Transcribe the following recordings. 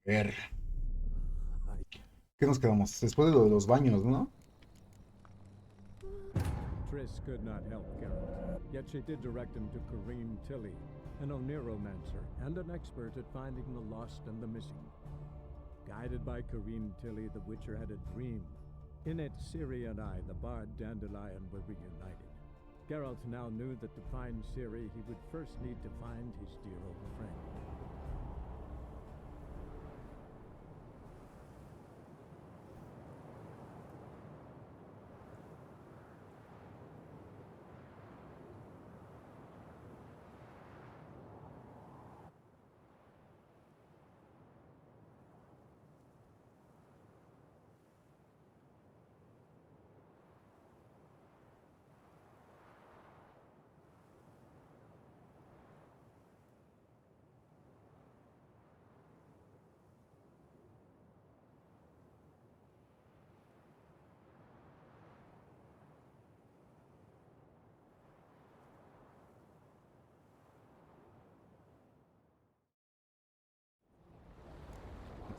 Ver, ¿qué nos quedamos? Después de lo de los baños, ¿no? Triss could not help Geralt, yet she did direct him to Kareem Tilly, an Oneromancer and an expert at finding the lost and the missing. Guided by Kareem Tilly, the Witcher had a dream. In it, Ciri and I, the bard Dandelion, were reunited. Geralt now knew that to find Ciri, he would first need to find his dear old friend.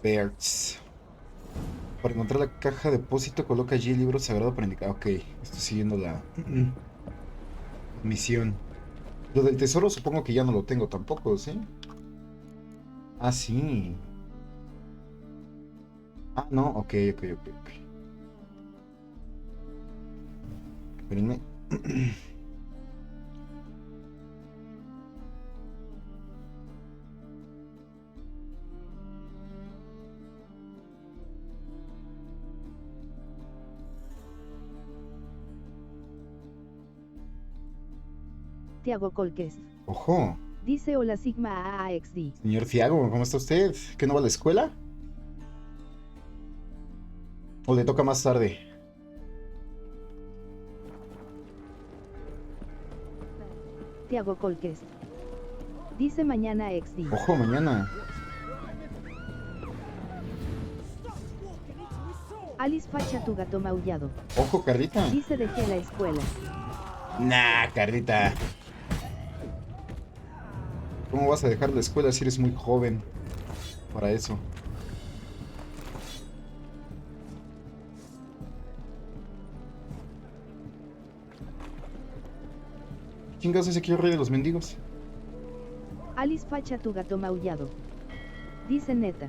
Birds. Para encontrar la caja de depósito, coloca allí el libro sagrado para indicar. Ok, estoy siguiendo la misión. Lo del tesoro supongo que ya no lo tengo tampoco, ¿sí? Ah, sí. Ah, no, ok, ok, ok, ok. Espérenme. Tiago Colques. Ojo, Dice hola Sigma AAXD. señor Tiago, ¿cómo está usted? ¿Qué no va a la escuela? ¿O le toca más tarde? Tiago Colques. Dice mañana XD. Ojo, mañana. Alice facha tu gato maullado. Ojo, Carlita. Dice dejé la escuela. Nah, Carlita. ¿Cómo vas a dejar la escuela si eres muy joven para eso? ¿Qué chingados es aquí el rey de los mendigos? Alice facha tu gato maullado. Dice neta.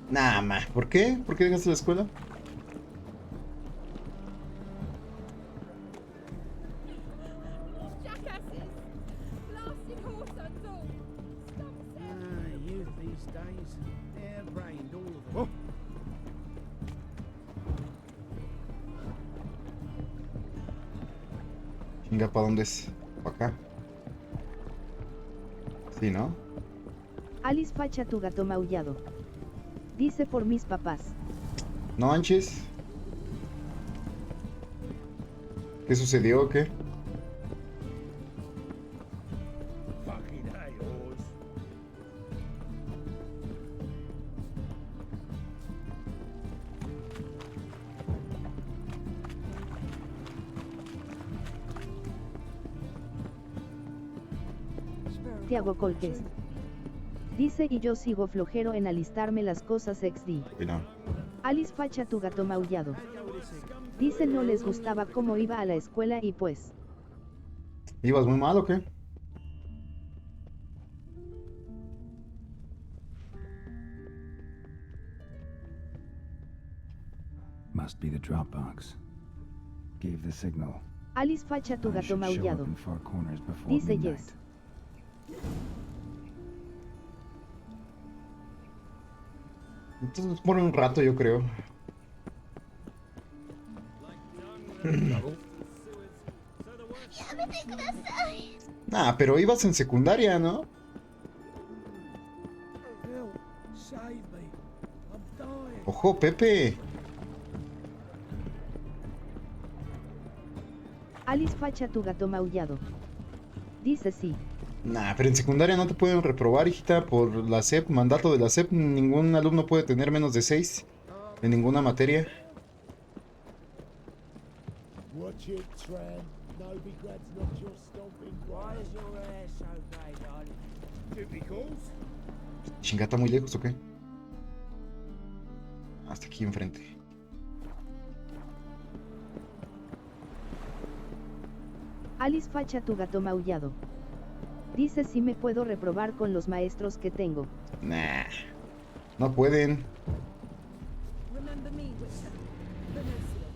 Nah, ma. ¿Por qué? ¿Por qué dejaste la escuela? Jackasses! Blasted horse and all! Youth these days, hair-brained, all of them. Chinga, ¿para dónde es? ¿Para acá? Sí, ¿no? Alice facha tu gato maullado. Dice por mis papás. ¿No manches? ¿Qué sucedió o qué? Fucking hey, horse. Tiago Colques. Dice y yo sigo flojero en alistarme las cosas XD. Sí, no. Alice facha tu gato maullado. Dice no les gustaba cómo iba a la escuela y pues. ¿Ibas muy mal o qué? Must be the Dropbox. Gave the signal. Alice facha tu I gato should show up maullado. in far corners before Dice midnight. yes. Entonces por un rato yo creo. Nah, pero ibas en secundaria, ¿no? Help, save me. I'm dying. Ojo, Pepe. Alice facha tu gato maullado. Dice sí. Nah, pero en secundaria no te pueden reprobar, hijita, por la SEP, mandato de la SEP. Ningún alumno puede tener menos de 6 en ninguna materia. Watch it, Tram. No begrudge not your stomping. Why is your hair so grey, darling? Typicals. Chingata muy lejos, ¿o qué? Hasta aquí enfrente. Alice facha tu gato maullado. Dice si me puedo reprobar con los maestros que tengo. Nah. No pueden. Remember me, Witcher. Benicio,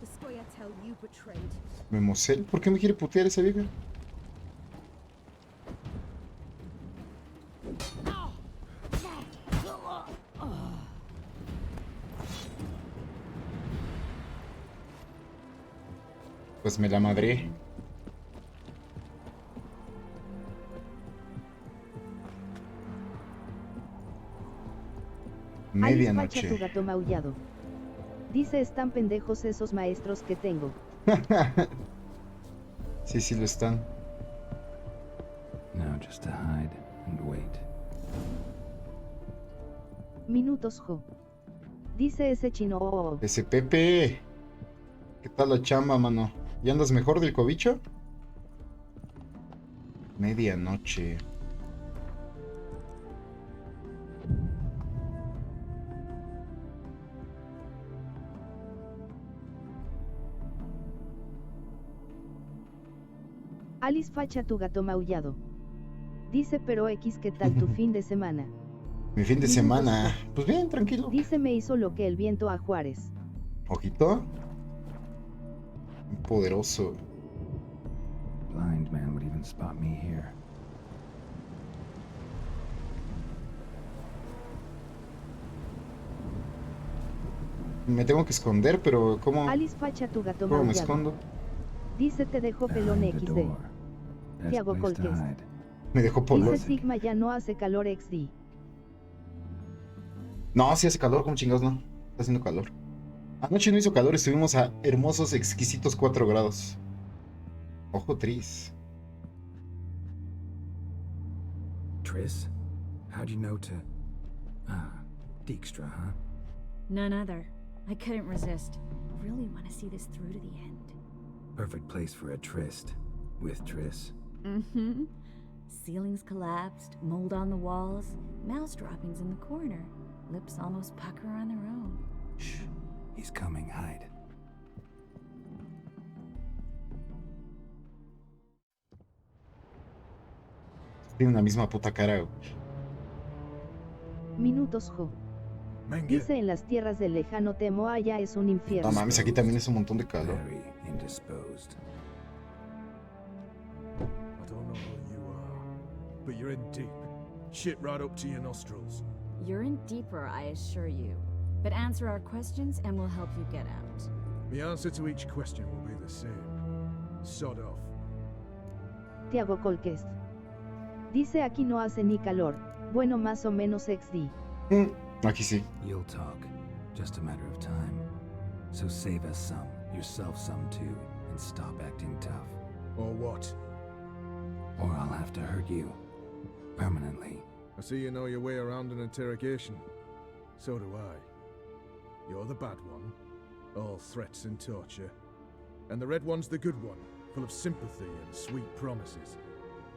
the Scoia'tael you betrayed. Memosel, ¿por qué me quiere putear esa vieja? Pues me la madré. Alice facha tu Medianoche. gato maullado. Dice están pendejos esos maestros que tengo. Sí, sí lo están. Now just to hide and wait. Minutos jo. Dice ese chino. Ese Pepe. ¿Qué tal la chamba, mano? ¿Ya andas mejor del cobicho? Medianoche. Alice facha tu gato maullado. Dice pero X ¿qué tal tu fin de semana? Mi fin de Minutos semana. jo. Pues bien, tranquilo. Dice me hizo lo que el viento a Juárez. Ojito. Poderoso. Blind man would even spot me here. Me tengo que esconder, pero ¿cómo, Alice facha tu gato cómo me maullado. escondo? Dice te dejo pelón Behind the XD. door. Best Tiago place to Colques. hide. Me dejó polvo. Dice Sigma ya no hace calor XD. No, sí hace calor, como chingados, no. Está haciendo calor. Anoche no hizo calor, estuvimos a hermosos, exquisitos 4 grados. Ojo, Tris. Triss? How'd you know to... Ah, Dijkstra, huh? None other. I couldn't resist. Really want to see this through to the end. Perfect place for a tryst. With Triss. Mm-hmm. Ceilings collapsed, mold on the walls, mouse droppings in the corner. Lips almost pucker on their own. Shh. He's coming, hide. Tiene una misma puta cara, güey. Minutos jo. Dice en las tierras del lejano Temoa ya es un infierno. No mames, aquí también es un montón de calor. Very indisposed. I don't know who you are, but you're in deep. Shit right up to your nostrils. You're in deeper, I assure you. But answer our questions and we'll help you get out. The answer to each question will be the same. Sod off. Tiago Colques. Dice aquí no hace ni calor. Bueno más o menos XD. Aquí sí. You'll talk. Just a matter of time. So save us some, yourself some too, and stop acting tough. Or what? Or I'll have to hurt you. Permanently. I see you know your way around an interrogation. So do I. You're the bad one, all threats and torture. And the red one's the good one, full of sympathy and sweet promises.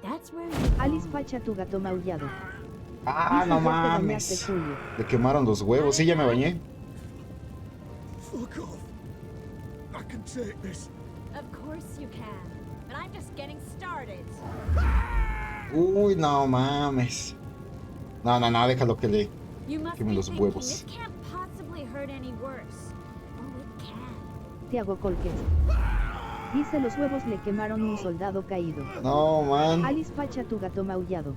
That's where Alice facha tu gato maullado. Ah, Dice no ya te mames. bañaste, Julio. Le quemaron los huevos. Sí, ya me bañé. Fuck off. I can take this. Of course you can. But I'm just getting started. Uy, no mames. No, no, no, déjalo que le You must queme be los thinking, huevos. it can't possibly hurt any worse. Oh, it can. Tiago Colques. Dice los huevos le quemaron un soldado caído. No, man. Alice facha tu gato maullado.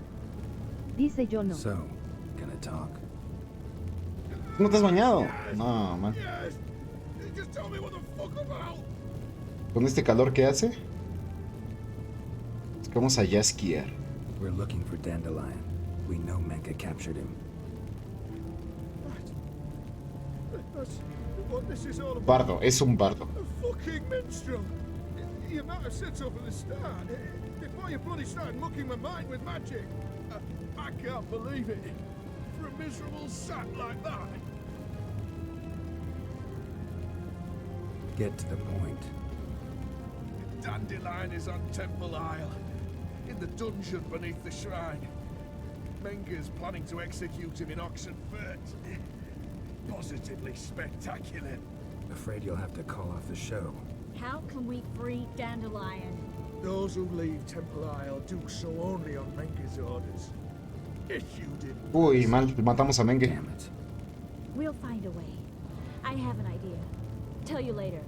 Dice yo no. So, gonna talk. ¿No te has bañado? No, man. Yes! Just tell me what the fuck about! Con este calor que hace. Es que vamos allá a esquiar. We're looking for Dandelion. We know Menka captured him. That's what this is all about. Bardo, es un bardo. A fucking minstrel! You might have said so from the start. Before you bloody started mucking my mind with magic. I can't believe it. For a miserable sap like that. Get to the point. Dandelion is on Temple Isle. In the dungeon beneath the shrine. Menka's planning to execute him in Oxenfurt. Positively spectacular. Afraid you'll have to call off the show. How can we free Dandelion? Those who leave Temple Isle do so only on Menge's orders. If you didn't. Uy, mal, matamos a Menge. Damn it. We'll find a way. I have an idea. Tell you later.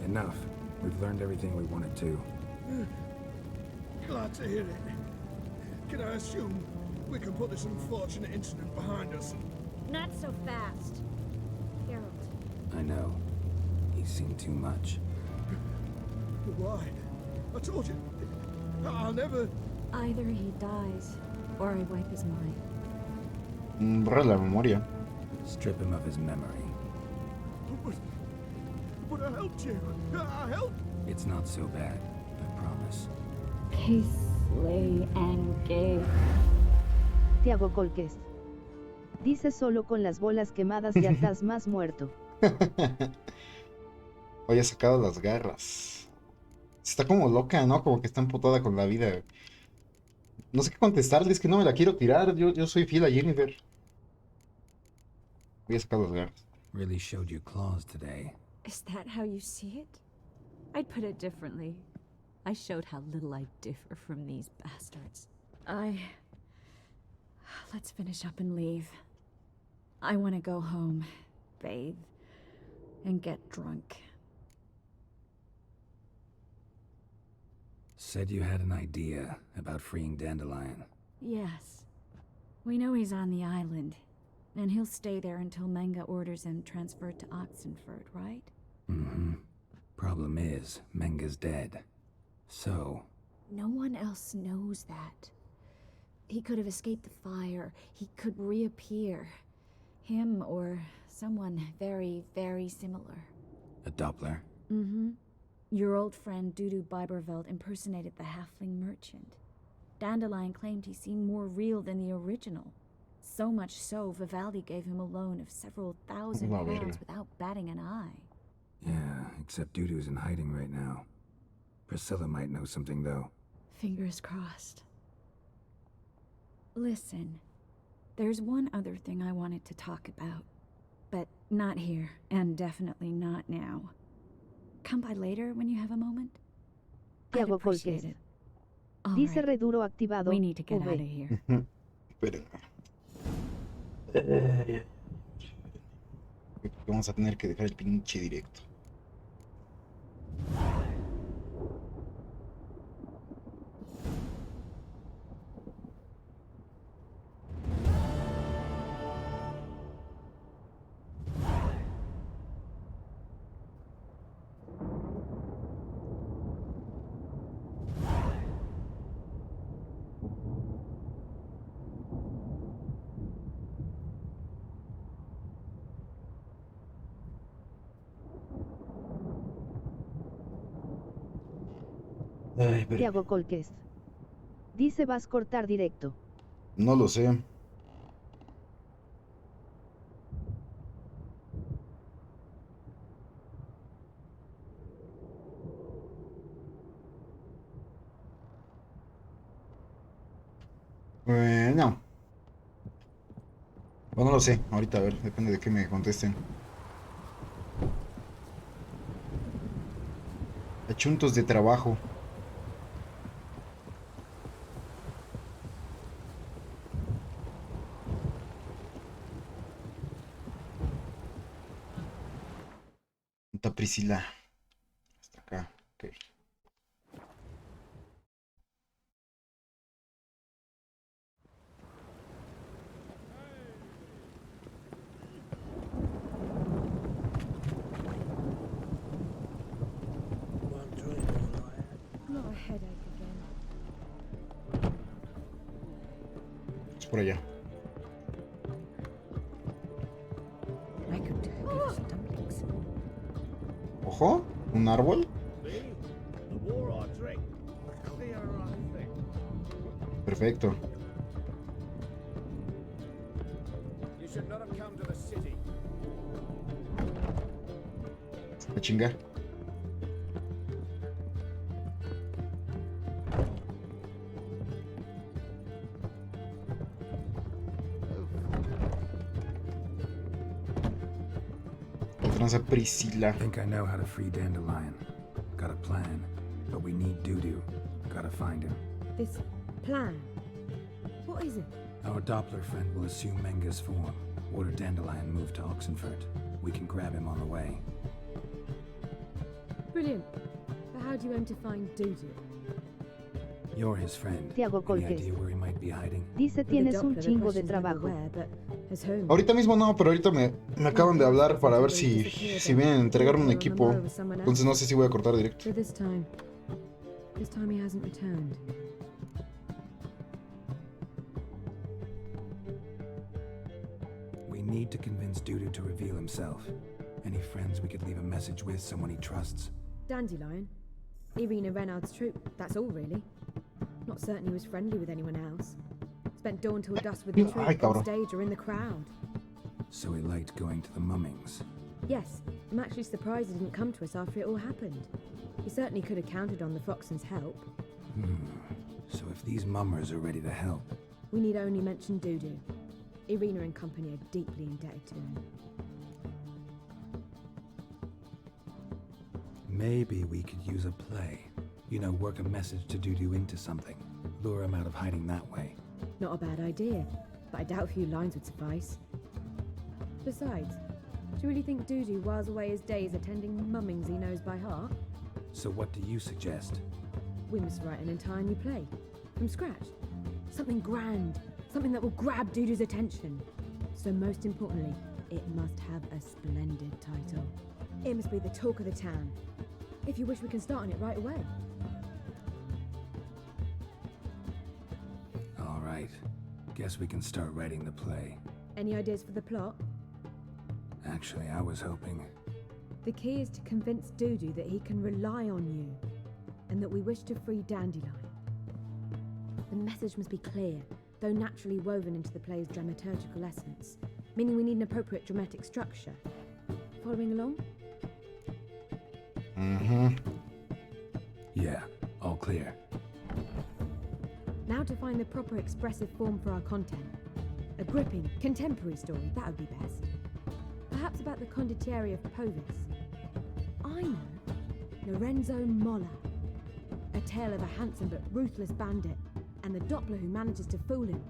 Enough. We've learned everything we wanted to. Glad to hear it. Can I assume we can put this unfortunate incident behind us? Not so fast. Geralt, I know. He's seen too much. But why? I told you. I'll never. either he dies, or I wipe his mind. Borra la memoria. Strip him of his memory. But I helped you. I helped. It's not so bad, I promise. Kisley and gay. Tiago Colquest. Dice solo con las bolas quemadas ya estás más muerto. Hoy ha sacado las garras. Está como loca, ¿no? Como que está emputada con la vida. No sé qué contestarle, es que no me la quiero tirar. Yo soy fiel a Jennifer. Voy a sacar las garras. Really showed you claws today. Is that how you see it? I'd put it differently. I showed how little I differ from these bastards. Let's finish up and leave. I want to go home, bathe, and get drunk. Said you had an idea about freeing Dandelion. Yes. We know he's on the island, and he'll stay there until Menge orders him transferred to Oxenford, right? Mm-hmm. Problem is, Menge's dead. So... No one else knows that. He could have escaped the fire. He could reappear. Him or someone very, very similar. a Doppler? Mm-hmm. Your old friend Dudu Biberveld impersonated the halfling merchant. Dandelion claimed he seemed more real than the original. So much so, Vivaldi gave him a loan of several thousand pounds without batting an eye. Yeah, except Dudu's in hiding right now. Priscilla might know something, though. Fingers crossed. Listen, there's one other thing I wanted to talk about. But not here, and definitely not now. Come by later when you have a moment. I'd Tiago appreciate Colquest. it. All Dice right. Reduro activado. We need to get V. out of here. Espérenme. Vamos a tener que dejar el pinche directo. Ay, pero Tiago Colquest. Dice vas cortar directo. no lo sé. No. O no lo sé. Ahorita a ver, depende de qué me contesten. Achuntos de trabajo. Está Priscila. Hasta acá. Ok. One drink all I had. Not a headache again. Es por allá. I could give us dumplings. Ojo. Un árbol. See? The more I drink, the clearer I think. Perfecto. You should not have come to the city. A chingar. tranza Priscila? Think I know how to free Dandelion. Got a plan, but we need Dudu. Gotta find him. This plan? What is it? Our Doppler friend will assume Menga's form. Order Dandelion move to Oxenfurt. We can grab him on the way. Brilliant. But how do you aim to find Dudu? You're his friend. Tiago Any Colques. idea where he might be hiding? Dice With the tienes un Doppler, the chingo de question's never trabajo. where, but as whom? Ahorita mismo no, pero ahorita me acaban de hablar para ver si vienen a entregarme un equipo. Entonces no sé si voy a cortar directo. So this time he hasn't returned. We need to convince Dudu to reveal himself. Any friends we could leave a message with, someone he trusts. Dandelion? Irina Renard's troupe, that's all really. Not certain he was friendly with anyone else. Spent dawn till dusk with the troupe, on cabrón. stage or in the crowd. So he liked going to the mummings. Yes, I'm actually surprised he didn't come to us after it all happened. He certainly could have counted on the Foxen's help. So if these mummers are ready to help, We need only mention Dudu. Irina and company are deeply indebted to him. maybe we could use a play. You know, work a message to Dudu into something. Lure him out of hiding that way. Not a bad idea, but I doubt a few lines would suffice. Besides, do you really think Dudu whiles away his days attending mummings he knows by heart? So what do you suggest? We must write an entire new play. From scratch. Something grand. Something that will grab Dudu's attention. So most importantly, it must have a splendid title. It must be the talk of the town. If you wish, we can start on it right away. All right. Guess we can start writing the play. Any ideas for the plot? Actually, I was hoping... The key is to convince Dudu that he can rely on you, and that we wish to free Dandelion. The message must be clear, though naturally woven into the play's dramaturgical essence, meaning we need an appropriate dramatic structure. Following along? Yeah, all clear. Now to find the proper expressive form for our content. A gripping, contemporary story, that would be best. Perhaps about the condottieri of Povis. I know. Lorenzo Molla. A tale of a handsome but ruthless bandit, and the Doppler who manages to fool him.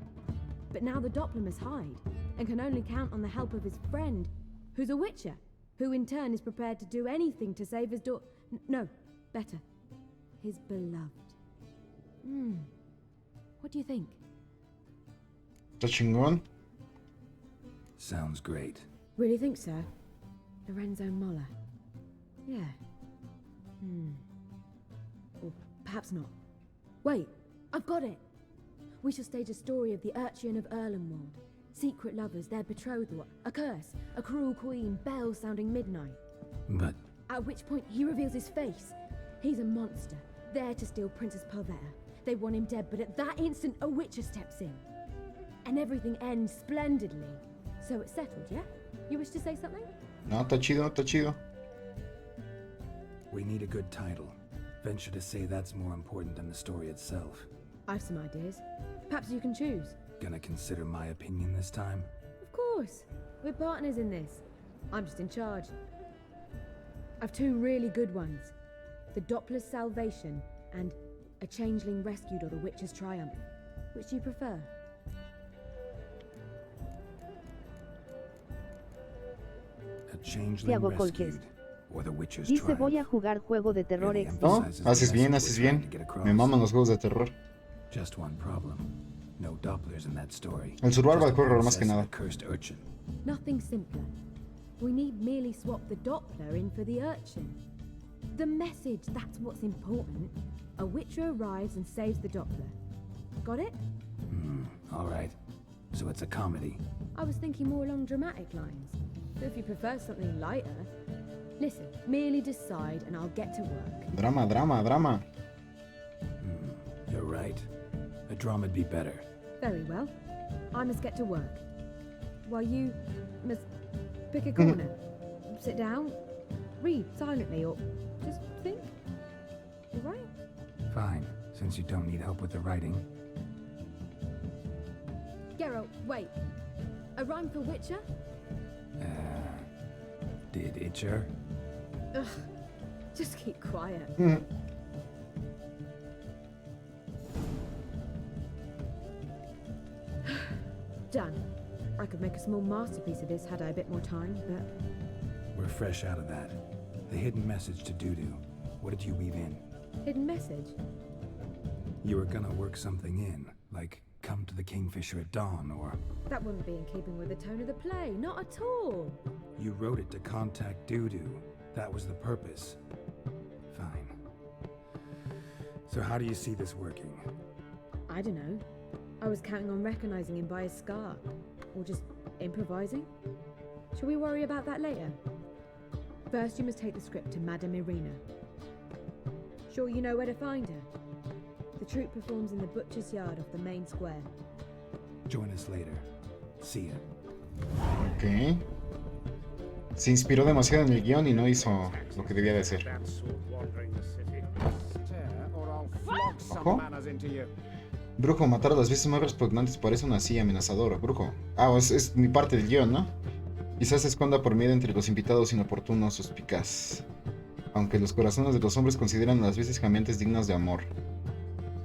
But now the Doppler must hide, and can only count on the help of his friend, who's a witcher, who in turn is prepared to do anything to save his no, better. His beloved. What do you think? Está chingón. Sounds great. Really think so? Lorenzo Molla. Yeah. Or perhaps not. Wait, I've got it! We shall stage a story of the Urchin of Erlenwald. Secret lovers, their betrothal, a curse, a cruel queen, bells sounding midnight. But... At which point he reveals his face. He's a monster, there to steal Princess Pavetta. They want him dead, but at that instant a witcher steps in. And everything ends splendidly. So it's settled, yeah? You wish to say something? No, está chido, está chido. we need a good title. Venture to say that's more important than the story itself. I've some ideas. Perhaps you can choose. Gonna consider my opinion this time? Of course. We're partners in this. I'm just in charge. I've two really good ones. The Doppler's Salvation and A Changeling Rescued or the Witcher's Triumph. Which do you prefer? A Changeling Tiago Rescued, Colques. or the Witcher's Dice Triumph. voy a jugar juego de terror Really extra. ¿No? emphasizes Haces the bien, message haces we're trying bien. to get across. Me maman los juegos de terror. Just one problem. No Dopplers in that story. El survival Just a horror más que princess and nada. a cursed urchin. Nothing simpler. We need merely swap the Doppler in for the urchin. The message, that's what's important. A witcher arrives and saves the Doppler. Got it? All right. So it's a comedy. I was thinking more along dramatic lines. But if you prefer something lighter, listen, merely decide and I'll get to work. Drama, drama, drama. You're right. A drama'd be better. Very well. I must get to work. While you must pick a corner. Sit down, read silently, or just think. All right? Fine, since you don't need help with the writing. Geralt, wait. A rhyme for Witcher? Did Itcher? Ugh, just keep quiet. Done. I could make a small masterpiece of this had I a bit more time, but We're fresh out of that. The hidden message to Dudu. What did you weave in? hidden message? You were gonna work something in, like come to the Kingfisher at dawn, or That wouldn't be in keeping with the tone of the play, not at all. you wrote it to contact Dudu. That was the purpose. Fine. So how do you see this working? I don't know. I was counting on recognizing him by his scar. Or just improvising. Shall we worry about that later? First, you must take the script to Madame Irina. Sure you know where to find her? The troupe performs in the butcher's yard off the main square. Join us later. See ya. Ok. Se inspiró demasiado en el guión y no hizo lo que debía de hacer. Ojo. Brujo, matar a las bestias más repugnantes parece una así amenazador. Brujo. Ah, es mi parte del guión, ¿no? Quizás se esconda por miedo entre los invitados inoportunos, suspicaz. Aunque los corazones de los hombres consideran a las bestias cambiantes dignas de amor.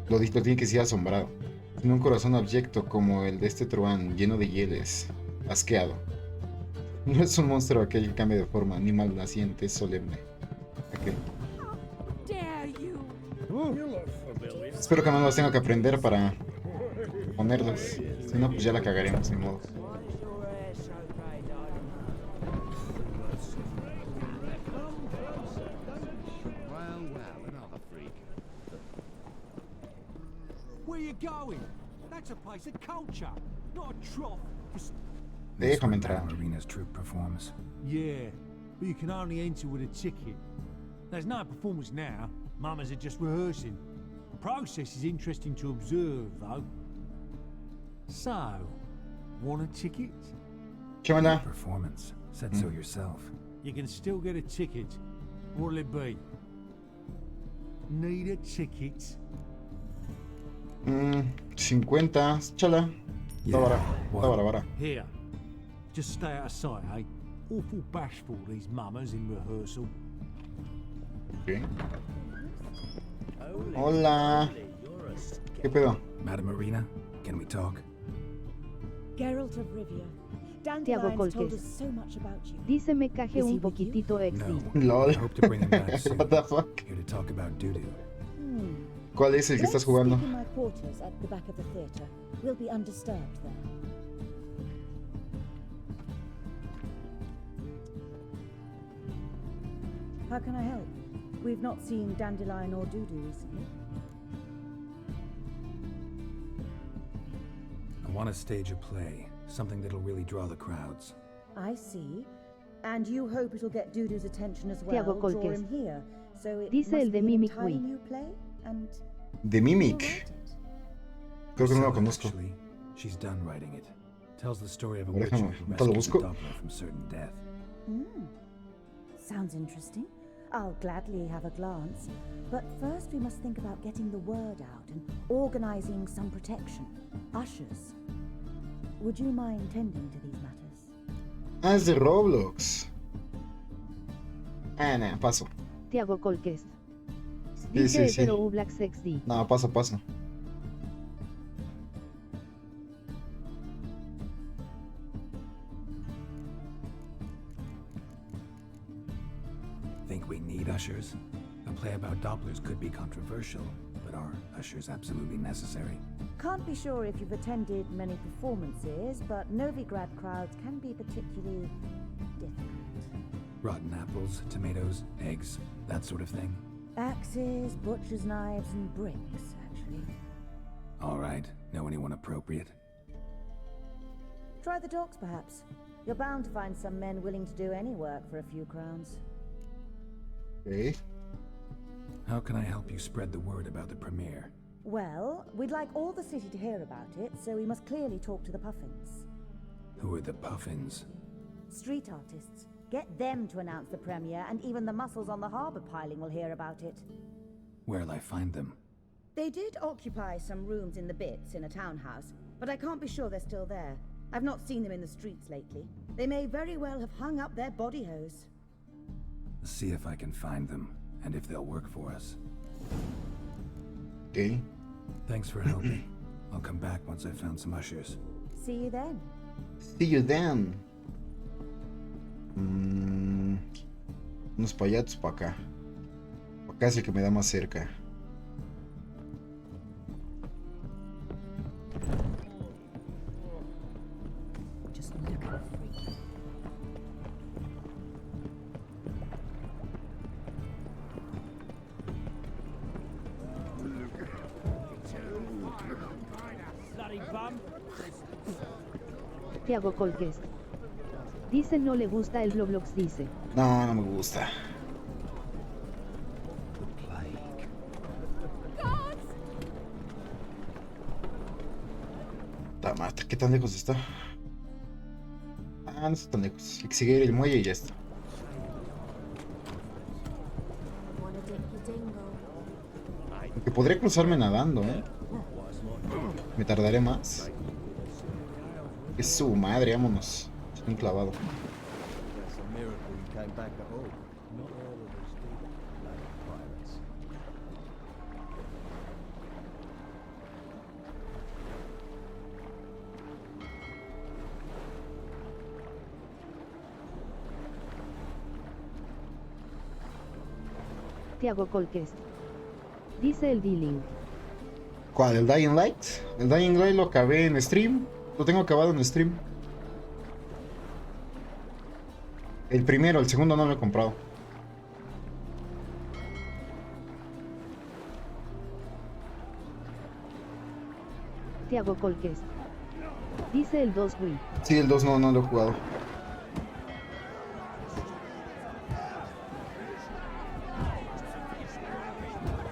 Lo tiene que decir asombrado. Tiene un corazón abyecto como el de este truán, lleno de hieles. Asqueado. No es un monstruo aquel que cambia de forma, ni malnaciente, es solemne. Ok. Espero que no los tenga que aprender para ponerlos. Si no, pues ya la cagaremos, ni modo. Where you going? That's a place of culture, not a trough. Déjame entrar. Marina's troupe performs. Yeah, but you can only enter with a ticket. There's no performance now. Mamas are just rehearsing. The process is interesting to observe, though. So, want a ticket? ¿Qué onda? Performance. Said so yourself. You can still get a ticket. What'll it be? Need a ticket? 50. Chala. Vara. Here. Just stay out of sight, eh? Awful bashful, these mamas in rehearsal. Okay. Hola. ¿Qué pedo? Madame Marina, can we talk? Geralt of Rivia. Tiago Dandelions told us Colques. so much about you. Dice me caje Is he un with you? poquitito exi. No. LOL. I hope to bring him back soon. What the fuck? Here to talk about Dudu. ¿Cuál es el que estás jugando? Let's sleep in my quarters at the back of the theatre. We'll be undisturbed there. How can I help? We've not seen Dandelion or Dudu recently. I want to stage a play, something that'll really draw the crowds. I see. And you hope it'll get Dudu's attention as well, Tiago draw Colques. him here. So it Dice must el de be an Mimic entirely Wii. new play? And De Mimic. Creo que no lo conozco. Actually, she's done writing it. Tells the story of a A ver, witcher déjame, who ahorita lo rescues a busco. Doppler from certain death. Sounds interesting. I'll gladly have a glance. But first we must think about getting the word out and organizing some protection. Ushers. Would you mind tending to these matters? Ah, es de Roblox. Ah, nah, paso. Tiago Colques. Sí, Dice sí, sí. Hetero U Black XD. No, paso. Think we need ushers? A play about Dopplers could be controversial, but are ushers absolutely necessary? Can't be sure if you've attended many performances, but Novigrad crowds can be particularly difficult. Rotten apples, tomatoes, eggs, that sort of thing? Axes, butcher's knives, and bricks, actually. All right, know anyone appropriate? Try the docks, perhaps. You're bound to find some men willing to do any work for a few crowns. Ok. How can I help you spread the word about the premiere? Well, we'd like all the city to hear about it, so we must clearly talk to the Puffins. Who are the Puffins? Street artists. Get them to announce the premiere, and even the muscles on the harbour piling will hear about it. Where'll I find them? They did occupy some rooms in the Bits in a townhouse, but I can't be sure they're still there. I've not seen them in the streets lately. They may very well have hung up their body hose. See if I can find them, and if they'll work for us. Ok. Thanks for helping. I'll come back once I've found some ushers. See you then. See you then. Unos para allá, otros para acá. Para acá es el que me da más cerca. Just look at the freak. Tiago Colques. Dice no le gusta el Roblox, dice. No, no me gusta. Tamata, ¿qué tan lejos está? Ah, no está tan lejos. Hay que seguir el muelle y ya está. Aunque podría cruzarme nadando, ¿eh? Me tardaré más. Es su madre, vámonos. Estoy clavado. Tiago Colques. Dice el D-Link. ¿Cuál? ¿El Dying Light? El Dying Light lo acabé en stream. Lo tengo acabado en stream. El primero, el segundo no lo he comprado. Tiago Colques. Dice el 2 Wii. Sí, el 2 no lo he jugado.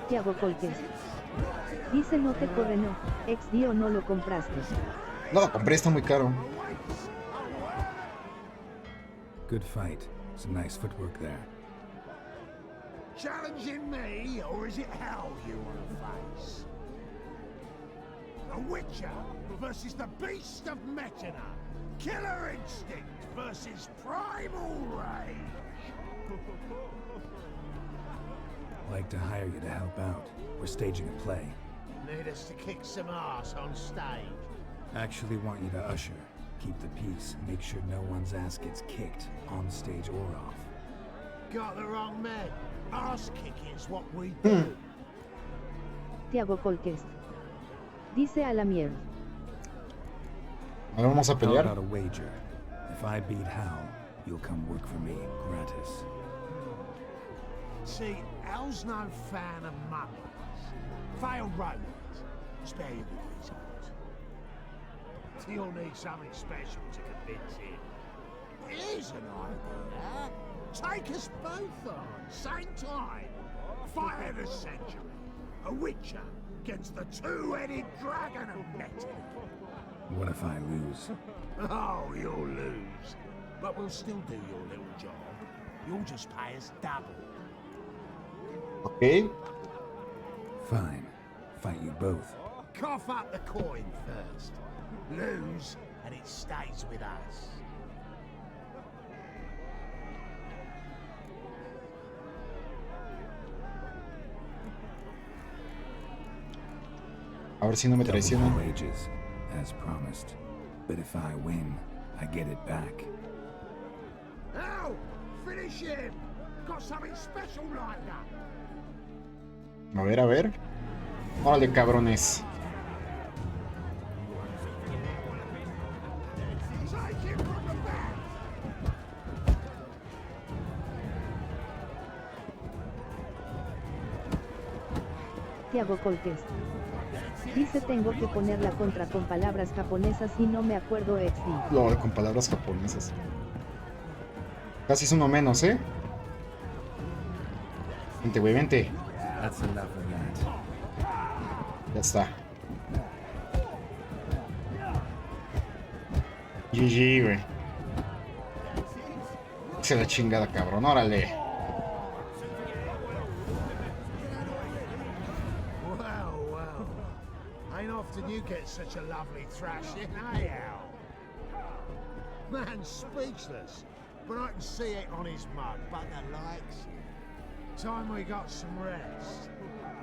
Tiago Colques. Dice no te corre no. XD o no lo compraste. No lo compré, está muy caro. Good fight. Some nice footwork there. Challenging me, or is it hell you want to face? A Witcher versus the beast of Metina. Killer instinct versus primal rage. Like to hire you to help out. We're staging a play. Need us to kick some ass on stage. Actually want you to usher. Keep the peace. Make sure no one's ass gets kicked, on stage or off. Got the wrong man. Ass kicking's what we do. Tiago Colques. Dice a la mierda. Ahora vamos a How pelear. about a wager? If I beat Hal, you'll come work for me, gratis. See, Al's no fan of mummies. Failed romance. Spare you the details. You'll need something special to convince him. Here's an idea. Take us both on, same time. Fight of the century. A Witcher against the two-headed dragon of Metin. What if I lose? Oh, you'll lose. But we'll still do your little job. You'll just pay us double. Ok. Fine. Fight you both. Cough up the coin first. Lose, and it stays with us. A ver si no me Double traicionan. the wages, as promised. But if I win, I get it back. Ow! Finish him! Got something special lined up. A ver, a ver. Órale, cabrones. Take him from the back! Tiago Colques. Dice tengo que poner la contra con palabras japonesas y no me acuerdo XD. Lo con palabras japonesas. Casi es uno menos, ¿eh? Vente, güey, vente. That's enough of that. Ya está. GG, güey. Se la chingada, cabrón. Órale. Well, well. Ain't often you get such a lovely thrashing, eh, Al? Man, speechless. but I can see it on his mug. Bugger likes it. Time we got some rest.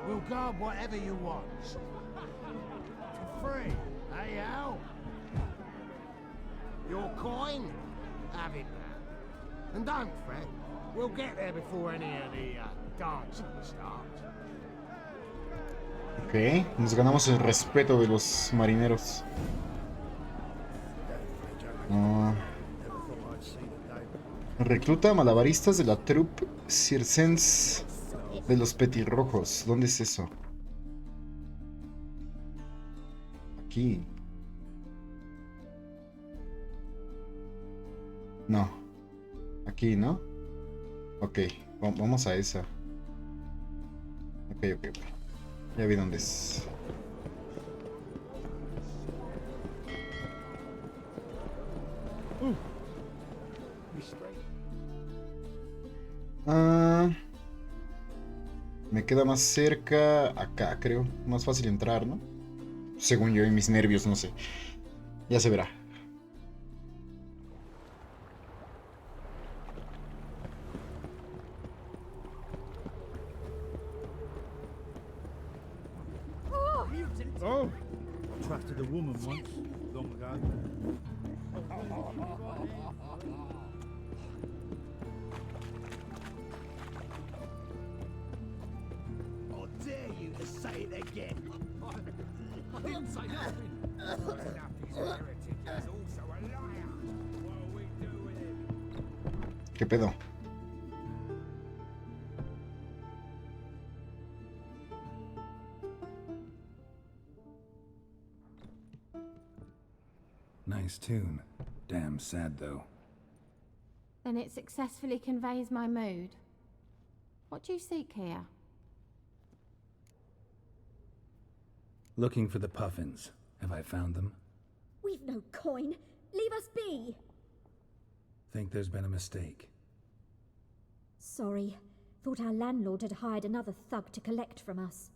We'll guard whatever you want. For free, hey Al? Your coin? Have it back. And don't fret, we'll get there before any of the dancing starts. Ok, nos ganamos el respeto de los marineros. Recluta malabaristas de la troupe circense de los petirrojos. ¿Dónde es eso? Aquí. No. Aquí, ¿no? Ok, vamos a esa. Ok. Ya vi dónde es. Me queda más cerca acá, creo. Más fácil entrar, ¿no? Según yo y mis nervios, no sé. Ya se verá. Oh! I trusted a woman once, long ago. I dare you to say it again. I didn't say nothing. Well, enough, his heritage is also a liar. What are we doing with him? ¿Qué pedo? Nice tune. Damn sad, though. Then it successfully conveys my mood. What do you seek here? Looking for the puffins. Have I found them? We've no coin. Leave us be. Think there's been a mistake. Sorry. Thought our landlord had hired another thug to collect from us.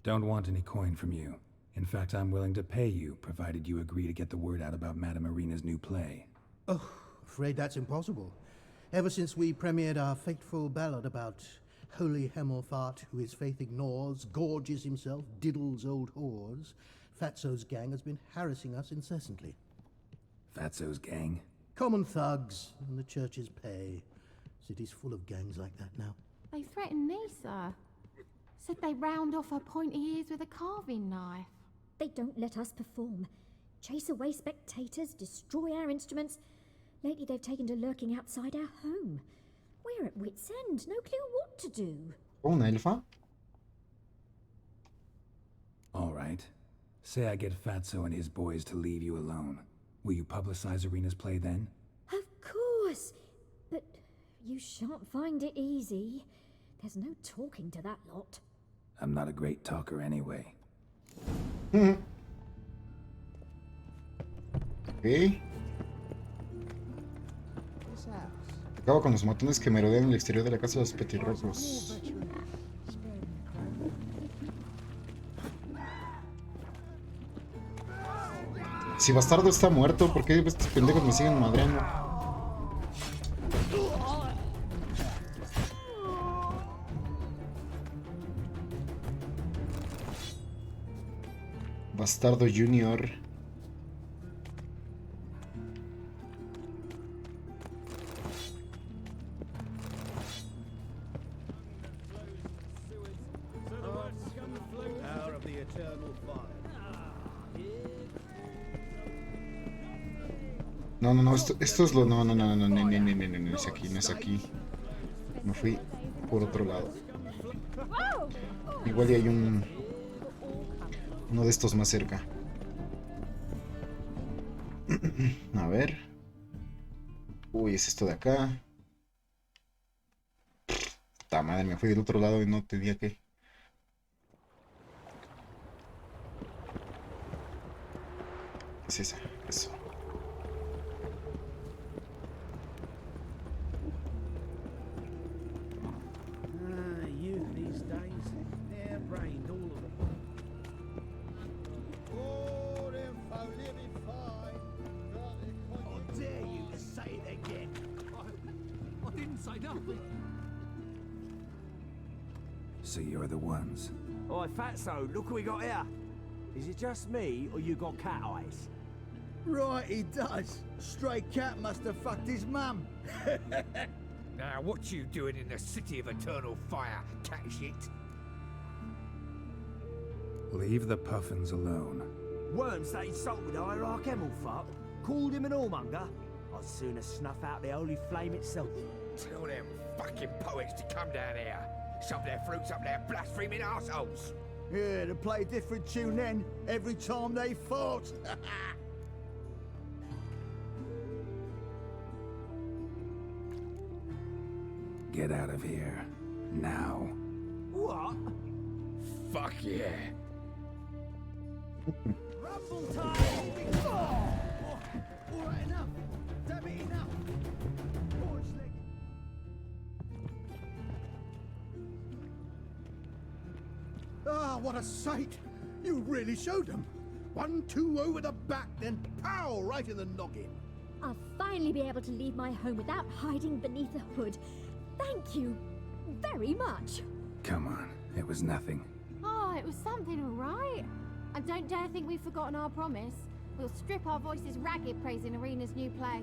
Don't want any coin from you. In fact, I'm willing to pay you, provided you agree to get the word out about Madame Irina's new play. Oh, afraid that's impossible. Ever since we premiered our fateful ballad about Holy Hemelfart, who his faith ignores, gorges himself, diddles old whores, Fatso's gang has been harassing us incessantly. Fatso's gang? Common thugs, and the church's pay. City's full of gangs like that now. They threatened me, sir. Said they round off her pointy ears with a carving knife. They don't let us perform. Chase away spectators, destroy our instruments. Lately they've taken to lurking outside our home. We're at wit's end, no clue what to do. ¿Una elfa? All right. Say I get Fatso and his boys to leave you alone. Will you publicize Irina's play then? Of course. But you shan't find it easy. There's no talking to that lot. I'm not a great talker anyway. Ok. Acabo con los matones que merodean el exterior de la casa de los petirrojos. Si Bastardo está muerto, ¿por qué estos pendejos me siguen madreando? Bastardo Junior. No, esto es lo... No, es aquí, no es aquí. Me fui por otro lado. Igual y hay uno de estos más cerca. A ver. Uy, es esto de acá. Puta madre, me fui del otro lado y no tenía que... ¿Qué es esa? Eso. So you're the ones. Oi, Fatso, look what we got here. Is it just me, or you got cat eyes? Right, he does. Stray cat must have fucked his mum. Now, what you doing in the city of eternal fire, cat shit? Leave the puffins alone. Worms that insulted Hierarch Emelfart, called him an whoremonger. I'd sooner snuff out the holy flame itself. Tell them fucking poets to come down here. Shove their fruits up their blaspheming arseholes. Yeah, to play a different tune then, every time they fought. Get out of here. Now. What? Fuck yeah. Rumble time! Alright, enough! Damn it, enough! Ah, what a sight! You really showed them. 1-2 over the back, then pow, right in the noggin. I'll finally be able to leave my home without hiding beneath a hood. Thank you very much. Come on, it was nothing. Oh, it was something, all right. I don't dare think we've forgotten our promise. We'll strip our voices ragged praising Arena's new play.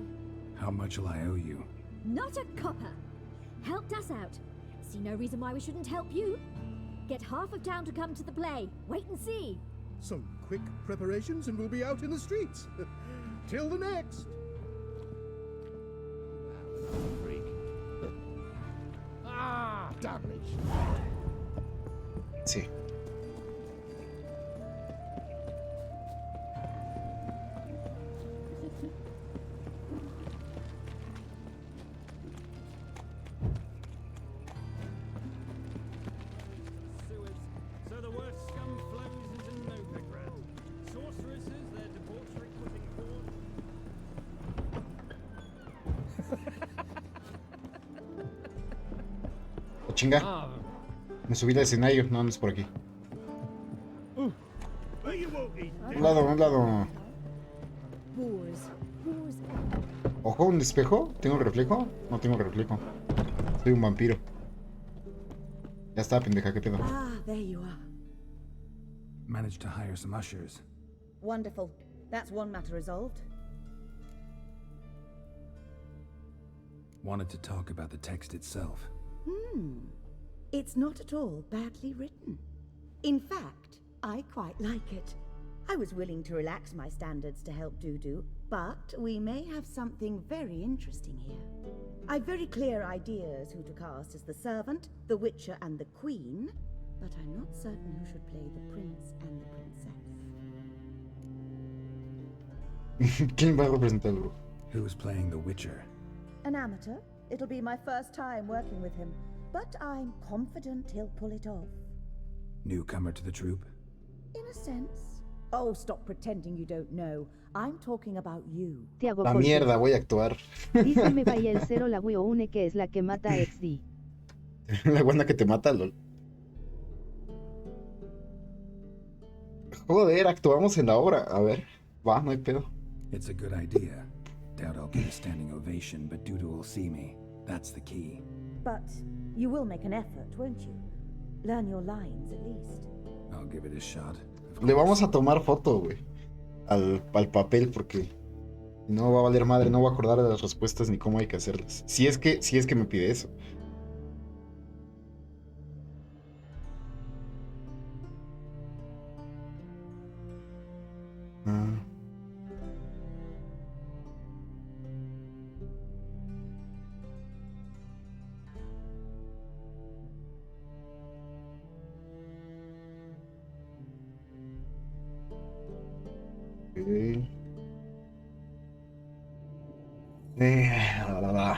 How much will I owe you? Not a copper. Helped us out. See no reason why we shouldn't help you. Get half of town to come to the play. Wait and see. Some quick preparations and we'll be out in the streets. Till the next. Freak. Ah, damage. Sí. So the word scum flows into Novigrad. Sorceresses, their debauchery putting forward. Oh, chinga. Me subí al escenario, no andes por aquí. Un lado, un lado. Ojo, un espejo. ¿Tengo reflejo? No tengo reflejo. Soy un vampiro. Ya está, pendeja, ¿qué pedo? Ah, there you are. Managed to hire some ushers. Wonderful. That's one matter resolved. Wanted to talk about the text itself. It's not at all badly written. In fact, I quite like it. I was willing to relax my standards to help Dudu, but we may have something very interesting here. I've very clear ideas who to cast as the servant, the witcher, and the queen, but I'm not certain who should play the prince and the princess. ¿Quién va a representarlo? Who's playing the Witcher? An amateur. It'll be my first time working with him, but I'm confident he'll pull it off. Newcomer to the troupe? In a sense. Oh, stop pretending you don't know. I'm talking about you. Tiago La Cortés. mierda, voy a actuar. Díceme vaya el cero la Wio que es la que mata a XD. La buena que te mata, lol. Joder, actuamos en la obra. A ver, va, no hay pedo. It's a good idea. Doubt I'll get a standing ovation, but Dudu will see me. That's the key. But you will make an effort, won't you? Learn your lines, at least. I'll give it a shot. Le vamos a tomar foto, güey. Al papel, porque no va a valer madre, no voy a acordar de las respuestas ni cómo hay que hacerlas. Si es que me pide eso.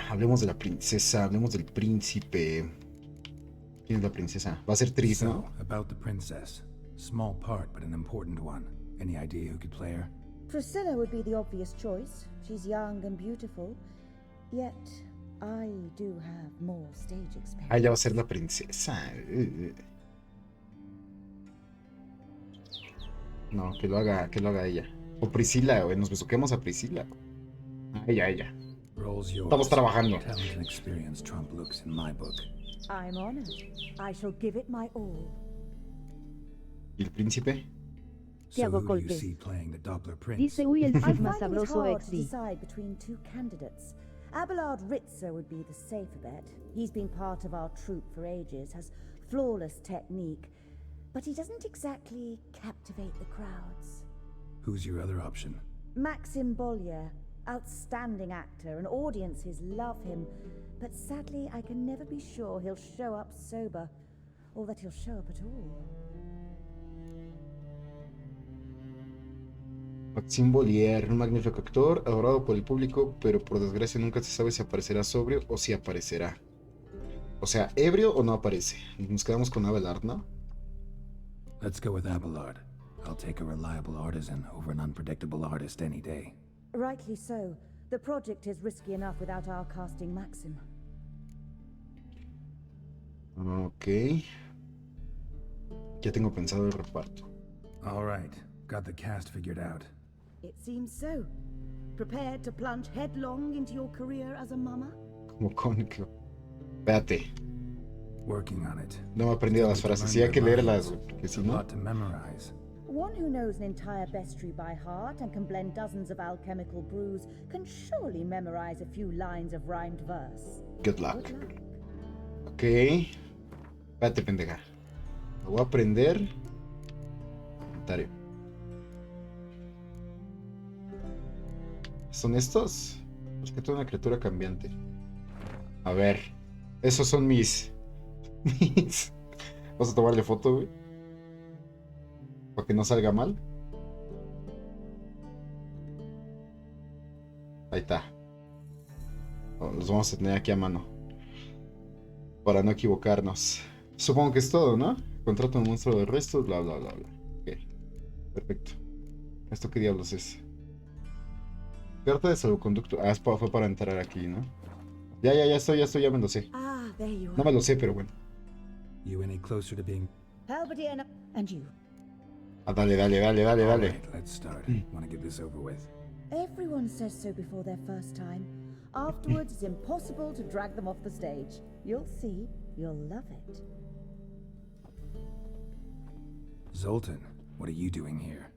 Hablemos de la princesa, hablemos del príncipe. ¿Quién es la princesa? Va a ser Tris, ¿no? So, about the princess. Small part, but an important one. Any idea who could play her? Priscilla would be the obvious choice. She's young and beautiful. Yet, I do have more stage experience. Ah, ya va a ser la princesa. No, que lo haga ella. O Priscila, güey, nos besuquemos a Priscila. A ella. Roll's yours. Estamos trabajando. Talent and experience trump looks in my book. I'm honored. I shall give it my all. ¿Y el príncipe? Te hago who do you golpes. see playing the Doppler prince? Dice uy el I cis find más it sabroso hard to XD. decide between two candidates. Abelard Ritzer would be the safer bet. He's been part of our troupe for ages, has flawless technique, but he doesn't exactly captivate the crowds. Who's your other option? Maxim Bollier, outstanding actor, and audiences love him, but sadly I can never be sure he'll show up sober, or that he'll show up at all. Maxime Bollier, un magnífico actor, adorado por el público, pero por desgracia nunca se sabe si aparecerá sobrio o si aparecerá. O sea, ebrio o no aparece. Nos quedamos con Abelard, ¿no? Let's go with Abelard. I'll take a reliable artisan over an unpredictable artist any day. Rightly so. The project is risky enough without our casting Maxim. Ok. Ya tengo pensado el reparto. All right, got the cast figured out. It seems so. Prepared to plunge headlong into your career as a mama? Como cómico. Espérate. Working on it. No me he aprendido las frases. Sí hay que leerlas, güey, porque si no... to memorize. One who knows an entire bestiary by heart and can blend dozens of alchemical brews can surely memorize a few lines of rhymed verse. Good luck. Ok. Espérate, pendeja. Lo voy a aprender. Comentario. ¿Son estos? Es que toda una criatura cambiante. A ver. Esos son mis... Vamos a tomarle foto, güey. Para que no salga mal. Ahí está. Los vamos a tener aquí a mano. Para no equivocarnos. Supongo que es todo, ¿no? Contrato un monstruo de restos, bla, bla, bla, bla. Ok. Perfecto. ¿Esto qué diablos es? Carta de salvoconducto. Ah, fue para entrar aquí, ¿no? Ya estoy, ya me lo sé. Ah, there you are. No me lo sé, pero bueno. You any closer to being... Halberdier and you. Ah, dale. All right, let's start. Want to get this over with. Everyone says so before their first time. Afterwards, it's impossible to drag them off the stage. You'll see. You'll love it. Zoltan, what are you doing here?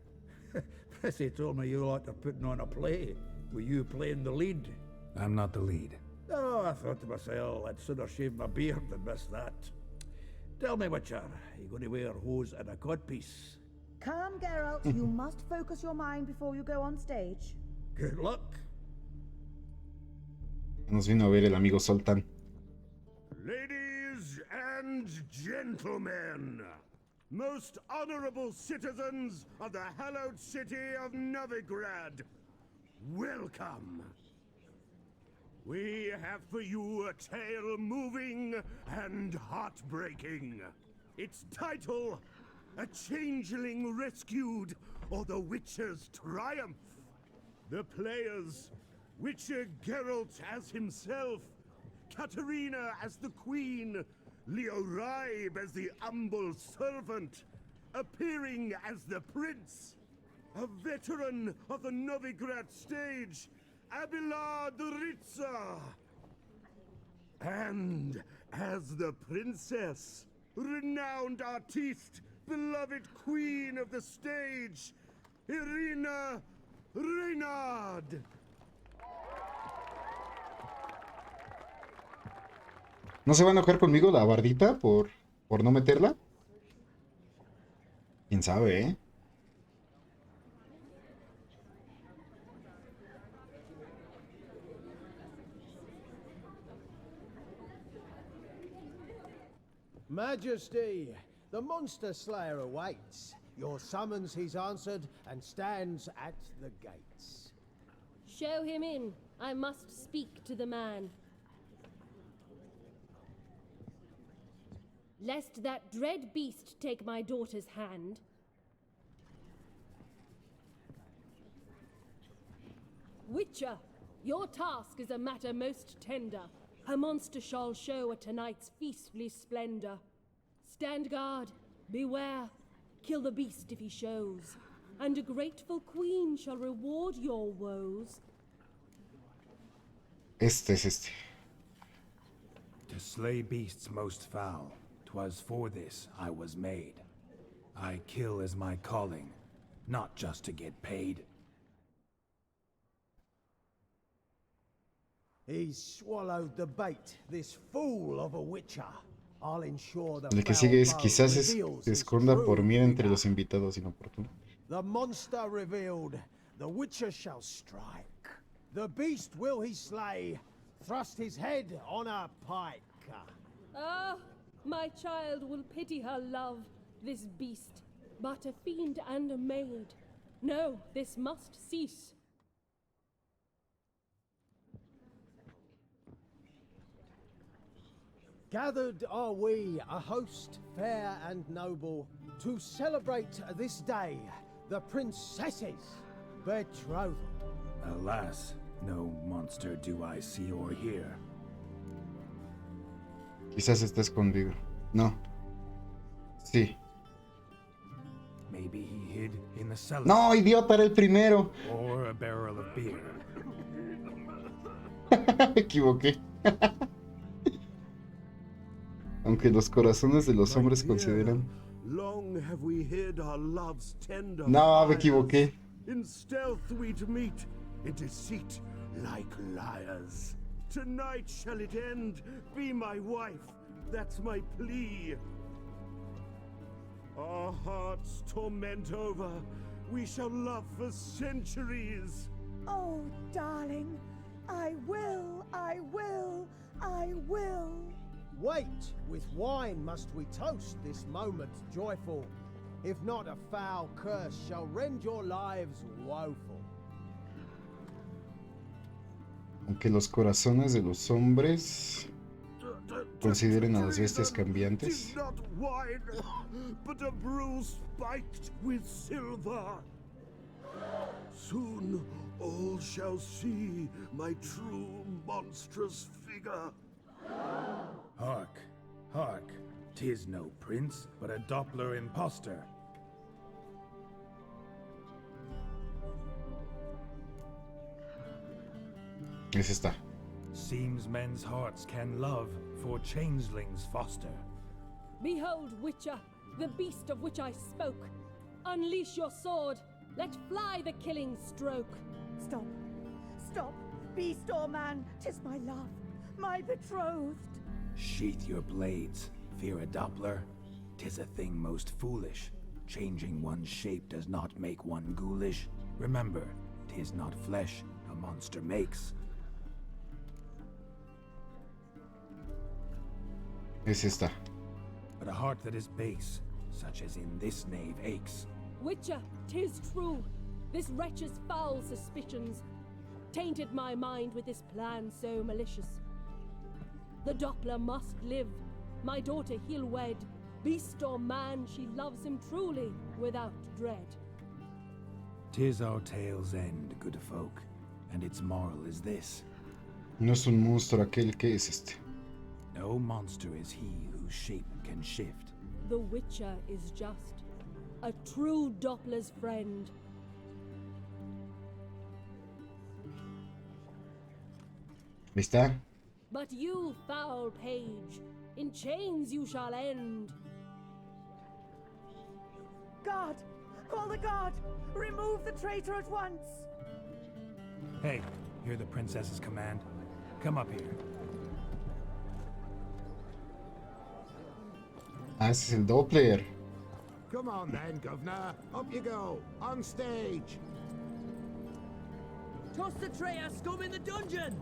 Prissy told me you ought to putting on a play. Were you playing the lead? I'm not the lead. Oh, I thought to myself, I'd sooner shave my beard than miss that. Tell me, Witcher, are you going to wear hose and a codpiece? Come, Geralt. You must focus your mind before you go on stage. Good luck. Nos vino a ver el amigo Zoltan. Ladies and gentlemen, most honorable citizens of the hallowed city of Novigrad, welcome. We have for you a tale moving and heartbreaking. Its title, A Changeling Rescued, or the Witcher's Triumph. The players, Witcher Geralt as himself, Katerina as the Queen, Leo Raib as the humble servant, appearing as the Prince, a veteran of the Novigrad stage, Abelard Ritzer, and as the Princess, renowned artiste, beloved Queen of the stage, Irina Reynard. ¿No se va a enojar conmigo la bardita por no meterla? ¿Quién sabe, eh? Majesty, the monster slayer awaits. Your summons he's answered and stands at the gates. Show him in. I must speak to the man. Lest that dread beast take my daughter's hand. Witcher, your task is a matter most tender. A monster shall show at tonight's feastly splendor. Stand guard, beware, kill the beast if he shows, and a grateful queen shall reward your woes. Este es este. To slay beasts most foul, 'twas for this I was made. I kill as my calling, not just to get paid. He's swallowed the bait, this fool of a witcher. I'll ensure the El que sigue es quizás se esconda por mí entre los invitados inoportunos. The monster revealed, the witcher shall strike. The beast will he slay, thrust his head on a pike. Ah, my child will pity her love, this beast, but a fiend and a maid. No, this must cease. Gathered are we, a host fair and noble, to celebrate this day, the princess's betrothal. Alas, no monster do I see or hear. Quizás está escondido. No. Sí. Maybe he hid in the cellar. No, idiota, era el primero. Or a barrel of beer. Me equivoqué. Aunque los corazones de los hombres consideran. Long have we hid our love's tender No, me equivoqué. In stealth we'd meet, in deceit like liars. Tonight shall it end, be my wife, that's my plea. Our hearts torment over, we shall love for centuries. Oh, darling, I will, I will, I will. Wait, with wine must we toast this moment joyful. If not, a foul curse shall rend your lives woeful. Aunque los corazones de los hombres consideren a las bestias cambiantes. Not wine, but a brew spiked with silver. Soon all shall see my true monstrous figure. Hark, hark, 'tis no prince, but a Doppler impostor. Es esta. Seems men's hearts can love, for changelings foster. Behold, Witcher, the beast of which I spoke. Unleash your sword, let fly the killing stroke. Stop, stop, beast or man, 'tis my love, my betrothed. Sheath your blades, fear a Doppler. 'Tis a thing most foolish. Changing one's shape does not make one ghoulish. Remember, 'tis not flesh a monster makes. Es esta. But a heart that is base, such as in this knave aches. Witcher, 'tis true. This wretch's foul suspicions tainted my mind with this plan so malicious. The Doppler must live. My daughter he'll wed. Beast or man, she loves him truly, without dread. 'Tis our tale's end, good folk, and its moral is this. No es un monstruo aquel que es este. No monster is he whose shape can shift. The Witcher is just a true Doppler's friend. ¿Está? But you, foul page, in chains you shall end. Guard! Call the guard! Remove the traitor at once! Hey, hear the princess's command? Come up here. Ah, ese es el Doppler. Come on then, governor. Up you go. On stage. Toss the traitor scum in the dungeon!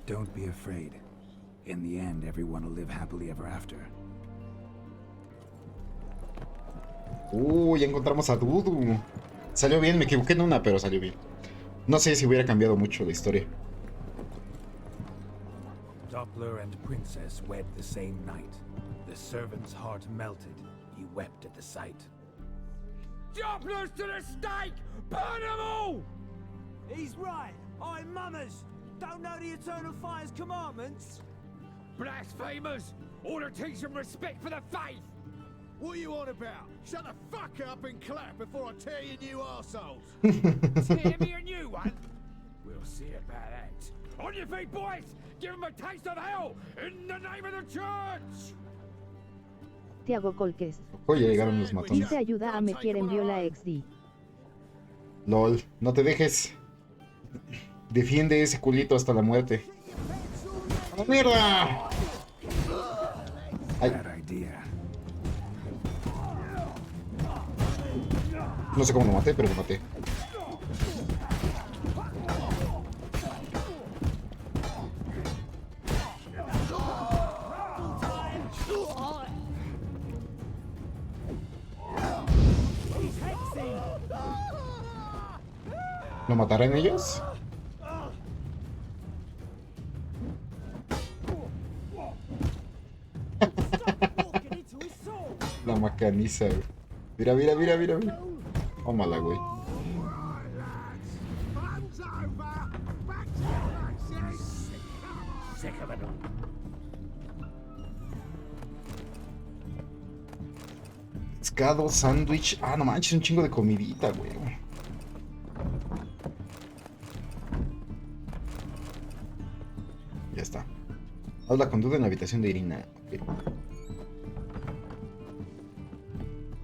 Don't be afraid. In the end, everyone will live happily ever after. Ya encontramos a Dudu. Salió bien, me equivoqué en una, pero salió bien. No sé si hubiera cambiado mucho la historia. Doppler and princess wed the same night. The servant's heart melted. He wept at the sight. Dopplers to the stake! Burn them all! He's right. I'm mummers. Don't know the Eternal Fire's commandments? Blasphemers! Order teach some respect for the faith! What are you on about? Shut the fuck up and clap before I tear your new arseholes. Tear me a new one? We'll see about that. On your feet, boys! Give them a taste of hell in the name of the church! Tiago Colques. Oye, ya llegaron los matones. Dice ayuda a Mequier envió la XD. LOL, no te dejes. Defiende ese culito hasta la muerte. ¡Oh, mierda! Ay. No sé cómo lo maté, pero lo maté. ¿Lo matarán ellos? La macaniza, güey. Mira, mira, mira, mira, mira. Tómala, güey. Pescado, sándwich. Ah, no manches, un chingo de comidita, güey. Ya está. Habla con Duda en la habitación de Irina. Okay.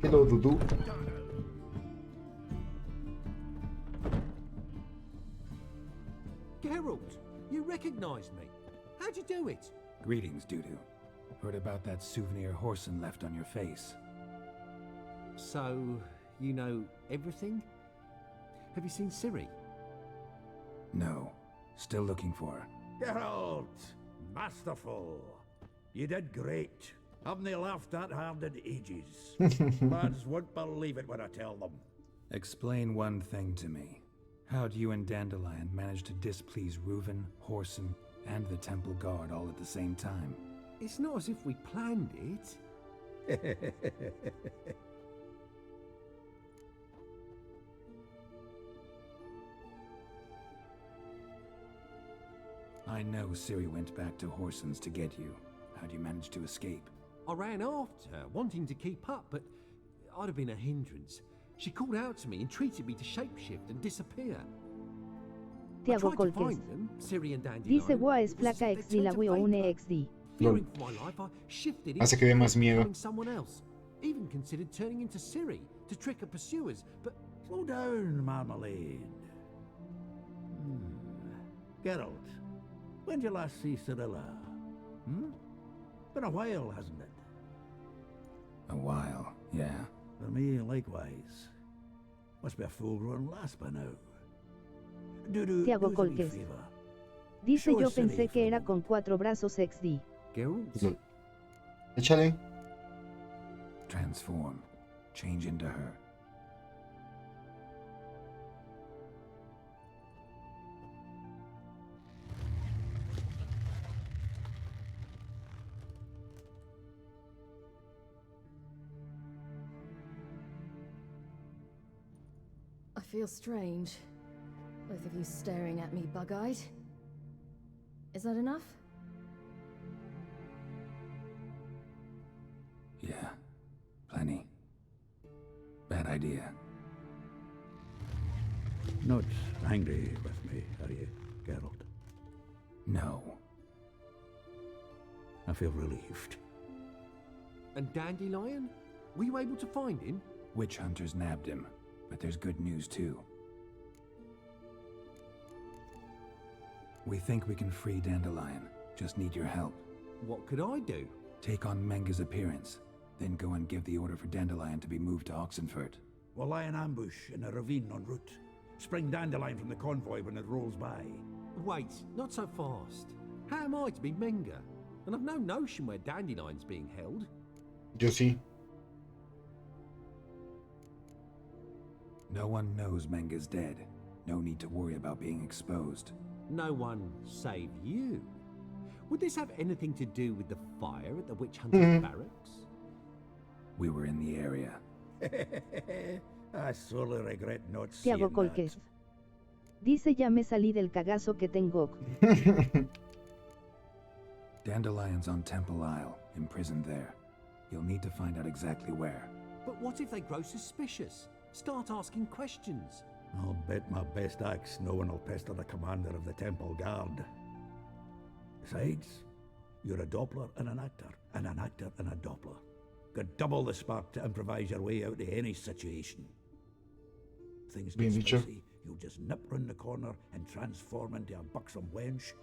Hello, Dudu. Geralt, you recognized me. How'd you do it? Greetings, Dudu. Heard about that souvenir Horson left on your face. So, you know everything? Have you seen Ciri? No. Still looking for her. Geralt! Masterful! You did great. Haven't they laughed that hard in ages? Lads won't believe it when I tell them. Explain one thing to me. How'd you and Dandelion manage to displease Reuven, Horson, and the Temple Guard all at the same time? It's not as if we planned it. I know Ciri went back to Horson's to get you. How'd you manage to escape? I ran after her, wanting to keep up, but I'd have been a hindrance. She called out to me and treated me to shapeshift and disappear. Tiago Colques. Dice Boa es flaca XD la Wii o une XD. Fearing for my life, I shifted Hace que dé más miedo. someone else. Even considered turning into Ciri to trick her pursuers, but slow down, Marmalade. Geralt, when did you last see Cirilla? Been a while, hasn't it? A while, yeah. For me, likewise. Must be a full-grown lass by now. Tiago Colques. Dice yo pensé que era con 4 brazos XD. Geralt? Échale. Transform. Change into her. I feel strange. Both of you staring at me bug-eyed. Is that enough? Yeah. Plenty. Bad idea. Not angry with me, are you, Geralt? No. I feel relieved. And Dandelion? Were you able to find him? Witch hunters nabbed him, but there's good news too. We think we can free Dandelion. Just need your help. What could I do? Take on Menga's appearance, then go and give the order for Dandelion to be moved to Oxenfurt. We'll lie in ambush in a ravine en route. Spring Dandelion from the convoy when it rolls by. Wait, not so fast. How am I to be Menga? And I've no notion where Dandelion's being held. Yo sí. No one knows Menga's dead. No need to worry about being exposed. No one save you. Would this have anything to do with the fire at the witch hunter's barracks? We were in the area. I sorely regret not seeing Tiago Colques. Dice ya me salí del cagazo que tengo. Dandelion's on Temple Isle, imprisoned there. You'll need to find out exactly where. But what if they grow suspicious? Start asking questions. I'll bet my best axe no one will pester the commander of the Temple Guard. Besides, you're a Doppler and an actor and a Doppler. Got double the spark to improvise your way out of any situation. Things get spicy, you'll just nip round the corner and transform into a buxom wench,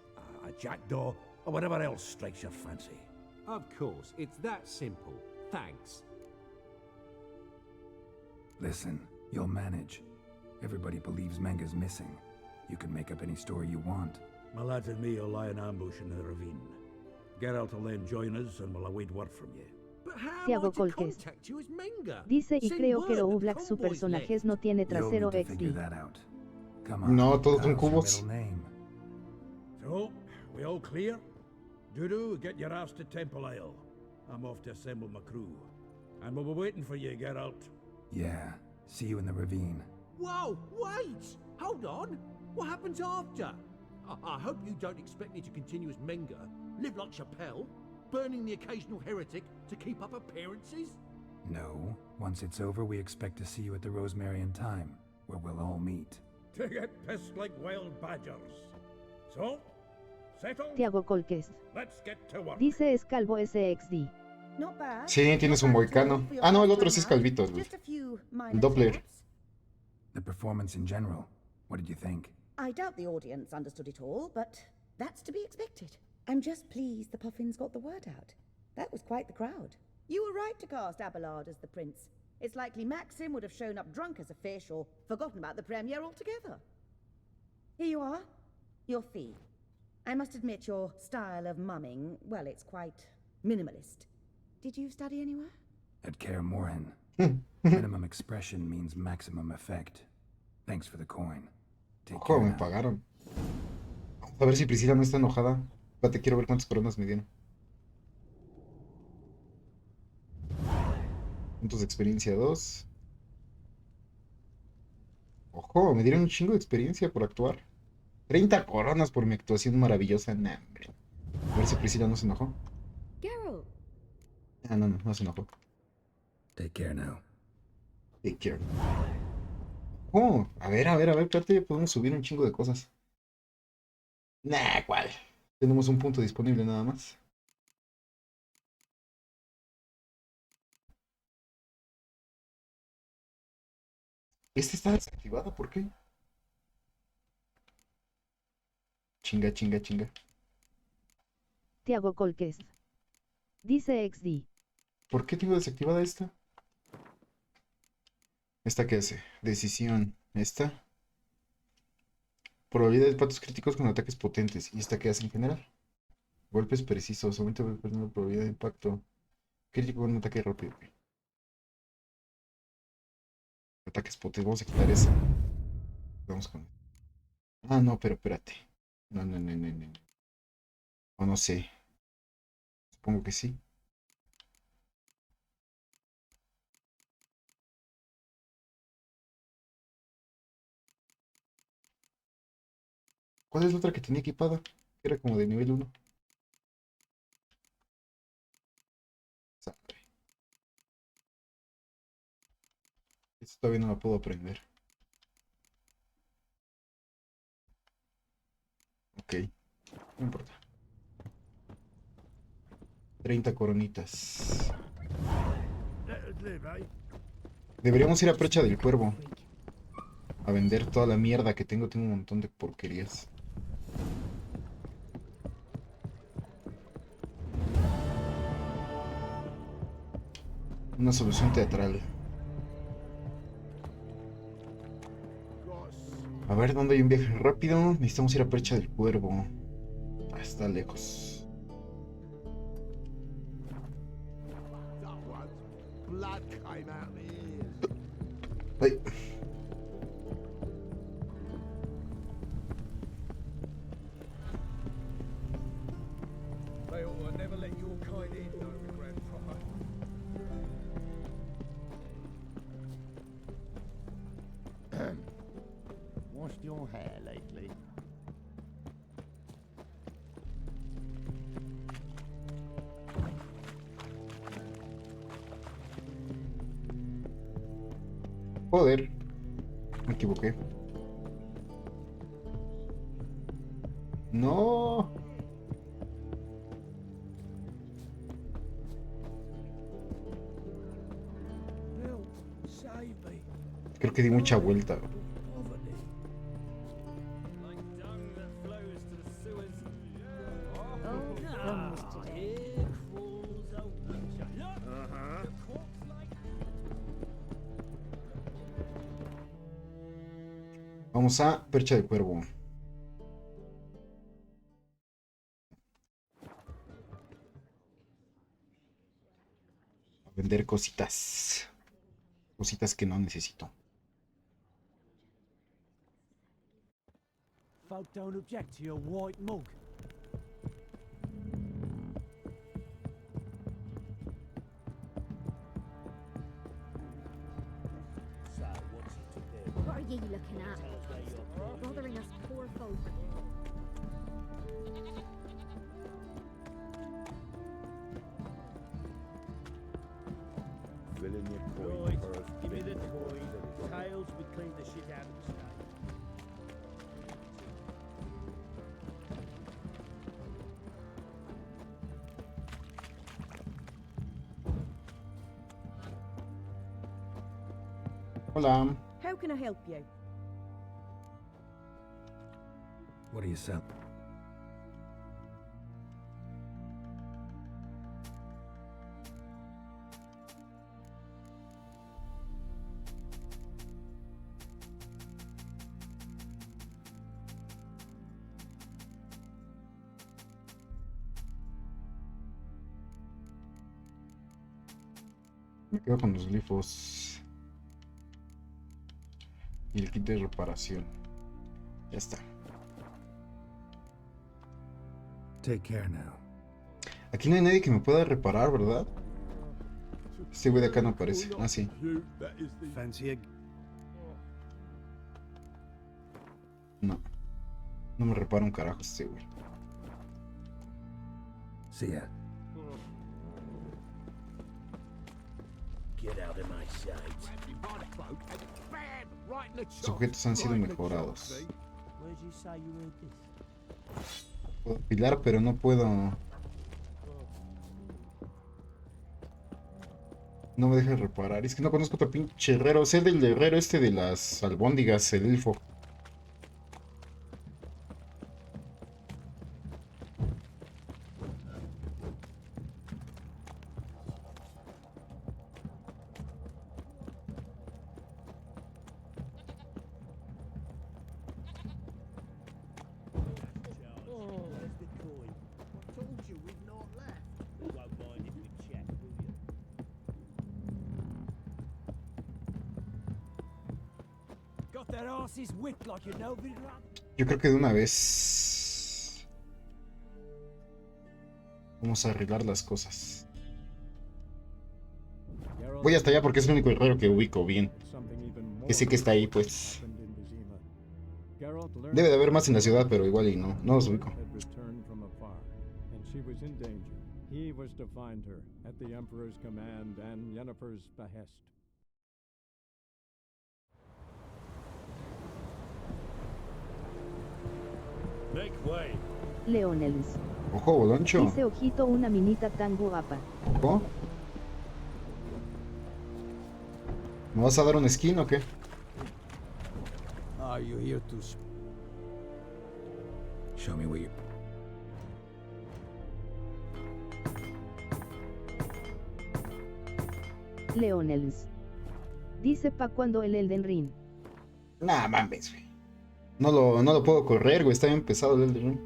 a jackdaw, or whatever else strikes your fancy. Of course, it's that simple. Thanks. Listen, you'll manage. Everybody believes Menga's missing. You can make up any story you want. My lads and me will lie in ambush in the ravine. Geralt will then join us and we'll await word from you. But how Tiago am I to Colques. contact you as Menga? Dice y Send creo word que that lo the Black su convoy's personajes left. no tiene You'll trasero need to figure XD. that out. Come on. No, todos son Carl's your cubos. middle name. So, we all clear? Dudu, get your ass to Temple Isle. I'm off to assemble my crew. And we'll be waiting for you, Geralt. Yeah. See you in the ravine. Whoa, wait! Hold on! What happens after? I hope you don't expect me to continue as Menga, live like Chappelle, burning the occasional heretic to keep up appearances? No. Once it's over, we expect to see you at the Rosemary in time, where we'll all meet. To get pissed like wild badgers. So, settled? Tiago Colques. Let's get to work. Dice es calvo SXD. Not bad. Sí, tienes un moicano. Ah, no, el otro sí es calvito. Just a few minor El Doppler. taps. The performance in general. What did you think? I doubt the audience understood it all, but that's to be expected. I'm just pleased the Puffins got the word out. That was quite the crowd. You were right to cast Abelard as the prince. It's likely Maxim would have shown up drunk as a fish or forgotten about the premiere altogether. Here you are. Your fee. I must admit your style of mumming, well, it's quite minimalist. Did you study anywhere? At Kaer Morhen. Minimum expression means maximum effect. Thanks for the coin. Take Ojo, care me now. pagaron. Vamos a ver si Priscila no está enojada. Espérate, quiero ver cuántas coronas me dieron. Puntos de experiencia 2. Ojo, me dieron un chingo de experiencia por actuar. 30 coronas por mi actuación maravillosa. Nah, hombre. A ver si Priscila no se enojó. Geralt, Ah, no se enojó. Take care now. Take care. Oh, a ver, espérate, ya podemos subir un chingo de cosas. Nah, ¿cuál? Tenemos un punto disponible nada más. Este está desactivado, ¿por qué? Chinga. Tiago Colques. Dice XD. ¿Por qué tengo desactivada esta? ¿Esta qué hace? Decisión. ¿Esta? Probabilidad de impactos críticos con ataques potentes. ¿Y esta qué hace en general? Golpes precisos. Aumenta la probabilidad de impacto crítico con un ataque rápido. Ataques potentes. Vamos a quitar esa. Vamos con... Ah, no, pero espérate. No. O no sé. Supongo que sí. ¿Cuál es la otra que tenía equipada? Era como de nivel 1. Esto todavía no la puedo aprender. Ok. No importa. 30 coronitas. Deberíamos ir a Precha del Cuervo. A vender toda la mierda que tengo. Tengo un montón de porquerías. Una solución teatral. A ver, ¿dónde hay un viaje rápido? Necesitamos ir a Precha del Cuervo. Ah, está lejos. Ay. They ought to never let your kind in, though, Grandfather. Washed your hair lately? Joder. Me equivoqué. No. Creo que di mucha vuelta. Vamos a percha de cuervo. A vender cositas. Cositas que no necesito. Folk don't object to your white mug. What are you looking at? Stop bothering us poor folk. Fill in your coin Right, first. give me the coin. Tails, we cleaned the shit out of the steak. Hola. How can I help you? What do you sell? Me quedo con los glifos. Y el kit de reparación. Ya está. Take care now. Aquí no hay nadie que me pueda reparar, ¿verdad? Este güey de acá no aparece. Ah, sí. No. No me repara un carajo este güey. See ya. Get out of my sight. Los objetos han sido mejorados. Where'd you say you heard this? Puedo apilar, pero no puedo. No me deja reparar. Es que no conozco otro pinche herrero. Sé del herrero este de las albóndigas, el elfo. Yo creo que de una vez vamos a arreglar las cosas. Voy hasta allá porque es el único herrero que ubico bien. Que sé que está ahí, pues. Debe de haber más en la ciudad, pero igual y no los ubico. He was to find her at the Emperor's command and Yennefer's behest. Make way. Leonels. Ojo, boloncho. Dice ojito una minita tan guapa. Ojo. ¿Me vas a dar un skin o qué? Are you here to... Show me where you... Leonels. Dice pa' cuando el Elden Ring. Nah, mames, güey. No lo puedo correr, güey. Está bien pesado el Elden Ring.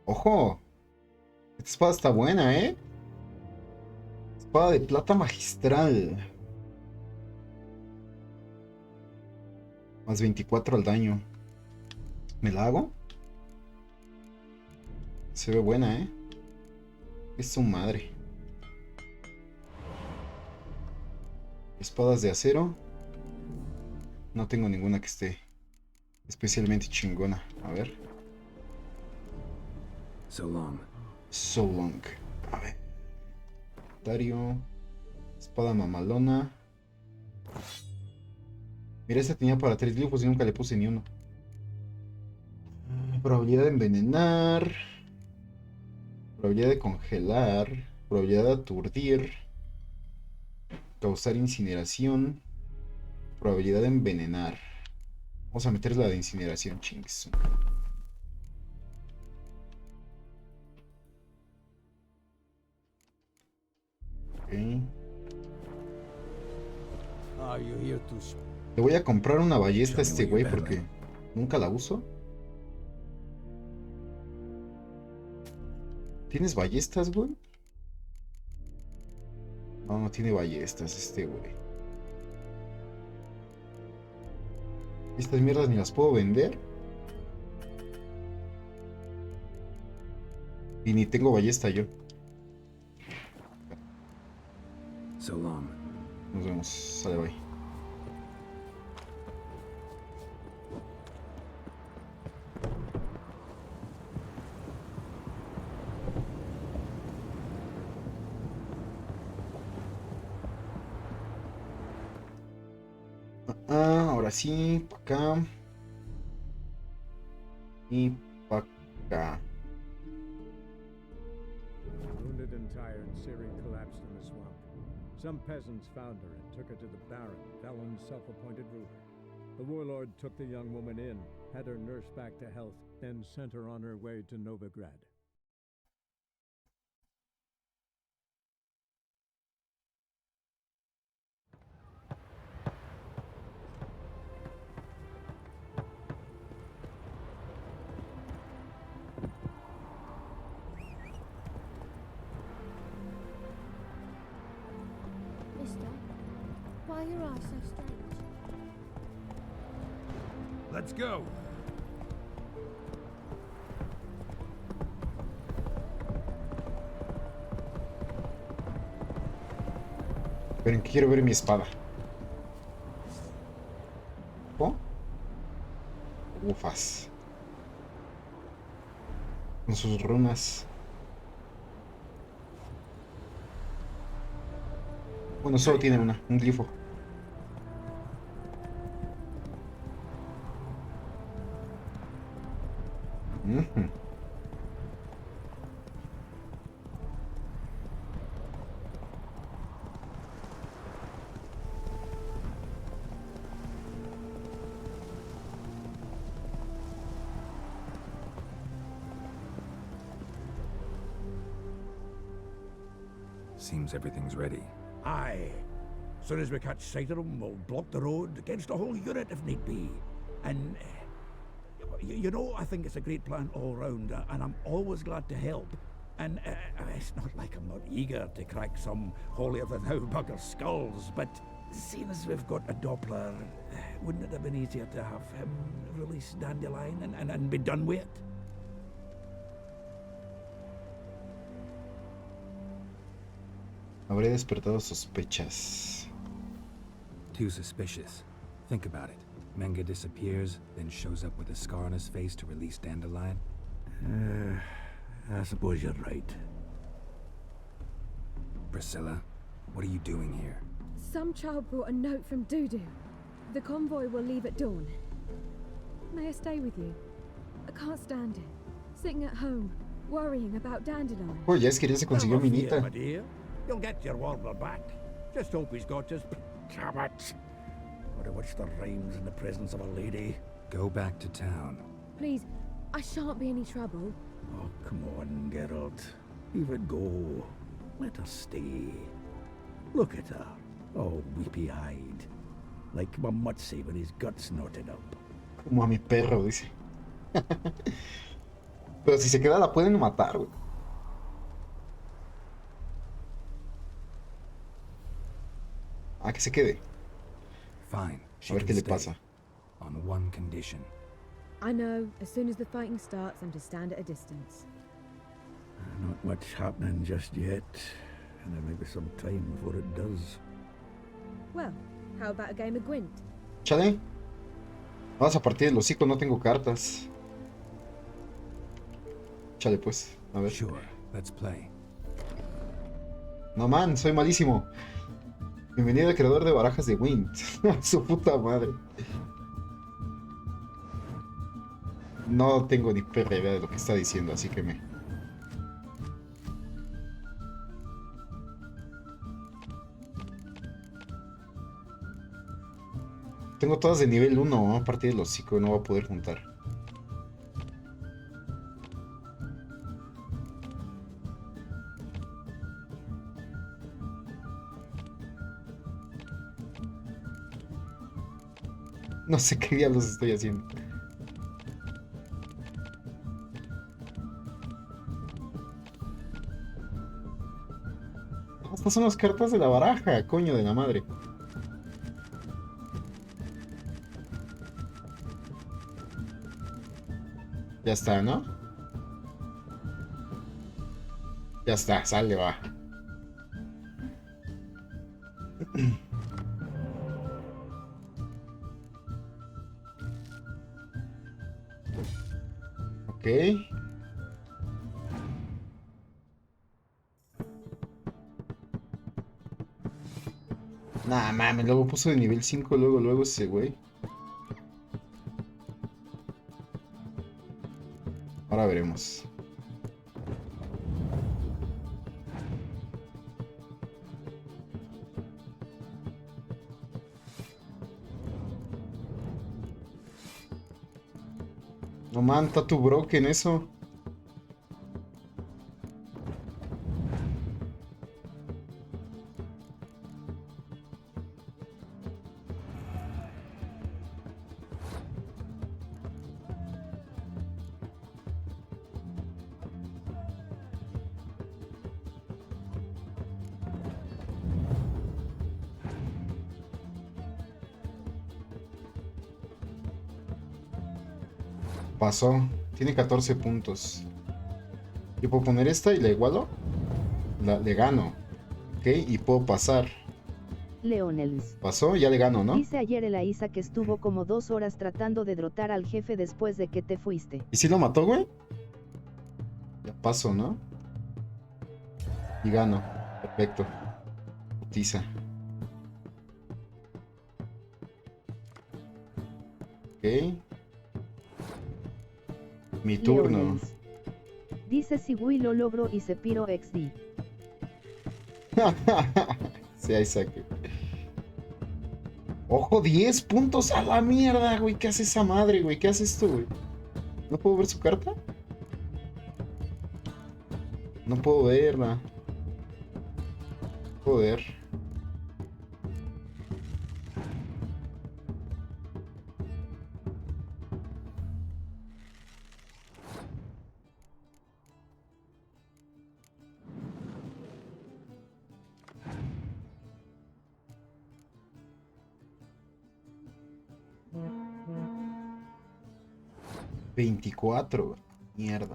Ojo. Esta espada está buena, ¿eh? Espada de plata magistral. Más 24 al daño. ¿Me la hago? Se ve buena, ¿eh? Es su madre. Espadas de acero. No tengo ninguna que esté especialmente chingona. A ver. So long. So long. A ver. Dario. Espada mamalona. Mira, esta tenía para 3 glifos y nunca le puse ni uno. Probabilidad de envenenar. Probabilidad de congelar. Probabilidad de aturdir. Causar incineración. Probabilidad de envenenar. Vamos a meter la de incineración, chingues. Okay. Le voy a comprar una ballesta a este güey porque nunca la uso. ¿Tienes ballestas, güey? No, no tiene ballestas este güey. Estas mierdas ni las puedo vender. Y ni tengo ballesta yo. So long. Nos vemos. Sale, bye. Ahora sí, para acá. Y para acá. Wounded and tired, Ciri collapsed in the swamp. Some peasants found her and took her to the Baron, Felon's self-appointed ruler. The warlord took the young woman in, had her nursed back to health, then sent her on her way to Novigrad. Mister, why are your eyes so strange? Let's go. Pero que quiero ver mi espada. ¿Oh? Ufas. Con sus runas. Bueno, solo tiene una, un glifo. Seems everything's ready. Aye. Soon as we catch sight of them, we'll block the road against a whole unit if need be. And, you know, I think it's a great plan all round, and I'm always glad to help. And it's not like I'm not eager to crack some holier-than-thou bugger skulls, but seeing as we've got a Doppler, wouldn't it have been easier to have him release Dandelion and be done with it? Habré despertado sospechas. Too suspicious. Think about it. Menga disappears, then shows up with a scar on his face to release Dandelion. I suppose you're right. Priscilla, what are you doing here? Some child brought a note from Dudu. The convoy will leave at dawn. May I stay with you? I can't stand it. Sitting at home, worrying about Dandelion. Oh, ya es que ya se consiguió minita. You'll get your warbler back. Just hope he's got his... Damn it! Or to watch the rhymes in the presence of a lady. Go back to town. Please, I shan't be any trouble. Oh, come on, Geralt. Leave it go. Let her stay. Look at her, all weepy-eyed. Like Mamutsi with his guts knotted up. Como a mi perro, dice. Pero si se queda la pueden matar, güey. Ah, que se quede. Fine. A ver qué le pasa. On one condition. I know, as soon as the fighting starts, I'm to stand at a distance. Not much happening just yet, and there may be some time before it does. Well, how about a game of Gwent? Chale. Vamos a partir del hocico, no tengo cartas. Chale pues, a ver. Sure, let's play. No man, soy malísimo. Bienvenido al creador de barajas de Wind. Su puta madre. No tengo ni perra idea de lo que está diciendo, así que me... Tengo todas de nivel 1, ¿no? A partir de los 5 no voy a poder juntar. No sé qué diablos estoy haciendo. Estas son las cartas de la baraja, coño de la madre. Ya está, ¿no? Ya está, sale, va. Ok. Nah, mames, luego puso de nivel 5, luego ese güey. Ahora veremos. No man, está tu broken eso. Pasó. Tiene 14 puntos. Yo puedo poner esta y la igualo. Le gano. Ok, y puedo pasar. Leonels. Pasó, ya le gano, ¿no? Dice ayer el Aiza que estuvo como 2 horas tratando de derrotar al jefe después de que te fuiste. ¿Y si lo mató, güey? Ya paso, ¿no? Y gano. Perfecto. Putiza. Ok. Mi turno. Leonels. Dice si Wii lo logro y se piro XD. Sí, ahí saque. Ojo, 10 puntos a la mierda, güey. ¿Qué hace esa madre, güey? ¿Qué hace esto, güey? ¿No puedo ver su carta? No puedo verla. Joder. $24, mierda.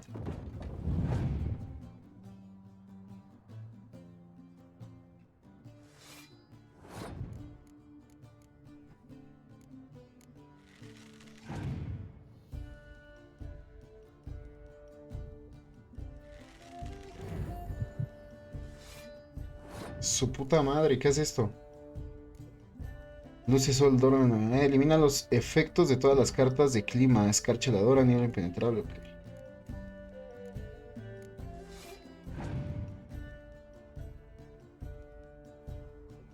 Su puta madre, ¿qué es esto? Luce Sol Dora. Elimina los efectos de todas las cartas de clima. Escarcha la Dora, nivel impenetrable. Okay.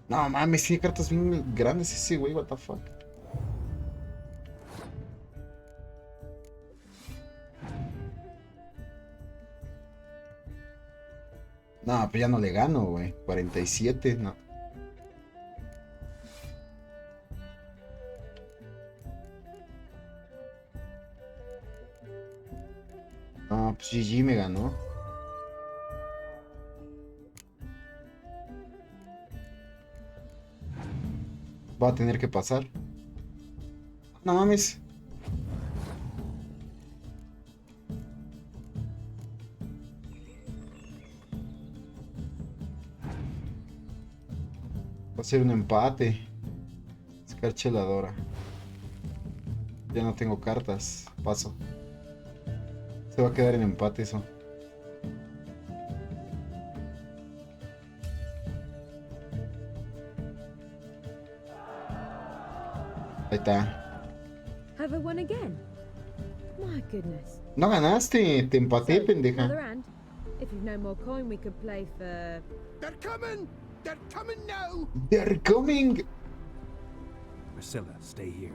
No mames, tiene cartas bien grandes ese güey, what the fuck. No, pues ya no le gano, güey. 47, no. No, pues GG me ganó. Va a tener que pasar. No mames. Va a ser un empate. Escarcheladora. Ya no tengo cartas. Paso. Se va a quedar en empate eso. Ahí está. Have I won again? My goodness. No ganaste, te empaté, So, pendeja. another hand. If you've no more coin, we could play for... They're coming! They're coming now! They're coming! Priscilla, stay here.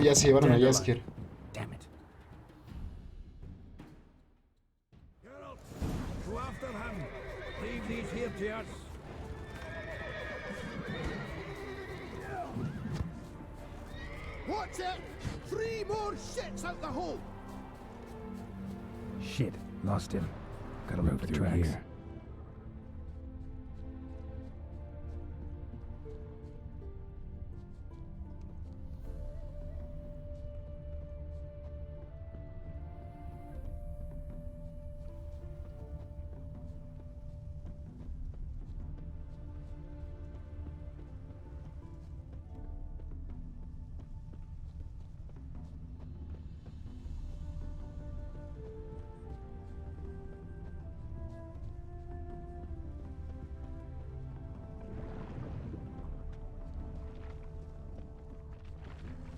Ya se llevaron a Jaskier. Damn it. Geralt, go after him. Leave these here to us. Watch it! 3 more shits out the hole! Shit, lost him. Gotta look through here.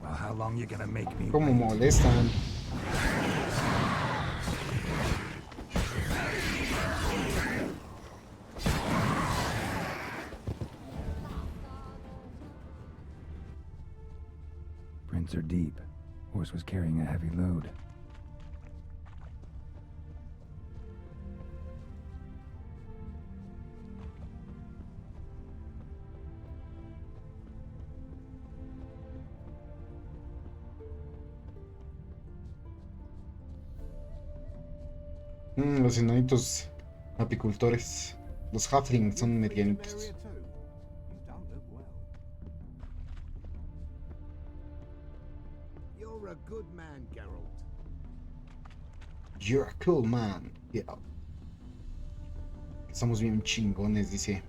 Well, how long you gonna make me Cómo wait? molestan. Prints are deep. Horse was carrying a heavy load. Los enanitos apicultores. Los halflings son medianitos. You're a good man, Geralt. You're a cool man. Yeah. Estamos bien chingones, dice.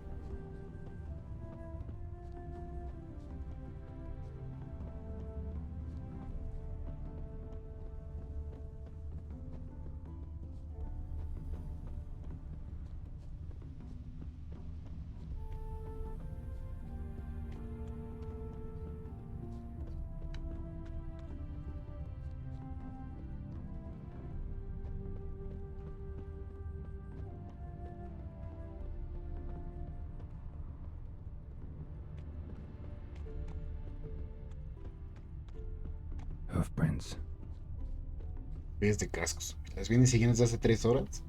Hoofprints. Pies de cascos. Las vienen siguiendo desde hace 3 horas.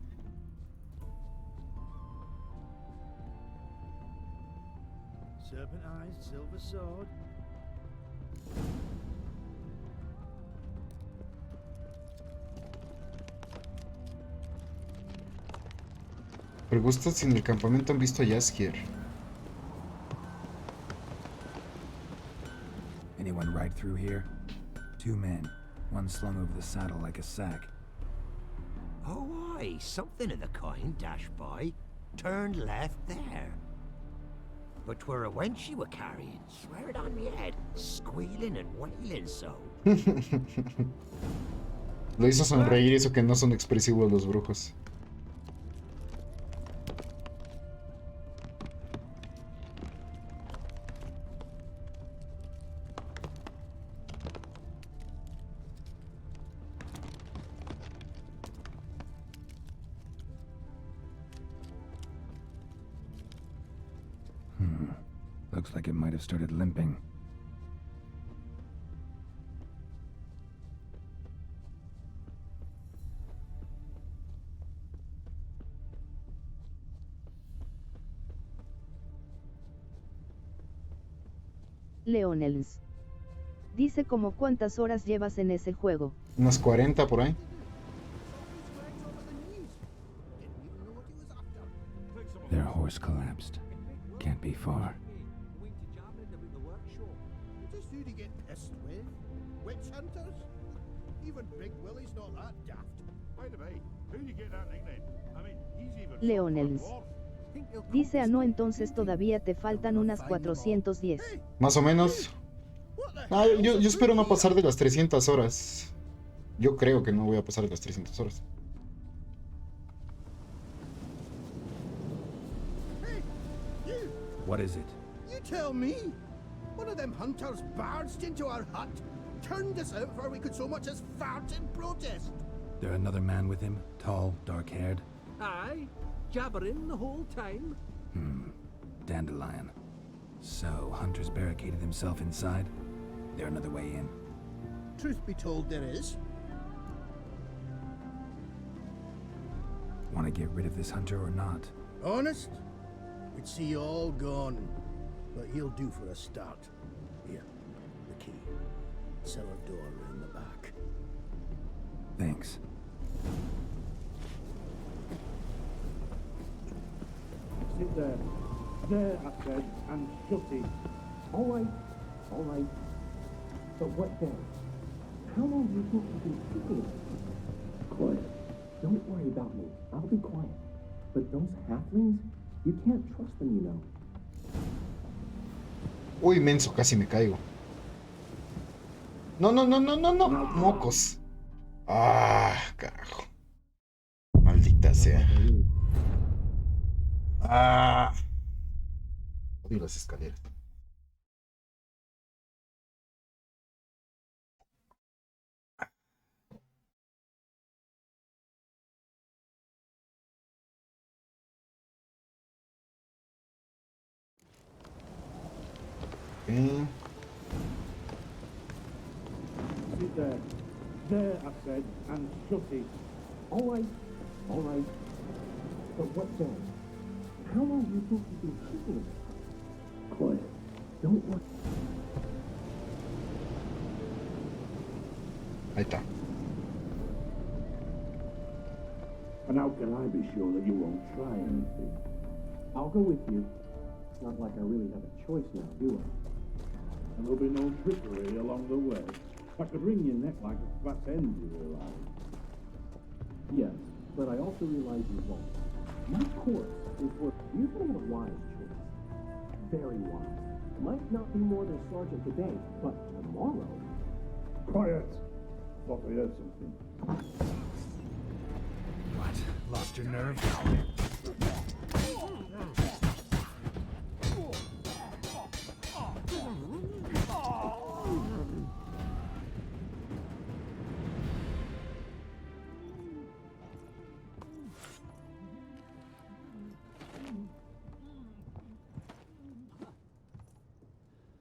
Serpent eyes, silver sword. Pregunta si en el campamento han visto a Jaskier. Anyone ride through here? 2 men. One slung over the saddle like a sack. Oh, aye, something of the kind dashed by. Turned left there. But 'twere a wench you were carrying, swear it on me head, squealing and wailing so. Lo hizo sonreír, eso que no son expresivos los brujos. Looks like it might have started limping. Leonels. Dice como cuántas horas llevas en ese juego. Unas 40 por ahí. Their horse collapsed. Can't be far. Just who to get pissed with? Witch hunters? Even Big Willie's not that daft. By the way, who do you get that nickname? I mean, he's even Leonels. Dice no, entonces todavía te faltan unas 410. Más o menos. Yo espero no pasar de las 300 horas. Yo creo que no voy a pasar de las 300 horas. What is it? You tell me. One of them hunters barged into our hut, turned us out before we could so much as fart in protest. There another man with him? Tall, dark-haired? Aye, jabbering the whole time. Dandelion. So, Hunter's barricaded himself inside? There another way in? Truth be told, there is. Want to get rid of this Hunter or not? Honest? We'd see you all gone. But he'll do for a start. Here, the key. Cellar door in the back. Thanks. Sit there. There, I said, and shut it. All right. But what then? How long do you think you've been keeping it? Quiet. Don't worry about me. I'll be quiet. But those halflings, you can't trust them, you know. Uy, menso, casi me caigo. No. Mocos. Ah, carajo. Maldita sea. Ah. Odio las escaleras. Sit there. There, I said, and shut it. All right. But what then? How long do you think you've been keeping it? Quiet. Don't worry. Ahí está. And how can I be sure that you won't try anything? I'll go with you. It's not like I really have a choice now, do I? And there'll be no trickery along the way. I could wring your neck like a fat end, you realize. Yes, but I also realize you won't. My course is what you've made a wise choice. Very wise. Might not be more than Sergeant today, but tomorrow. Quiet! Thought we heard something. What? Lost your nerve?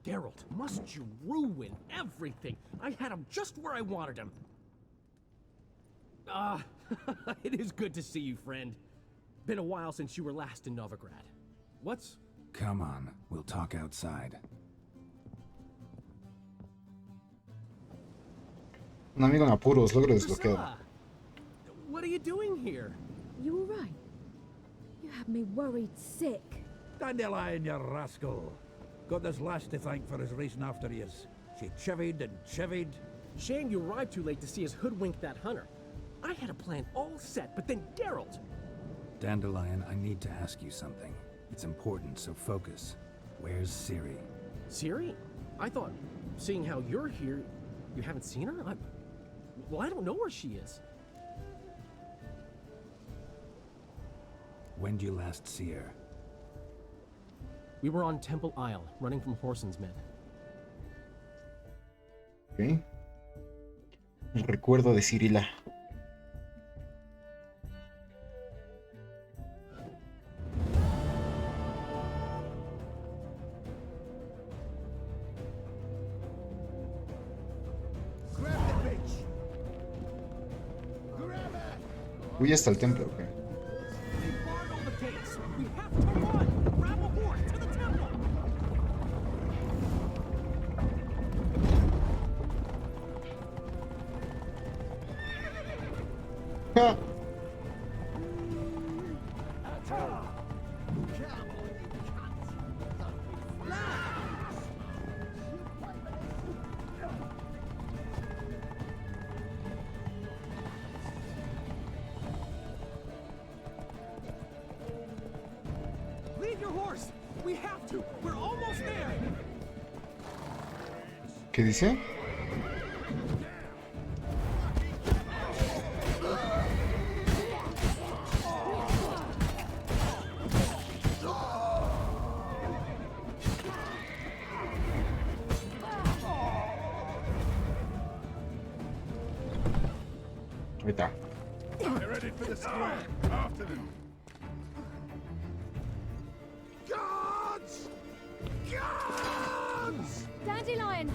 Geralt, must you ruin everything? I had him just where I wanted him. It is good to see you, friend. Been a while since you were last in Novigrad. What's... Come on, we'll talk outside. Un amigo en apuros, logro desbloqueado. Priscilla, what are you doing here? You all right? You had me worried sick. Dandelion, you rascal. Got this lass to thank for his racing after yous. She chivied and chivied. Shame you arrived too late to see us hoodwink that hunter. I had a plan all set, but then Geralt... Dandelion, I need to ask you something. It's important, so focus. Where's Ciri? Ciri? I thought, seeing how you're here, you haven't seen her? Well, I don't know where she is. When did you last see her? We were on Temple Isle, running from Whoreson's men. Okay. El recuerdo de Cirila. Voy hasta el templo, ok. Leave your horse! We have to! We're almost there! ¿Qué dice? Ahí está. Get ready for the square. After them. Guards! Guards! Dandelion!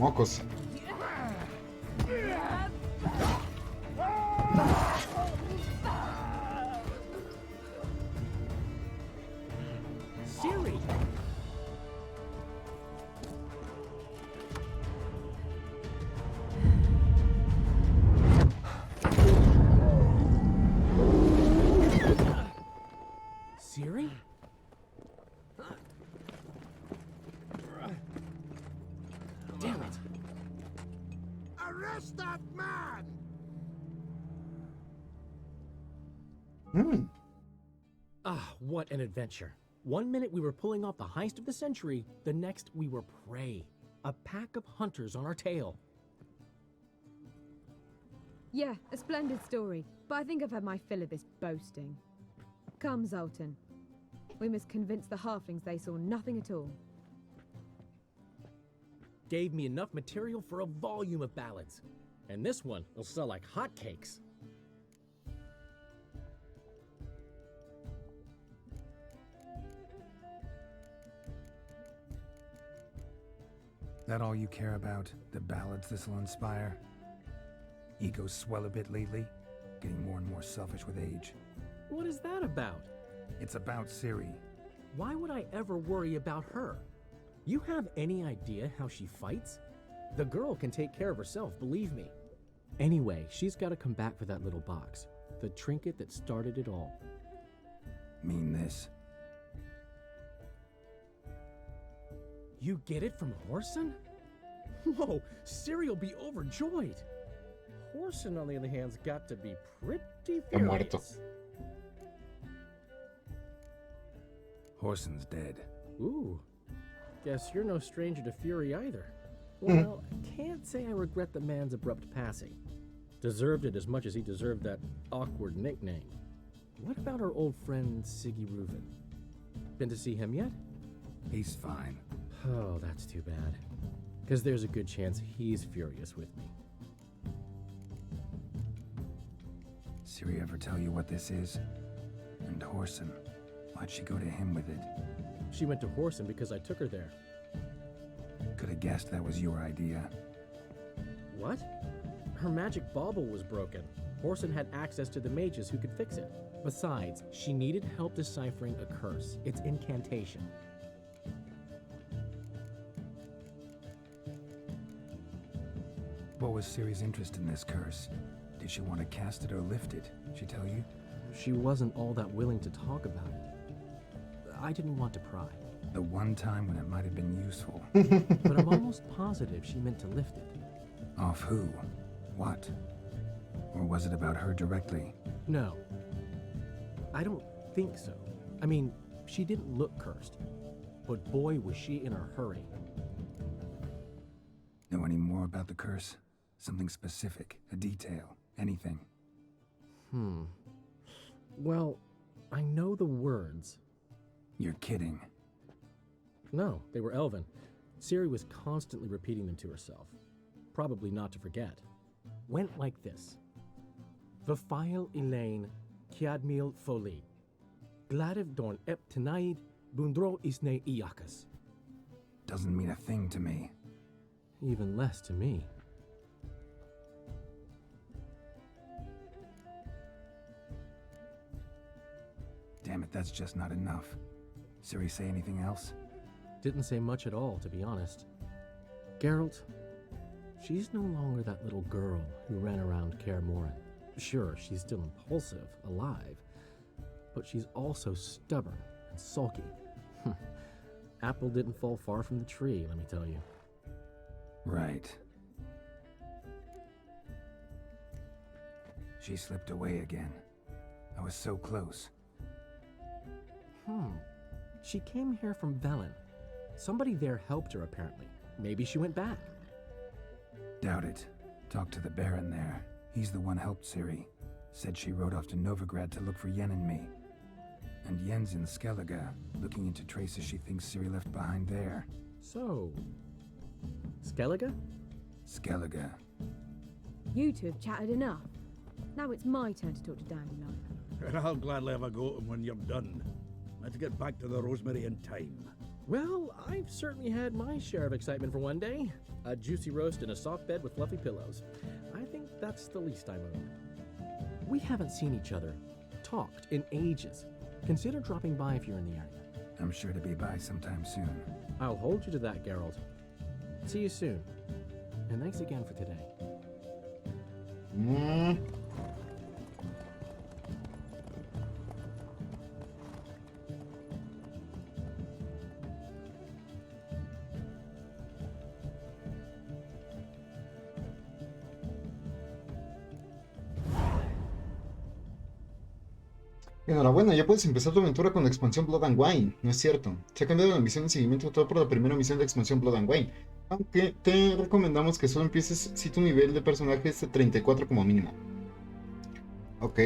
Mocos. Siri! Siri? Damn it! Arrest that man! Ah, what an adventure. 1 minute we were pulling off the heist of the century, the next we were prey. A pack of hunters on our tail. Yeah, a splendid story, but I think I've had my fill of this boasting. Come, Zoltan. We must convince the halflings they saw nothing at all. Gave me enough material for a volume of ballads. And this one will sell like hotcakes. That all you care about? The ballads this'll inspire? Egos swell a bit lately, getting more and more selfish with age. What is that about? It's about Ciri. Why would I ever worry about her? You have any idea how she fights? The girl can take care of herself, believe me. Anyway, she's got to come back for that little box. The trinket that started it all. Mean this. You get it from Whoreson? Whoa, Ciri will be overjoyed. Whoreson, on the other hand, has got to be pretty furious. Whoreson's dead. Ooh, guess you're no stranger to fury either. Well, I can't say I regret the man's abrupt passing. Deserved it as much as he deserved that awkward nickname. What about our old friend Siggy Reuven? Been to see him yet? He's fine. Oh, that's too bad. Because there's a good chance he's furious with me. Ciri ever tell you what this is? And Whoreson, why'd she go to him with it? She went to Whoreson because I took her there. Could have guessed that was your idea. What? Her magic bauble was broken. Whoreson had access to the mages who could fix it. Besides, she needed help deciphering a curse. It's incantation. What was Ciri's interest in this curse? Did she want to cast it or lift it? She tell you? She wasn't all that willing to talk about it. I didn't want to pry. The one time when it might have been useful. But I'm almost positive she meant to lift it. Off who? What? Or was it about her directly? No. I don't think so. I mean, she didn't look cursed. But boy, was she in a hurry. Know any more about the curse? Something specific, a detail, anything? Well, I know the words. You're kidding. No, they were Elven. Ciri was constantly repeating them to herself. Probably not to forget. Went like this. Vafile Elaine, Kiadmil Foli. Gladiv Dorn Ep Tenaid, Bundro Isne Iakas. Doesn't mean a thing to me. Even less to me. Damn it, that's just not enough. Ciri say anything else? Didn't say much at all, to be honest. Geralt, she's no longer that little girl who ran around Kaer Morhen. Sure, she's still impulsive, alive, but she's also stubborn and sulky. Apple didn't fall far from the tree, let me tell you. Right. She slipped away again. I was so close. She came here from Velen. Somebody there helped her, apparently. Maybe she went back. Doubt it. Talk to the Baron there. He's the one helped Ciri. Said she rode off to Novigrad to look for Yen and me. And Yen's in Skellige, looking into traces she thinks Ciri left behind there. So, Skellige? Skellige. You two have chatted enough. Now it's my turn to talk to Dandelion. And I'll gladly have a go at him when you're done. Let's get back to the Rosemary in time. Well, I've certainly had my share of excitement for one day. A juicy roast in a soft bed with fluffy pillows. I think that's the least I'm owed. We haven't seen each other, talked in ages. Consider dropping by if you're in the area. I'm sure to be by sometime soon. I'll hold you to that, Geralt. See you soon. And thanks again for today. Enhorabuena, ya puedes empezar tu aventura con la expansión Blood and Wine. No es cierto. Se ha cambiado la misión de seguimiento todo por la primera misión de expansión Blood and Wine. Aunque te recomendamos que solo empieces si tu nivel de personaje es de 34 como mínimo. Ok.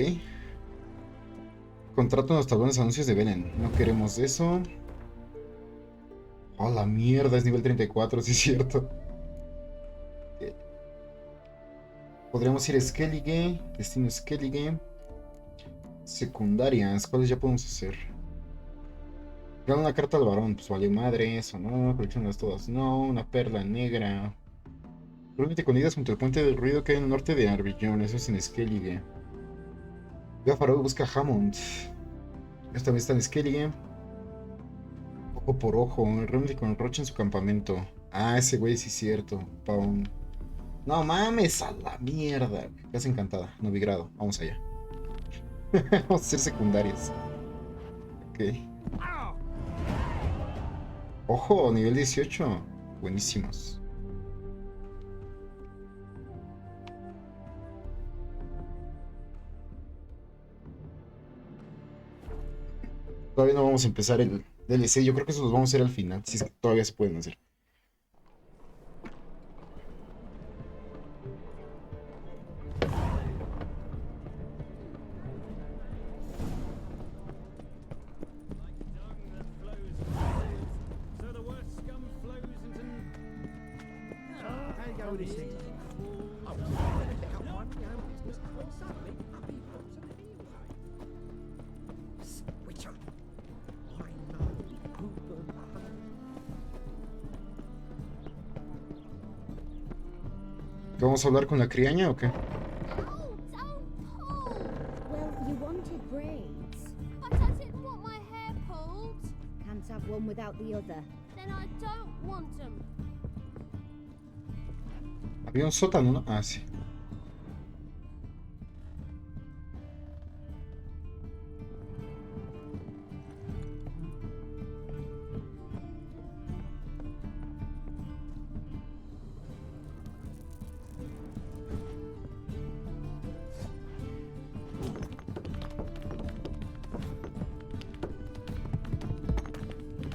Contrato en los tablones de anuncios de Velen. No queremos eso. Oh, la mierda, es nivel 34, sí es cierto. Okay. Podríamos ir a Skellige. Destino Skellige. Secundarias, ¿cuáles ya podemos hacer? Gana una carta al varón, pues vale madre, eso no, coleccionas todas, no, una perla negra. Realmente con idas junto al puente del ruido que hay en el norte de Arbillon, eso es en Skellige. Gáfaro busca a Hammond. Esta también está en Skellige. Ojo por ojo, realmente con Roche en su campamento. Ah, ese güey sí es cierto, Paun. No mames, a la mierda. Casa encantada, Novigrado, vamos allá. Vamos a ser secundarias. Ok. Ojo, nivel 18. Buenísimos. Todavía no vamos a empezar el DLC. Yo creo que eso los vamos a hacer al final. Si es que todavía se pueden hacer. ¿Vamos a hablar con la criaña o qué? Well, you wanted braids. But I didn't want my hair pulled. Can't have one without the other. Then I don't want them. Había un sótano, ¿no? Ah, sí.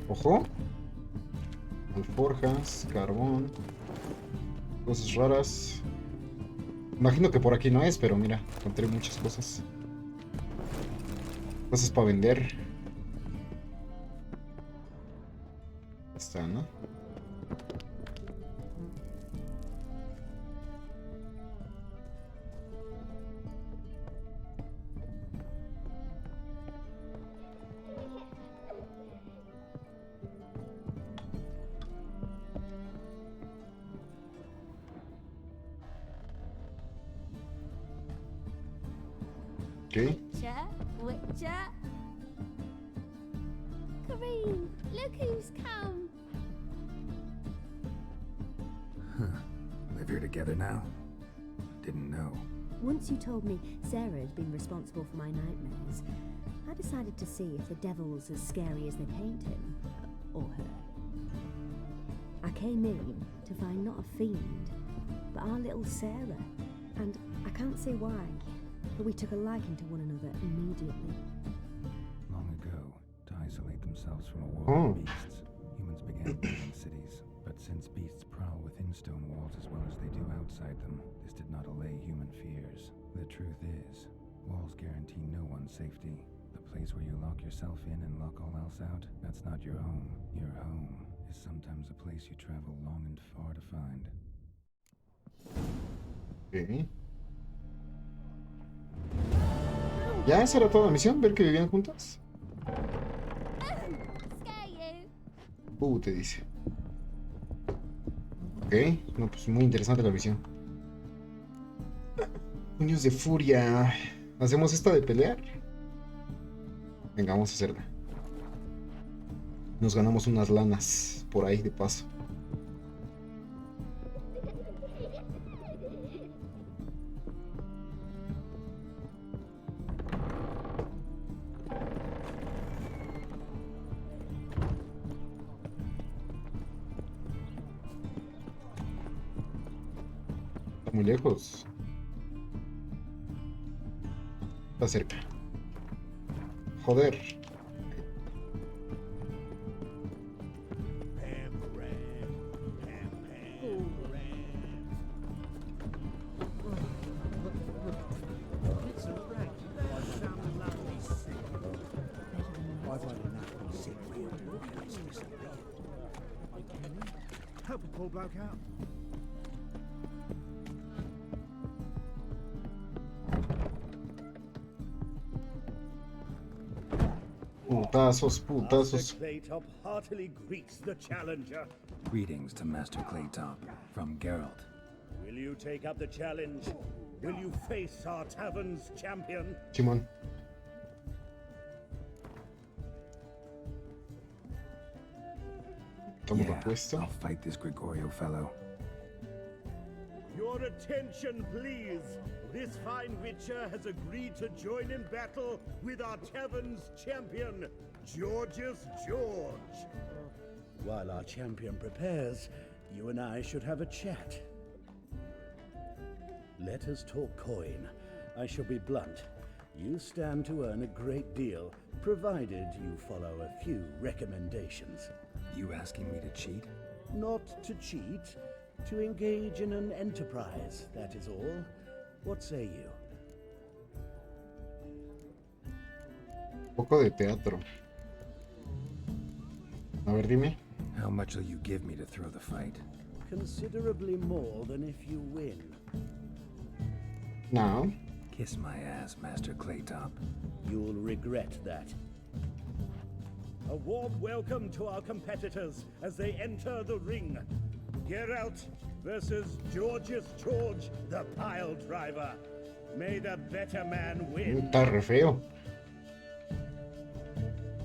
Ojo. Alforjas, carbón. Cosas raras. Imagino que por aquí no es, pero mira, encontré muchas cosas. Cosas para vender. Está, ¿no? Witcher. Kareen, look who's come. Live here together now? Didn't know. Once you told me Sarah had been responsible for my nightmares, I decided to see if the devil's as scary as they paint him. Or her. I came in to find not a fiend, but our little Sarah. And I can't say why, but we took a liking to one another immediately. Long ago, to isolate themselves from a world of beasts, humans began building cities. But since beasts prowl within stone walls as well as they do outside them, this did not allay human fears. The truth is, walls guarantee no one's safety. The place where you lock yourself in and lock all else out, that's not your home. Your home is sometimes a place you travel long and far to find. Okay. ¿Ya esa era toda la misión? ¿Ver que vivían juntas? Te dice. Ok, no, pues muy interesante la misión. Puños de furia. ¿Hacemos esta de pelear? Venga, vamos a hacerla. Nos ganamos unas lanas por ahí de paso. Está muy lejos. Está cerca. Joder. Help a poor bloke out. Putazos, putazos. Master Claytop heartily greets the challenger. Greetings to Master Claytop from Geralt. Will you take up the challenge? Will you face our tavern's champion? Simón. I'll fight this Gregorio fellow. Your attention, please. This fine witcher has agreed to join in battle with our tavern's champion, George's George. While our champion prepares, you and I should have a chat. Let us talk coin. I shall be blunt. You stand to earn a great deal, provided you follow a few recommendations. You asking me to cheat? Not to cheat, to engage in an enterprise, that is all. What say you? Poco de teatro. A ver, dime. How much will you give me to throw the fight? Considerably more than if you win. No. Kiss my ass, Master Claytop. You'll regret that. A warm welcome to our competitors as they enter the ring. Geralt versus George's George, the pile driver. May the better man win. Está re feo.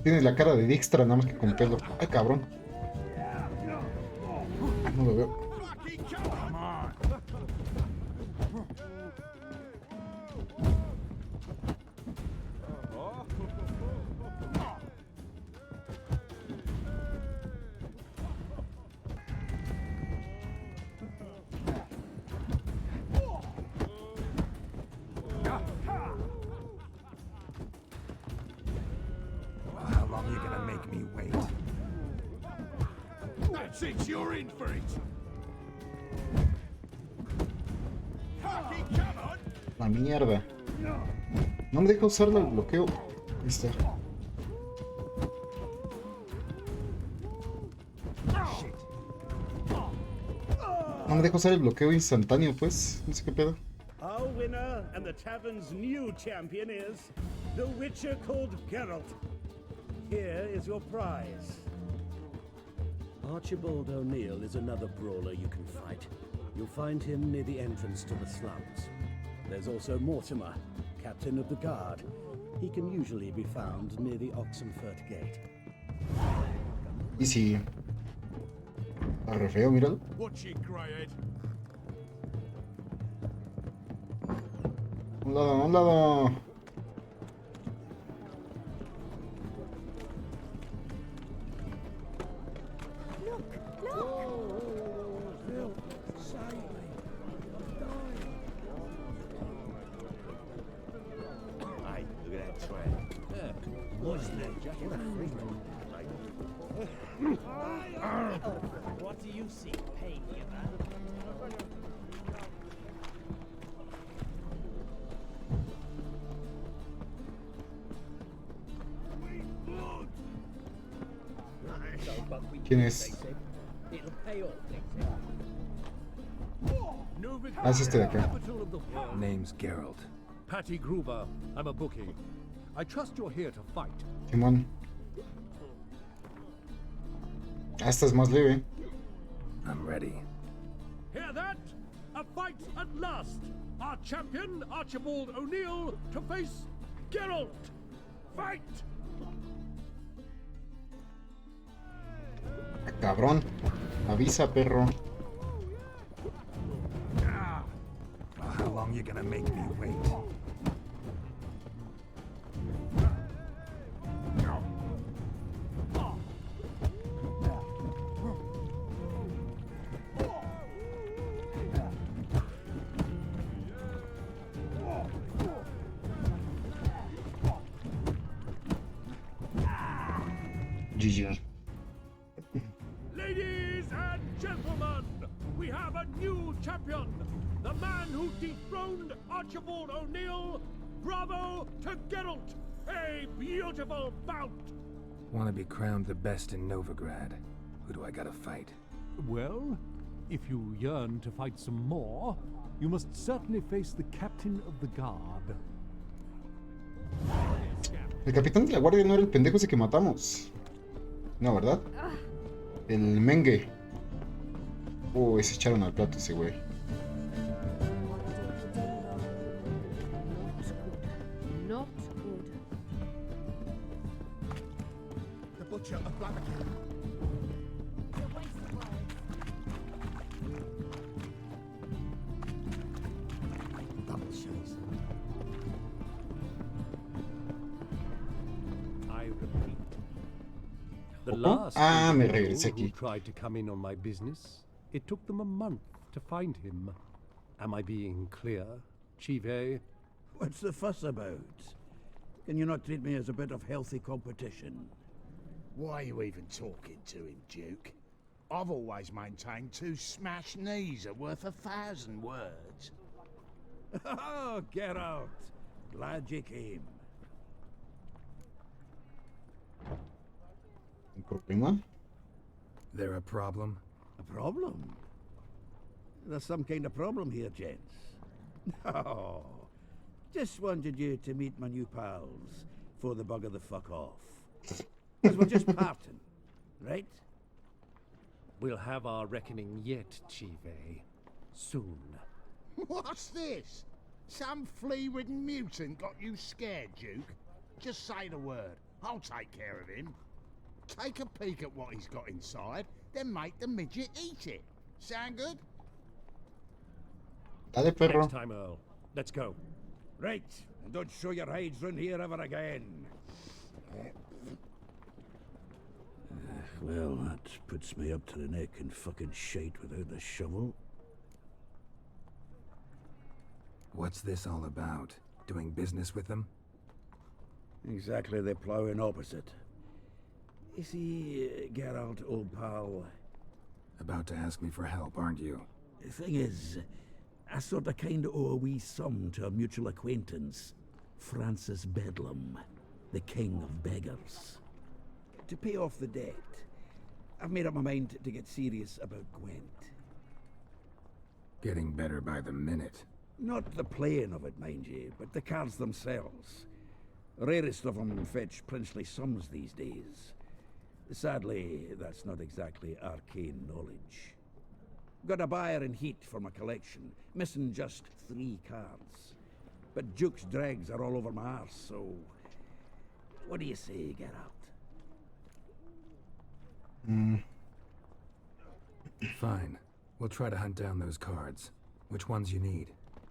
Tienes la cara de Dijkstra nada más que con pelo. Ay, cabrón. No lo veo. Since you're in for it. La mierda. No me deja usar el bloqueo. Ahí está. No me deja usar el bloqueo instantáneo, pues. No sé qué pedo. Our winner and the tavern's new champion is the Witcher called Geralt. Here is your prize. Archibald O'Neill is another brawler you can fight. You'll find him near the entrance to the slums. There's also Mortimer, captain of the guard. He can usually be found near the Oxenfurt Gate. Y sí. Está re feo, míralo. Un lado, un lado. What do you see, pain giver? ¿Quién es? Ah, es este de acá. Name's Geralt. Patty Gruber. I'm a bookie. I trust you're here to fight. Simón. Ah, esta es más leve. I'm ready. Hear that? A fight at last! Our champion, Archibald O'Neill, to face Geralt! Fight! Ah, cabrón. Avisa, perro. How long you gonna make me wait? GG. Ladies and gentlemen, we have a new champion! The man who dethroned Archibald O'Neill! Bravo to Geralt! A beautiful bout! Want to be crowned the best in Novigrad. Who do I gotta fight? Well, if you yearn to fight some more, you must certainly face the captain of the guard. El capitán de la guardia no era el pendejo ese que matamos. No, ¿verdad? El Menge. Ese echaron al plato ese güey. Not good. The butcher of Blaviken. Double shows. I repeat. The ¿Ojo? last Ah, me individual regresé who aquí. tried to come in on my business, it took them a month to find him. Am I being clear, Chive? What's the fuss about? Can you not treat me as a bit of healthy competition? Why are you even talking to him, Duke? I've always maintained 2 smashed knees are worth 1,000 words. Oh, get out. Glad you came. ¿Un problema? There a problem? A problem? There's some kind of problem here, gents. No. Just wanted you to meet my new pals before they bugger the fuck off. Because we're just parting, right? We'll have our reckoning yet, Chive. Soon. What's this? Some flea-ridden mutant got you scared, Duke? Just say the word. I'll take care of him. Take a peek at what he's got inside, then make the midget eat it. Sound good? Dale, perro. Next time, Earl. Let's go. Right. And don't show your hides round here ever again. Well, that puts me up to the neck in fucking shite without the shovel. What's this all about? Doing business with them? Exactly the ploughing opposite. You see, Geralt, old pal... About to ask me for help, aren't you? The thing is, I sort of kind of owe a wee sum to a mutual acquaintance, Francis Bedlam, the king of beggars. To pay off the debt, I've made up my mind to get serious about Gwent. Getting better by the minute. Not the playing of it, mind you, but the cards themselves. Rarest of them fetch princely sums these days. Sadly, that's not exactly arcane knowledge. Got a buyer in heat for my collection, missing just 3 cards. But Duke's dregs are all over my arse, so... What do you say, Geralt? Fine. We'll try to hunt down those cards. Which ones you need?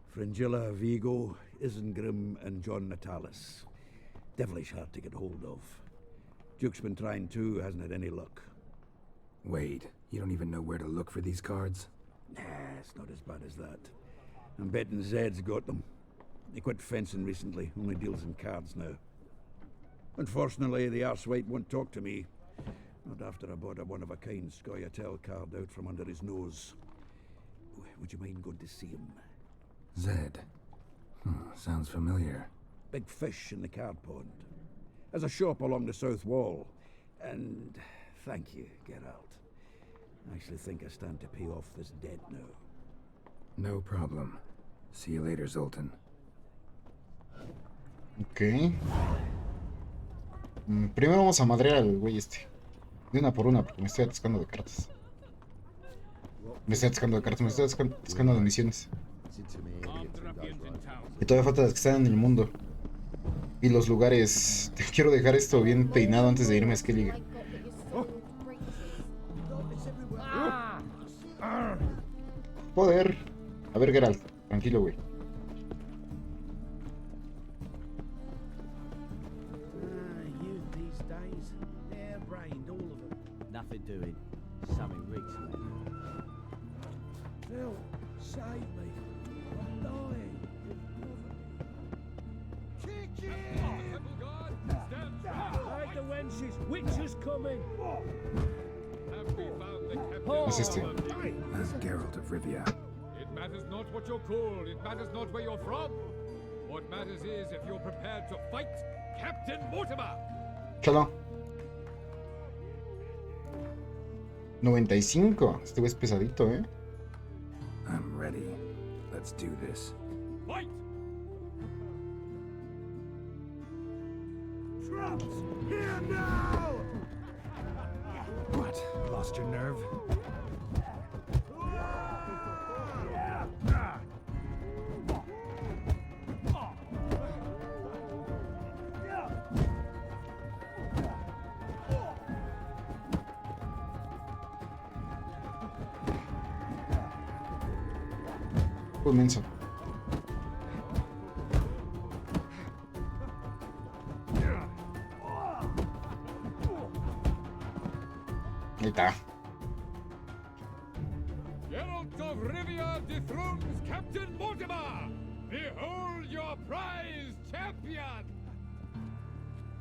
Fringilla, Vigo, Isengrim, and John Natalis. Devilish hard to get hold of. Duke's been trying too, hasn't had any luck. Wait, you don't even know where to look for these cards? Nah, it's not as bad as that. I'm betting Zed's got them. He quit fencing recently, only deals in cards now. Unfortunately, the arsewite won't talk to me. Not after I bought a one-of-a-kind Scoia'tael card out from under his nose. Would you mind going to see him? Zed. Sounds familiar. Big fish in the card pond. Has a shop along the south wall. And thank you, Geralt. I actually think I stand to pay off this debt now. No problem. See you later, Zoltan. Ok. Primero vamos a madrear al güey este. De una por una, porque me estoy atascando de cartas. Me estoy atascando de misiones. Y todavía falta las que están en el mundo. Y los lugares... Quiero dejar esto bien peinado antes de irme a Skellige. Joder. A ver, Geralt. Tranquilo, güey. Nothing doing. Something reeks me. Phil, save me. I'm dying. Kick it! Hide the wenches! Witcher's coming! Es este. Geralt of Rivia. It matters not what you're called. It matters not where you're from. What matters is if you're prepared to fight Captain Mortimer. Chalo. 95. Este güey es pesadito, ¿eh? I'm ready. Let's do this. Fight! Traps! Here now! What? Lost your nerve? Menso. Ahí está. Geralt of Rivia dethrones Captain Mortimer! Behold your prize champion!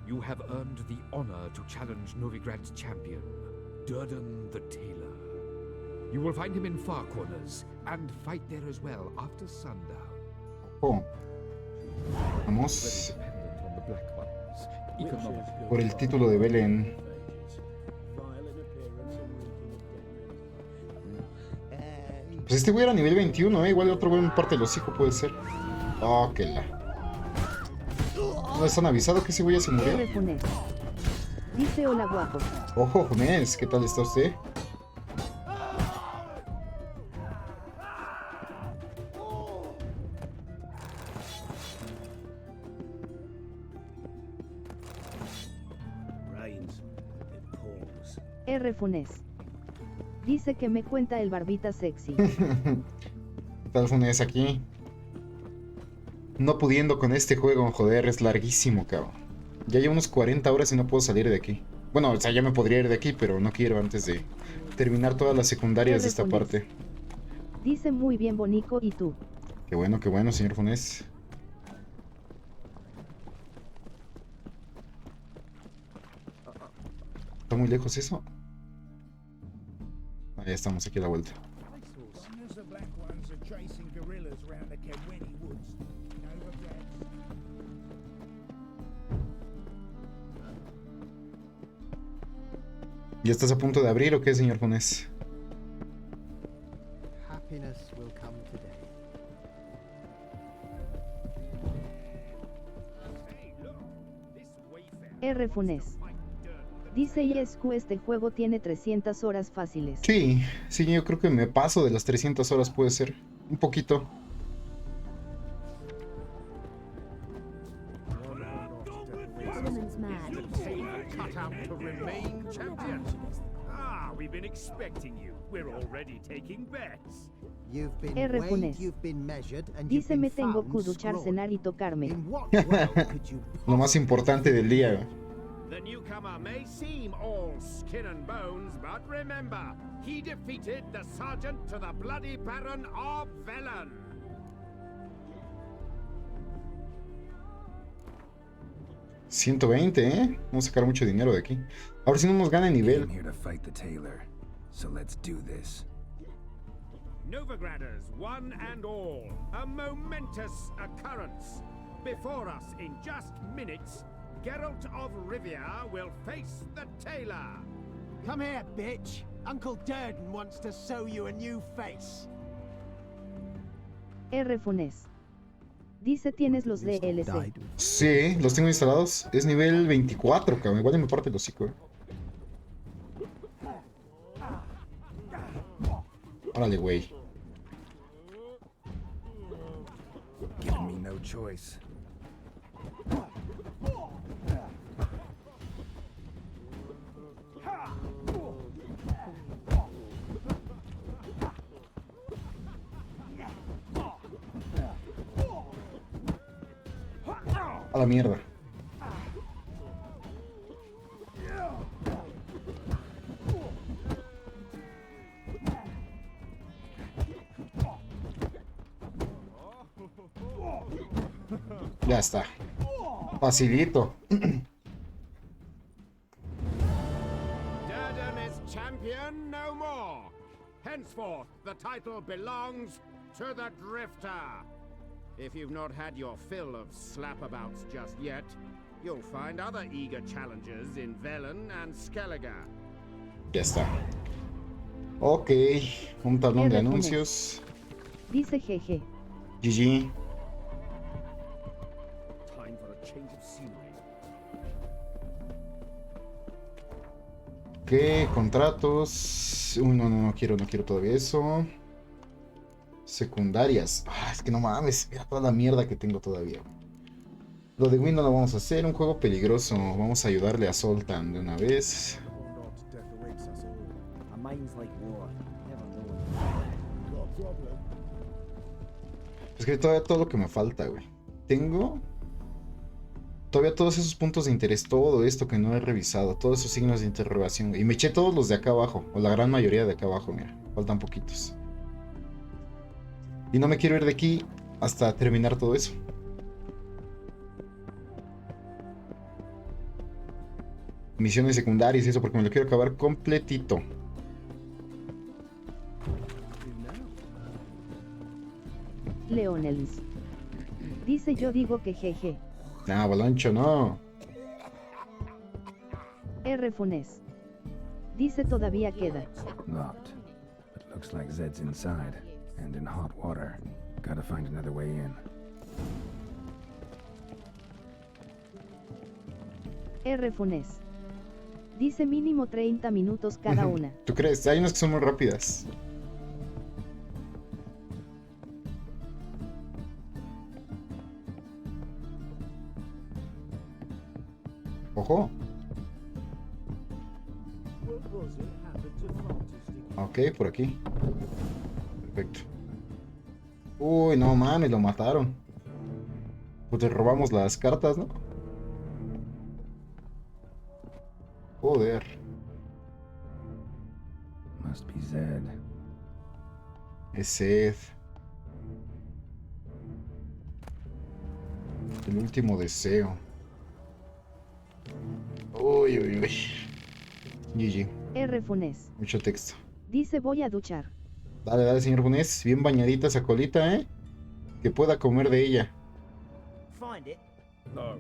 You have earned the honor to challenge Novigrad's champion, Durden the Tailor. You will find him in Far Corners, and fight there as well after sundown. Oh. Vamos por el título de Belén. Pues este güey era nivel 21, igual otro güey en parte de los hijos puede ser. Oh, que la. ¿No están avisados que ese güey ya se murió? Dice hola guapo. Ojo, Junes, ¿qué tal está usted? R. Funes. Dice que me cuenta el barbita sexy. ¿Qué tal, Funes, aquí? No pudiendo con este juego, joder, es larguísimo, cabrón. Ya llevo unos 40 horas y no puedo salir de aquí. Bueno, o sea, ya me podría ir de aquí, pero no quiero antes de terminar todas las secundarias de esta parte. Dice muy bien Bonico, ¿y tú? Qué bueno, señor Funes. ¿Está muy lejos eso? Ya estamos aquí a la vuelta. ¿Ya estás a punto de abrir o qué, señor Funes? R. Funes. Dice Yescu, este juego tiene 300 horas fáciles. Sí, yo creo que me paso de las 300 horas, puede ser. Un poquito. we've been expecting you. We're already taking bets. You've been R. weighed, Funes. you've been measured, and Dice you've me been tengo found que duchar, scrawny. cenar y tocarme. In what world could you Lo más importante del día, güey. The newcomer may seem all skin and bones, but remember, he defeated the sergeant to the bloody Baron of Velen. $120, ¿eh? Vamos a sacar mucho dinero de aquí. Ahora sí no nos gana nivel. I'm here to fight the tailor, so let's do this. Novigraders, one and all, a momentous occurrence. Before us in just minutes, Geralt of Rivia will face the tailor. Come here, bitch. Uncle Durden wants to sew you a new face. R. Funes. Dice tienes los DLC. Sí, los tengo instalados. Es nivel 24, cabrón. Igual me parte el hocico, Órale, güey. Giving me no choice. A la mierda. Ya está. Facilito. Durden is champion no more. Henceforth, the title belongs to the Drifter. If you've not had your fill of slapabouts just yet, you'll find other eager challengers in Velen and Skellige. Ya está. Ok. Un tablón de anuncios. Dice GG. GG. Time for a change of scenery. Ok, contratos. Uy, no quiero todavía eso. Secundarias. Es que no mames, mira toda la mierda que tengo todavía. Lo de Win no lo vamos a hacer, un juego peligroso. Vamos a ayudarle a Zoltan de una vez. Es que todavía todo lo que me falta, güey. Tengo todavía todos esos puntos de interés, todo esto que no he revisado, todos esos signos de interrogación. Y me eché todos los de acá abajo, o la gran mayoría de acá abajo, mira. Faltan poquitos. Y no me quiero ir de aquí hasta terminar todo eso. Misiones secundarias y eso, porque me lo quiero acabar completito. Leonelis. Dice yo digo que jeje. Nah, Balancho, no. R. Funes. Dice todavía queda. Locked. But looks like Zed's inside. And in hot water. Gotta find another way in. R. Funes. Dice mínimo 30 minutos cada una. ¿Tú crees? Hay unas que son muy rápidas. Ojo. Ok, por aquí. Perfecto. Uy, no mames, lo mataron. Pues le robamos las cartas, ¿no? Joder. Must be Zed. Es Zed. El último deseo. Uy, uy, uy. GG. R. Funes. Mucho texto. Dice voy a duchar. Dale, dale, señor Funes. Bien bañadita esa colita, ¿eh? Que pueda comer de ella. Find it? No.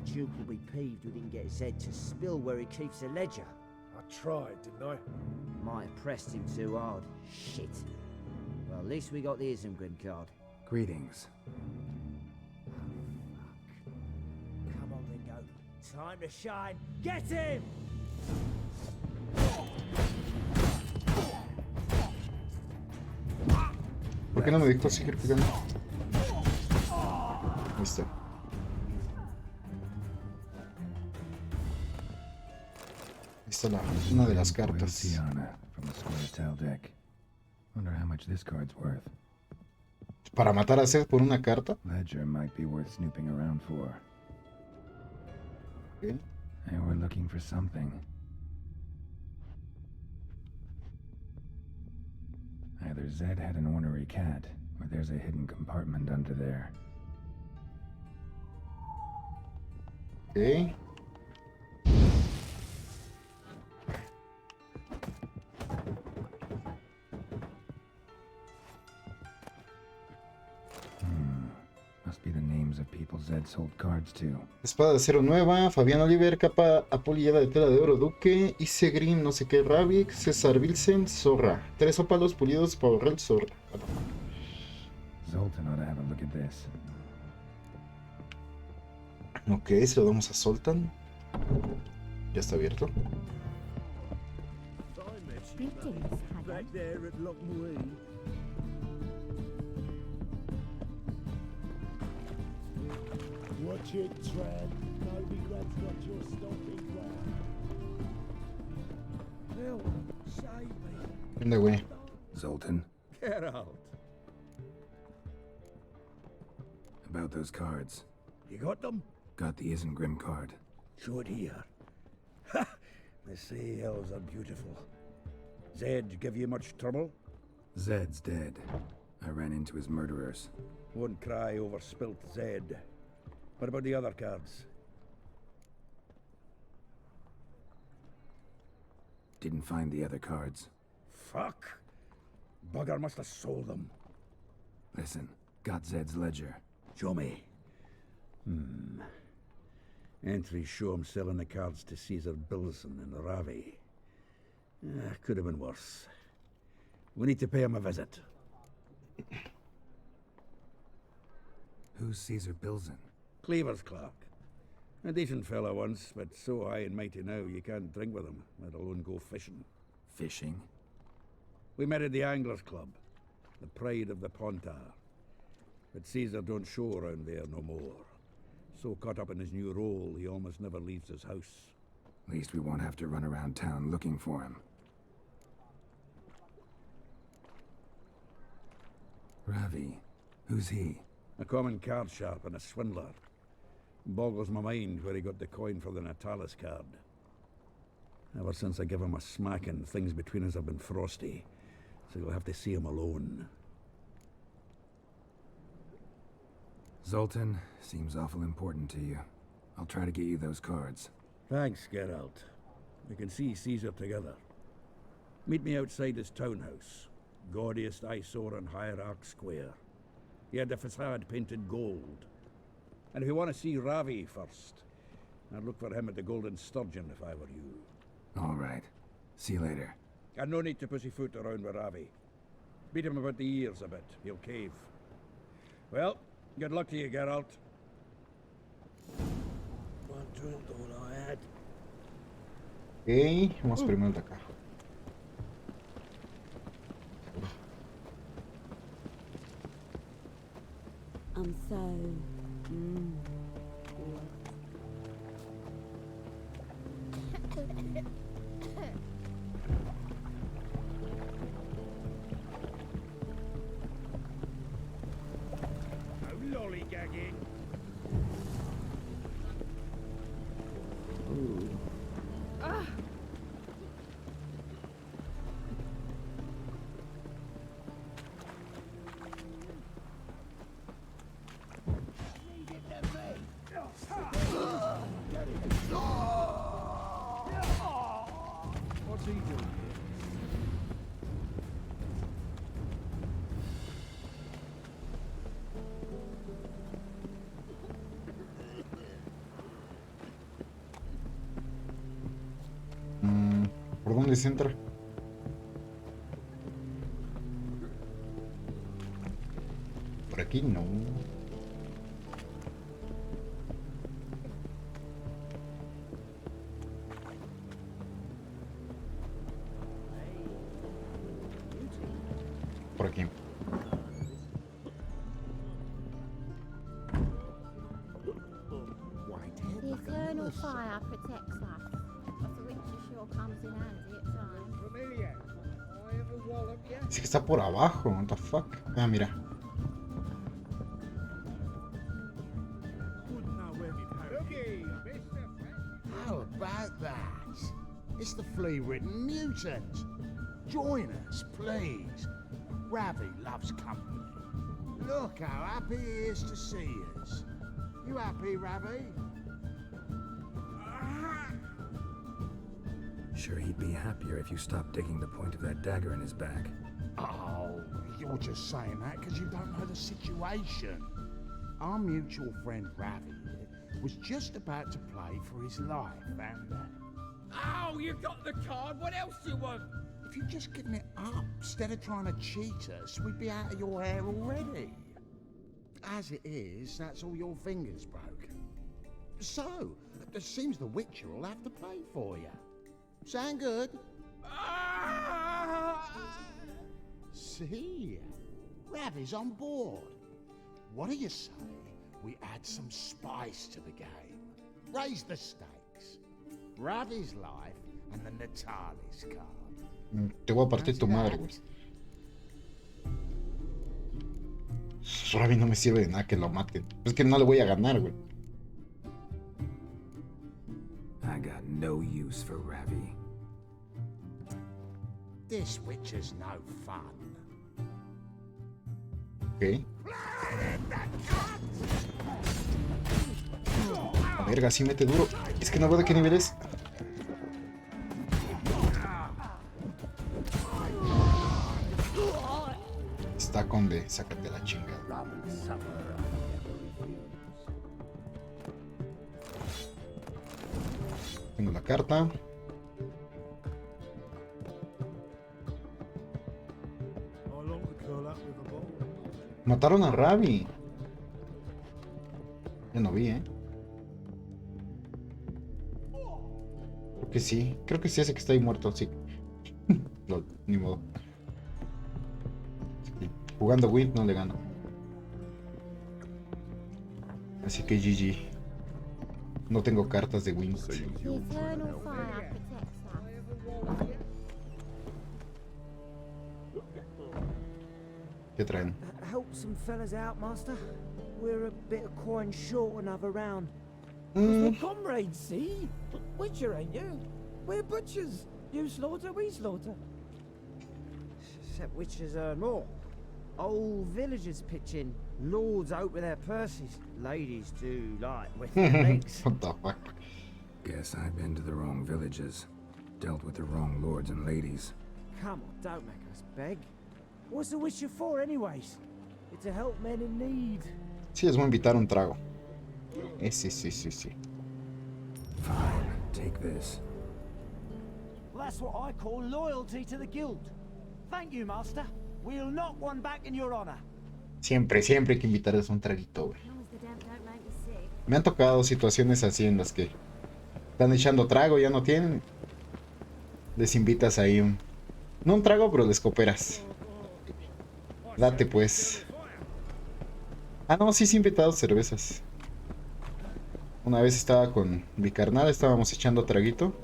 Duke will be peeved we didn't get Zed to spill where he keeps the ledger. I tried, didn't I? Might have pressed him too hard. Shit. Well, at least we got the Isengrim card. Greetings. Come on then, go. Time to shine. Get him! ¿Por qué no me dijo seguir pegando? Ahí está. Ahí Esta es una de las cartas. Tiana from the square tail deck. Wonder how much this card's worth. Para matar a Zed por una carta. Ledger might be worth snooping around for. Okay. And we're looking for something. Either Zed had an ornery cat, or there's a hidden compartment under there. Okay. Must be the names of people Zed sold cards to. Espada de acero nueva, Fabián Oliver, capa apolillada de tela de oro, Duque, Ice Green, no sé qué, Ravik, César Vilsen, Zorra. 3 ópalos pulidos para borrar Zorra. Zoltan ought to have a look at this. Ok, se lo damos a Zoltan. Ya está abierto. Back there at Lockmuir. Watch it, Tran. Maybe that's what you're stopping by. Help, save me. ¿Dónde, güey? Zoltan, Get out. about those cards. You got them? Got the Isengrim card. Show it here. Ha! The sea elves are beautiful. Zed give you much trouble? Zed's dead. I ran into his murderers. Won't cry over spilt Zed. What about the other cards? Didn't find the other cards. Fuck! Bugger must have sold them. Listen, got Zed's ledger. Show me. Entries show him selling the cards to Caesar Bilson and Ravi. Could have been worse. We need to pay him a visit. Who's Caesar Bilson? Cleaver's clerk. A decent fella once, but so high and mighty now you can't drink with him, let alone go fishing. Fishing? We met at the Anglers Club, the pride of the Pontar. But Caesar don't show around there no more. So caught up in his new role, he almost never leaves his house. At least we won't have to run around town looking for him. Ravi, who's he? A common card sharp and a swindler. Boggles my mind where he got the coin for the Natalis card. Ever since I gave him a smacking, things between us have been frosty. So you'll have to see him alone. Zoltan, seems awful important to you. I'll try to get you those cards. Thanks, Geralt. We can see Caesar together. Meet me outside his townhouse. Gaudiest eyesore on Hierarch Square. He had the facade painted gold. And if you want to see Ravi first, I'd look for him at the Golden Sturgeon if I were you. All right. See you later. And no need to pussyfoot around with Ravi. Beat him about the ears a bit. He'll cave. Well, good luck to you, Geralt. One drink all I had. Ok, vamos primero de acá. I'm so... No lollygagging. What's he doing here? ¿Por dónde se entra? Por aquí no. Por aquí. The eternal fire protects us, of the which sure comes in handy at times. Familiar. I ever wallop you? Dice que está por abajo. What the fuck? Ah, mira. How about that? It's the flea-ridden mutant. Join us, please. Ravi loves company. Look how happy he is to see us. You happy, Ravi? Sure, he'd be happier if you stopped digging the point of that dagger in his back. Oh, you're just saying that because you don't know the situation. Our mutual friend Ravi was just about to play for his life, and... Oh, you got the card. What else do you want? If you'd just given it up, instead of trying to cheat us, we'd be out of your hair already. As it is, that's all your fingers broke. So, it seems the Witcher will have to play for you. Sound good? See? Ravi's on board. What do you say we add some spice to the game? Raise the stakes. Ravi's life and the Natali's card. Te voy a partir tu madre, güey. Ravi no me sirve de nada que lo maten. Es que no le voy a ganar, güey. I got no use for Ravi. This Witcher's no fun. Ok. Verga, sí mete duro. Es que no veo de qué nivel es. Está con D, sácate la chingada. Tengo la carta. Mataron a Ravi. Ya no vi, Creo que sí, ese que está ahí muerto, sí. No, ni modo. Jugando Wind no le gano. Así que GG. No tengo cartas de Wind. ¿Qué traen? Help some fellas out, Master. We're a bit of coin short another round. We're comrades, see? Witcher, ain't you? We're butchers. You slaughter, we slaughter. Except witchers earn more. Old villagers pitch in. Lords open their purses. Ladies do like with their legs. What the fuck? Guess I've been to the wrong villages. Dealt with the wrong lords and ladies. Come on, don't make us beg. What's the witcher for, anyways? It's to help men in need. Sí, les voy a invitar un trago. Sí. Fine, take this. Well, that's what I call loyalty to the guild. Thank you, Master. We'll knock one back in your honor. Siempre hay que invitarles un traguito, güey. Me han tocado situaciones así en las que están echando trago, ya no tienen. Les invitas ahí no un trago, pero les cooperas. Date pues. Ah, no, sí he invitado cervezas. Una vez estaba con mi carnal, estábamos echando traguito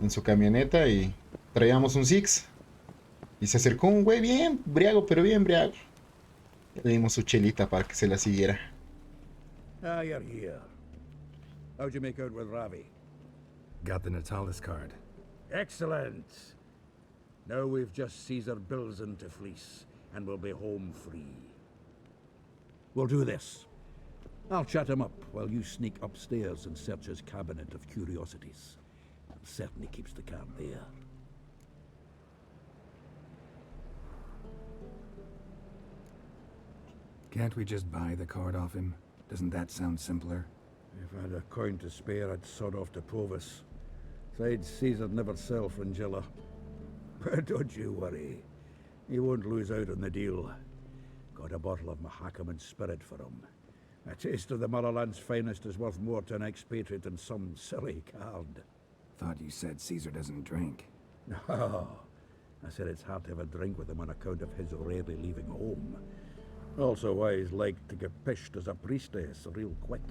en su camioneta y traíamos un Six. Y se acercó un güey bien briago, pero bien briago. Le dimos su chelita para que se la siguiera. Ah, you're here. How'd you make out with Ravi? Got the Natalis card. Excellent. Now we've just Caesar Bilzen to fleece, and we'll be home free. We'll do this. I'll chat him up while you sneak upstairs and search his cabinet of curiosities. It certainly keeps the calm there. Can't we just buy the card off him? Doesn't that sound simpler? If I had a coin to spare, I'd sod off to Provis. Besides, Caesar'd never sell Fringilla. But don't you worry. He won't lose out on the deal. Got a bottle of Mahakaman spirit for him. A taste of the motherland's finest is worth more to an expatriate than some silly card. Thought you said Caesar doesn't drink. No. I said it's hard to have a drink with him on account of his rarely leaving home. Also why he's like to get pished as a priestess real quick.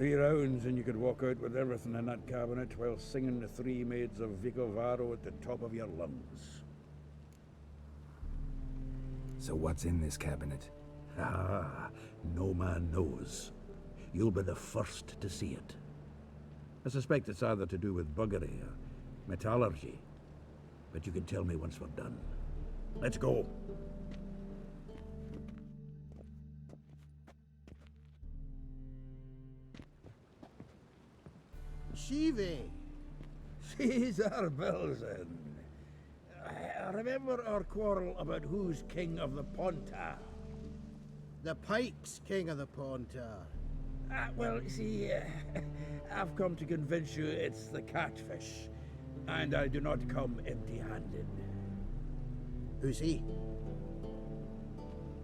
3 rounds and you could walk out with everything in that cabinet while singing the 3 maids of Vicovaro at the top of your lungs. So what's in this cabinet? Ah, no man knows. You'll be the first to see it. I suspect it's either to do with buggery or metallurgy. But you can tell me once we're done. Let's go. Shivi! Caesar Belzen. Remember our quarrel about who's king of the Pontar? The Pike's king of the Pontar. Well, see, I've come to convince you it's the catfish. And I do not come empty-handed. Who's he?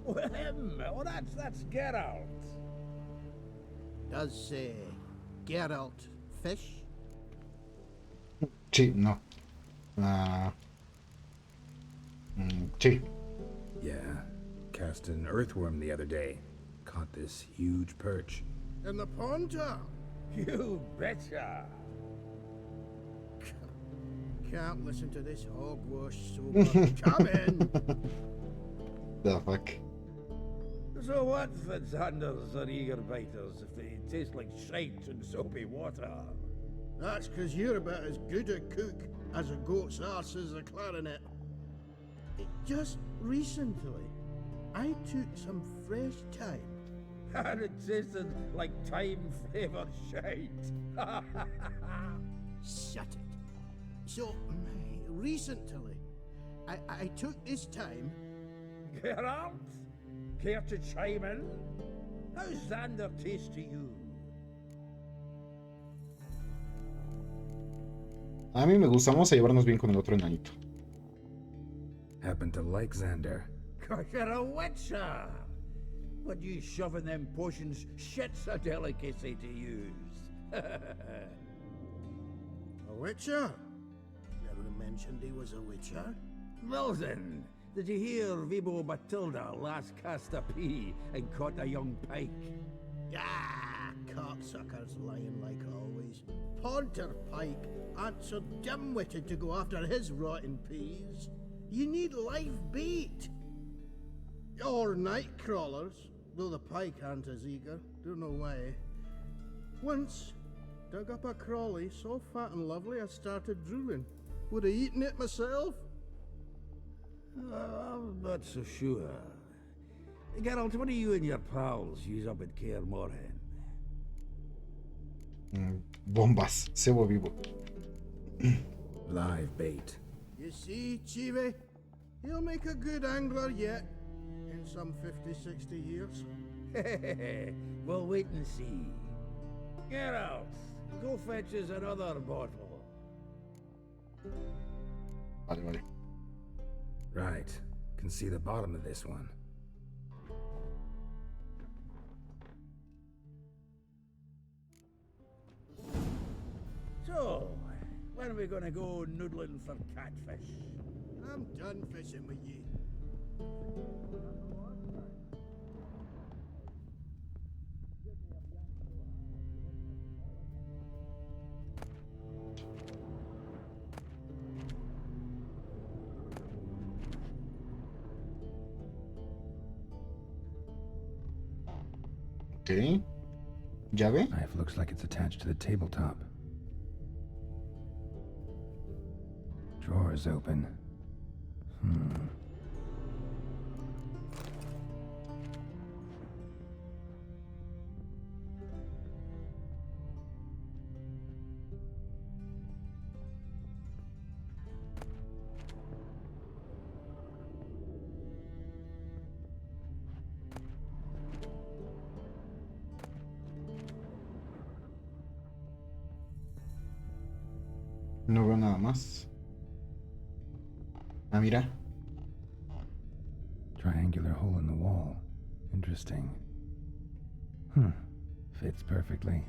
Well, him. Oh, that's Geralt. Does Geralt fish? Sí, no. Sí. Yeah, cast an earthworm the other day. Caught this huge perch. In the Pontar? You betcha. Can't listen to this hogwash so much. Come in. The fuck. So what, Fitzhanders or eager biters, if they taste like shite and soapy water? That's because you're about as good a cook as a goat's arse is a clarinet. Just recently, I took some fresh thyme. And it tasted like thyme-flavoured shite. Shut it. So, recently, I took this thyme. Geralt, care to chime in? How's Xander taste to you? A mí me gusta, vamos a llevarnos bien con el otro enanito. Happen to like Xander. Cause you're a witcher! But you shoving them potions, shit's a delicacy to use. A witcher? Never mentioned he was a witcher. Well then, did you hear Vibo Matilda last cast a pea and caught a young pike? Ah, cocksuckers lying like always. Pontar Pike aren't so dim-witted to go after his rotten peas. You need live bait. Or night crawlers, though the pike aren't as eager. Don't know why. Once, dug up a crawly so fat and lovely I started drooling. Would have eaten it myself. I'm not so sure. Geralt, what do you and your pals use up at Kaer Morhen? Bombas, cebo vivo. Live bait. You see, Chive? He'll make a good angler yet. In some 50-60 years. We'll wait and see. Geralt, go fetch us another bottle. Vale. Right. Can see the bottom of this one. So, when are we gonna go noodling for catfish? I'm done fishing with ye. Okay. ¿Llave? Knife looks like it's attached to the tabletop. Drawer is open. No veo nada más. Ah, mira. Triangular hole in the wall. Interesting. Fits perfectly.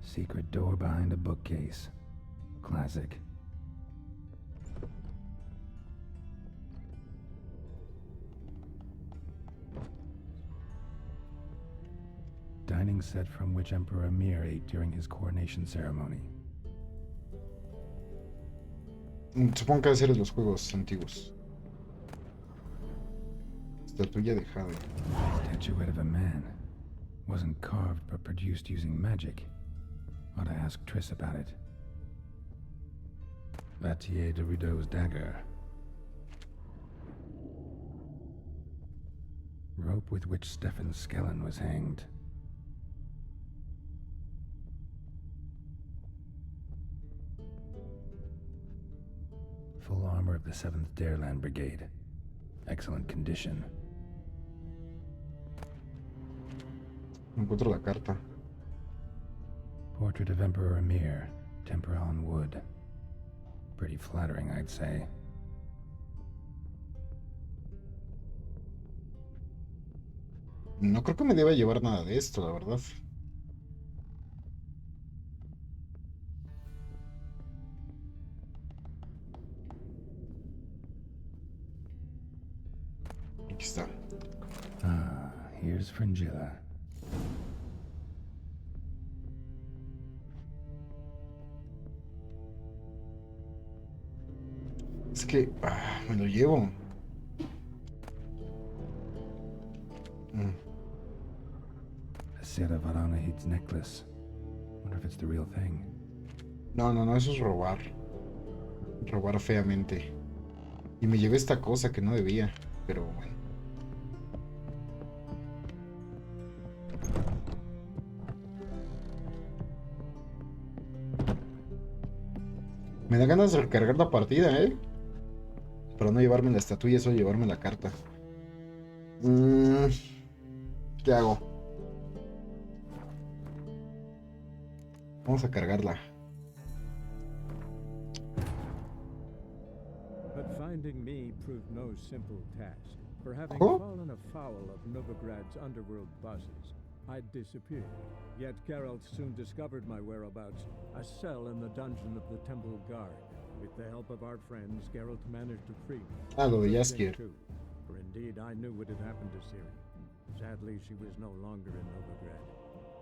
Secret door behind a bookcase. Classic. dining set from which Emperor Mir ate during his coronation ceremony. Supongo que va a ser de los juegos antiguos. Estatuilla de jade. Statuette of a man. Wasn't carved but produced using magic. Ought to ask Triss about it. Vatier de Rideau's dagger. Rope with which Stefan Skellen was hanged. Full armor of the 7th Dareland Brigade. Excellent condition. Encuentro la carta. Portrait of Emperor Amir, tempera on wood. Pretty flattering, I'd say. No creo que me deba llevar nada de esto, la verdad. Aquí está. Ah, here's Fringilla. Es que me lo llevo. A set of Aranahid's necklace. Wonder if it's the real thing. No, eso es robar. Robar feamente. Y me llevé esta cosa que no debía, pero bueno. Me da ganas de recargar la partida, para no llevarme la estatuilla, solo llevarme la carta. ¿Qué hago? Vamos a cargarla. But finding me proved no simple task. For having fallen afoul of Novigrad's underworld bosses, I'd disappeared. Yet Geralt soon discovered my whereabouts, a cell in the dungeon of the Temple Guard. With the help of our friends, Geralt managed to free me. Lo de Jaskier. For indeed, I knew what had happened to Ciri. Sadly, she was no longer in Novigrad.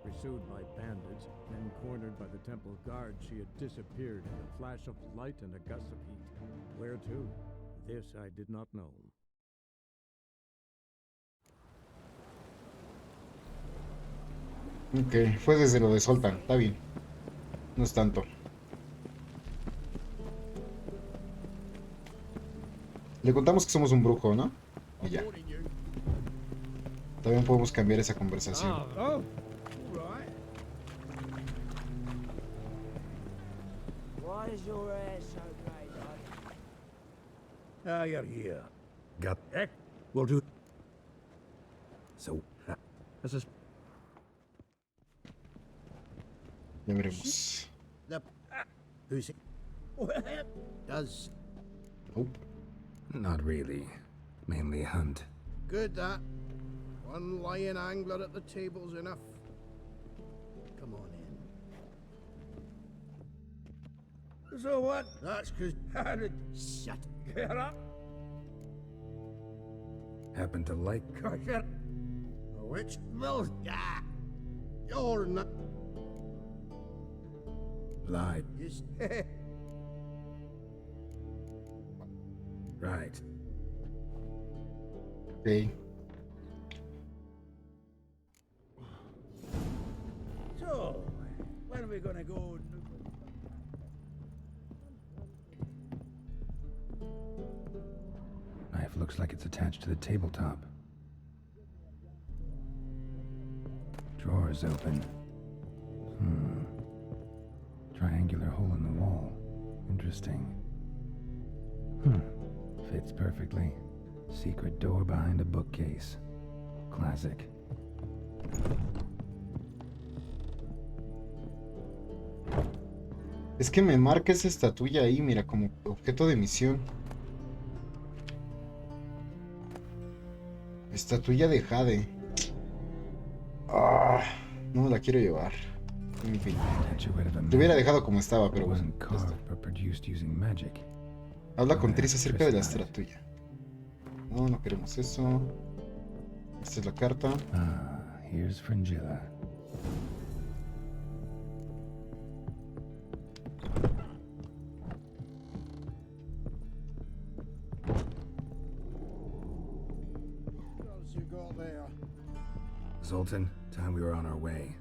Pursued by bandits, then cornered by the Temple Guard, she had disappeared in a flash of light and a gust of heat. Where to? This I did not know. Ok, fue desde lo de Zoltan, está bien. No es tanto. Le contamos que somos un brujo, ¿no? Y ya. También podemos cambiar esa conversación. Why is your hair so grey, bud? You're here. Got heck? We'll do. So, this is. Ya veremos. Who's it? Does. Nope. Not really. Mainly hunt. Good, that. One lion angler at the table's enough. Come on in. So what? That's because. Shut. Get up. Happen to like. Shut. Which will. Ah! You're not. Lied. Just. Right. Okay. So, when are we gonna go? Knife looks like it's attached to the tabletop. Drawer's open. Triangular hole in the wall. Interesting. Fits perfectly. Secret door behind a bookcase. Classic. Es que me marca esa estatuilla ahí, mira, como objeto de misión. Estatuilla de jade. No me la quiero llevar. En fin. Lo hubiera dejado como estaba, pero bueno. Habla con Triss acerca de la estatuilla. No, no queremos eso. Esta es la carta. Here's Fringilla. Zoltan. Time we were on our way.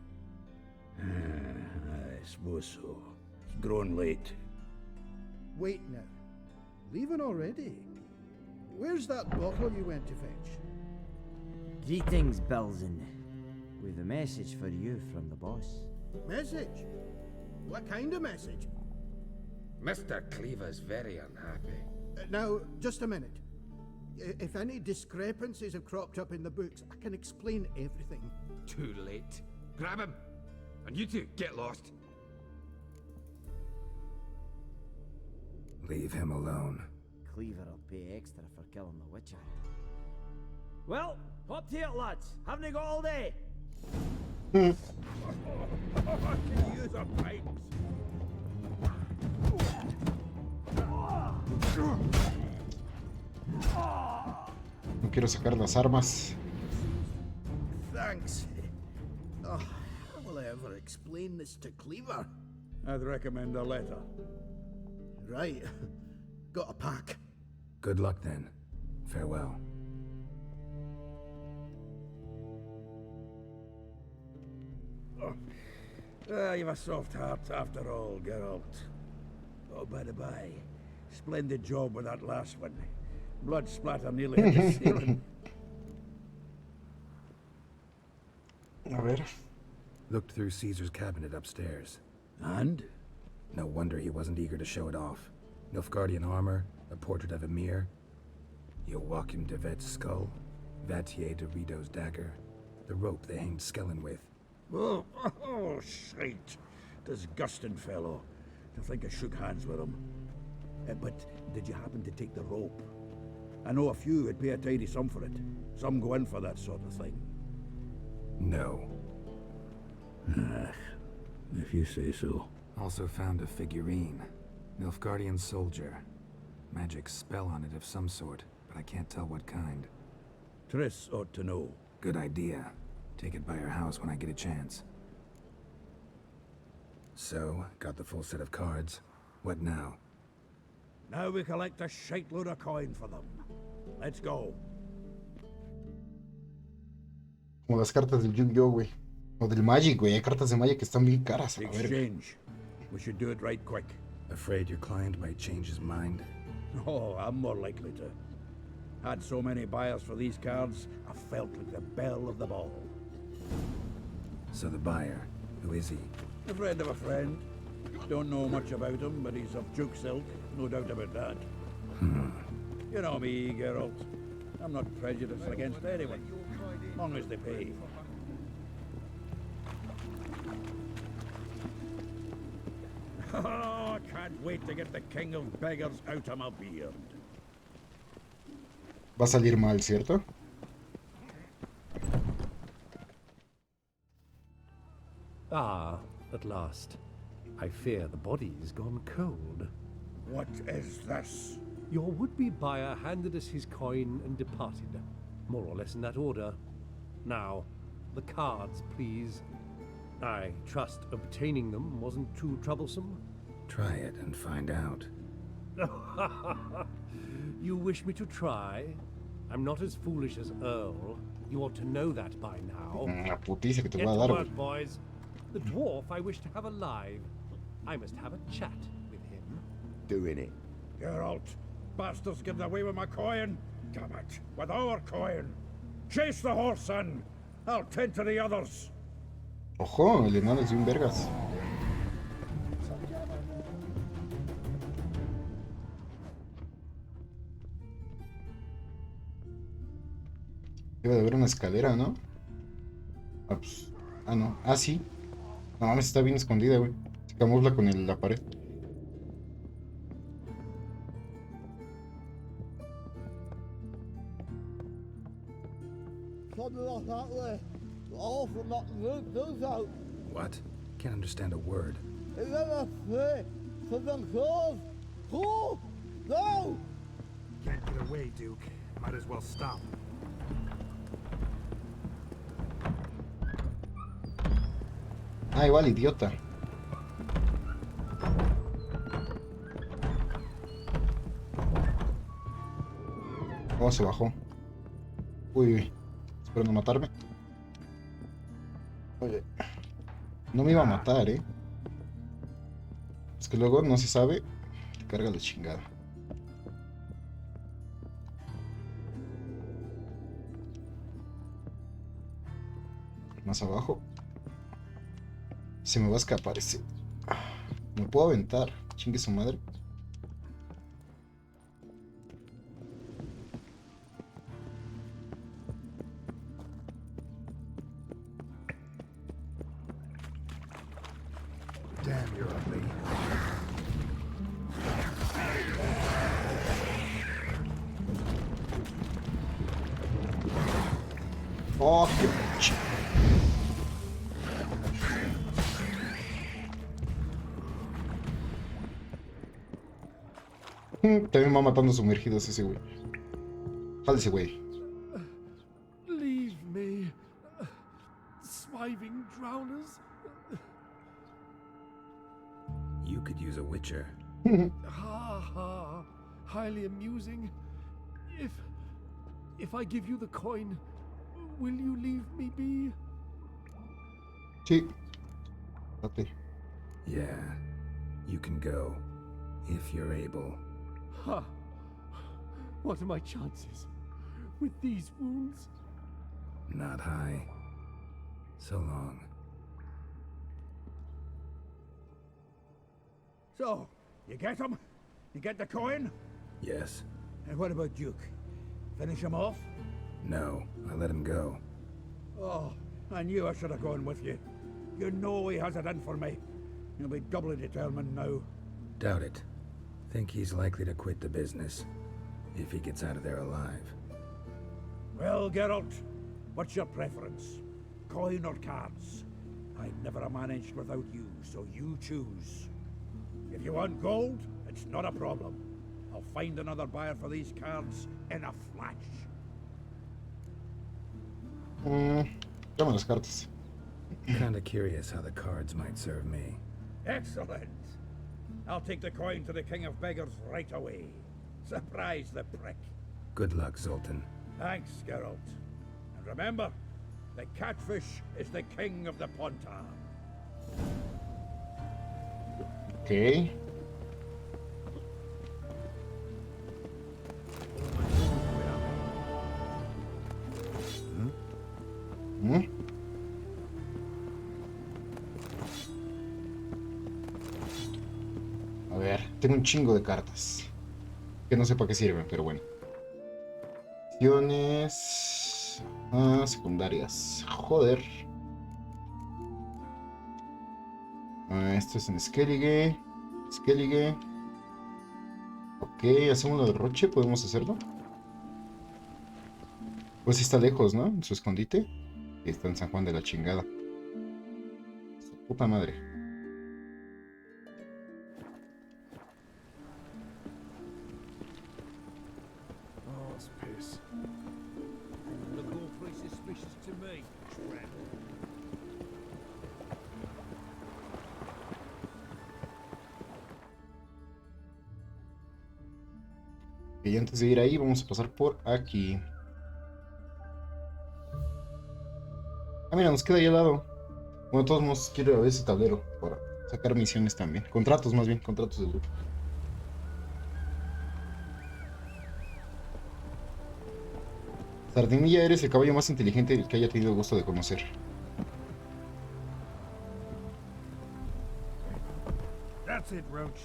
I suppose so. It's grown late. Wait now. Leaving already? Where's that bottle you went to fetch? Greetings, Belzen. With a message for you from the boss. Message? What kind of message? Mr. Cleaver's very unhappy. Now, just a minute. If any discrepancies have cropped up in the books, I can explain everything. Too late. Grab him! And you two, get lost. Leave him alone. Cleaver will pay extra for killing the Witcher. Well, hop to it, lads. Haven't you got all day? I can use a pipes. No quiero sacar las armas. Thanks. Oh, how will I ever explain this to Cleaver? I'd recommend a letter. Right. Got a pack. Good luck then. Farewell. You've a soft heart after all, Geralt. Oh, by the by, splendid job with that last one. Blood splatter nearly hit the ceiling. A ver. Looked through Caesar's cabinet upstairs. And? No wonder he wasn't eager to show it off. Nilfgaardian armor, a portrait of Emir, Joachim de Vet's skull, Vatier de Rideau's dagger, the rope they hanged Skellen with. Oh, shite. Disgusting fellow. To think I shook hands with him. But did you happen to take the rope? I know a few would pay a tidy sum for it. Some go in for that sort of thing. No. If you say so. Also found a figurine. Nilfgaardian soldier. Magic spell on it of some sort, but I can't tell what kind. Triss ought to know. Good idea. Take it by her house when I get a chance. So, got the full set of cards. What now? Now we collect a shiteload of coin for them. Let's go. Como las cartas del Yu-Gi-Oh, güey. O del Magic, güey. Hay cartas de Magic que están bien caras. A la verga. Exchange. We should do it right quick. Afraid your client might change his mind? Oh, I'm more likely to. Had so many buyers for these cards, I felt like the belle of the ball. So the buyer, who is he? A friend of a friend. Don't know much about him, but he's of Duke silk, no doubt about that. You know me, Geralt. I'm not prejudiced against anyone, as long as they pay. Oh, I can't wait to get the king of beggars out of my beard. Va a salir mal, ¿cierto? Ah, at last. I fear the body's gone cold. What is this? Your would-be buyer handed us his coin and departed. More or less in that order. Now, the cards, please. I trust obtaining them wasn't too troublesome? Try it and find out. You wish me to try? I'm not as foolish as Earl. You ought to know that by now. La putiza que te Get voy a to dar, work, güey. boys. The dwarf I wish to have alive. I must have a chat with him. Doing it. Geralt, bastards getting away with my coin. Damn it, with our coin. Chase the horse, son. I'll tend to the others. Ojo, el enano es bien vergas. Debe de haber una escalera, ¿no? Ah, pues. Ah, no. Ah, sí. No mames, está bien escondida, güey. Se camufla con la pared. Something like that way. All from that root goes out. What? Can't understand a word. Is that a play for them clothes? Who? No! Can't get away, Duke. Might as well stop. Ah, igual, idiota. Oh, se bajó. Uy, uy. Espero no matarme. Oye, no me iba a matar, Es que luego no se sabe. Te carga la chingada. Más abajo. Se me va a escapar ese. Me puedo aventar. Chingue su madre. Damn, you're ugly. Oh, qué pinche. También va matando sumergidos ese güey. Jálese, güey. Leave me, swiving drowners. You could use a witcher. Ha ha. Highly amusing. If I give you the coin, will you leave me be? Sí. Date. Yeah, you can go, if you're able. Ha! What are my chances with these wounds? Not high. So long. So, you get him? You get the coin? Yes. And what about Duke? Finish him off? No, I let him go. Oh, I knew I should have gone with you. You know he has it in for me. You'll be doubly determined now. Doubt it. Think he's likely to quit the business, if he gets out of there alive. Well, Geralt, what's your preference? Coin or cards? I never managed without you, so you choose. If you want gold, it's not a problem. I'll find another buyer for these cards in a flash. Dame las cartas. Kinda curious how the cards might serve me. Excellent. I'll take the coin to the King of Beggars right away. Surprise the prick. Good luck, Zoltan. Thanks, Geralt. And remember, the catfish is the king of the Pontar. Ok. A ver, tengo un chingo de cartas. Que no sé para qué sirven, pero bueno. Acciones secundarias. Joder. Esto es en Skellige. Skellige. Ok, hacemos lo de Roche, podemos hacerlo. Pues sí está lejos, ¿no? En su escondite. Está en San Juan de la chingada. Su puta madre. Oh, it's piss. Look awfully suspicious to me, tramp. Y antes de ir ahí, vamos a pasar por aquí. Ah, mira, nos queda ahí al lado. Bueno, de todos modos, quiero ir a ver ese tablero para sacar misiones también. Contratos, más bien, contratos de grupo. Sardinilla, eres el caballo más inteligente que haya tenido el gusto de conocer. That's it, Roach.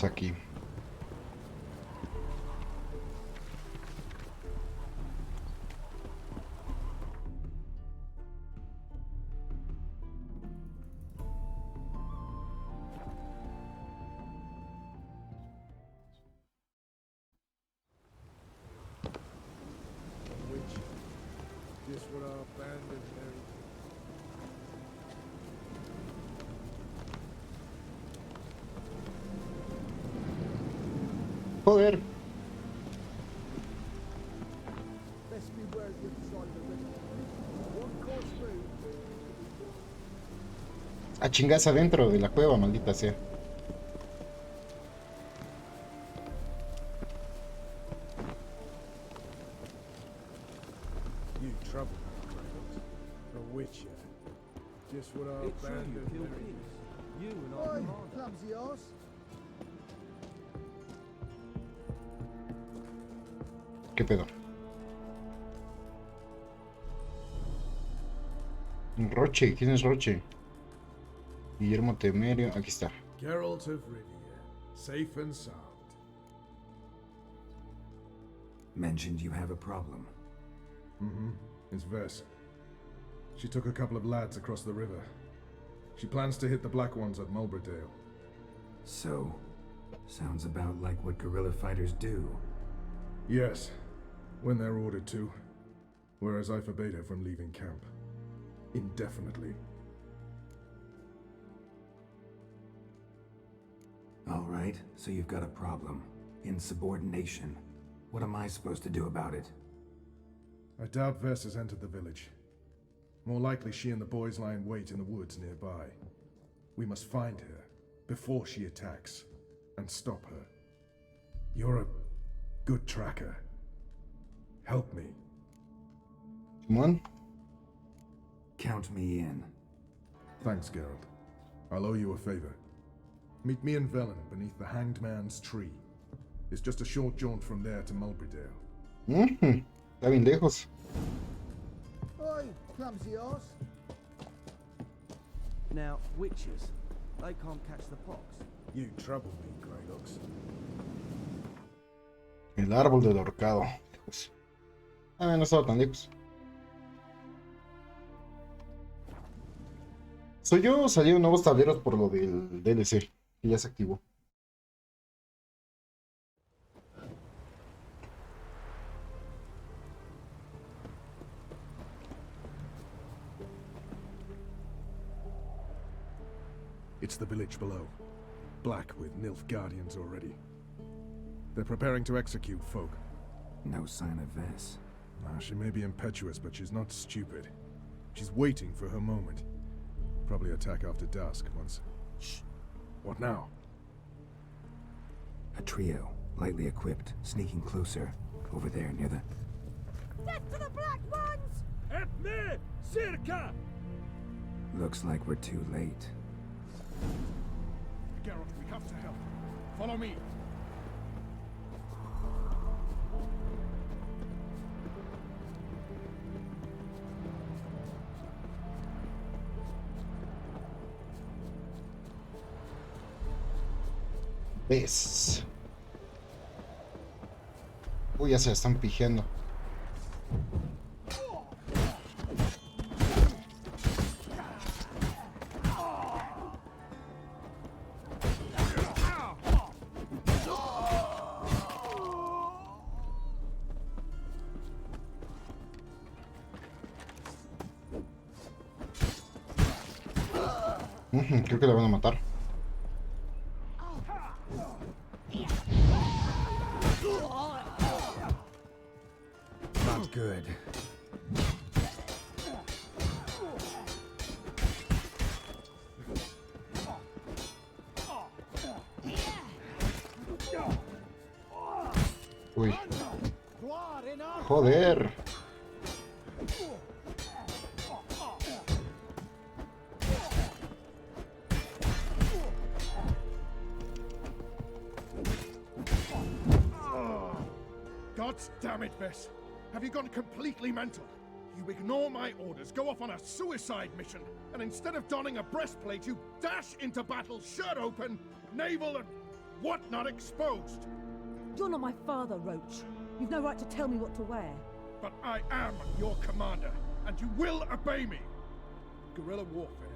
Aquí. Just what our abandoned married. Joder. A chingas adentro de la cueva, maldita sea. You trouble me, Kratos. A witcher. Just what our band of merry- You and I. Clumsy ass. ¿Qué pedo? Roche, ¿quién es Roche? Guillermo Temerio, aquí está. Geralt of Rivia, safe and sound. Mentioned you have a problem. Mm-hmm. It's Vess. She took a couple of lads across the river. She plans to hit the Black Ones at Mulberdale. So, sounds about like what guerrilla fighters do. Yes, when they're ordered to. Whereas I forbade her from leaving camp. Indefinitely. All right, so you've got a problem. Insubordination. What am I supposed to do about it? I doubt Vess has entered the village. More likely she and the boys lie in wait in the woods nearby. We must find her before she attacks and stop her. You're a good tracker. Help me. Come on. Count me in. Thanks, Geralt. I'll owe you a favor. Meet me in Velen beneath the Hanged Man's tree. It's just a short jaunt from there to Mulberdale. Está bien lejos. Oi, clumsy ass. Now, witches, they can't catch the pox. You trouble me, Kratos. El árbol del ahorcado. Lejos. No estaba tan lejos. Soy yo, salieron nuevos tableros por lo del DLC, que ya se activó. It's the village below. Black with Nilf guardians already. They're preparing to execute folk. No sign of Vess. She may be impetuous, but she's not stupid. She's waiting for her moment. Probably attack after dusk once. Shh. What now? A trio, lightly equipped, sneaking closer. Over there near the... Death to the Black Ones! Help me! Circa! Looks like we're too late. Geralt, we have to help. Follow me. ¿Ves? Uy, ya se están pijeando. Creo que la van a matar. Not good. Uy. Joder. God damn it, Vess. Have you gone completely mental? You ignore my orders, go off on a suicide mission, and instead of donning a breastplate, you dash into battle, shirt open, navel and whatnot exposed. You're not my father, Roach. You've no right to tell me what to wear. But I am your commander, and you will obey me. Guerrilla warfare.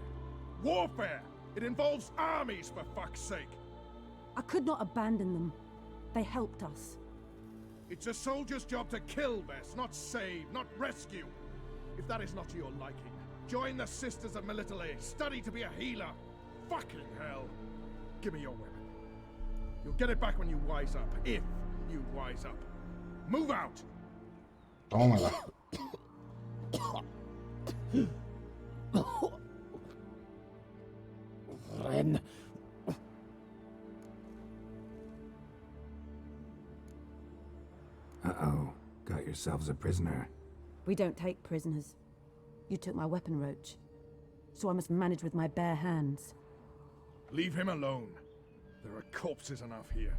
Warfare! It involves armies, for fuck's sake. I could not abandon them. They helped us. It's a soldier's job to kill, Vess, not save, not rescue. If that is not to your liking, join the Sisters of Melitele, study to be a healer. Fucking hell. Give me your weapon. You'll get it back when you wise up, if you wise up. Move out! Tómala. yourselves a prisoner. We don't take prisoners. You took my weapon, Roach. So I must manage with my bare hands. Leave him alone. There are corpses enough here.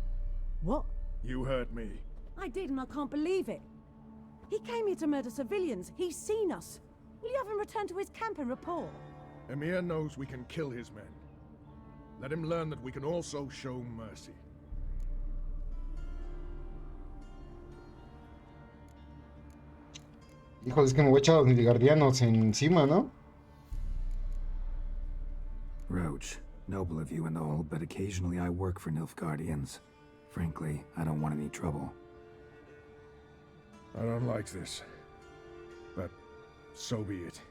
What? You heard me. I did, and I can't believe it. He came here to murder civilians. He's seen us. Will you have him return to his camp and report? Emir knows we can kill his men. Let him learn that we can also show mercy. Híjole, es que me voy a echar a los nilgardianos encima, ¿no? Roach, noble of you and all, but occasionally I work for Nilfgaardians. Frankly, I don't want any trouble. I don't like this. But so be it.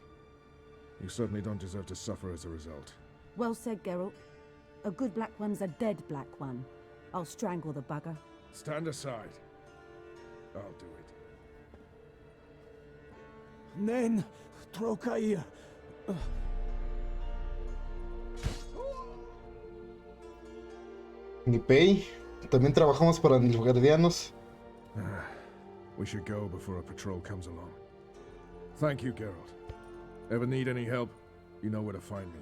You certainly don't deserve to suffer as a result. Well said, Geralt. A good black one's a dead black one. I'll strangle the bugger. Stand aside. I'll do it. Nen, Trocair. Ni pay. También trabajamos para nilfgaardianos. We should go before a patrol comes along. Thank you, Geralt. Ever need any help, you know where to find me.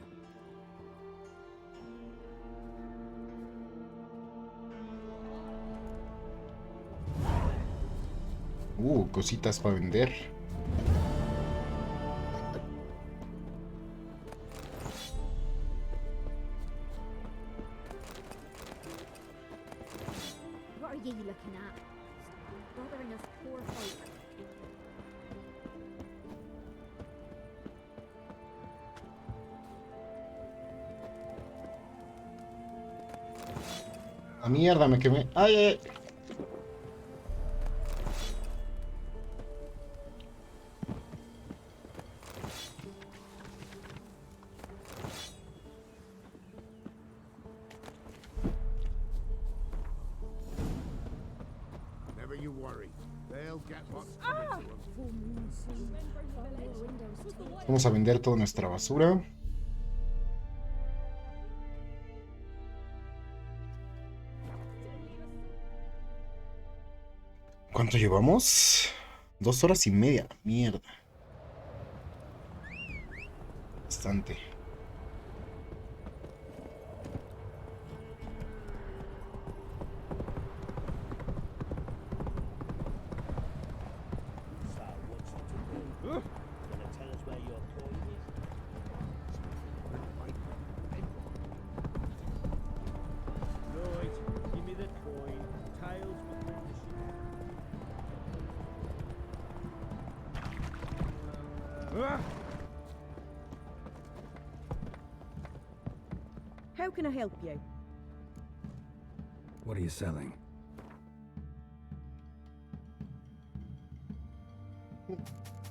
Cositas para vender. What are you looking at? Bothering us poor folk. A mierda, me quemé. ¡Ay, ay! Never you worry. They'll get what's Ah! coming to them. Vamos a vender toda nuestra basura. ¿Cuánto llevamos? 2 horas y media. Mierda. Bastante. How can I help you? What are you selling?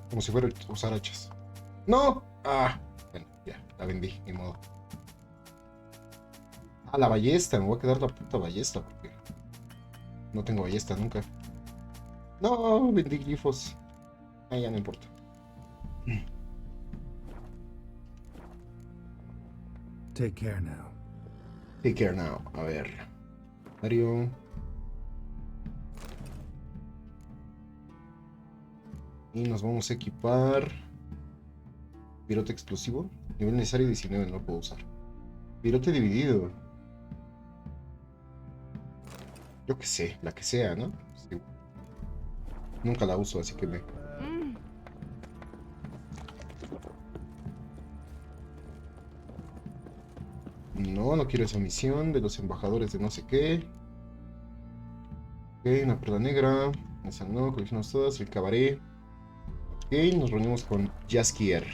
Como si fuera a usar hachas. ¡No! Ah, bueno, ya, la vendí, ni modo. Ah, la ballesta, me voy a quedar la puta ballesta porque no tengo ballesta nunca. No, vendí glifos. Ah, ya no importa. Take care now. Take care now. A ver. Mario. Y nos vamos a equipar. Virote explosivo. Nivel necesario 19, no lo puedo usar. Virote dividido. Yo que sé, la que sea, ¿no? Sí. Nunca la uso, así que me... No, no quiero esa misión de los embajadores de no sé qué. Ok, una perla negra. Esa no, coleccionamos todas. El cabaret. Ok, nos reunimos con Jaskier.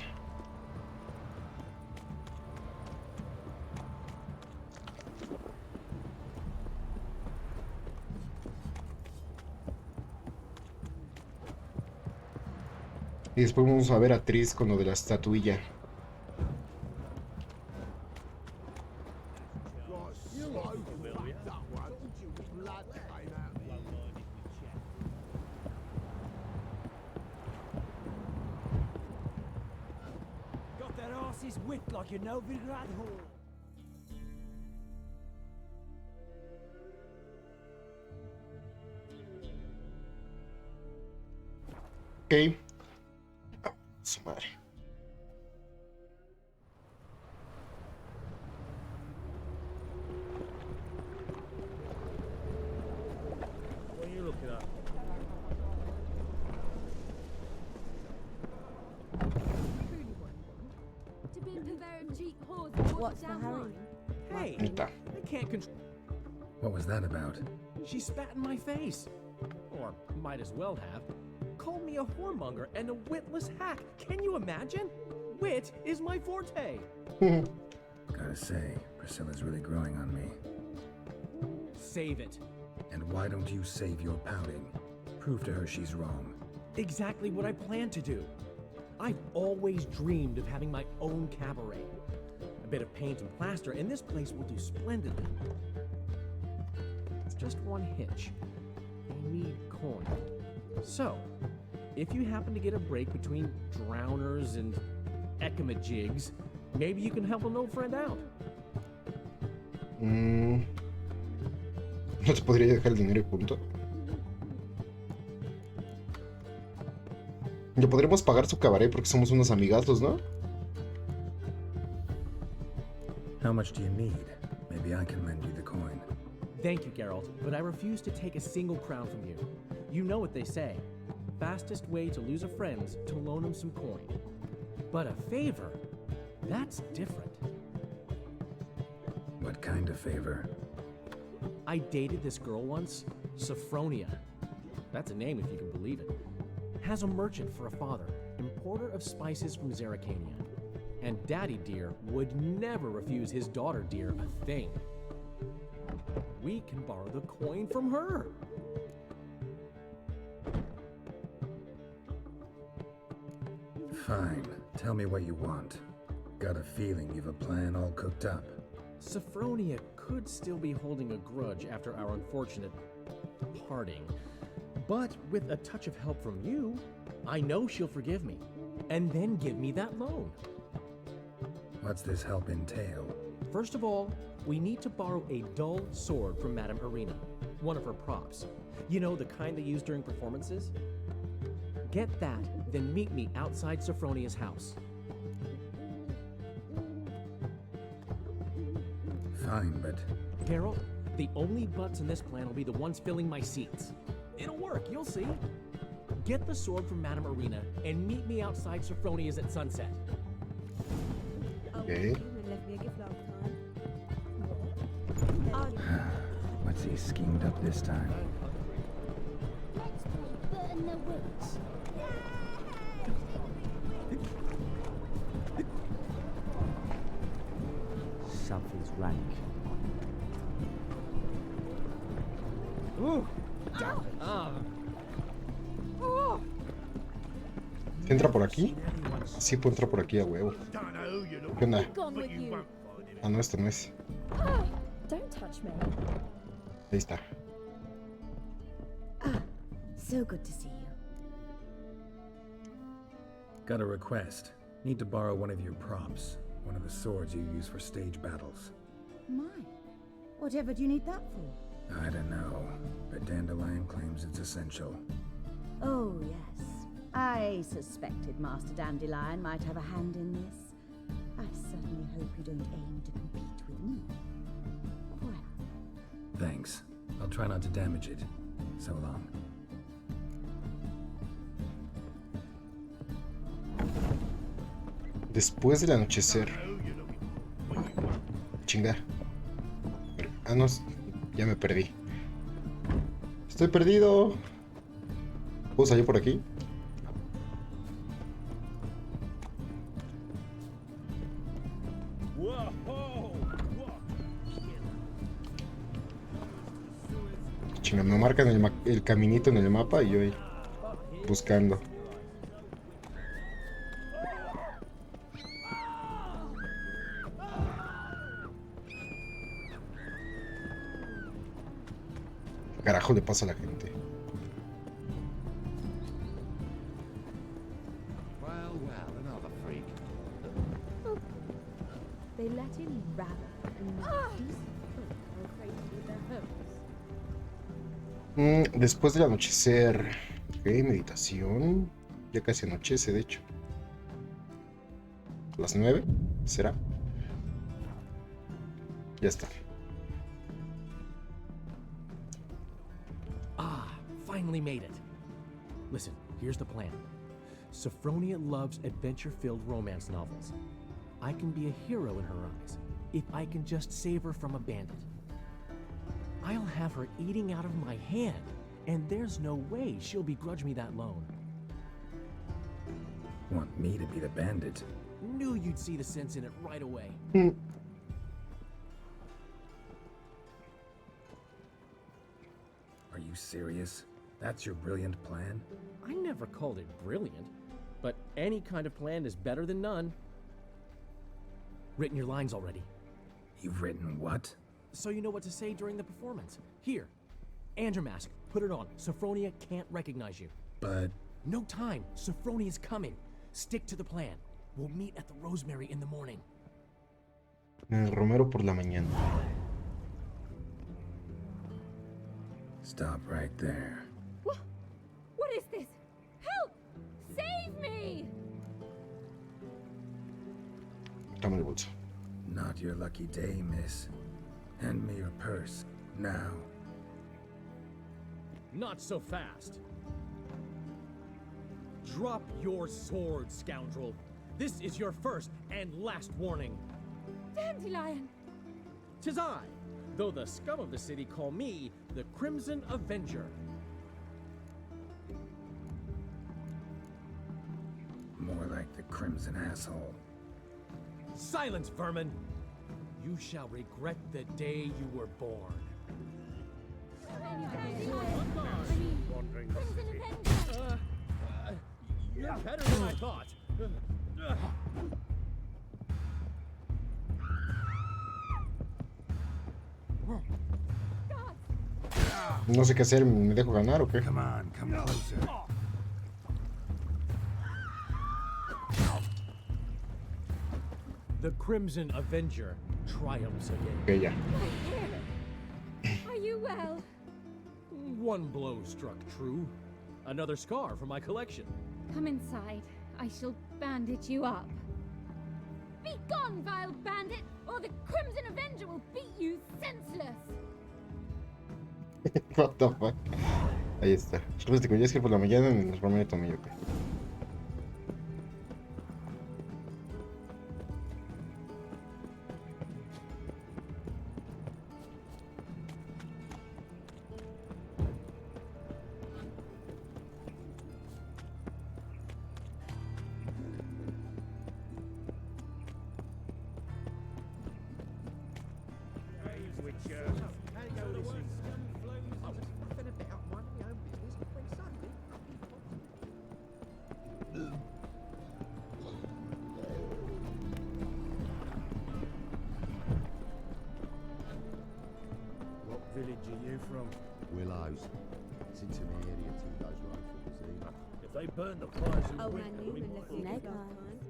Y después vamos a ver a Tris con lo de la estatuilla. Got that arse's whipped like a Novigrad whore. Ok. Su madre. What are you looking at? To be a purveyor of cheap whores and What's the down hurry? line. Hey, Neta. I can't control. What was that about? She spat in my face. Or might as well have. Called me a whoremonger and a witless hack. Can you imagine? Wit is my forte. Gotta say, Priscilla's really growing on me. Save it. And why don't you save your pouting? Prove to her she's wrong. Exactly what I plan to do. I've always dreamed of having my own cabaret. A bit of paint and plaster, and this place will do splendidly. It's just one hitch. I need coin. So, if you happen to get a break between drowners and ecamajigs, maybe you can help an old friend out. ¿No te podría dejar el dinero y punto? Le podremos pagar su cabaret porque somos unos amigazos, ¿no? How much do you need? Maybe I can lend you the coin. Thank you, Geralt, but I refuse to take a single crown from you. You know what they say. Fastest way to lose a friend's to loan him some coin. But a favor? That's different. What kind of favor? I dated this girl once, Sophronia. That's a name if you can believe it. Has a merchant for a father, importer of spices from Zerrikania. And Daddy Dear would never refuse his daughter Dear a thing. We can borrow the coin from her. Fine. Tell me what you want. Got a feeling you've a plan all cooked up. Sophronia could still be holding a grudge after our unfortunate parting. But with a touch of help from you, I know she'll forgive me. And then give me that loan. What's this help entail? First of all, we need to borrow a dull sword from Madame Irina, one of her props. You know, the kind they use during performances? Get that, then meet me outside Sophronia's house. Fine, but... Carol, the only butts in this plan will be the ones filling my seats. It'll work, you'll see. Get the sword from Madame Irina and meet me outside Sophronia's at sunset. Okay. What's he schemed up this time? Something's rank. Ooh, ¿Entra por aquí? Sí, puedo entrar por aquí a huevo. ¿Qué onda? Ah, no, esto no es. Don't touch me. Ahí está. So good to see you. Got a request. Need to borrow one of your props. One of the swords you use for stage battles. My, whatever do you need that for? I don't know, but Dandelion claims it's essential. Oh, yes. I suspected Master Dandelion might have a hand in this. I certainly hope you don't aim to compete with me. Well. Thanks. I'll try not to damage it. So long. Después del anochecer. Chinga. Ah, no. Ya me perdí. Estoy perdido. ¿Puedo salir por aquí? Chinga, me marcan el caminito en el mapa y yo ahí buscando. ¿Qué carajo le pasa a la gente? Well, another freak. They let in rabbit and decent folk go crazy with their homes. Después del anochecer. Ok, meditación. Ya casi anochece, de hecho. ¿Las 9? ¿Será? Ya está. Ah, finally made it. Listen, here's the plan. Sophronia loves adventure-filled romance novels. I can be a hero in her eyes if I can just save her from a bandit. I'll have her eating out of my hand, and there's no way she'll begrudge me that loan. Want me to be the bandit? Knew you'd see the sense in it right away. Are you serious? That's your brilliant plan? I never called it brilliant, but any kind of plan is better than none. Written your lines already. You've written what? So you know what to say during the performance. Here, and your mask. Put it on. Sophronia can't recognize you. But... No time. Sophronia's coming. Stick to the plan. We'll meet at the Rosemary in the morning. En el Romero por la mañana. Stop right there. What is this? Help! Save me! Dame el bolso. Not your lucky day, miss. Hand me your purse, now. Not so fast. Drop your sword, scoundrel. This is your first and last warning. Dandelion! 'Tis I, though the scum of the city call me the Crimson Avenger. More like the Crimson Asshole. Silence, vermin! You shall regret the day you were born. You're better than I thought. No sé qué hacer, ¿me dejo ganar o qué? Come on, come closer. The Crimson Avenger triumphs again. Okay, ya. Are you well? One blow struck true. Another scar for my collection. Come inside. I shall bandage you up. Be gone, vile bandit, or the Crimson Avenger will beat you senseless. What the fuck. Ahí está. Recuerda que ya es que por la mañana en el Romero también, ok. Village are you from? Willows. It's into the area 2 days road from the Zeno. If they burn the fires in Oh, winter, man, we you might left as snake well. eyes.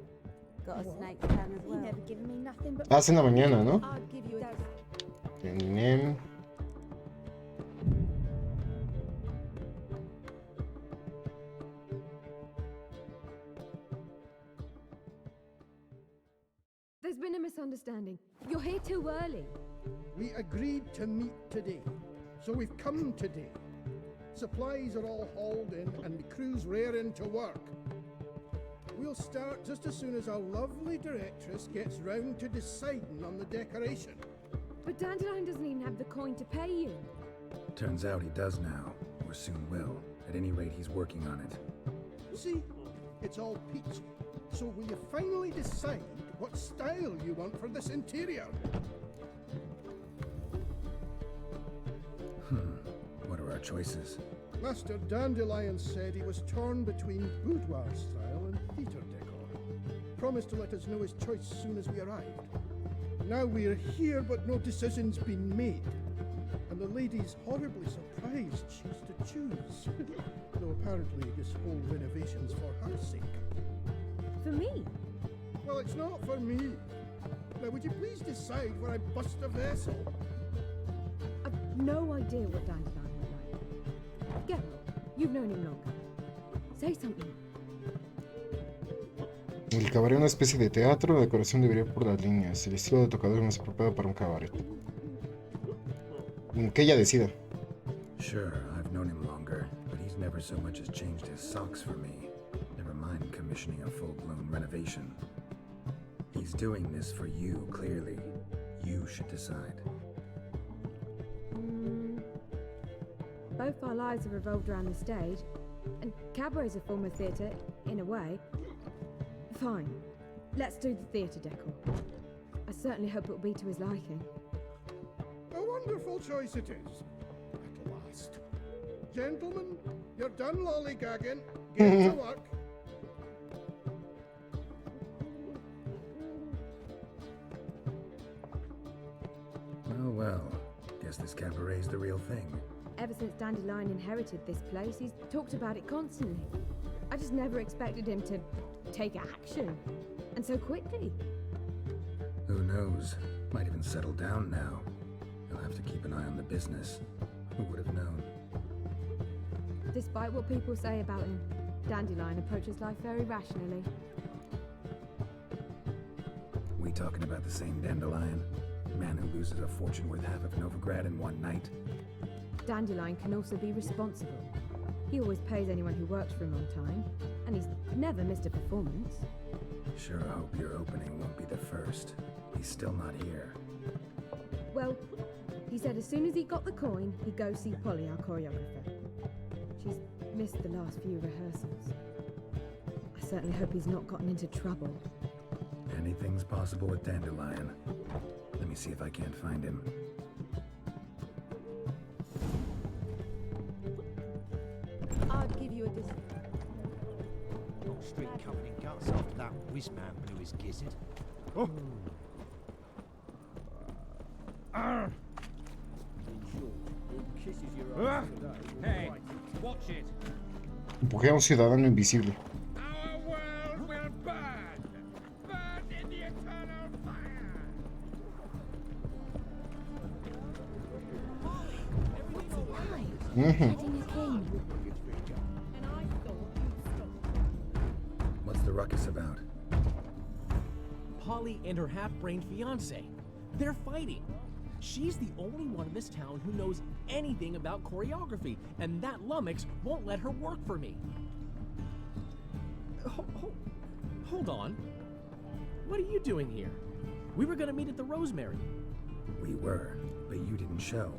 Got a snake tongue as well. You never given me nothing but... Es en la mañana, ¿no? I'd give you a... Tienen... There's been a misunderstanding. You're here too early. We agreed to meet today, so we've come today. Supplies are all hauled in and the crew's raring to work. We'll start just as soon as our lovely directress gets round to deciding on the decoration. But Dandelion doesn't even have the coin to pay you. Turns out he does now, or soon will. At any rate, he's working on it. See, it's all peachy. So will you finally decide what style you want for this interior? What are our choices? Master Dandelion said he was torn between boudoir style and theatre decor. Promised to let us know his choice as soon as we arrived. Now we're here, but no decision's been made. And the lady's horribly surprised she's to choose. Though apparently this whole renovation's for her sake. For me? Well, it's not for me. Now, would you please decide where I bust a vessel? I've no idea what Dandelion would like. Get up. You've known him longer. Say something. El cabaret es una especie de teatro, la decoración debería ir por las líneas. El estilo de tocador no es apropiado para un cabaret. Que ella decida. Sure, I've known him longer, but he's never so much as changed his socks for me. Never mind commissioning a full-blown renovation. He's doing this for you, clearly. You should decide. Both our lives have revolved around the stage, and cabaret's a form of theatre, in a way. Fine. Let's do the theatre decor. I certainly hope it'll be to his liking. A wonderful choice it is. At last. Gentlemen, you're done lollygagging. Get to work. Oh well. Guess this cabaret's the real thing. Ever since Dandelion inherited this place, he's talked about it constantly. I just never expected him to take action. And so quickly. Who knows? Might even settle down now. He'll have to keep an eye on the business. Who would have known? Despite what people say about him, Dandelion approaches life very rationally. We talking about the same Dandelion? Man who loses a fortune worth half of Novigrad in one night? Dandelion can also be responsible. He always pays anyone who works for him on time, and he's never missed a performance. Sure hope your opening won't be the first. He's still not here. Well, he said as soon as he got the coin, he'd go see Polly, our choreographer. She's missed the last few rehearsals. I certainly hope he's not gotten into trouble. Anything's possible with Dandelion. Let me see if I can't find him. I'll give you a discount. Not street company guts after that whiz-man blew his gizzard. Oh. Hey, watch it. Empujé a un ciudadano invisible. Our world will burn. Burn in the eternal fire. What's the ruckus about? Polly and her half-brained fiancé. They're fighting. She's the only one in this town who knows anything about choreography, and that lummox won't let her work for me. Hold on. What are you doing here? We were gonna meet at the Rosemary. We were, but you didn't show.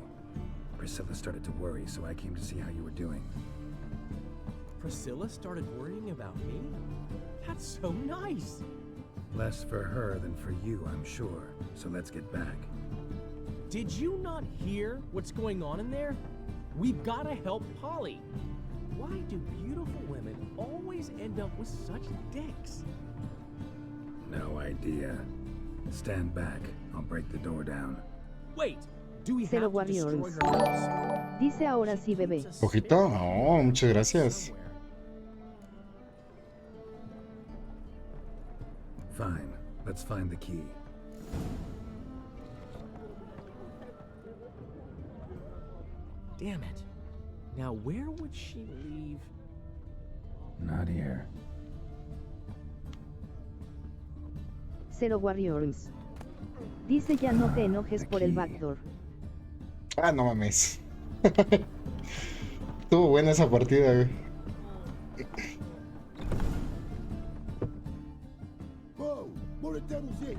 Priscilla started to worry, so I came to see how you were doing. Priscilla started worrying about me? That's so nice. Less for her than for you, I'm sure. So let's get back. Did you not hear what's going on in there? We've got to help Polly. Why do beautiful women always end up with such dicks? No idea. Stand back. I'll break the door down. Wait, do we Zero have to destroy Warriors. her house? Dice ahora sí, bebé. Ojito. Oh, muchas gracias. Fine. Let's find the key. Damn it. Now where would she leave? Not here. Zero Warriors. Dice ya no te enojes por el backdoor. Ah, no mames. Estuvo buena esa partida, güey. Whoa! What the devil's it?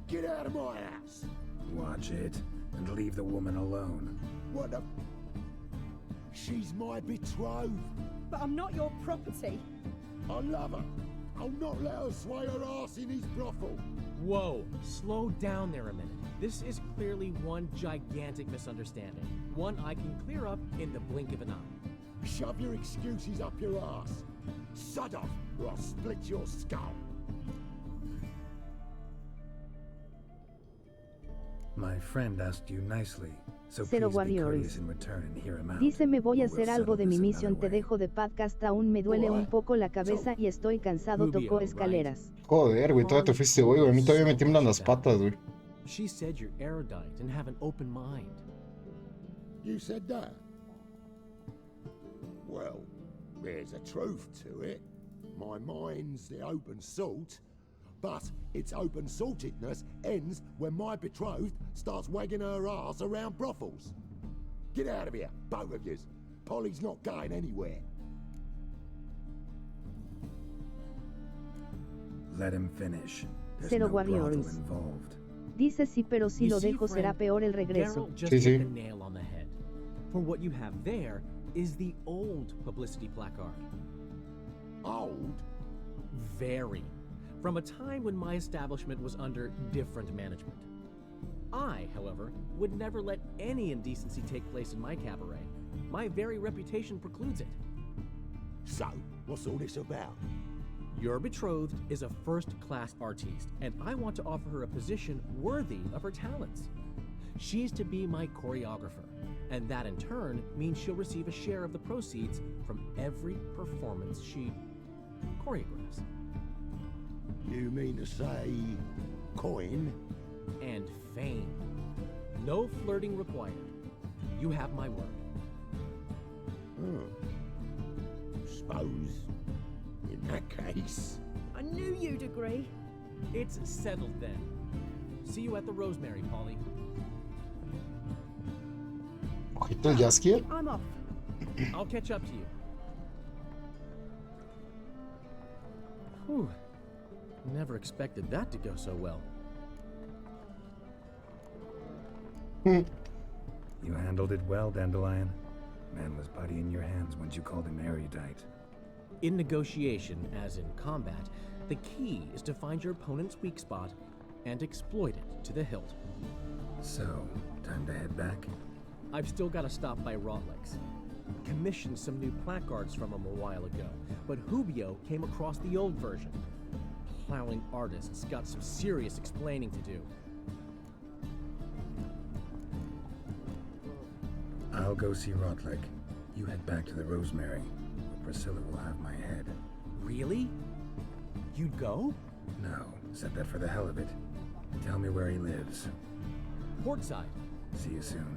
Get out of my house! Watch it, and leave the woman alone. What the... She's my betrothed. But I'm not your property. I love her. I'll not let her sway her ass in his brothel. Whoa, slow down there a minute. This is clearly one gigantic misunderstanding. One I can clear up in the blink of an eye. Shove your excuses up your ass. Sod off, or I'll split your skull. My friend asked you nicely, so Zero please be Warriors. courteous in return and hear him out. Dice me voy a or we'll hacer algo de settle mi this misión, another te way. dejo de podcast, aún me duele un poco la cabeza y estoy cansado, Rubio, tocó right? escaleras. Joder, güey, todavía te fuiste, güey. A mí todavía me tiemblan las patas, güey. She said you're erudite and have an open mind. You said that? Well, there's a truth to it. my mind's the open salt, but its open saltedness ends when my betrothed starts wagging her ass around brothels. Get out of here, both of yous. Polly's not going anywhere. Let him finish. There's Zero no Warriors. brothel involved. Dice sí, pero si You lo see, dejo será friend, peor el regreso. Daryl just hit the nail on the head. For what you have there is the old publicity placard. Old? Very. From a time when my establishment was under different management. I, however, would never let any indecency take place in my cabaret. My very reputation precludes it. So, what's all this about? Your betrothed is a first-class artiste, and I want to offer her a position worthy of her talents. She's to be my choreographer, and that in turn means she'll receive a share of the proceeds from every performance she choreographs. You mean to say coin? And fame. No flirting required. You have my word. Suppose, in that case... I knew you'd agree. It's settled then. See you at the Rosemary, Polly. Ojito el Jaskier. I'm off. I'll catch up to you. Whew. Never expected that to go so well. You handled it well, Dandelion. Man was putty in your hands once you called him erudite. In negotiation, as in combat, the key is to find your opponent's weak spot and exploit it to the hilt. So, time to head back? I've still got to stop by Rotlick's. Commissioned some new placards from him a while ago, but Hubio came across the old version. Plowing artists got some serious explaining to do. I'll go see Rotlick. You head back to the Rosemary. Priscilla will have my head. Really? You'd go? No, said that for the hell of it. Tell me where he lives. Portside. See you soon.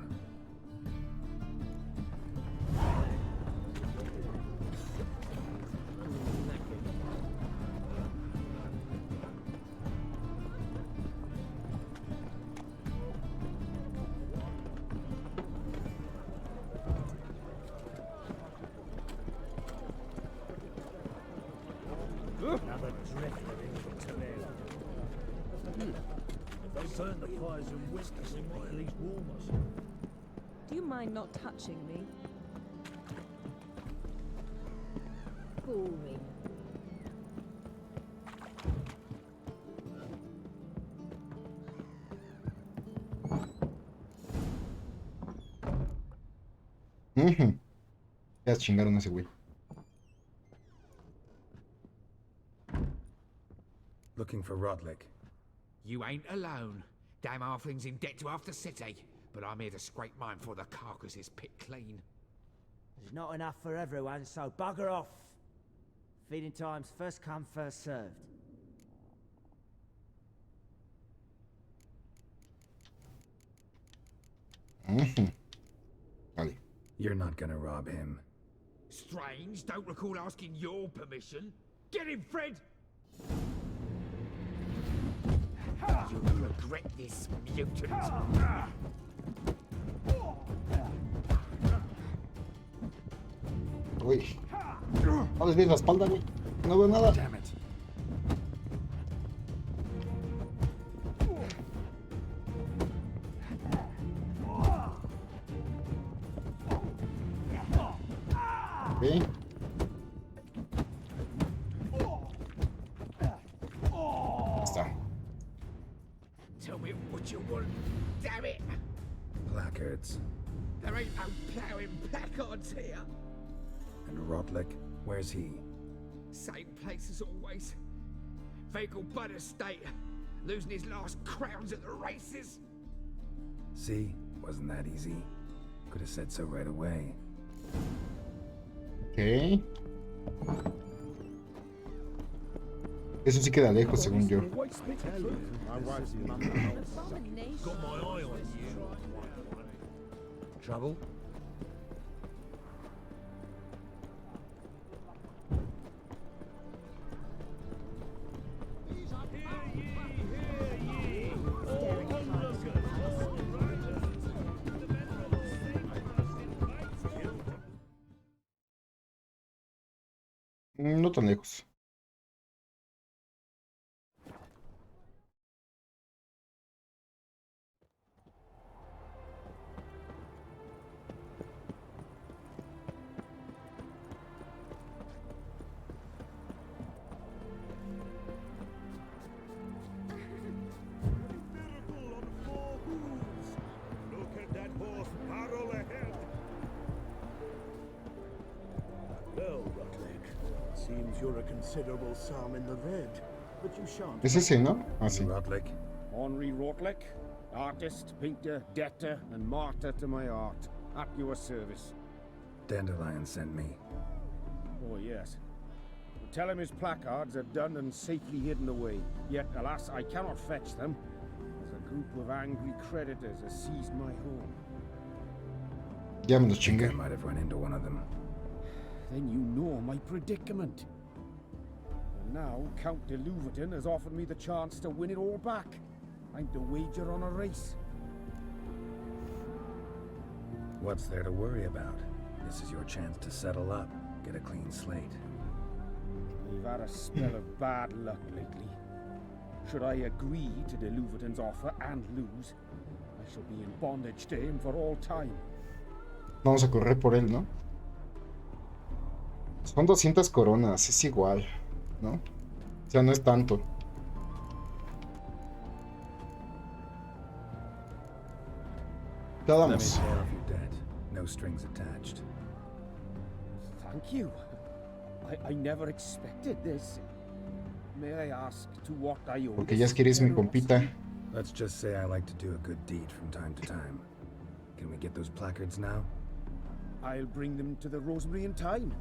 Another drift of Intitled. If they burn the fires in winter, they might at least warm us. Do you mind not touching me? Boring. Ya chingaron a ese güey. Looking for Rotlick. You ain't alone. Damn halfling's in debt to half the city. But I'm here to scrape mine before the carcass is picked clean. There's not enough for everyone, so bugger off. Feeding time's first come, first served. Vale. You're not gonna rob him. Strange, don't recall asking your permission. Get him, Fred! You'll regret this, mutant. Uy. No les vi la espalda, güey. No veo nada. Damn it. Okay. Está. Tell me what you want, damn it! Placards. There ain't no ploughing placards here. And Rotlick, where's he? Same place as always. Vehicle bud estate. Losing his last crowns at the races. See? Wasn't that easy? Could have said so right away. Ok. Eso sí queda lejos, según yo. Got my eye on you. Trouble? No tan lejos. Look at that horse barrel ahead. Well, Rutlick, seems you're a considerable sum in the red, but you shan't. Es ese, ¿no? Ah, sí. Rutlick. Henri Rotlick, artist, painter, debtor, and martyr to my art. At your service. Dandelion sent me. Oh, yes. Tell him his placards are done and safely hidden away. Yet, alas, I cannot fetch them, as a group of angry creditors has seized my home. Ya me los I think chingué. I might have run into one of them. Then you know my predicament. And now, Count de Louverton has offered me the chance to win it all back. I'm to wager on a race. What's there to worry about? This is your chance to settle up, get a clean slate. We've had a spell of bad luck lately. Should I agree to de Louverton's offer and lose, I shall be in bondage to him for all time. Vamos a correr por él, ¿no? Son 200 coronas, es igual, ¿no? O sea, no es tanto. Ya Let me vamos. pay off your debt. No strings attached. Thank you. I never expected this. May I ask to what I owe? Porque ya es que eres mi compita. Let's just say I like to do a good deed from time to time. Can we get those placards now? I'll bring them to the Rosemary in time,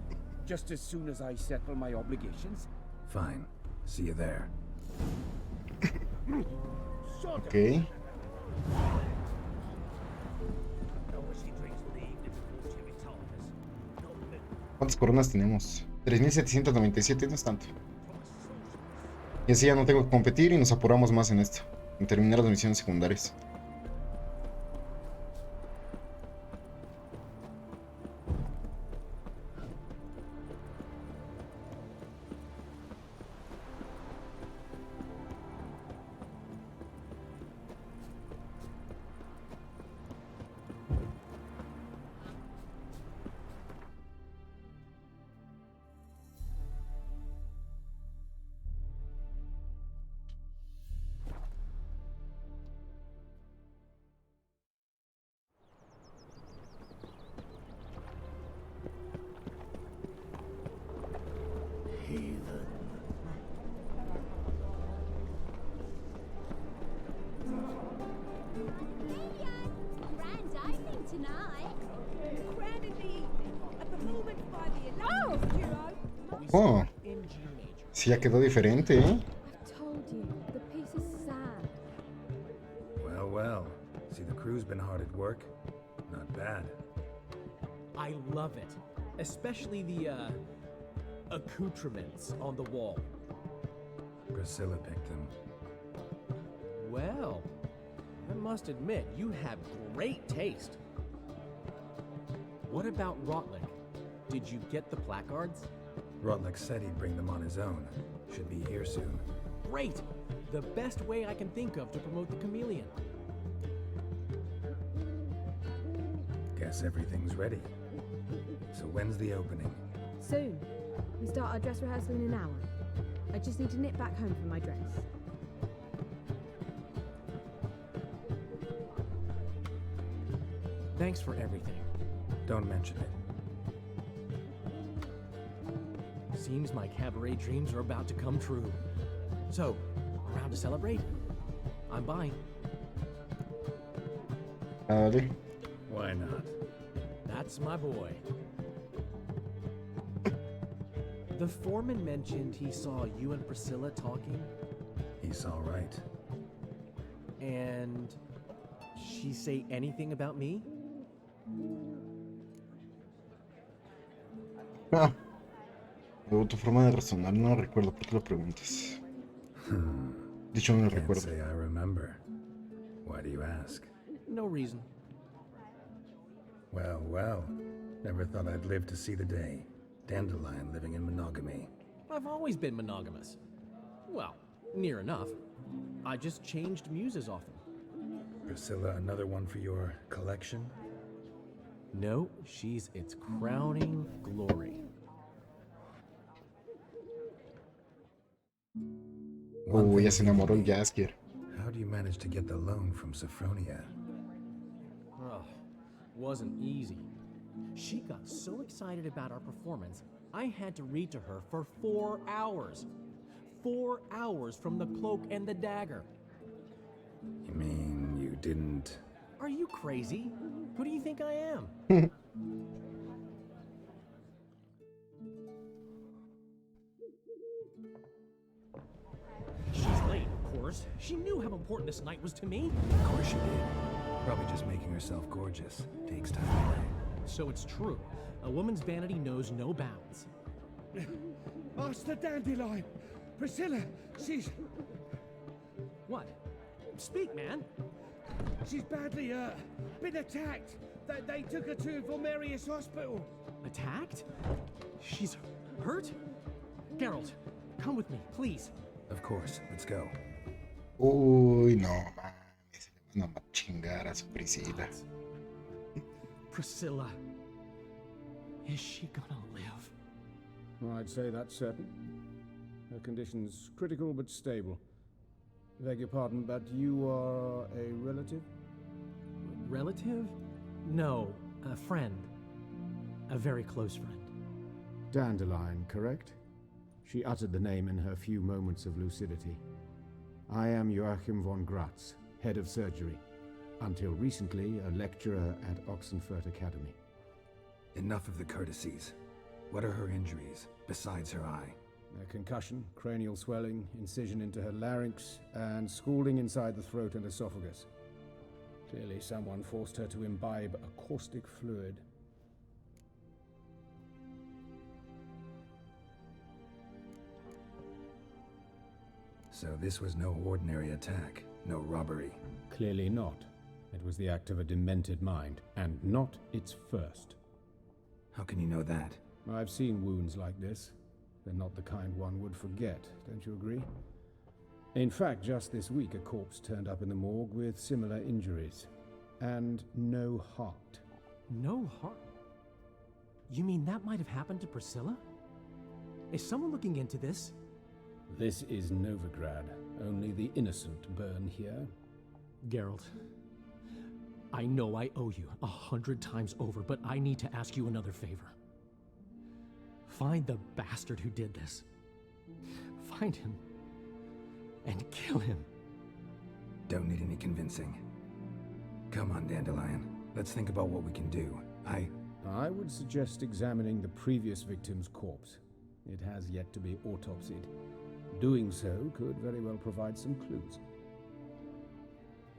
just as soon as I settle my obligations. Fine. See you there. Ok. ¿Cuántas coronas tenemos? 3797, no es tanto. Y así ya no tengo que competir y nos apuramos más en esto, en terminar las misiones secundarias. Oh, sí, ya quedó diferente, ¿eh? Told you, the piece is sad. Well, well. See, the crew's been hard at work. Not bad. I love it. Especially the, accoutrements on the wall. Priscilla picked them. Well, I must admit, you have great taste. What about Rotlick? Did you get the placards? Rotlick said he'd bring them on his own. Should be here soon. Great! The best way I can think of to promote the chameleon. Guess everything's ready. So when's the opening? Soon. We start our dress rehearsal in an hour. I just need to nip back home for my dress. Thanks for everything. Don't mention it. Seems my cabaret dreams are about to come true. So, around to celebrate? I'm buying. Vale. Why not? That's my boy. The foreman mentioned he saw you and Priscilla talking. He's all right. And she say anything about me? Ah. Luego tu forma de razonar, no recuerdo por qué lo preguntas. Dicho no lo Can't recuerdo. say I remember. Why do you ask? No reason. Well, well. Never thought I'd live to see the day. Dandelion living in monogamy. I've always been monogamous. Well, near enough. I just changed muses often. Priscilla, another one for your collection? No, she's its crowning glory. Ya se enamoró el Jaskier. How do you manage to get the loan from Sophronia? Oh, wasn't easy. She got so excited about our performance, I had to read to her for 4 hours. 4 hours from the Cloak and the Dagger. You mean you didn't... Are you crazy? Who do you think I am? She's late, of course. She knew how important this night was to me. Of course she did. Probably just making herself gorgeous. Takes time away. So it's true. A woman's vanity knows no bounds. Master Dandelion! Priscilla, she's... What? Speak, man. She's badly hurt. Been attacked. They took her to Vulmerius Hospital. Attacked? She's hurt? Geralt, come with me, please. Of course, let's go. Uy, no mames, le van a chingar a su Priscilla. Priscilla. Is she gonna live? I'd say that's certain. Her condition's critical but stable. Beg your pardon, but you are a relative? Relative? No, a friend. A very close friend. Dandelion, correct? She uttered the name in her few moments of lucidity. I am Joachim von Gratz, head of surgery. Until recently, a lecturer at Oxenfurt Academy. Enough of the courtesies. What are her injuries, besides her eye? A concussion, cranial swelling, incision into her larynx, and scalding inside the throat and esophagus. Clearly someone forced her to imbibe a caustic fluid. So this was no ordinary attack, no robbery. Clearly not. It was the act of a demented mind, and not its first. How can you know that? I've seen wounds like this. They're not the kind one would forget, don't you agree? In fact, just this week a corpse turned up in the morgue with similar injuries. And no heart. No heart? You mean that might have happened to Priscilla? Is someone looking into this? This is Novigrad. Only the innocent burn here. Geralt, I know I owe you 100 times over, but I need to ask you another favor. Find the bastard who did this. Find him and kill him. Don't need any convincing. Come on, Dandelion. Let's think about what we can do. I would suggest examining the previous victim's corpse. It has yet to be autopsied. Doing so could very well provide some clues.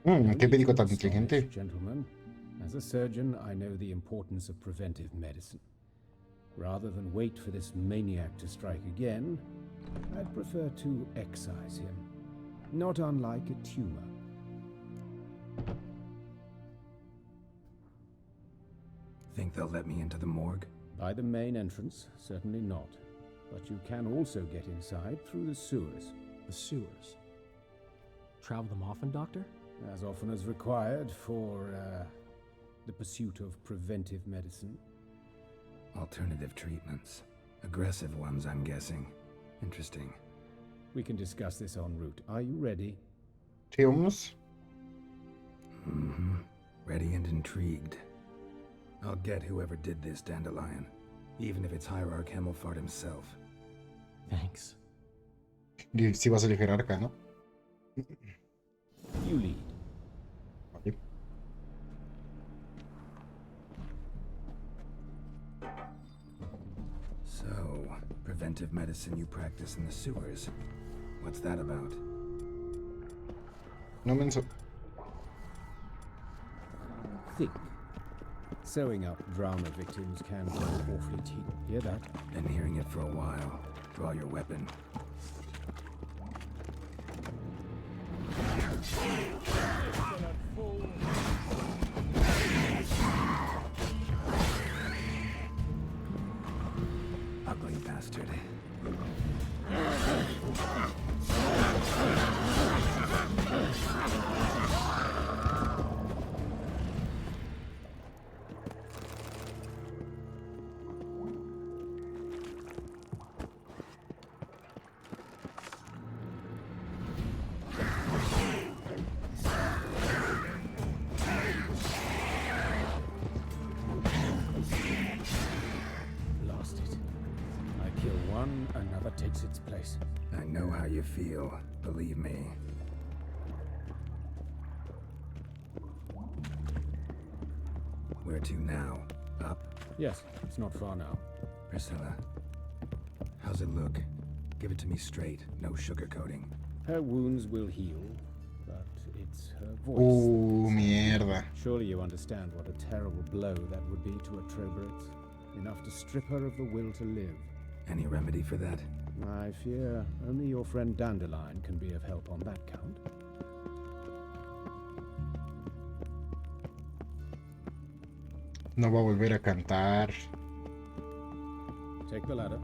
Qué médico tan inteligente. Gentlemen, as a surgeon, I know the importance of preventive medicine. Rather than wait for this maniac to strike again, I'd prefer to excise him. Not unlike a tumor. Think they'll let me into the morgue? By the main entrance, certainly not. But you can also get inside through the sewers. The sewers? Travel them often, Doctor? As often as required for, the pursuit of preventive medicine. Alternative treatments. Aggressive ones, I'm guessing. Interesting. We can discuss this en route. Are you ready? Sí, vamos. Mm-hmm. Ready and intrigued. I'll get whoever did this, Dandelion. Even if it's Hierarch Hemmelfart himself. Thanks. Si vas a elegir arca, ¿no? You lead. Okay. So, preventive medicine you practice in the sewers. What's that about? No menso. Think. Sewing up drama victims can go awfully tedious. Hear that? Been hearing it for a while. Draw your weapon. what takes its place. I know how you feel, believe me. Where to now? Up? Yes, it's not far now. Priscilla, how's it look? Give it to me straight, no sugarcoating. Her wounds will heal, but it's her voice. Mierda. Surely you understand what a terrible blow that would be to a Trobritz. Enough to strip her of the will to live. Any remedy for that? I fear only your friend Dandelion can be of help on that count. No va a volver a cantar. Take the ladder.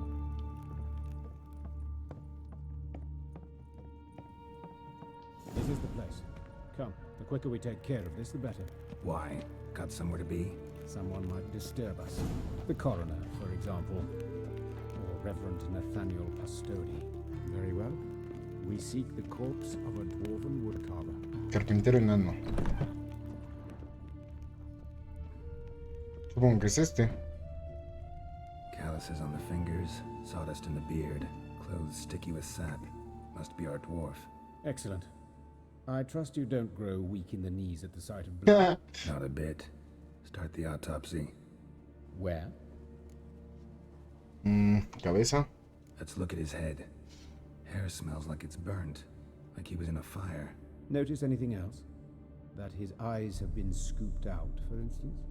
This is the place. Come, the quicker we take care of this, the better. Why? Got somewhere to be? Someone might disturb us. The coroner, for example. Or Reverend Nathaniel Pastodi. Very well. We seek the corpse of a dwarven woodcarver. Carpintero enano. Supongo que es este. Calluses on the fingers, sawdust in the beard, clothes sticky with sap. Must be our dwarf. Excellent. I trust you don't grow weak in the knees at the sight of blood. Not a bit. Start the autopsy. Where? Cabeza. Let's look at his head. Hair smells like it's burnt, like he was in a fire. Notice anything else? That his eyes have been scooped out, for instance?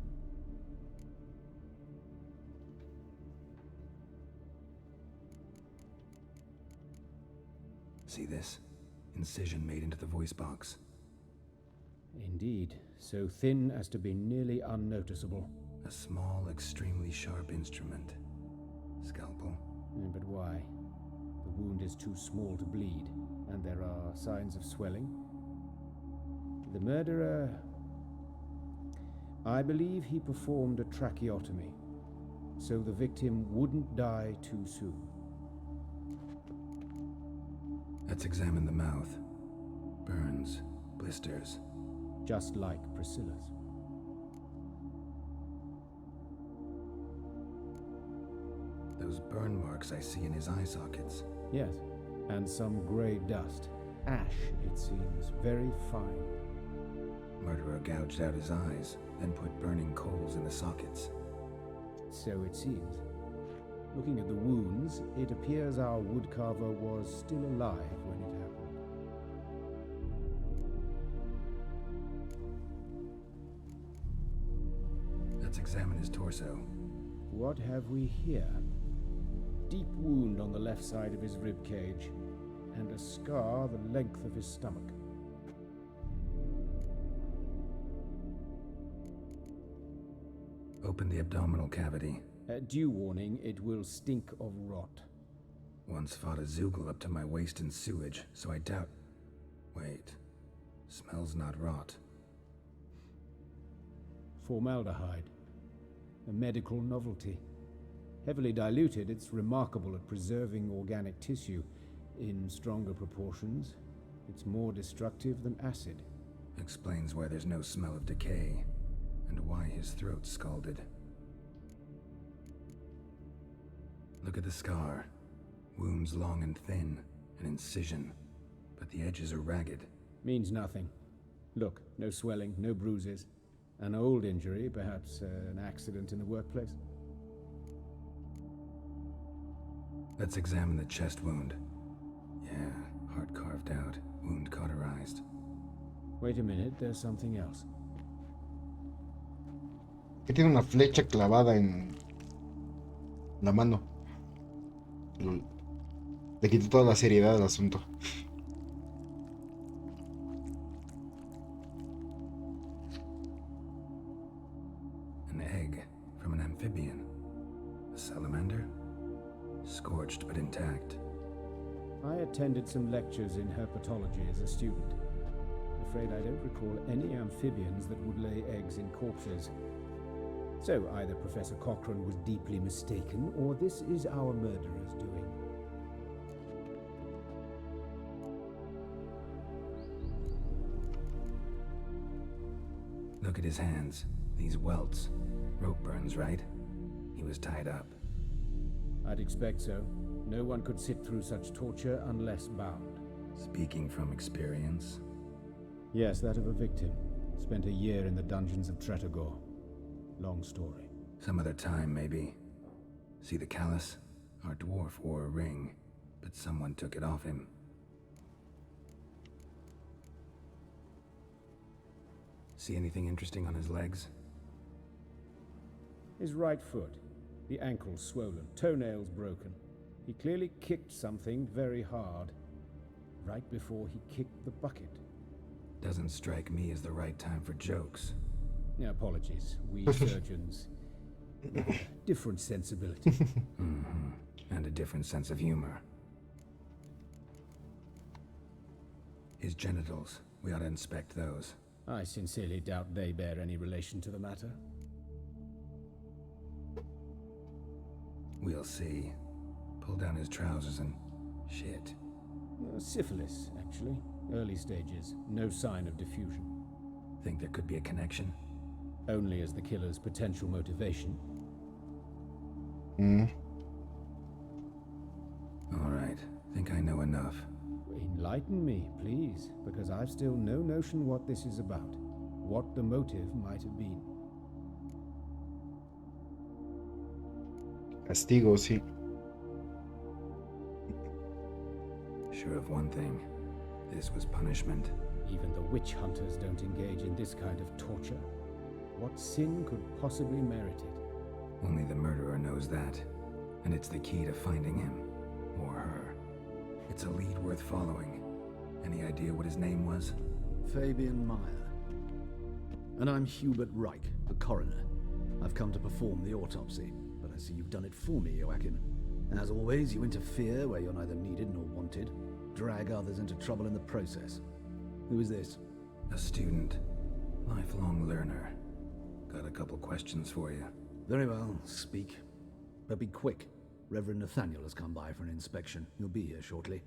See this? Incision made into the voice box. Indeed, so thin as to be nearly unnoticeable. A small, extremely sharp instrument. Scalpel. But why? The wound is too small to bleed, and there are signs of swelling. The murderer... I believe he performed a tracheotomy, so the victim wouldn't die too soon. Let's examine the mouth. Burns, blisters. Just like Priscilla's. Those burn marks I see in his eye sockets. Yes, and some grey dust. Ash, it seems, very fine. Murderer gouged out his eyes, then put burning coals in the sockets. So it seems. Looking at the wounds, it appears our woodcarver was still alive when it happened. Let's examine his torso. What have we here? Deep wound on the left side of his rib cage, and a scar the length of his stomach. Open the abdominal cavity. Due warning, it will stink of rot. Once fought a Zoogle up to my waist in sewage, so I doubt... Wait. Smells not rot. Formaldehyde. A medical novelty. Heavily diluted, it's remarkable at preserving organic tissue. In stronger proportions, it's more destructive than acid. Explains why there's no smell of decay, and why his throat's scalded. Look at the scar. Wounds long and thin, an incision, but the edges are ragged. Means nothing. Look, no swelling, no bruises. An old injury, perhaps an accident in the workplace. Let's examine the chest wound. Yeah, heart carved out, wound cauterized. Wait a minute, there's something else. Que tiene una flecha clavada en la mano. Le quitó toda la seriedad al asunto. An egg from an amphibian. A salamander? Scorched but intact. I attended some lectures in herpetology as a student. Afraid I don't recall any amphibians that would lay eggs in corpses. So either Professor Cochrane was deeply mistaken, or this is our murderer's doing. Look at his hands. These welts. Rope burns, right? He was tied up. I'd expect so. No one could sit through such torture unless bound. Speaking from experience? Yes, that of a victim. Spent a year in the dungeons of Tretogor. Long story. Some other time, maybe. See the callus? Our dwarf wore a ring, but someone took it off him. See anything interesting on his legs? His right foot. The ankles swollen, toenails broken. He clearly kicked something very hard. Right before he kicked the bucket. Doesn't strike me as the right time for jokes. Apologies. We surgeons... different sensibility. Mm-hmm. And a different sense of humor. His genitals. We ought to inspect those. I sincerely doubt they bear any relation to the matter. We'll see. Pull down his trousers and... shit. Syphilis, actually. Early stages. No sign of diffusion. Think there could be a connection? Only as the killer's potential motivation. All right. Think I know enough. Enlighten me, please, because I've still no notion what this is about. What the motive might have been. Castigo, sí. Sure of one thing. This was punishment. Even the witch hunters don't engage in this kind of torture. What sin could possibly merit it? Only the murderer knows that. And it's the key to finding him. Or her. It's a lead worth following. Any idea what his name was? Fabian Meyer. And I'm Hubert Reich, the coroner. I've come to perform the autopsy, but I see you've done it for me, Joachim. As always, you interfere where you're neither needed nor wanted. Drag others into trouble in the process. Who is this? A student. Lifelong learner. Got a couple questions for you. Very well, speak. But be quick. Reverend Nathaniel has come by for an inspection. He'll be here shortly.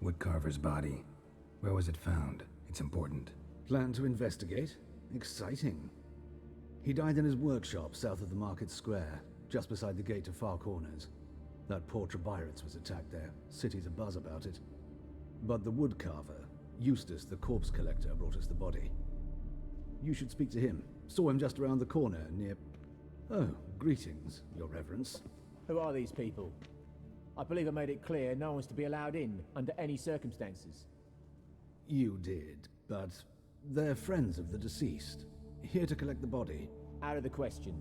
Woodcarver's body. Where was it found? It's important. Plan to investigate? Exciting. He died in his workshop south of the market square, just beside the gate to Far Corners. That poor Trebirates was attacked there. City's abuzz about it. But the woodcarver, Eustace the corpse collector, brought us the body. You should speak to him. Saw him just around the corner near... Oh, greetings, Your Reverence. Who are these people? I believe I made it clear no one's to be allowed in under any circumstances. You did, but they're friends of the deceased. Here to collect the body. Out of the question.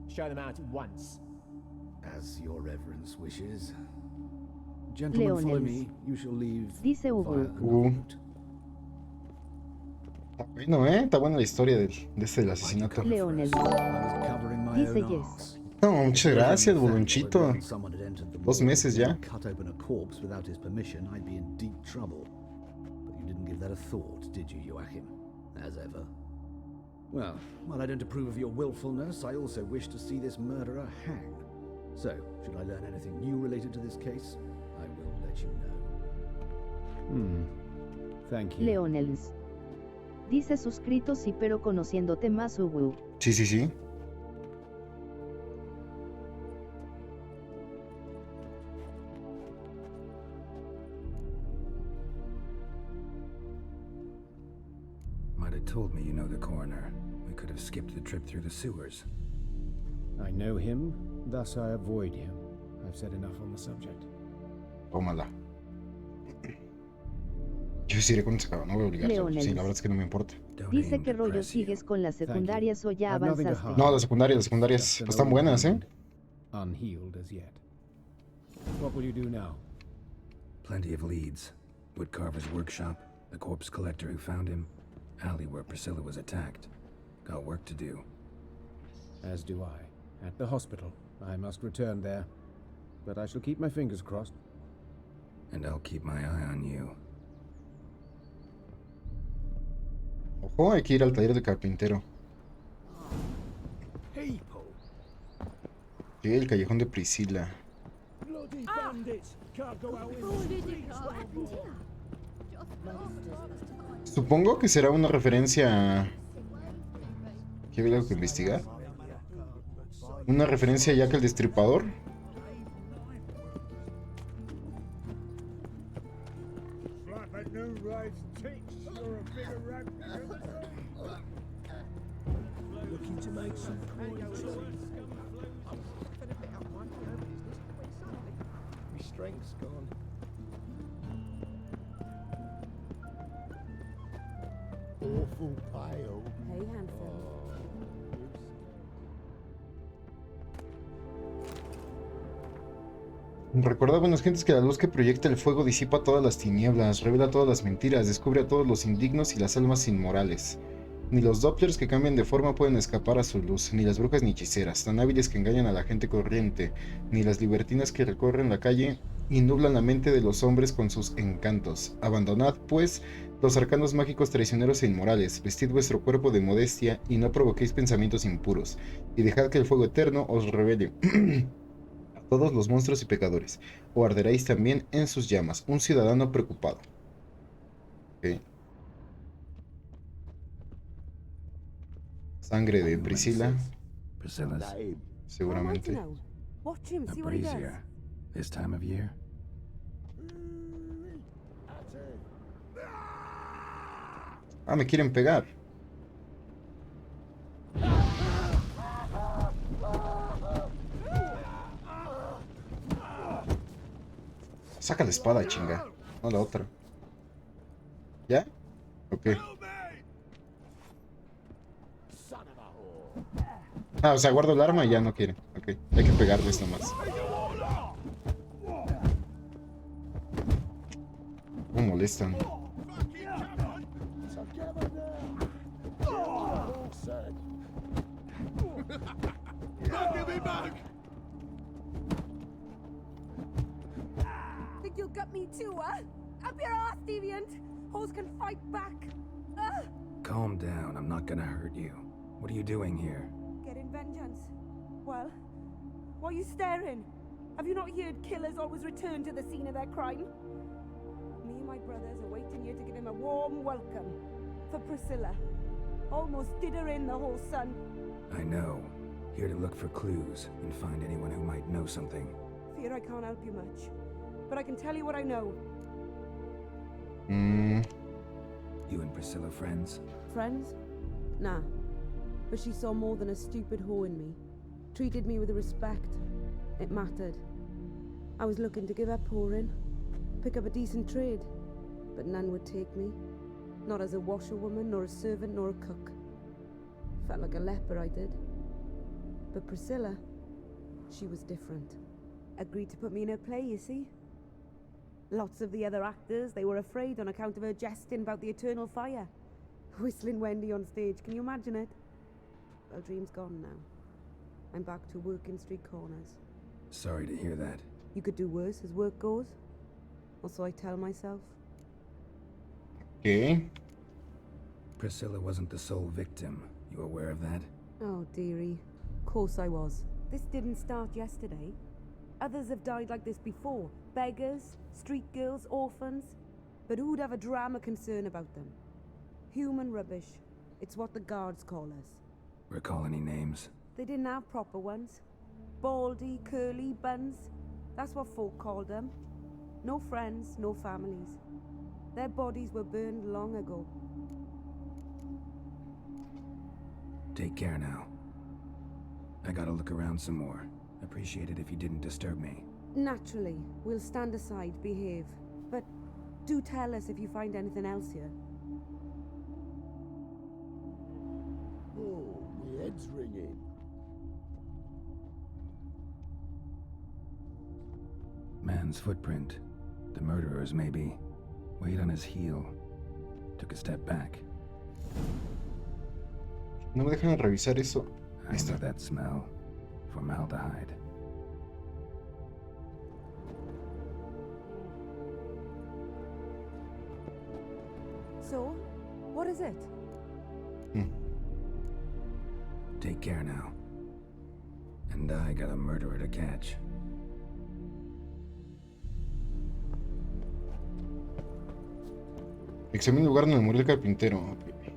Show them out at once. As Your Reverence wishes. Gentlemen, follow me. You shall leave. Dice Hugo. Está bueno, Está buena la historia del asesinato. Leonel. Dice Yes. No, muchas gracias, Bulonchito. 2 meses ya. Cut open a corpse without his permission, I'd be in deep trouble. But you didn't give that a thought, did you, Joachim? As ever. Well, while I don't approve of your willfulness, I also wish to see this murderer hang. So, should I learn anything new related to this case, I will let you know. Thank you. Leonels. Dice suscrito sí, pero conociéndote más, Hugo. Sí, sí, sí. Might have told me you know the coroner. We could have skipped the trip through the sewers. I know him, thus I avoid him. I've said enough on the subject. Tómala. Yo sí iré cuando se acaba, no voy a obligarlo. Sí, la verdad es que no me importa. Dice que rollo sigues con las secundarias o ya avanzaste. No, las secundarias pues están buenas, Unhealed as yet. What will you do now? Plenty of leads. Woodcarver's workshop, the corpse collector who found him, alley where Priscilla was attacked. Got work to do. As do I. At the hospital. I must return there. But I shall keep my fingers crossed. And I'll keep my eye on you. Ojo, hay que ir al taller de carpintero. Sí, el callejón de Priscila. Supongo que será una referencia a... ¿Que había algo que investigar? Una referencia a Jack el Destripador. Looking to make some coins. My strength's gone. Awful pale. Hey, handsome. Recuerda, buenas gentes, que la luz que proyecta el fuego disipa todas las tinieblas, revela todas las mentiras, descubre a todos los indignos y las almas inmorales. Ni los Dopplers que cambian de forma pueden escapar a su luz, ni las brujas ni hechiceras, tan hábiles que engañan a la gente corriente, ni las libertinas que recorren la calle y nublan la mente de los hombres con sus encantos. Abandonad, pues, los arcanos mágicos traicioneros e inmorales, vestid vuestro cuerpo de modestia y no provoquéis pensamientos impuros, y dejad que el fuego eterno os revele a todos los monstruos y pecadores, o arderéis también en sus llamas, un ciudadano preocupado. Okay. Sangre de Priscilla. Priscilla's. Seguramente. Watch him, A see what he does. brazier. This time of year. Ah, me quieren pegar. Saca la espada, chinga. No la otra. ¿Ya? Ok. Ah, o sea, guardo el arma y ya no quiere. Ok, hay que pegarles nomás. ¿Cómo molestan? Think you'll gut me too, huh? Up your ass, deviant! Hoes can fight back! Calm down, I'm not gonna hurt you. What are you doing here? Getting vengeance. Well, why are you staring? Have you not heard killers always return to the scene of their crime? Me and my brothers are waiting here to give him a warm welcome. For Priscilla. Almost did her in, the whole son. I know. Here to look for clues and find anyone who might know something. Fear I can't help you much. But I can tell you what I know. You and Priscilla friends? Friends? Nah. But she saw more than a stupid whore in me. Treated me with respect. It mattered. I was looking to give up whoring. Pick up a decent trade. But none would take me. Not as a washerwoman, nor a servant, nor a cook. Felt like a leper, I did. But Priscilla, she was different. Agreed to put me in her play, you see? Lots of the other actors, they were afraid on account of her jesting about the eternal fire. Whistling Wendy on stage, can you imagine it? Well, dream's gone now. I'm back to working street corners. Sorry to hear that. You could do worse as work goes. Or so I tell myself. Okay. Priscilla wasn't the sole victim. You aware of that? Oh, dearie. Course I was. This didn't start yesterday. Others have died like this before. Beggars, street girls, orphans. But who'd have a drama concern about them? Human rubbish. It's what the guards call us. Recall any names? They didn't have proper ones. Baldy, curly, buns. That's what folk called them. No friends, no families. Their bodies were burned long ago. Take care now. I gotta look around some more. Appreciate it if you didn't disturb me. Naturally, we'll stand aside, behave. But do tell us if you find anything else here. Oh, my head's ringing. Man's footprint. The murderer's, maybe. Weight on his heel. Took a step back. No me dejan revisar eso. I know that smell. Formaldehyde. So, what is it? Take care now. And I got a murderer to catch. Examina el lugar donde murió el carpintero. Okay.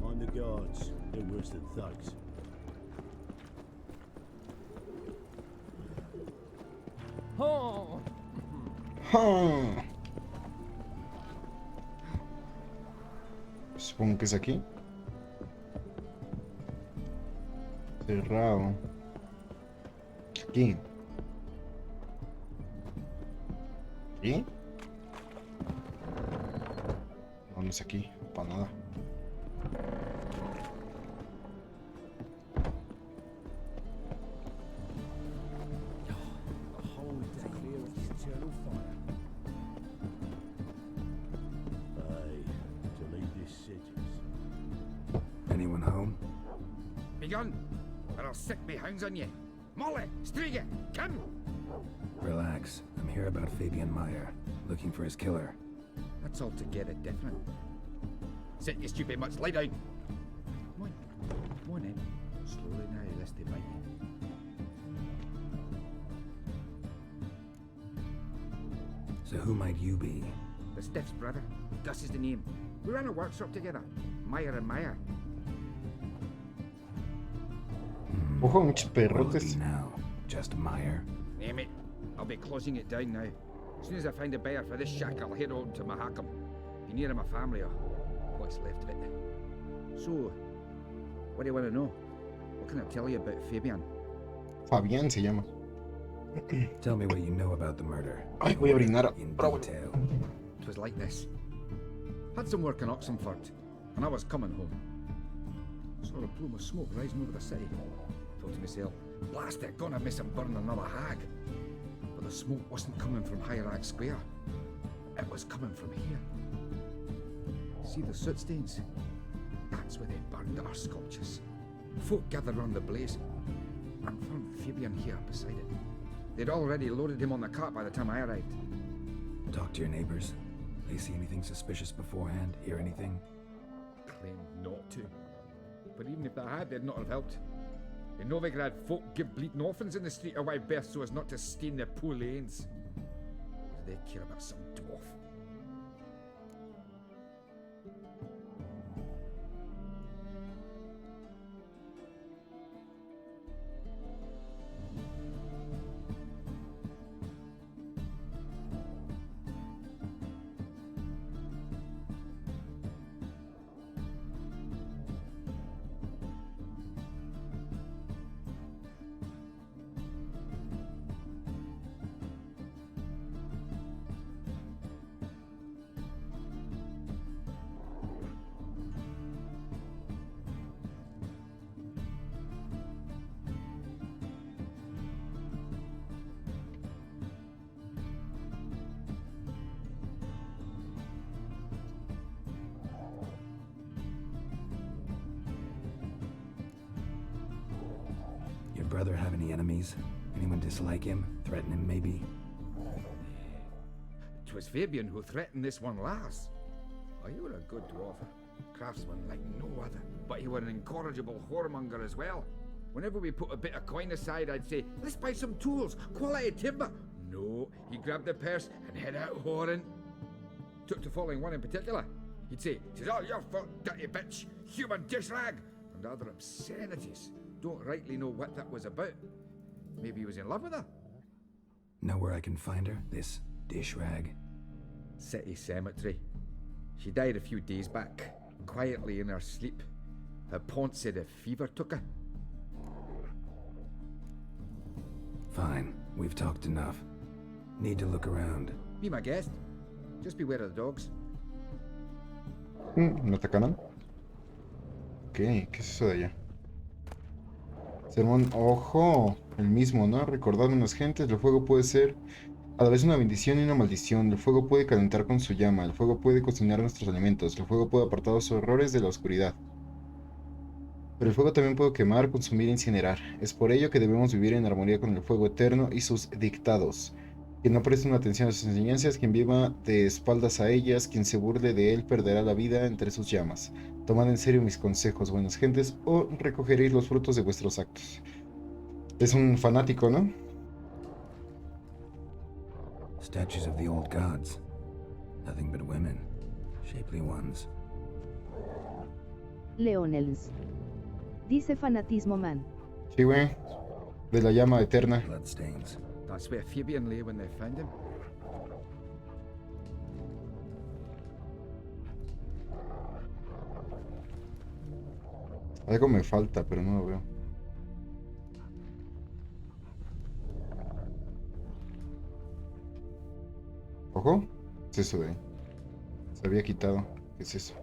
On the guards. There were worse than thugs. Oh! Supongo que es aquí. Cerrado. Aquí. ¿Aquí? No, no es aquí. Para nada. Anyone home? Be gone, or I'll sick me hounds on you. Molly, Striga, come! Relax. I'm here about Fabian Meyer, looking for his killer. That's altogether different. Sit, you stupid mutts, lie down. Come on in. Slowly now, lest they bite you. So who might you be? The Stiff's brother. Gus is the name. We ran a workshop together. Meyer and Meyer. Ojo, muchos Where will it perrotes. be now? Just Meyer? Hey, mate, I'll be closing it down now. As soon as I find a buyer for this shack, I'll head on to Mahakam. Be near my family or what's left of it. So, what do you want to know? What can I tell you about Fabian? Fabián se llama. Tell me what you know about the murder. Ay, voy a orinar. In Bravo. detail. It was like this. Had some work in Oxenford, and I was coming home. Saw a plume of smoke rising over the city. Thought to myself, blast it, gonna miss him burn another hag. But the smoke wasn't coming from Hierarch Square. It was coming from here. See the soot stains? That's where they burned our sculptures. Folk gathered round the blaze, and found Fabian here beside it. They'd already loaded him on the cart by the time I arrived. Talk to your neighbors. They see anything suspicious beforehand? Hear anything? Claimed not to. But even if they had, they'd not have helped. In Novigrad, folk give bleeding orphans in the street a wide berth so as not to stain their poor lanes. What do they care about some dwarf? Your brother have any enemies? Anyone dislike him? Threaten him, maybe? 'Twas Fabian who threatened this one last. Oh, you were a good dwarf. Craftsman like no other. But you were an incorrigible whoremonger as well. Whenever we put a bit of coin aside, I'd say, let's buy some tools, quality timber. No, he grabbed the purse and head out whoring. Took to following one in particular. He'd say, "'Tis all your fault, dirty bitch, human dish rag," and other obscenities. Don't rightly know what that was about. Maybe he was in love with her. Know where I can find her? This dish rag? City cemetery. She died a few days back, quietly in her sleep. Her pont said a fever took her. Fine, we've talked enough. Need to look around. Be my guest. Just beware of the dogs. ¿Me atacaron? Ok, ¿qué es eso de allá? Sermón, ojo, el mismo, ¿no? Recordad unas gentes, el fuego puede ser a la vez una bendición y una maldición. El fuego puede calentar con su llama, el fuego puede cocinar nuestros alimentos, el fuego puede apartar los horrores de la oscuridad. Pero el fuego también puede quemar, consumir e incinerar. Es por ello que debemos vivir en armonía con el fuego eterno y sus dictados. Quien no preste una atención a sus enseñanzas, quien viva de espaldas a ellas, quien se burle de él, perderá la vida entre sus llamas. Tomad en serio mis consejos, buenas gentes, o recogeréis los frutos de vuestros actos. Es un fanático, ¿no? Statues of the old gods. Nothing but women. Shapely ones. Leonels. Dice fanatismo man. Sí, güey. De la llama eterna. Bloodstains. That's where Fabian lay when they found him. Algo me falta, pero no lo veo. Ojo. ¿Qué es eso de ahí? Se había quitado. ¿Qué es eso?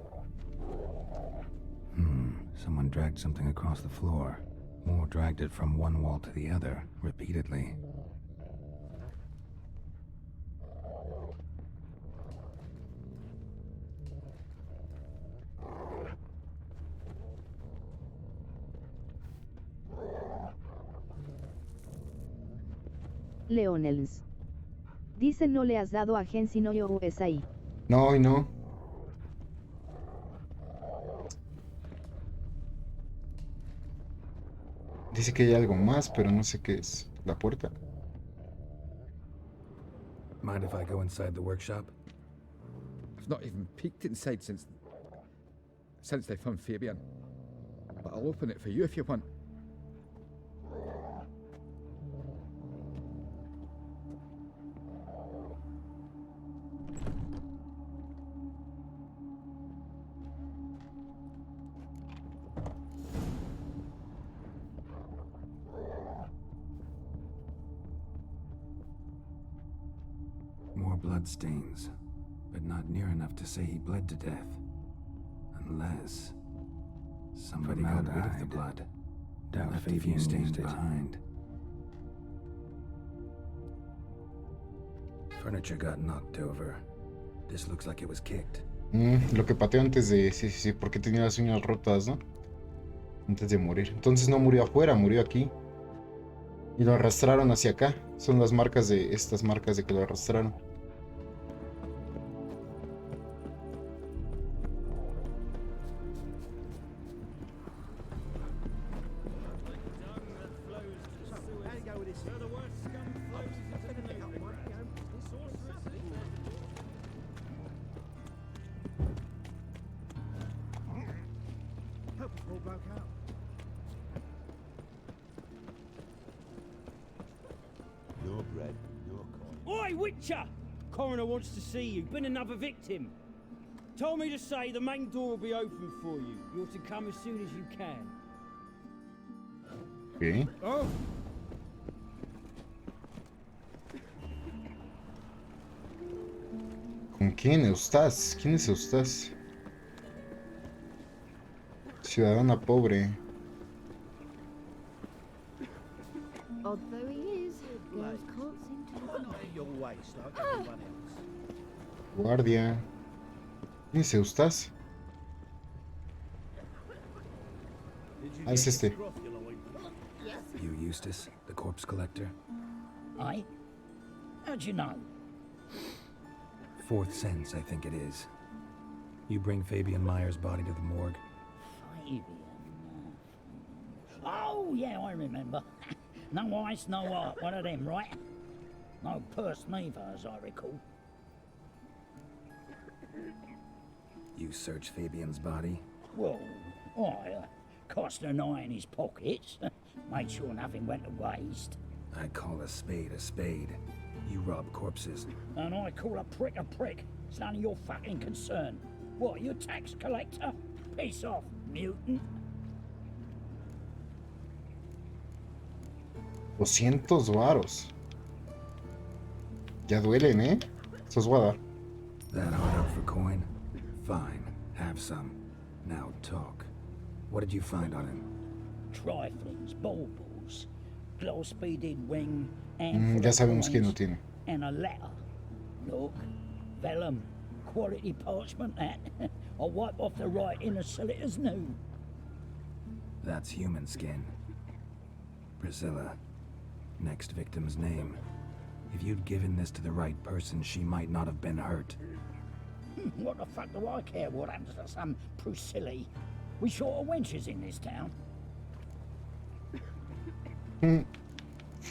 Someone dragged something across the floor. Or dragged it from one wall to the other, repeatedly. Leonels. Dice no le has dado a Gen sino yo es ahí. No, y no. Dice que hay algo más, pero no sé qué es. La puerta. Mind if I go inside the workshop? I've not even peeked inside since they found Fabian. But I'll open it for you if you want. More bloodstains, but not near enough to say he bled to death. Unless somebody got rid of the blood. Doubt left a few stains behind. Furniture got knocked over. This looks like it was kicked. Lo que pateó antes de... Sí, porque tenía las uñas rotas, ¿no? Antes de morir. Entonces no murió afuera, murió aquí. Y lo arrastraron hacia acá. Son las marcas de... Estas marcas de que lo arrastraron. Your bread, your coin. Oi, Witcher! Coroner wants to see you. Been another victim. Told me to say the main door will be open for you. You're to come as soon as you can. ¿Qué? Oh! ¿Con quién estás? ¿Quién es Eustace? Ciudadana pobre. Although he is, girls can't seem to Why not at your waist like everyone else? Guardia. ¿Quién es Eustace? Ah, es este. You, Eustace, the corpse collector? Aye? How'd you know? Fourth sense, I think it is. You bring Fabian Meyer's body to the morgue. Fabian. Oh, yeah, I remember. No ice, no art, one of them, right? No purse neither, as I recall. You search Fabian's body? Well, I cast an eye in his pockets, made sure nothing went to waste. I call a spade a spade. You rob corpses. And I call a prick a prick. It's none of your fucking concern. What, you tax collector? Piss off, mutant. 200 varos. Ya duelen, ¿eh? Esos voy a dar. That hard up for coin? Fine, have some. Now talk. What did you find on him? Triflings, baubles, gloss-beaded wing, and Ya sabemos quién lo tiene. and a letter. Look, vellum, quality parchment that. I'll wipe off the writing as silly as new. That's human skin. Priscilla. Next victim's name. If you'd given this to the right person, she might not have been hurt. What the fuck do I care what happens to some Priscilla? We short of wenches in this town. Le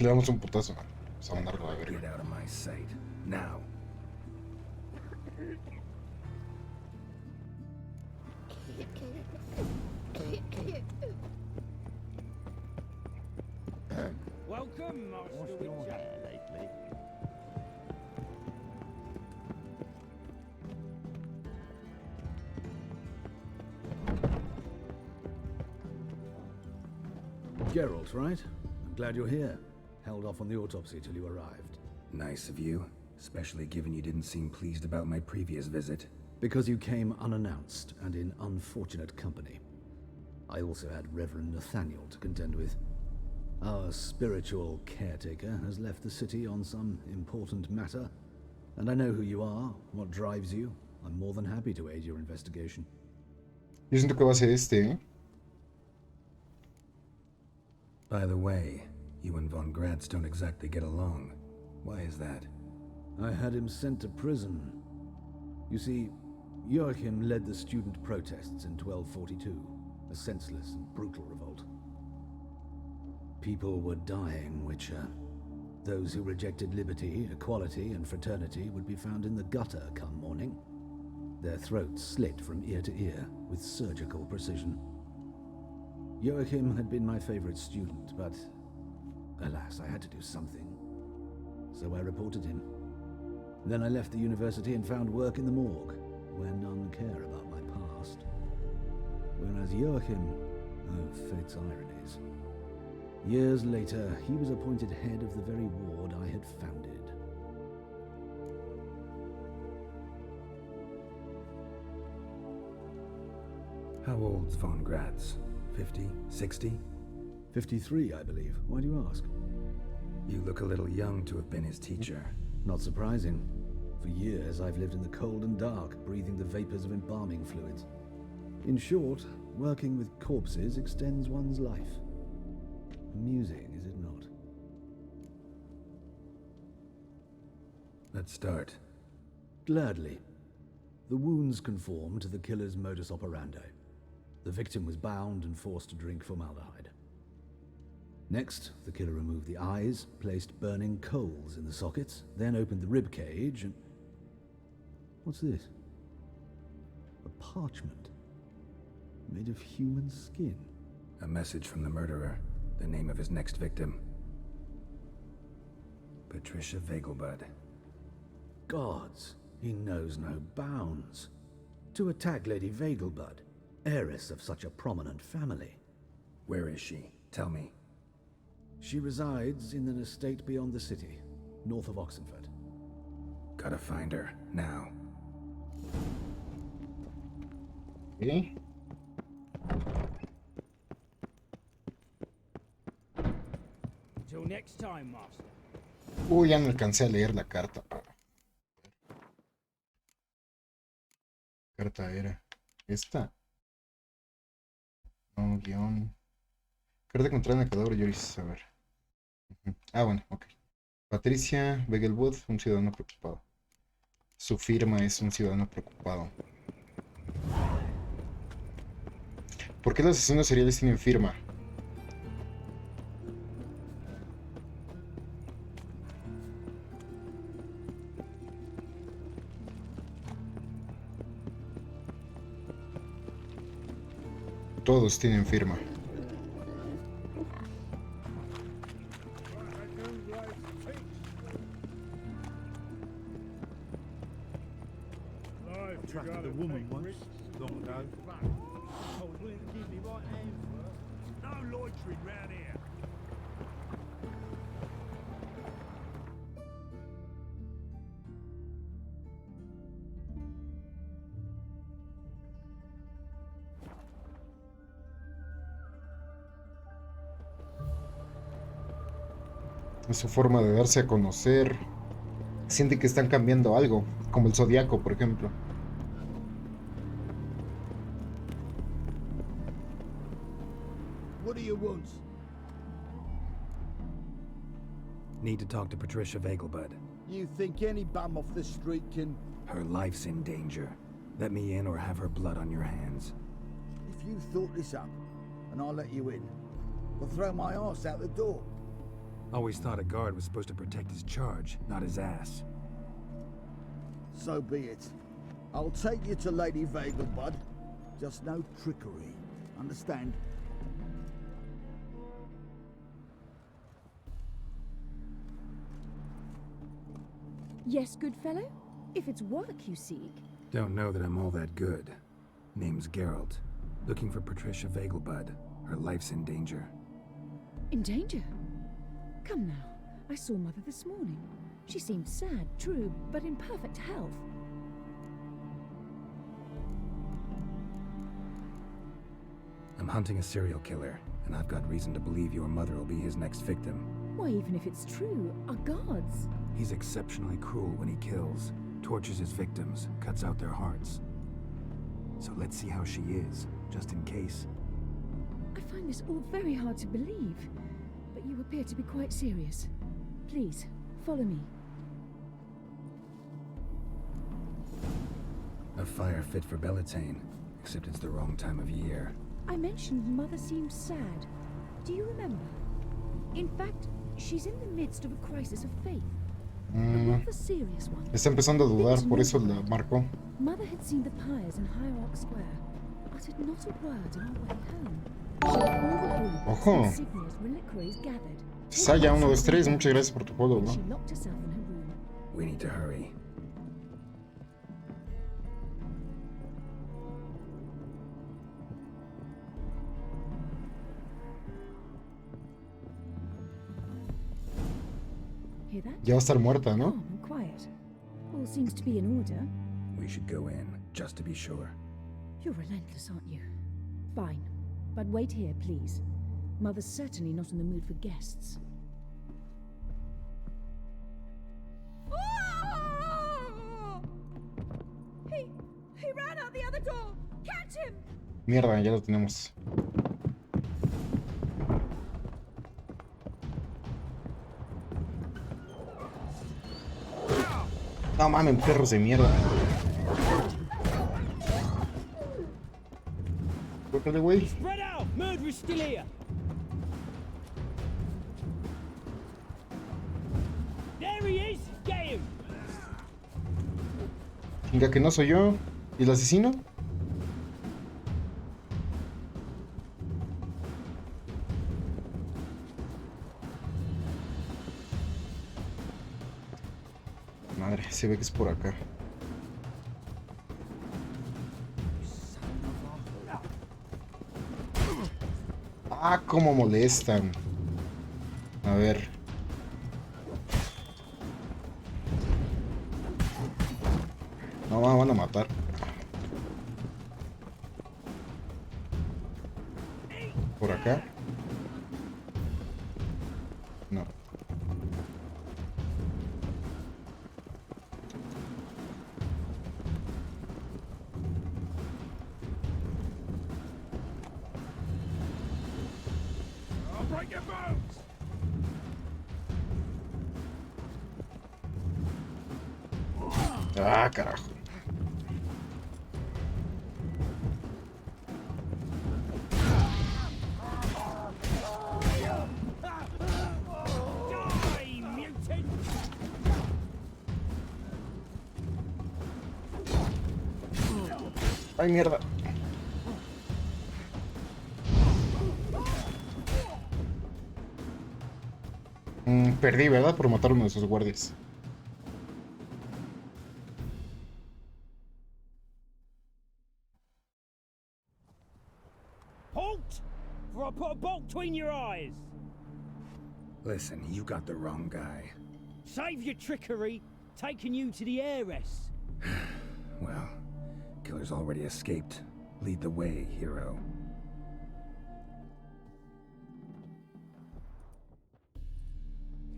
damos un putazo. Vamos a mandarlo a la verga. Get out of my sight. Now. What's your hair lately? Geralt, right? I'm glad you're here. Held off on the autopsy till you arrived. Nice of you, especially given you didn't seem pleased about my previous visit. Because you came unannounced and in unfortunate company. I also had Reverend Nathaniel to contend with. Our spiritual caretaker has left the city on some important matter, and I know who you are, what drives you. I'm more than happy to aid your investigation. Yo siento que va a ser este, ¿eh? By the way, you and von Gratz don't exactly get along. Why is that? I had him sent to prison. You see, Joachim led the student protests in 1242, a senseless and brutal revolt. People were dying, Witcher. Those who rejected liberty, equality, and fraternity would be found in the gutter come morning. Their throats slit from ear to ear with surgical precision. Joachim had been my favorite student, but alas, I had to do something. So I reported him. Then I left the university and found work in the morgue, where none care about my past. Whereas Joachim, oh, fate's ironies. Years later, he was appointed head of the very ward I had founded. How old's von Gratz? 50? 60? 53, I believe. Why do you ask? You look a little young to have been his teacher. Not surprising. For years, I've lived in the cold and dark, breathing the vapors of embalming fluids. In short, working with corpses extends one's life. Amusing, is it not? Let's start. Gladly. The wounds conform to the killer's modus operandi. The victim was bound and forced to drink formaldehyde. Next, the killer removed the eyes, placed burning coals in the sockets, then opened the rib cage and... What's this? A parchment. Made of human skin. A message from the murderer. The name of his next victim. Patricia Vegelbud. Gods, he knows no bounds. To attack Lady Vegelbud, heiress of such a prominent family. Where is she? Tell me. She resides in an estate beyond the city, north of Oxenford. Gotta find her, now. ¿Eh? Till next time, master. Uy, ya no alcancé a leer la carta. ¿Qué carta era? ¿Esta? No, guión. Carta encontrada en el cadáver, Yoris. A ver. Ah, bueno, ok. Patricia Vegelbud, un ciudadano preocupado. Su firma es un ciudadano preocupado. ¿Por qué los asesinos seriales tienen firma? Todos tienen firma. Attracted a woman once, long ago. No loitering round here. Es su forma de darse a conocer. Siente que están cambiando algo, como el zodiaco, por ejemplo. What do you want? Need to talk to Patricia Vegelbud. You think any bum off the street can... Her life's in danger. Let me in or have her blood on your hands. If you thought this up, and I'll let you in, I'll throw my ass out the door. Always thought a guard was supposed to protect his charge, not his ass. So be it. I'll take you to Lady Vegelbud. Just no trickery. Understand? Yes, good fellow? If it's work you seek. Don't know that I'm all that good. Name's Geralt. Looking for Patricia Vegelbud. Her life's in danger. In danger? Come now. I saw Mother this morning. She seemed sad, true, but in perfect health. I'm hunting a serial killer, and I've got reason to believe your mother will be his next victim. Why, even if it's true, our gods. He's exceptionally cruel when he kills, tortures his victims, cuts out their hearts. So let's see how she is, just in case. I find this all very hard to believe, but you appear to be quite serious. Please, follow me. A fire fit for Bellatane, except it's the wrong time of year. I mentioned Mother seemed sad. Do you remember? In fact, she's in the midst of a crisis of faith. A rather serious one. Está empezando a dudar, por eso la marcó. Mother had seen the pyres in Hierarch Square, uttered not a word on our way home. All the holy Ojo. insignias, reliquaries gathered. Saya 1, 2, 3, muchas gracias por tu follow, ¿no? She locked herself in her room. We need to hurry. Hear that? Ya va a estar muerta, ¿no? Calm and quiet. All seems to be in order. We should go in, just to be sure. You're relentless, aren't you? Fine. But wait here, please. Mother's certainly not in the mood for guests. He ran out the other door! Catch him! Mierda, ya lo tenemos. No mames, perros de mierda. Tócale, güey. Spread out! Murderer's still here! There he is! Get him! Chinga, que no soy yo. ¿Y el asesino? Madre, se ve que es por acá. Ah, cómo molestan. A ver. No, van a matar. ¿Por acá? No. I'll break your bones! Ah, carajo. Die, mutant! Ay, mierda. Perdí, ¿verdad? Por matar a uno de esos guardias. Halt! For I put a bolt between your eyes! Listen, you got the wrong guy. Save your trickery, taking you to the heiress. Well, killer's already escaped. Lead the way, hero.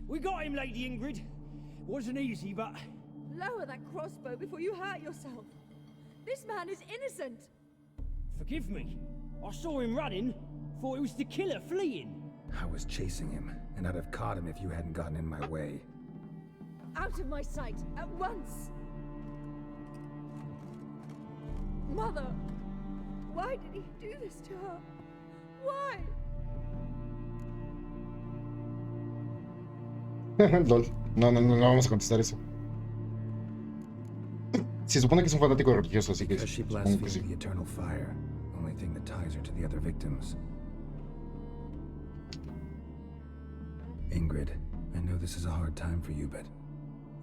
We got him, Lady Ingrid. Wasn't easy, but... Lower that crossbow before you hurt yourself. This man is innocent. Forgive me. I saw him running. Thought it was the killer fleeing. I was chasing him, and I'd have caught him if you hadn't gotten in my way. Out of my sight, at once. Mother, why did he do this to her? Why? Lol. No vamos a contestar eso. Se supone que es un fanático religioso, así que Because she supongo blasphemed que sí. the eternal fire. Only thing that ties her to the other victims. Ingrid, I know this is a hard time for you, but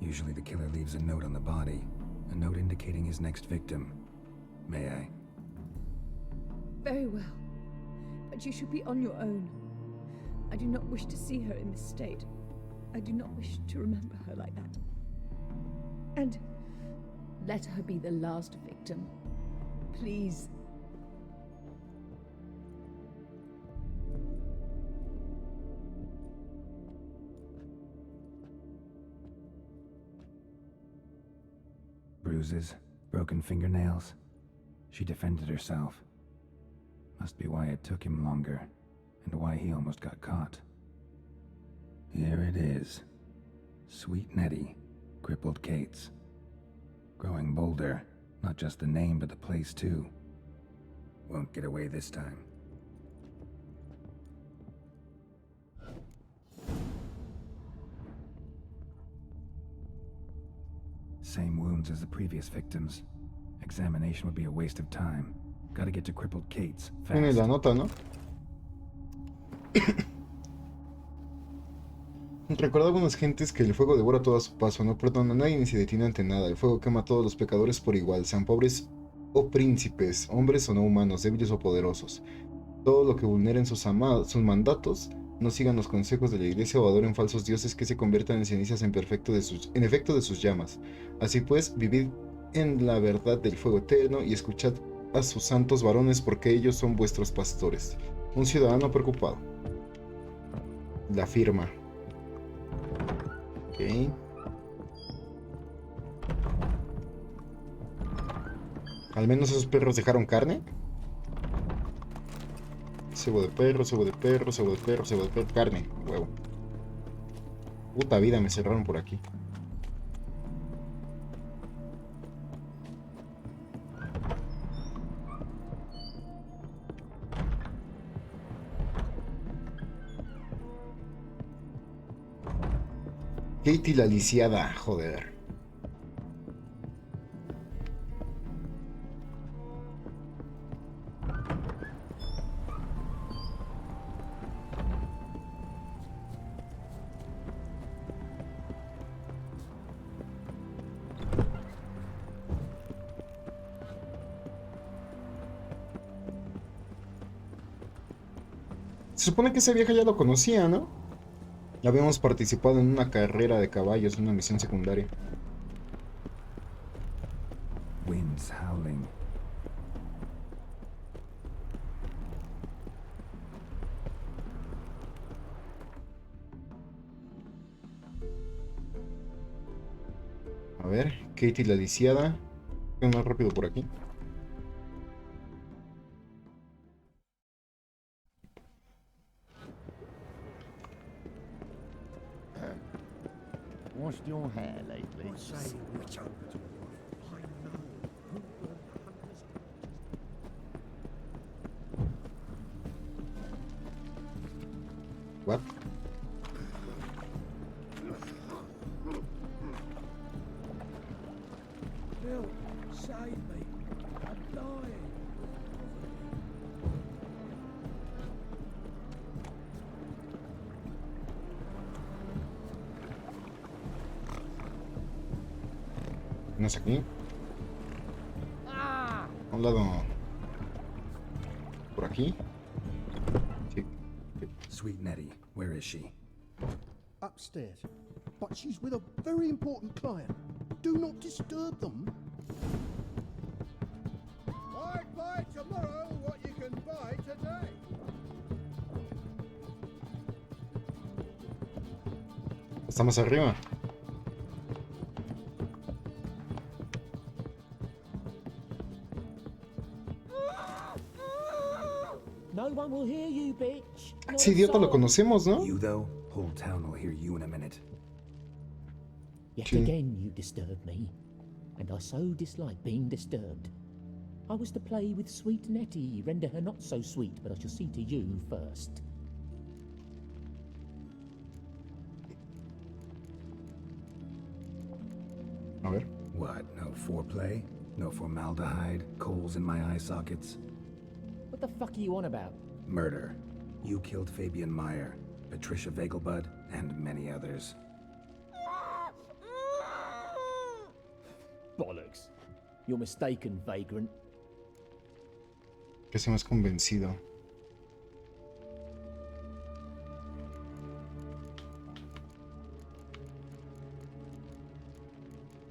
Usually the killer leaves a note on the body, a note indicating his next victim. May I? Very well. But you should be on your own. I do not wish to see her in this state. I do not wish to remember her like that. And let her be the last victim. Please. Bruises, broken fingernails. She defended herself. Must be why it took him longer, and why he almost got caught. Here it is. Sweet Nettie, crippled Kate's. Growing bolder, not just the name but the place too. Won't get away this time. Same wounds as the previous victims. Examination would be a waste of time. Gotta get to crippled Kate's fast. Tienes la nota, ¿no? Recuerda a algunas gentes que el fuego devora todo a su paso, no perdona a nadie ni se detiene ante nada. El fuego quema a todos los pecadores por igual, sean pobres o príncipes, hombres o no humanos, débiles o poderosos. Todo lo que vulneren sus mandatos, no sigan los consejos de la iglesia o adoren falsos dioses que se conviertan en cenizas en efecto de sus llamas. Así pues, vivid en la verdad del fuego eterno y escuchad a sus santos varones porque ellos son vuestros pastores. Un ciudadano preocupado. La firma. Ok. Al menos esos perros dejaron carne. Cebo de perro, cebo de perro, cebo de perro, cebo de perro. Carne, huevo. Puta vida, me cerraron por aquí. Katie la lisiada, joder. Se supone que esa vieja ya lo conocía, ¿no? Habíamos participado en una carrera de caballos, una misión secundaria. Winds howling. A ver, Katie la lisiada. Voy más rápido por aquí. Washed your hair lately? What? Bill, save me. I'm dying. No es aquí. A un lado. Por aquí. Sí. Sweet Nettie, where is she? Upstairs. But she's with a very important client. Do not disturb them. I'd buy tomorrow what you can buy today. Estamos arriba. No one will hear you, bitch. Ese idiota lo conocemos, ¿no? You though, whole town will hear you in a minute. Yet again you disturb me, and I so dislike being disturbed. I was to play with sweet Nettie, render her not so sweet, but I shall see to you first. A ver. What, no foreplay? No formaldehyde? Coals in my eye sockets? What the fuck are you on about? Murder. You killed Fabian Meyer, Patricia Vegelbud, and many others. Bollocks. You're mistaken, vagrant. Que se me has convencido.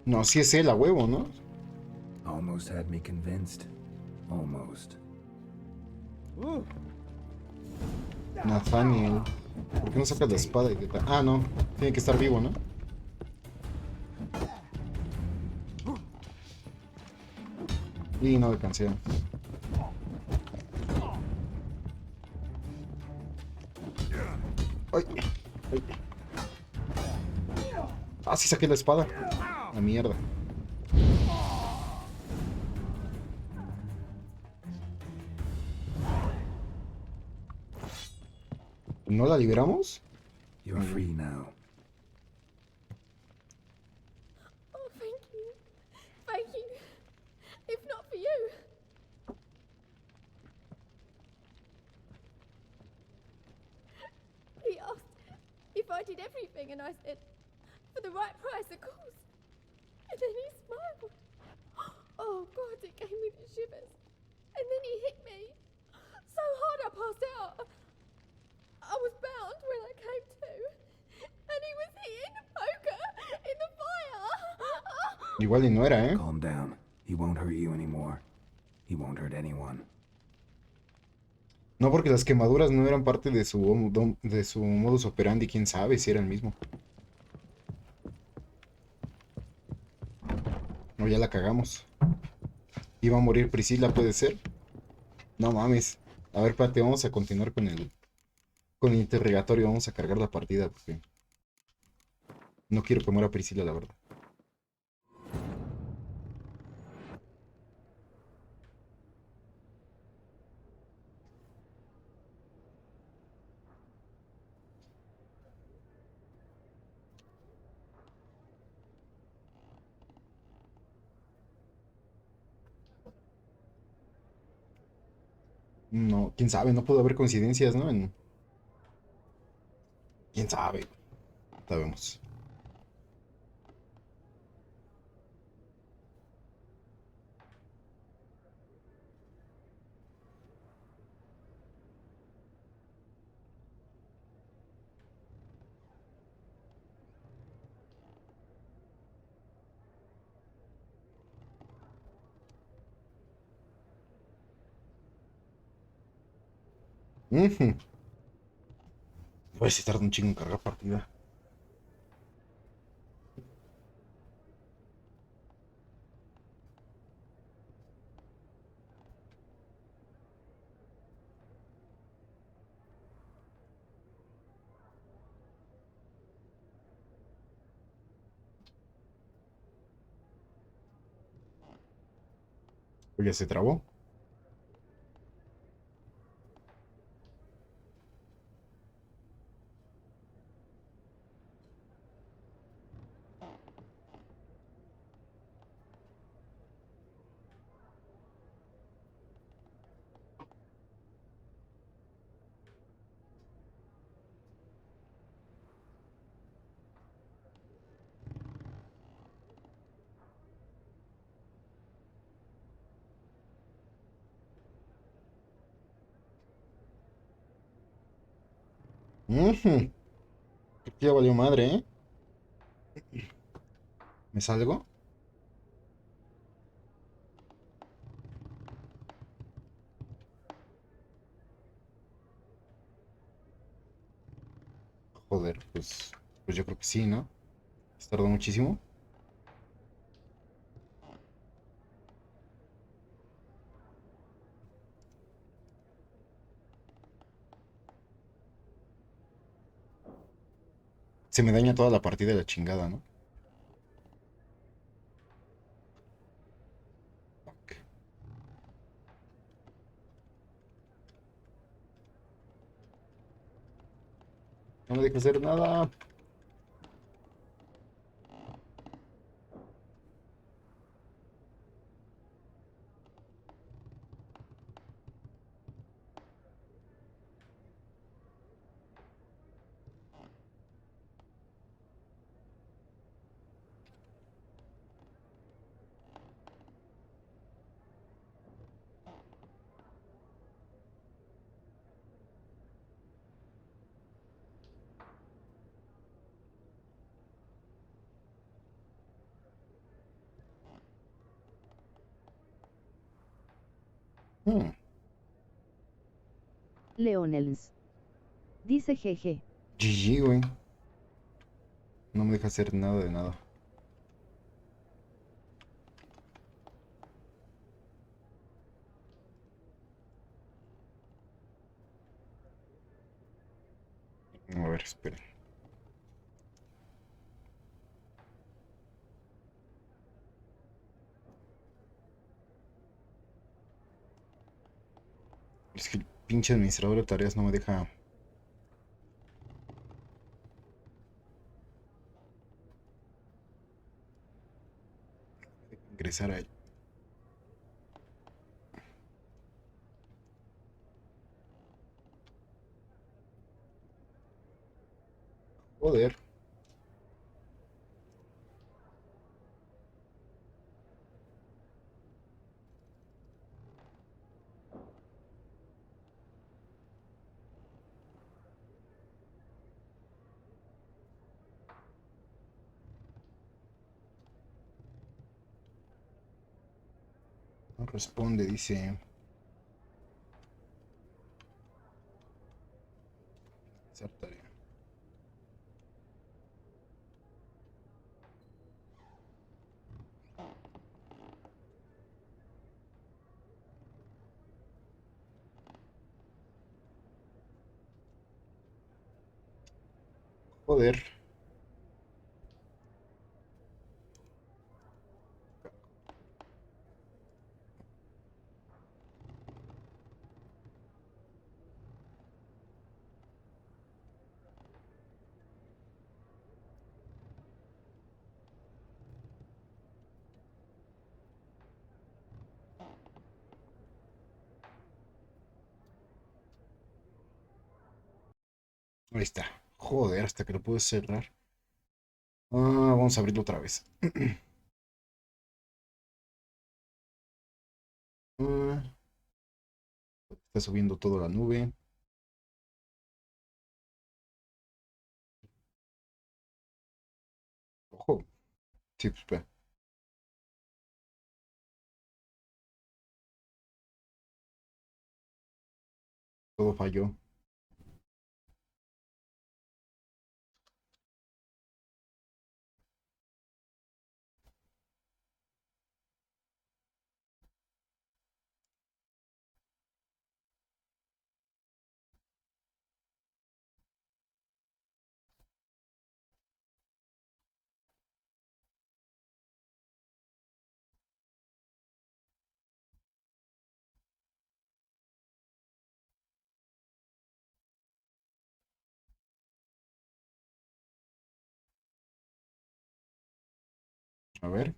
No, sí es él, a huevo, ¿no? Almost had me convinced. Almost. Nathaniel. ¿Por qué no sacas la espada? Ah, no. Tiene que estar vivo, ¿no? Y no alcancé. Ay, ay. Ah, sí saqué la espada. La mierda. ¿No la liberamos? You're free now. Oh, thank you. Thank you. If not for you. He asked if I did everything, and I said, for the right price, of course. And then he smiled. Oh, God, it gave me the shivers. And then he hit me so hard I passed out. I was bound when I came to, and he was hitting the poker in the fire. Igual y no era, ¿eh? Calm down. He won't hurt you anymore. He won't hurt anyone. No, porque las quemaduras no eran parte de su modus operandi. Quién sabe si era el mismo. O ya la cagamos. Iba a morir Priscila, ¿puede ser? No mames. A ver, espérate, vamos a continuar con el interrogatorio. Vamos a cargar la partida porque no quiero que muera Priscila, la verdad. No, quién sabe, no pudo haber coincidencias, ¿no? Quién sabe. Sabemos. Pues si tarda un chingo en cargar partida. Oye, se trabó. Creo que ya valió madre, ¿eh? ¿Me salgo? Joder, pues yo creo que sí, ¿no? ¿Se tardó muchísimo? Se me daña toda la partida de la chingada, ¿no? No me deja hacer nada. Leonels. Dice GG. GG, güey. No me deja hacer nada de nada. A ver, esperen. Es que el pinche administrador de tareas no me deja ingresar a él. Joder. No responde, dice. Hacer tarea. Joder. Ahí está. Joder, hasta que lo pude cerrar. Vamos a abrirlo otra vez. Está subiendo toda la nube. Ojo. Sí, pues espera. Todo falló. A ver.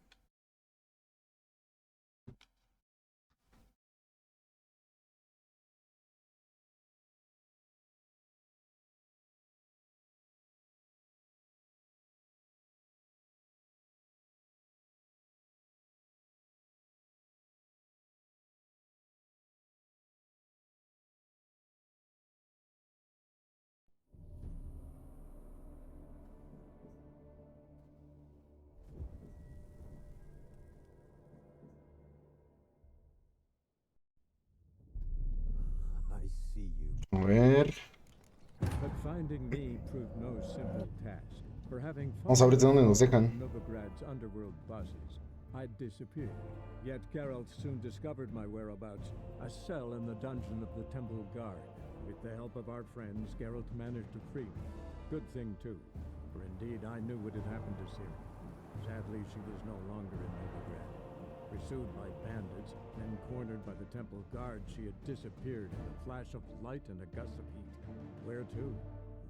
I see you. A ver. But finding me proved no simple task. For having Vamos a ver de dónde nos dejan. Novigrad's underworld bosses, I'd disappeared. Yet Geralt soon discovered my whereabouts, a cell in the dungeon of the Temple Guard. With the help of our friends, Geralt managed to free me. Good thing, too, for indeed I knew what had happened to Ciri. Sadly, she was no longer in Novigrad. Pursued by bandits, then cornered by the Temple Guard, she had disappeared in a flash of light and a gust of heat. Where to?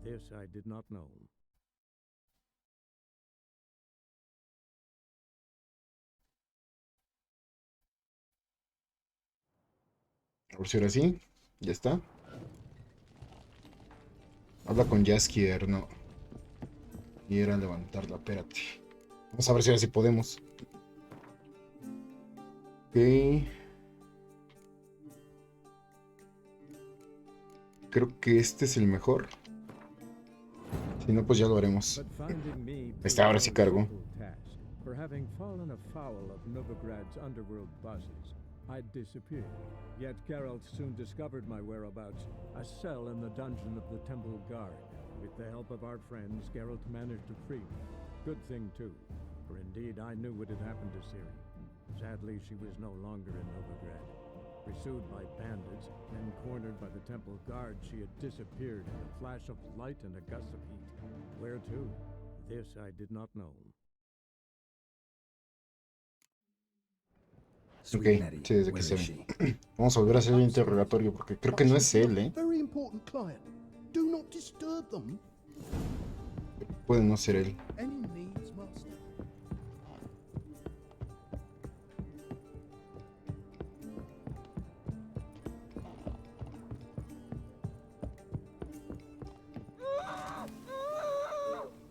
This I did not know. A ver si ahora sí. Ya está. Habla con Jaskier, no. Y era levantarla, espérate. Vamos a ver si ahora sí podemos. Ok. Creo que este es el mejor. Si no, pues ya lo haremos. Este ahora sí cargo. For having fallen afoul of Novigrad's underworld bosses, I'd disappeared. Yet Geralt soon discovered my whereabouts, a cell in the dungeon of the Temple Guard. With the help of our friends, Geralt managed to free me. Good thing, too, for indeed I knew what had happened to Ciri. Sadly, she was no longer in Novigrad. Pursued by bandits, then cornered by the Temple Guard, she had disappeared in a flash of light and a gust of heat. Where to? This I did not know. Ok, sí, desde que se ve. Vamos a volver a hacer el interrogatorio porque creo que no es él, ¿eh? Very important client. Do not disturb them. Puede no ser él. Any needs must.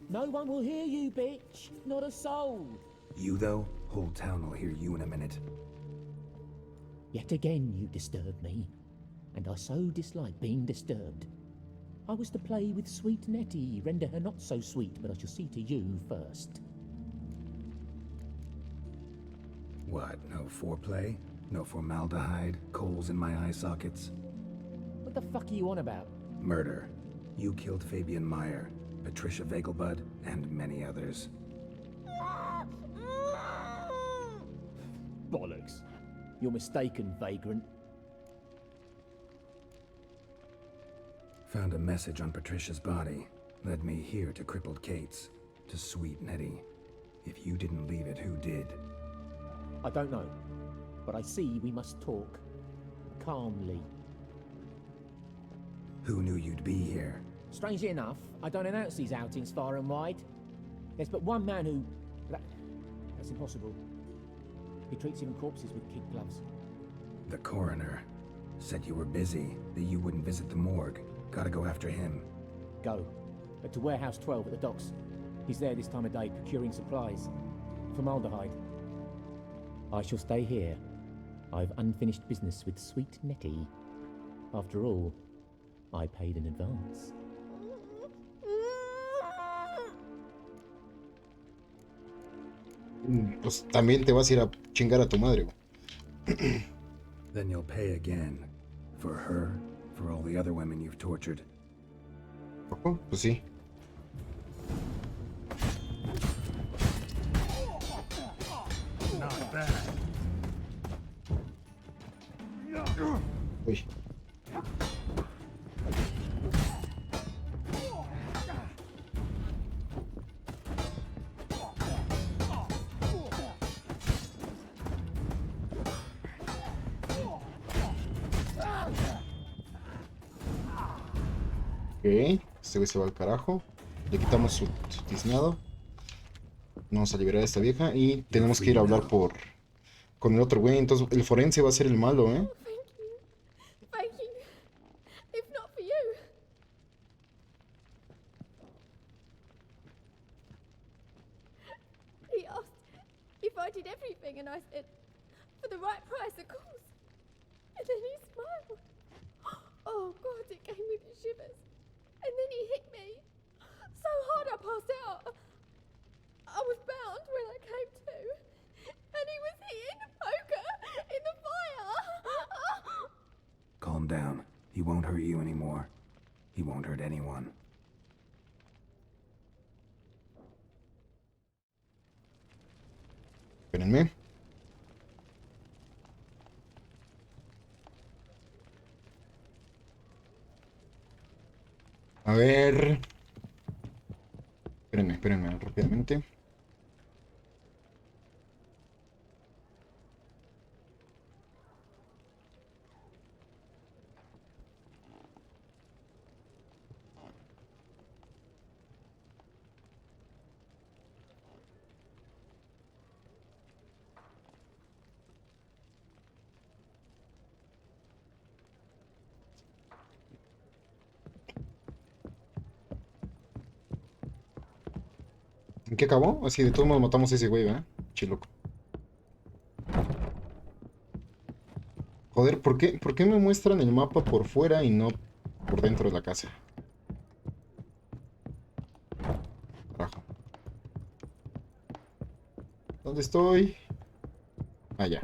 No one will hear you, bitch. Not a soul. You, though? Whole town will hear you in a minute. Yet again you disturb me, and I so dislike being disturbed. I was to play with sweet Nettie, render her not so sweet, but I shall see to you first. What, no foreplay? No formaldehyde? Coals in my eye sockets? What the fuck are you on about? Murder. You killed Fabian Meyer, Patricia Vegelbud, and many others. Bollocks. You're mistaken, vagrant. Found a message on Patricia's body. Led me here to crippled Kate's. To sweet Nettie. If you didn't leave it, who did? I don't know, but I see we must talk. Calmly. Who knew you'd be here? Strangely enough, I don't announce these outings far and wide. There's but one man who... That's impossible. He treats even corpses with kid gloves. The coroner. Said you were busy, that you wouldn't visit the morgue. Gotta go after him. Go. But to Warehouse 12 at the docks. He's there this time of day, procuring supplies. Formaldehyde. I shall stay here. I've unfinished business with sweet Nettie. After all, I paid in advance. Pues también te vas a ir a chingar a tu madre. Then you'll pay again. For her, for all the other women you've tortured. Ojo, pues sí. Not bad. Uy. Ok, este güey se va al carajo. Le quitamos su tiznado. Vamos a liberar a esta vieja y tenemos que ir a hablar con el otro güey. Entonces el forense va a ser el malo, ¿eh? Thank you. If not for you. He asked if I did everything and I said, for the right price, of course. And then he smiled. Oh God, it gave me the shivers. And then he hit me so hard I passed out. I was bound when I came to. And he was hitting the poker in the fire. Calm down. He won't hurt you anymore. He won't hurt anyone. Espérenme. A ver. Espérenme rápidamente. ¿En qué acabó? Así de todos modos matamos a ese güey, ¿verdad? Chiloco. Joder, ¿por qué me muestran el mapa por fuera y no por dentro de la casa? Carajo. ¿Dónde estoy? Ah, ya.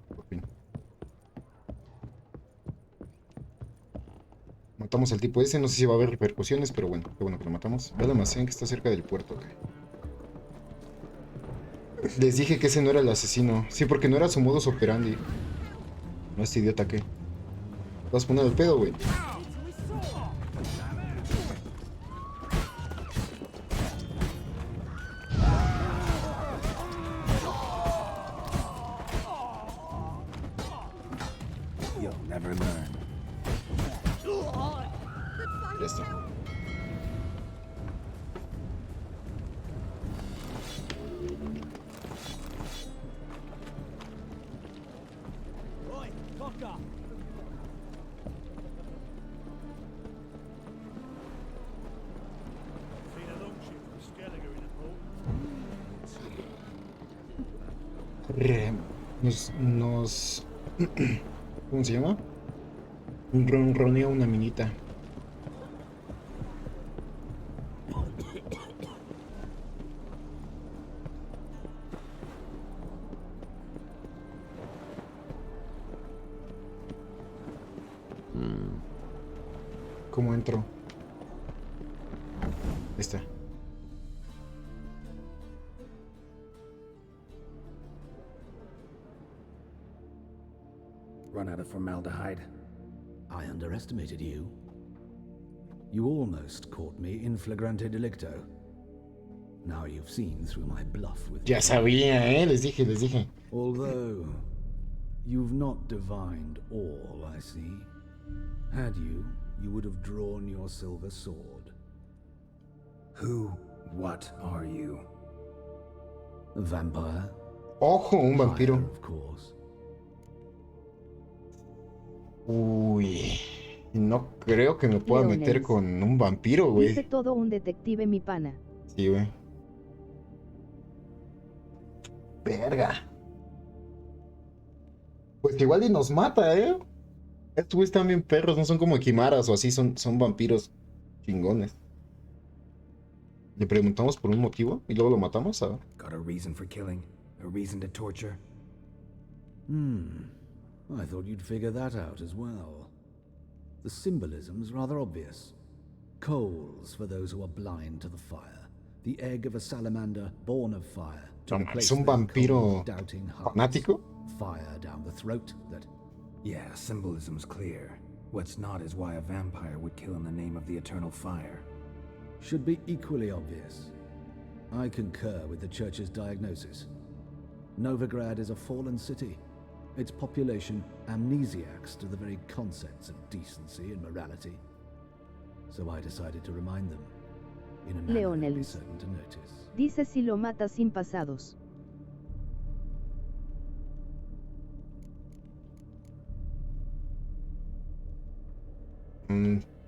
Por fin. Matamos al tipo ese, no sé si va a haber repercusiones, pero bueno, qué bueno que lo matamos. Ve al almacén que está cerca del puerto, ok. Les dije que ese no era el asesino. Sí, porque no era su modus operandi. No, este idiota, ¿qué? Vas a poner el pedo, güey. You'll never learn. Ya está. Right, cock up. Seen a longship from Skelliger in the port. Nos... ¿Cómo se llama? Ronronea una minita. ¿Cómo entro? Ahí está. Run out of formaldehyde. I underestimated you. You almost caught me in flagrante delicto. Now you've seen through my bluff with... Ya sabía, les dije. Although, you've not divined all, I see. Had you, you would have drawn your silver sword. What are you? A vampire. Ojo, un vampiro. Fire, of course. Uy, no creo que me pueda meter con un vampiro, güey. Dice todo un detective, mi pana. Sí, güey. Verga. Pues igual y nos mata, ¿eh? Estos güeyes están bien perros, no son como quimaras o así, son vampiros chingones. Le preguntamos por un motivo y luego lo matamos, ¿sabes? Got a reason for killing? A reason to torture? I thought you'd figure that out as well. The symbolism's rather obvious. Coals for those who are blind to the fire. The egg of a salamander born of fire. ¿Es un vampiro fanático? Fire down the throat that... Yeah, symbolism's clear. What's not is why a vampire would kill in the name of the eternal fire. Should be equally obvious. I concur with the church's diagnosis. Novigrad is a fallen city. Its population amnesiacs to the very concepts of decency and morality. So I decided to remind them, in a manner they'd be certain to notice. Dice si lo mata sin pasados.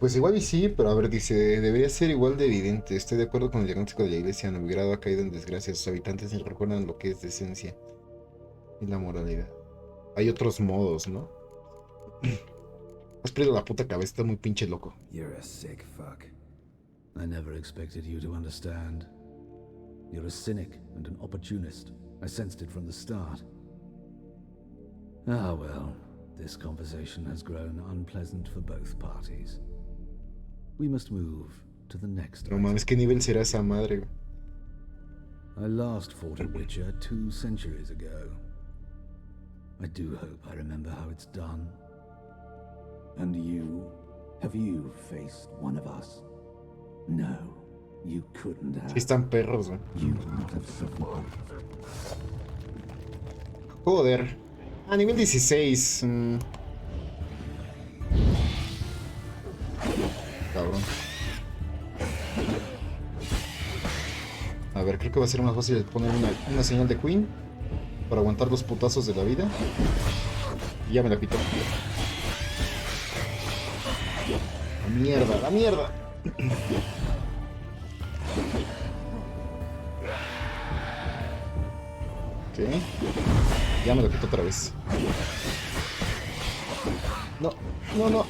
Pues igual y sí, pero a ver, dice, debería ser igual de evidente. Estoy de acuerdo con el diagnóstico de la iglesia. Novigrado ha caído en desgracia. Sus habitantes ni recuerdan lo que es decencia y la moralidad. Hay otros modos, ¿no? Has perdido la puta cabeza, está muy pinche loco. You're a sick fuck. I never expected you to understand. You're a cynic and an opportunist. I sensed it from the start. Ah well, this conversation has grown unpleasant for both parties. We must move to the next. No mames, ¿qué nivel será esa madre? I last fought a Witcher 2 centuries ago. I do hope I remember how it's done. And you? Have you faced one of us? No, you couldn't have. Sí están perros, güey. You would not have suffered. Joder. A nivel 16. Cabrón. A ver, creo que va a ser más fácil poner una señal de Queen para aguantar los putazos de la vida. Y ya me la quitó. La mierda, la mierda. Ok. Ya me lo quitó otra vez. No, no, no.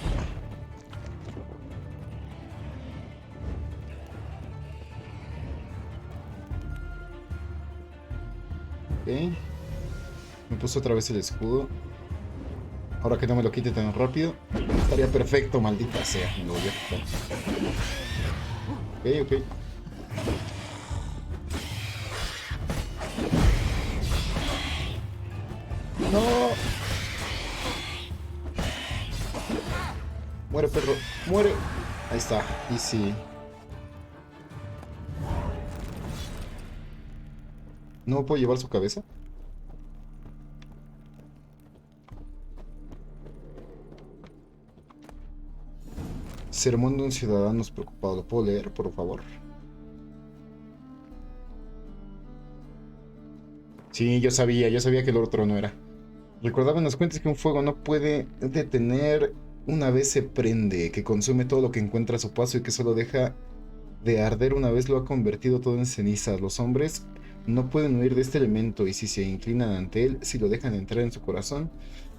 Ok. Me puso otra vez el escudo. Ahora que no me lo quite tan rápido, estaría perfecto, maldita sea. Me lo voy a quitar. Ok. No. Muere, perro. Muere. Ahí está. Y sí. ¿No puedo llevar su cabeza? Sermón de un ciudadano preocupado. ¿Lo puedo leer, por favor? Sí, yo sabía que el otro no era. Recordaba en las cuentas que un fuego no puede detener una vez se prende, que consume todo lo que encuentra a su paso y que solo deja de arder una vez lo ha convertido todo en cenizas. Los hombres no pueden huir de este elemento y si se inclinan ante él, si lo dejan entrar en su corazón,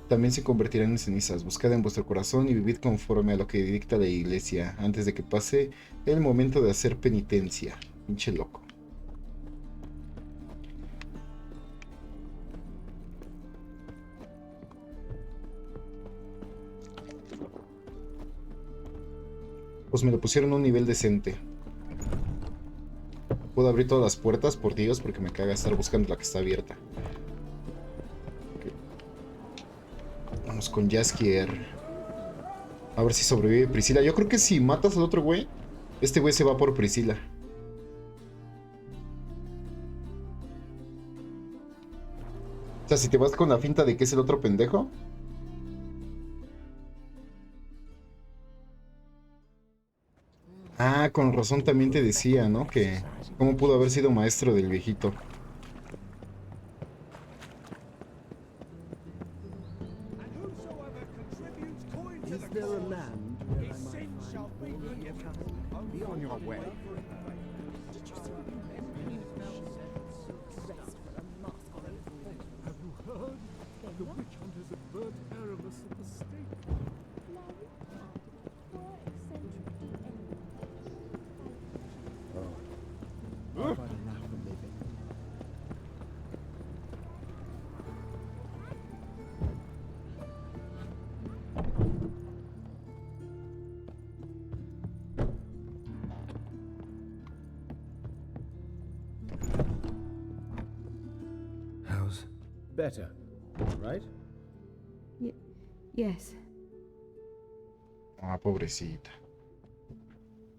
también se convertirán en cenizas. Buscad en vuestro corazón y vivid conforme a lo que dicta la iglesia, antes de que pase el momento de hacer penitencia. Pinche loco. Pues me lo pusieron a un nivel decente. Puedo abrir todas las puertas, por Dios, porque me caga estar buscando la que está abierta. Okay. Vamos con Jaskier. A ver si sobrevive Priscila. Yo creo que si matas al otro güey, este güey se va por Priscila. O sea, si te vas con la finta de que es el otro pendejo. Ah, con razón también te decía, ¿no? Que cómo pudo haber sido maestro del viejito. Better, right? Yes. Ah, pobrecita.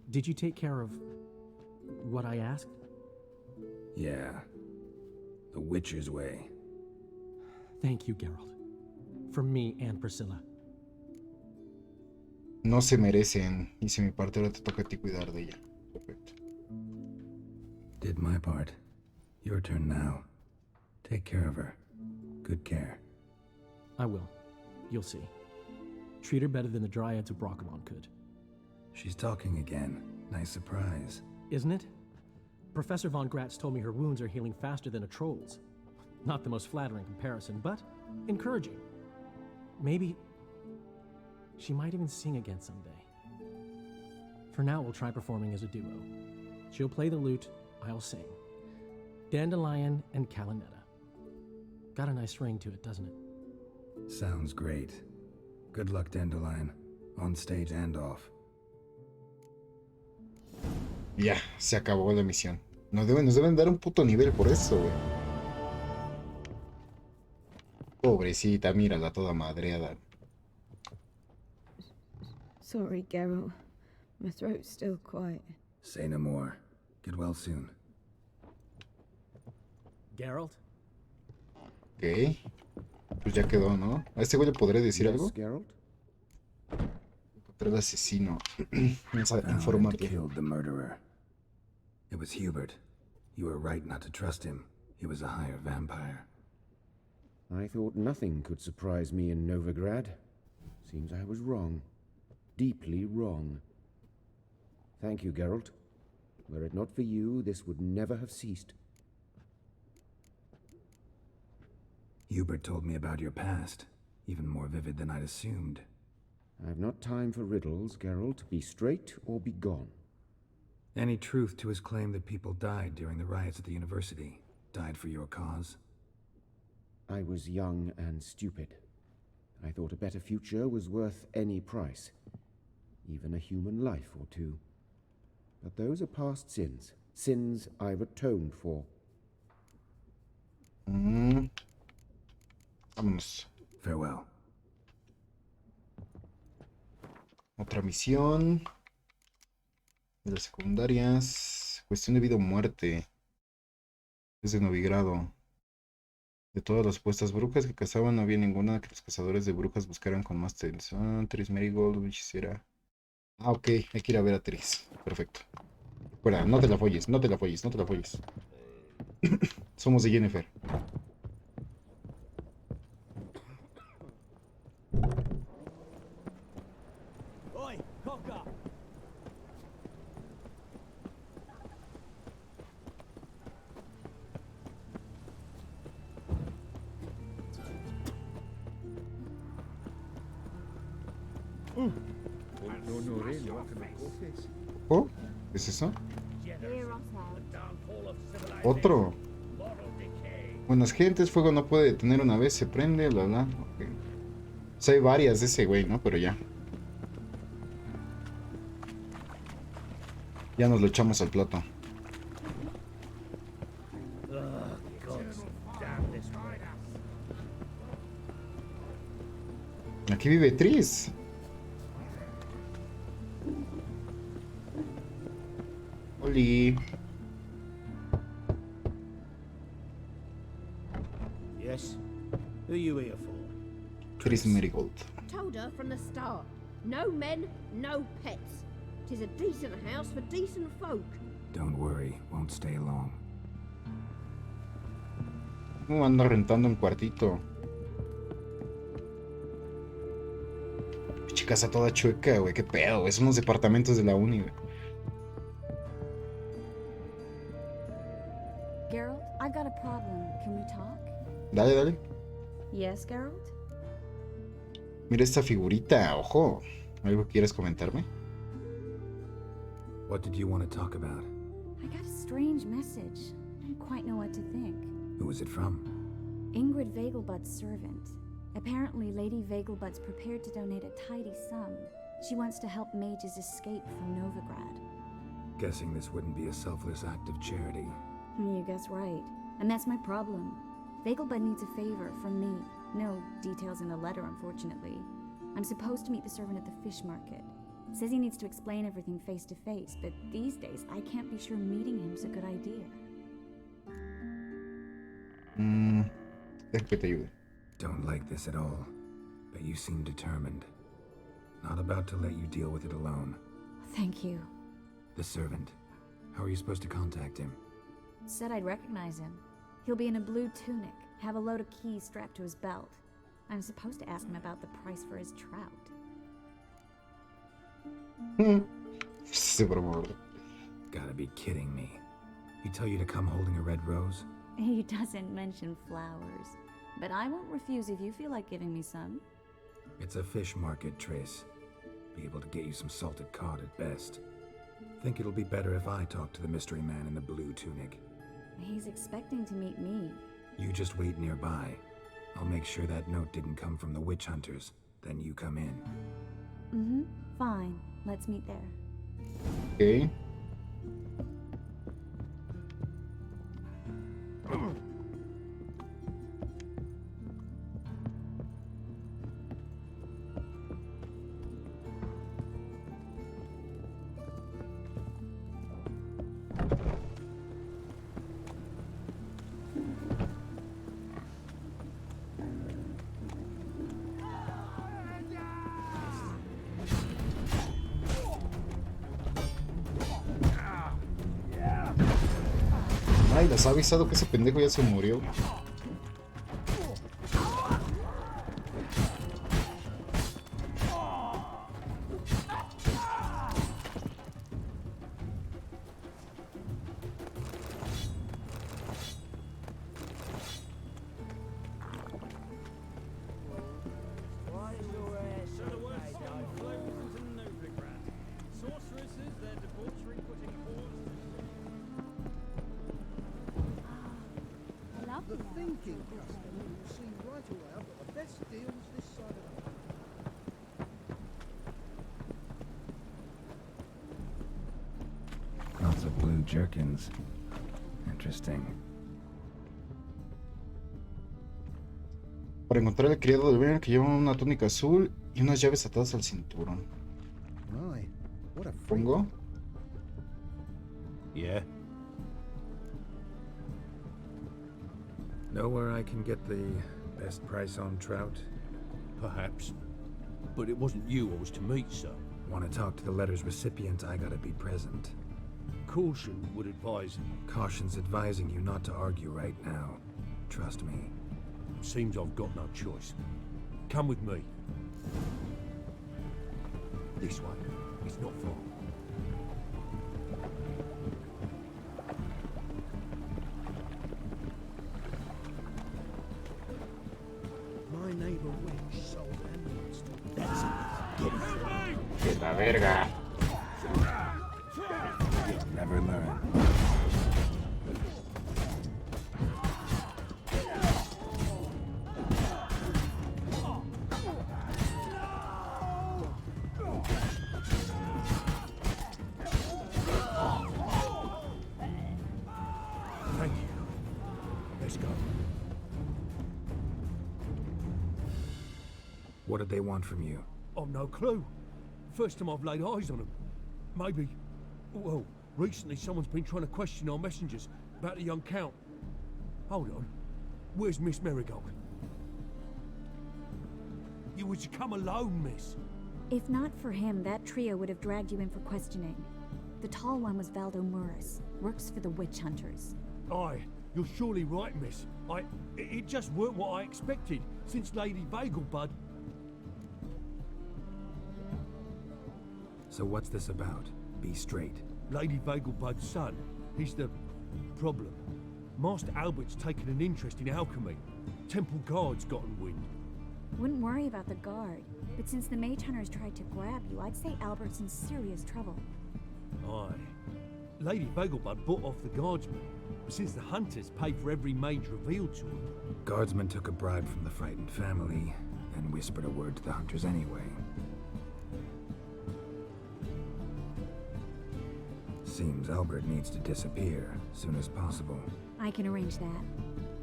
Did you take care of what I asked? Yeah. The Witcher's way. Thank you, Geralt. For me and Priscilla. No se merecen. Hice mi parte, ahora te toca a ti cuidar de ella. Perfecto. Did my part. Your turn now. Take care of her. Good care. I will. You'll see. Treat her better than the Dryads of Brockamon could. She's talking again. Nice surprise. Isn't it? Professor Von Gratz told me her wounds are healing faster than a troll's. Not the most flattering comparison, but encouraging. Maybe she might even sing again someday. For now, we'll try performing as a duo. She'll play the lute, I'll sing. Dandelion and Calinetta. Got a nice ring to it, doesn't it? Sounds great. Good luck, Dandelion. On stage and off. Ya, se acabó la misión. Nos deben dar un puto nivel por eso, güey. Pobrecita, mírala toda madreada. Sorry, Geralt. My throat's still quite... Say no more. Get well soon. Geralt? Ok. Pues ya quedó, ¿no? ¿A este güey le podré decir algo? Geralt? Encontré al asesino. Informarte. Killed the murderer. It was Hubert. You were right not to trust him. He was a higher vampire. I thought nothing could surprise me in Novigrad. Seems I was wrong. Deeply wrong. Thank you, Geralt. Were it not for you, this would never have ceased. Hubert told me about your past, even more vivid than I'd assumed. I've not time for riddles, Geralt. Be straight or be gone. Any truth to his claim that people died during the riots at the university? Died for your cause? I was young and stupid. I thought a better future was worth any price, even a human life or two. But those are past sins, sins I've atoned for. Vámonos. Farewell. Otra misión. De las secundarias. Cuestión de vida o muerte. Es de Novigrado. De todas las supuestas brujas que cazaban, no había ninguna que los cazadores de brujas buscaran con más tensión. Tris Marigold, hechicera. Ah, ok. Hay que ir a ver a Tris. Perfecto. Fuera, no te la folles, no te la folles, no te la folles. Somos de Jennifer. Oi, cocker! ¿Oh? ¿Qué es eso? Otro. Buenas gentes, fuego no puede detener una vez, se prende, bla bla. Okay. O sea, hay varias de ese güey, ¿no? Pero ya. Ya nos lo echamos al plato. Aquí vive Tris. Oli. Yes? Who are you here for? Tris Marigold. Told her from the start. No men, no pets. 'Tis a decent house for decent folk. Don't worry, won't stay long. Ando rentando un cuartito. Pinche casa toda chueca, güey. Qué pedo, güey. Son los departamentos de la uni, güey. Geralt, I've got a problem. Can we talk? Dale, dale. Yes, Geralt? Mira esta figurita, ojo. ¿Algo quieres comentarme? What did you want to talk about? I got a strange message. I don't quite know what to think. Who was it from? Ingrid Vegelbud's servant. Apparently, Lady Vegelbud's prepared to donate a tidy sum. She wants to help mages escape from Novigrad. Guessing this wouldn't be a selfless act of charity. You guess right. And that's my problem. Vegelbud needs a favor from me. No details in the letter, unfortunately. I'm supposed to meet the servant at the fish market. Says he needs to explain everything face to face, but these days I can't be sure meeting him's a good idea. Deja que te ayude. Don't like this at all, but you seem determined. Not about to let you deal with it alone. Thank you. The servant. How are you supposed to contact him? Said I'd recognize him. He'll be in a blue tunic, have a load of keys strapped to his belt. I'm supposed to ask him about the price for his trout. Super mal. Gotta be kidding me. He tell you to come holding a red rose? He doesn't mention flowers, but I won't refuse if you feel like giving me some. It's a fish market, Trace. Be able to get you some salted cod at best. Think it'll be better if I talk to the mystery man in the blue tunic. He's expecting to meet me. You just wait nearby. I'll make sure that note didn't come from the witch hunters. Then you come in. Mm-hmm. Fine. Let's meet there. Okay. Ay, ¿les ha avisado que ese pendejo ya se murió? The thing jerkins. Interesting. Para encontrar el criado del Baron que lleva una túnica azul y unas llaves atadas al cinturón. My, what a freak. ¿Pongo? Yeah. Know where I can get the best price on trout? Perhaps. But it wasn't you I was to meet, sir. Want to talk to the letter's recipient, I gotta be present. Caution would advise. Caution's advising you not to argue right now. Trust me. Seems I've got no choice. Come with me. This way. It's not far. My neighbor Witch sold animals to... That's it. Get it. Que la verga. You'll never learn. Thank you. Let's go. What did they want from you? I've no clue. First time I've laid eyes on them. Maybe... Well, recently someone's been trying to question our messengers about the young Count. Hold on. Where's Miss Marigold? You was to come alone, miss. If not for him, that trio would have dragged you in for questioning. The tall one was Valdo Muris, works for the witch hunters. Aye, you're surely right, miss. It just weren't what I expected, since Lady Bagelbud... So what's this about? Be straight. Lady Bagelbud's son, he's the problem. Master Albert's taken an interest in alchemy. Temple Guard's gotten wind. Wouldn't worry about the guard, but since the mage hunters tried to grab you, I'd say Albert's in serious trouble. Aye. Lady Bagelbud bought off the guardsmen, since the hunters pay for every mage revealed to them. Guardsmen took a bribe from the frightened family, and whispered a word to the hunters anyway. Seems Albert needs to disappear as soon as possible. I can arrange that.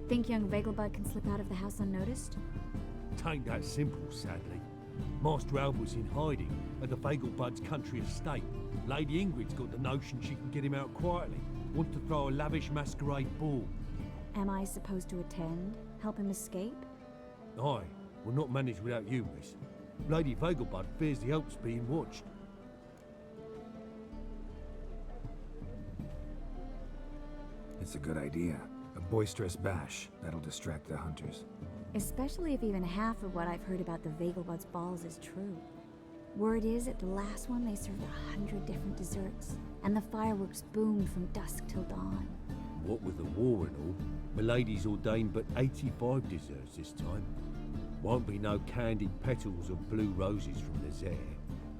Think young Bagelbud can slip out of the house unnoticed? Tain't that simple, sadly. Master Albert's in hiding at the Bagelbud's country estate. Lady Ingrid's got the notion she can get him out quietly. Wants to throw a lavish masquerade ball. Am I supposed to attend? Help him escape? Aye, we'll not manage without you, miss. Lady Bagelbud fears the Alps being watched. It's a good idea. A boisterous bash that'll distract the hunters. Especially if even half of what I've heard about the Bagelbud's balls is true. Word is, at the last one they served 100 different desserts, and the fireworks boomed from dusk till dawn. What with the war and all, Milady's ordained but 85 desserts this time. Won't be no candied petals or blue roses from the Zaire.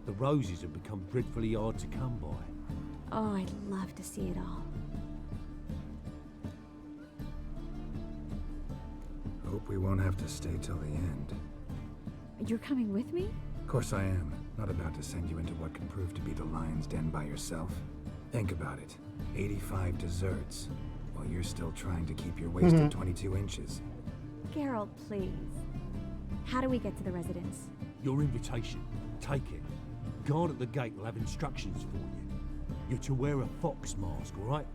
The roses have become dreadfully hard to come by. Oh, I'd love to see it all. Hope we won't have to stay till the end. You're coming with me? Of course I am. Not about to send you into what could prove to be the lion's den by yourself. Think about it. 85 desserts, while you're still trying to keep your waist at 22 inches. Geralt, please. How do we get to the residence? Your invitation. Take it. Guard at the gate will have instructions for you. You're to wear a fox mask, all right?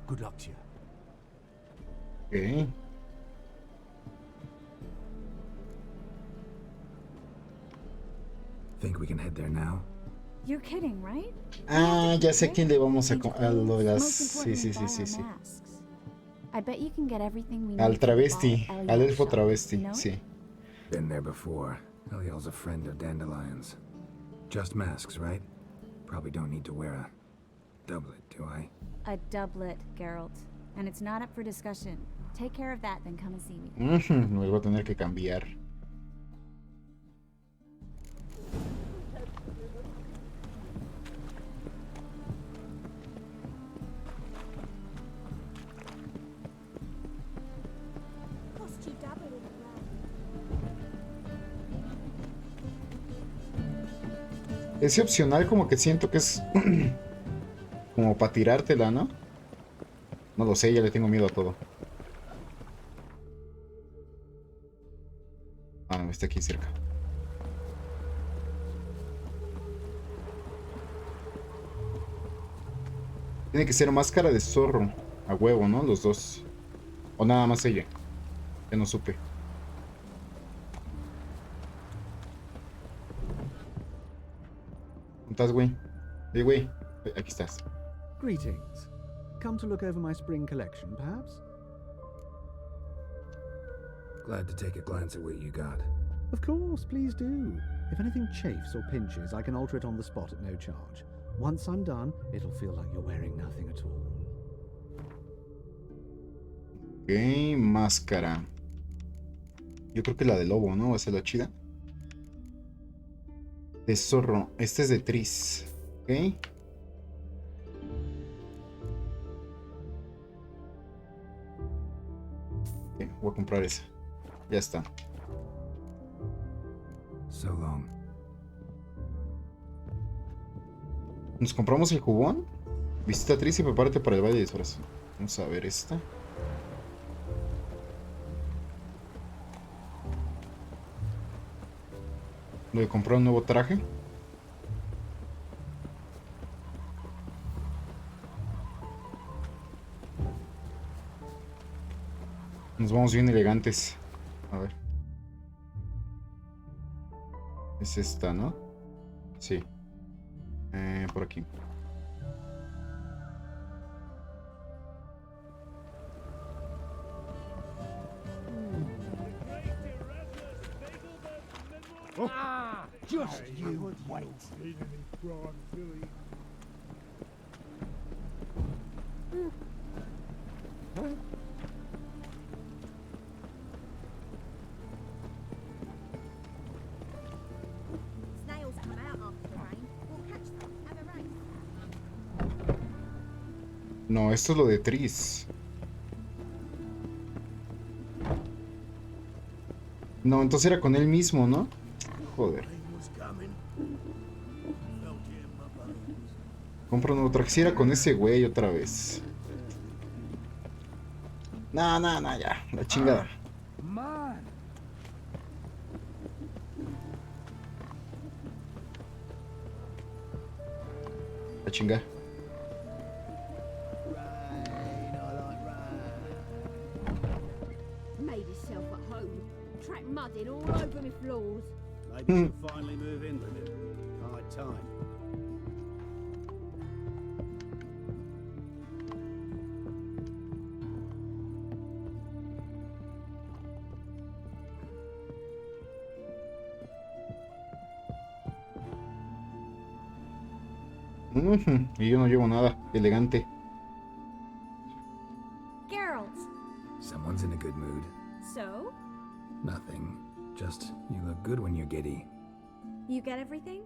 Good luck to you. Okay. Think we can head there now? You're kidding, right? Ah, ya sé quién le vamos a lo de las... Sí. I bet you can get everything we need. Al travesti, al elfo travesti, sí. Been there before. Eliel's a friend of Dandelion's. Just masks, right? Probably don't need to wear a doublet, do I? A doublet, Geralt. And it's not up for discussion. Take care of that, then come and see me. Me voy a tener que cambiar. Ese opcional como que siento que es como para tirártela, ¿no? No lo sé, ya le tengo miedo a todo. Ah, no, está aquí cerca. Tiene que ser máscara de zorro. A huevo, ¿no? Los dos. O nada más ella. Ya no supe. ¿Dónde estás, güey? Güey. Aquí estás. Greetings. Come to look over my spring collection, perhaps? Glad to take a glance at what you got. Of course, please do. If anything chafes or pinches, I can alter it on the spot at no charge. Once I'm done, it'll feel like you're wearing nothing at all. Ok, máscara. Yo creo que la de lobo, ¿no? Va a ser la chida. De zorro. Este es de Tris. Ok. Ok, voy a comprar esa. Ya está. So long. ¿Nos compramos el jugón? Visita Tris y prepárate para el baile de disfraz. Vamos a ver esta. Lo de comprar un nuevo traje. Nos vamos bien elegantes. A ver. Es esta, ¿no? Sí. Por aquí. Ah, just you wait. Snails come out after the rain. We'll catch them. Have a race. No, esto es lo de Tris. No, entonces era con él mismo, ¿no? Joder. Compro un nuevo traje. Si era con ese güey otra vez. No, ya. La chingada. La chingada. Made himself at home. Track mudding all over my floors. Maybe she'll finally move in with him. High time. Y yo no llevo nada. Elegante. Geralt. Someone's in a good mood. So? Nothing. Just, you look good when you're giddy. You get everything?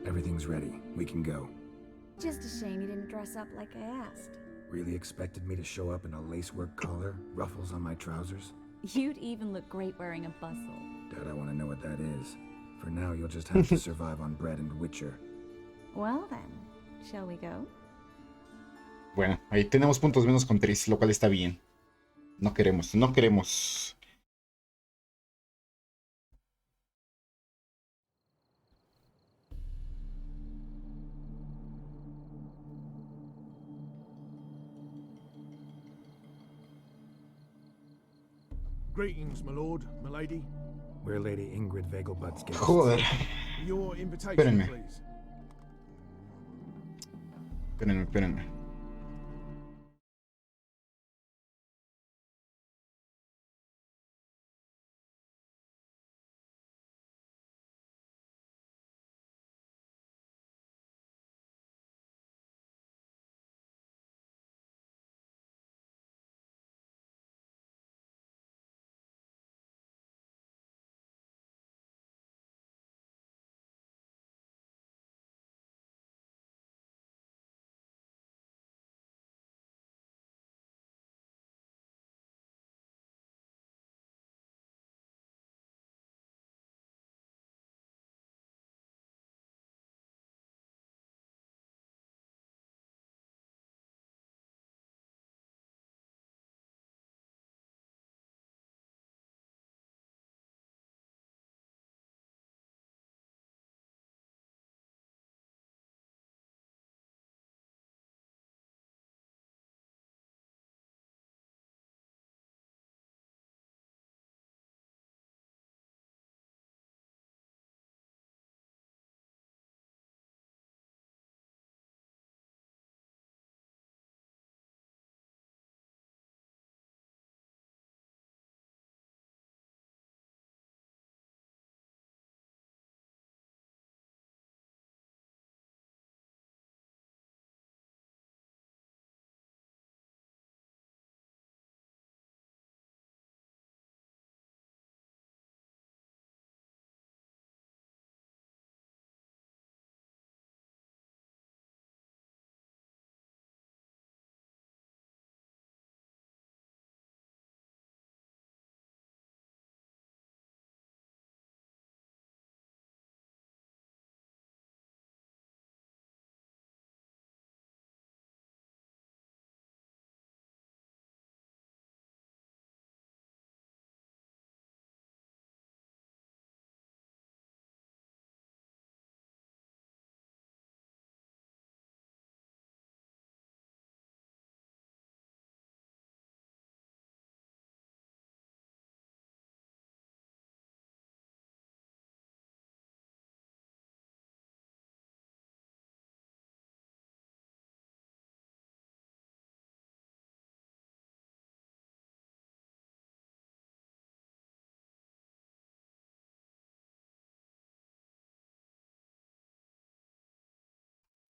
Everything's ready. We can go. Just a shame you didn't dress up like I asked. Really expected me to show up in a lacework collar, ruffles on my trousers? You'd even look great wearing a bustle. Doubt I want to know what that is. For now, you'll just have to survive on bread and witcher. Well then, shall we go? Bueno, ahí tenemos puntos menos con Tris, lo cual está bien. No queremos, no queremos. Greetings, my lord, my lady. We're Lady Ingrid Vegelbud's guests. Joder. Your invitation, Espérenme. please. Espérenme.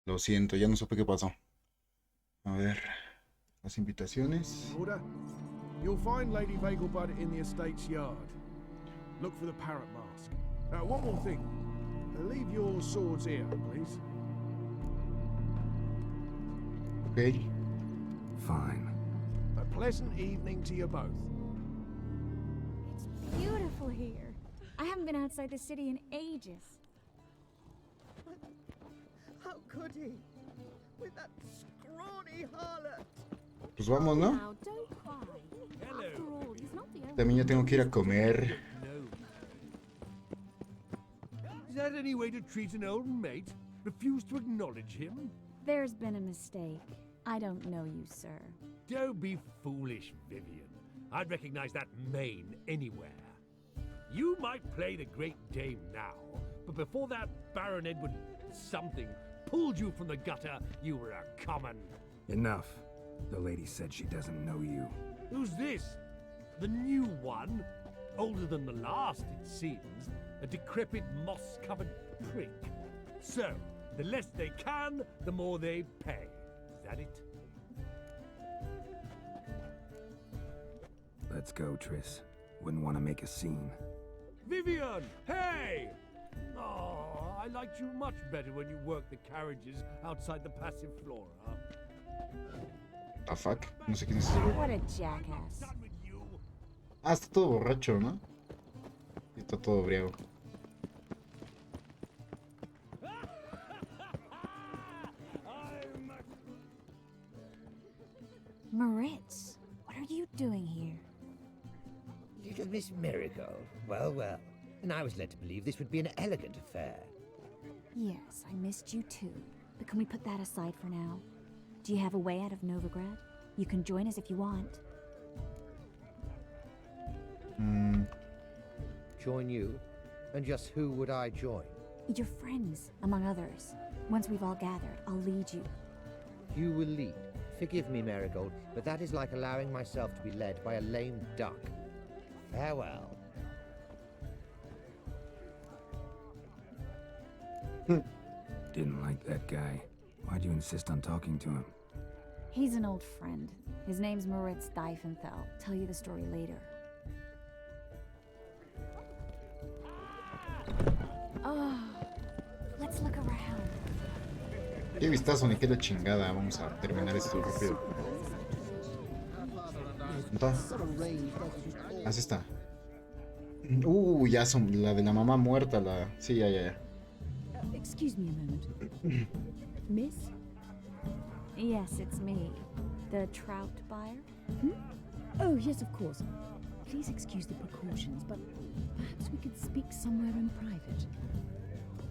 Lo siento, ya no supe qué pasó. A ver, las invitaciones. Order. You'll find Lady Vegelbud in the estate's yard. Look for the parrot mask. One more thing. Leave your swords here, please. Okay. Fine. A pleasant evening to you both. It's beautiful here. I haven't been outside the city in ages. How could he? With that scrawny harlot. Pues vamos, ¿no? Now, don't cry. After all, he's not the only También ya tengo que ir a comer. Is that any way to treat an old mate? Refuse to acknowledge him? There's been a mistake. I don't know you, sir. Don't be foolish, Vivian. I'd recognize that mane anywhere. You might play the Great Dame now, but before that Baron Edward something pulled you from the gutter, you were a common. Enough. The lady said she doesn't know you. Who's this? The new one? Older than the last, it seems. A decrepit, moss-covered prick. So, the less they can, the more they pay. Is that it? Let's go, Triss. Wouldn't want to make a scene. Vivian! Hey! Oh, I liked you much better when you worked the carriages outside the passive flora. The fuck? No sé quién es ese. What a jackass. Ah, está todo borracho, ¿no? Y está todo briago. Moritz, what are you doing here? Little Miss Miracle. Well, well. And I was led to believe this would be an elegant affair. Yes, I missed you too. But can we put that aside for now? Do you have a way out of Novigrad? You can join us if you want. Join you? And just who would I join? Your friends, among others. Once we've all gathered, I'll lead you. You will lead. Forgive me, Marigold, but that is like allowing myself to be led by a lame duck. Farewell. Didn't like that guy. Why'd you insist on talking to him? He's an old friend. His name's Moritz Diefenthal. Tell you the story later. Oh, let's look around. Qué vistazo, ni qué la chingada. Vamos a terminar esto rápido. ¿Está? Así está. Ya son la de la mamá muerta, la. Sí, ya. Excuse me a moment. Miss? Yes, it's me. The trout buyer? Hmm? Oh, yes, of course. Please excuse the precautions, but perhaps we could speak somewhere in private.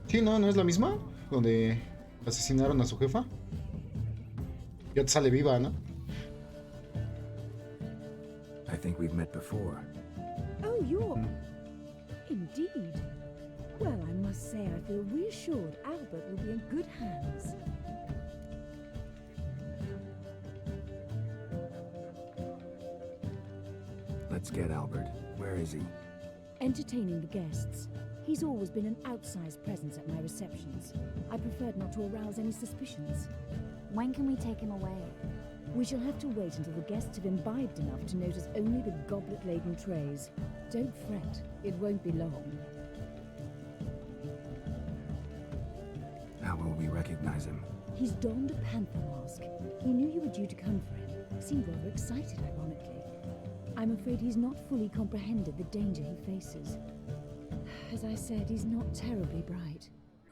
Sí, ¿no es la misma? Donde asesinaron a su jefa. Ya te sale viva, ¿no? I think we've met before. Oh, you're... Indeed. Well, I must say I feel reassured Albert will be in good hands. Let's get Albert. Where is he? Entertaining the guests. He's always been an outsized presence at my receptions. I preferred not to arouse any suspicions. When can we take him away? We shall have to wait until the guests have imbibed enough to notice only the goblet-laden trays. Don't fret, it won't be long. How will we recognize him? He's donned a panther mask. He knew you were due to come for him. Seemed rather excited, ironically. I'm afraid he's not fully comprehended the danger he faces. As I said, he's not terribly bright.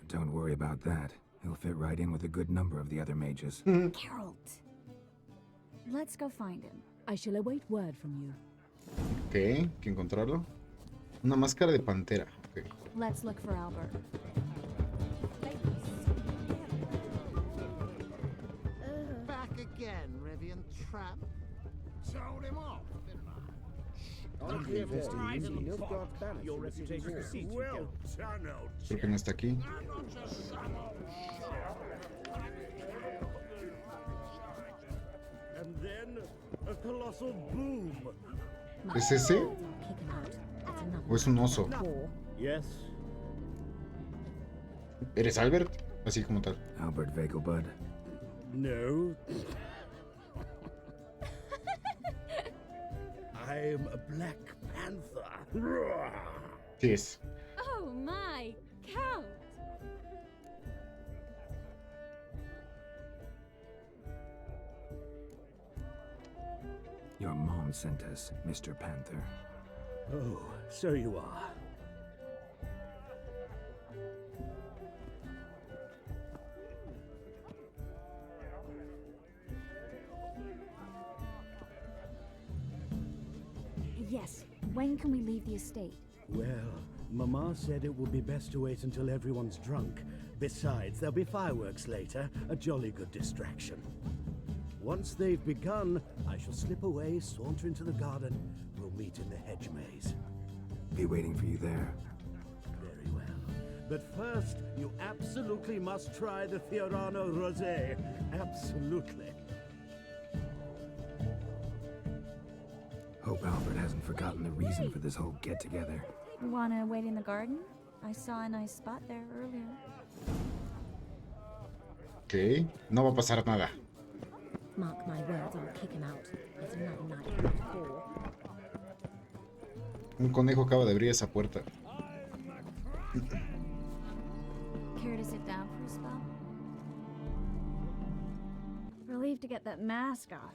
Don't worry about that. He'll fit right in with a good number of the other mages. Geralt! Let's go find him. I shall await word from you. Ok, que encontrarlo. Una máscara de pantera. Okay. Let's look for Albert. Back again, Rivian Trap. Told him off, didn't I? Your reputation precedes you. Well done, old Creo que no está aquí. And then a colossal boom. ¿Es ese? ¿O es un oso? Yes. ¿Eres Albert? Así como tal. Albert Vegelbud. No. I'm a Black Panther. Sí es. Oh my, Count! Your mom sent us, Mr. Panther. Oh, so you are. Yes, when can we leave the estate? Well, Mama said it would be best to wait until everyone's drunk. Besides, there'll be fireworks later, a jolly good distraction. Once they've begun, I shall slip away, saunter into the garden. We'll meet in the hedge maze. Be waiting for you there. Very well. But first, you absolutely must try the Fiorano Rosé. Absolutely. Hope Albert hasn't forgotten the reason for this whole get-together. Wanna wait in the garden? I saw a nice spot there earlier. Ok, no va a pasar nada. Mark my words, I'll kick him out. It's another night at Decor. Un conejo acaba de abrir esa puerta. Care to sit down for a spell? Relieved to get that mask off,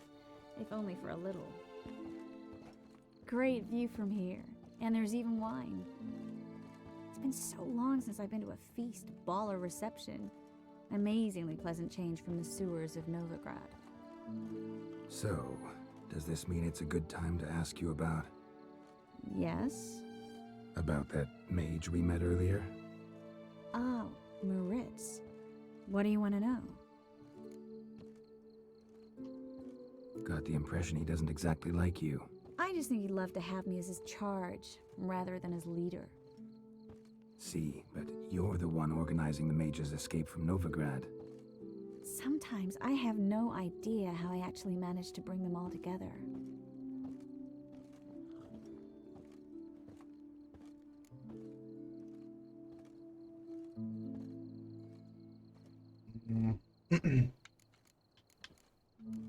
if only for a little. Great view from here, and there's even wine. It's been so long since I've been to a feast, ball, or reception. Amazingly pleasant change from the sewers of Novigrad. So, does this mean it's a good time to ask you about... Yes? About that mage we met earlier? Oh, Moritz. What do you want to know? Got the impression he doesn't exactly like you. I just think he'd love to have me as his charge, rather than as leader. See, but you're the one organizing the mage's escape from Novigrad. Sometimes I have no idea how I actually managed to bring them all together.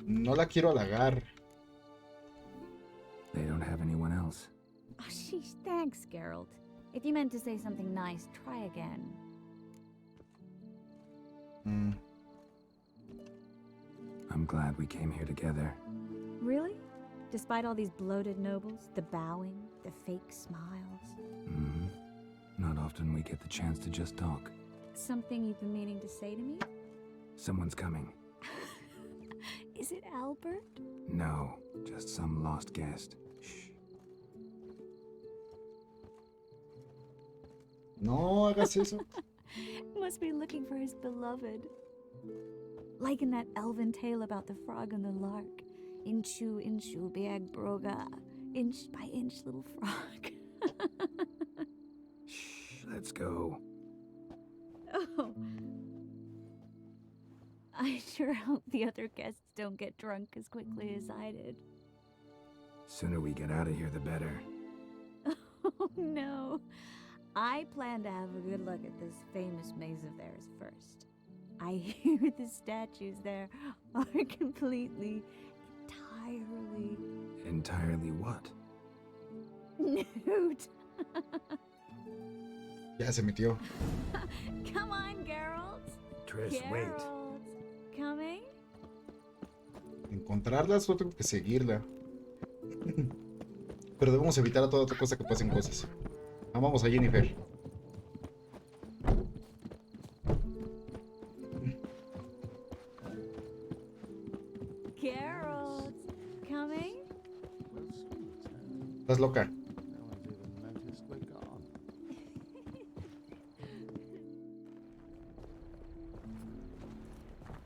No la quiero halagar. They don't have anyone else. Oh, sheesh, thanks, Geralt. If you meant to say something nice, try again. I'm glad we came here together. Really? Despite all these bloated nobles, the bowing, the fake smiles? Mm-hmm. Not often we get the chance to just talk. Something you've been meaning to say to me? Someone's coming. Is it Albert? No, just some lost guest. Shh. No hagas eso. Must be looking for his beloved. Like in that elven tale about the frog and the lark. Inchu, inchu, biag broga. Inch by inch, little frog. Shh, let's go. Oh. I sure hope the other guests don't get drunk as quickly as I did. Sooner we get out of here, the better. Oh, no. I plan to have a good look at this famous maze of theirs first. I hear the statues there are completely, entirely... Entirely what? Nude. Ya se metió. Come on, Geralt. Triss, Geralt. wait. Coming? Encontrarla solo tengo que seguirla. Pero debemos evitar a toda otra cosa que pasen cosas. Amamos a Jennifer. Geralt. Coming? Estás loca.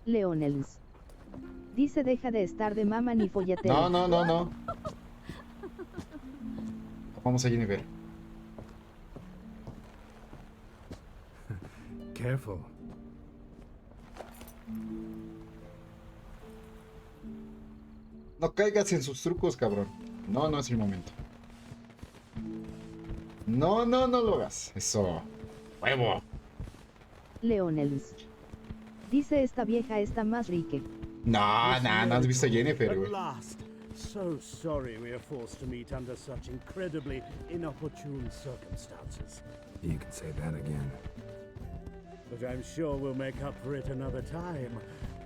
Leonels. Dice deja de estar de mama ni follatero. No. Vamos a Jennifer. Careful. No caigas en sus trucos, cabrón. No es el momento. No lo hagas. Eso. Huevo. Leonels. Dice esta vieja está más rique. No has visto a Jennifer, At güey. last. So sorry we are forced to meet under such incredibly inopportune circumstances. You can say that again. But I'm sure we'll make up for it another time.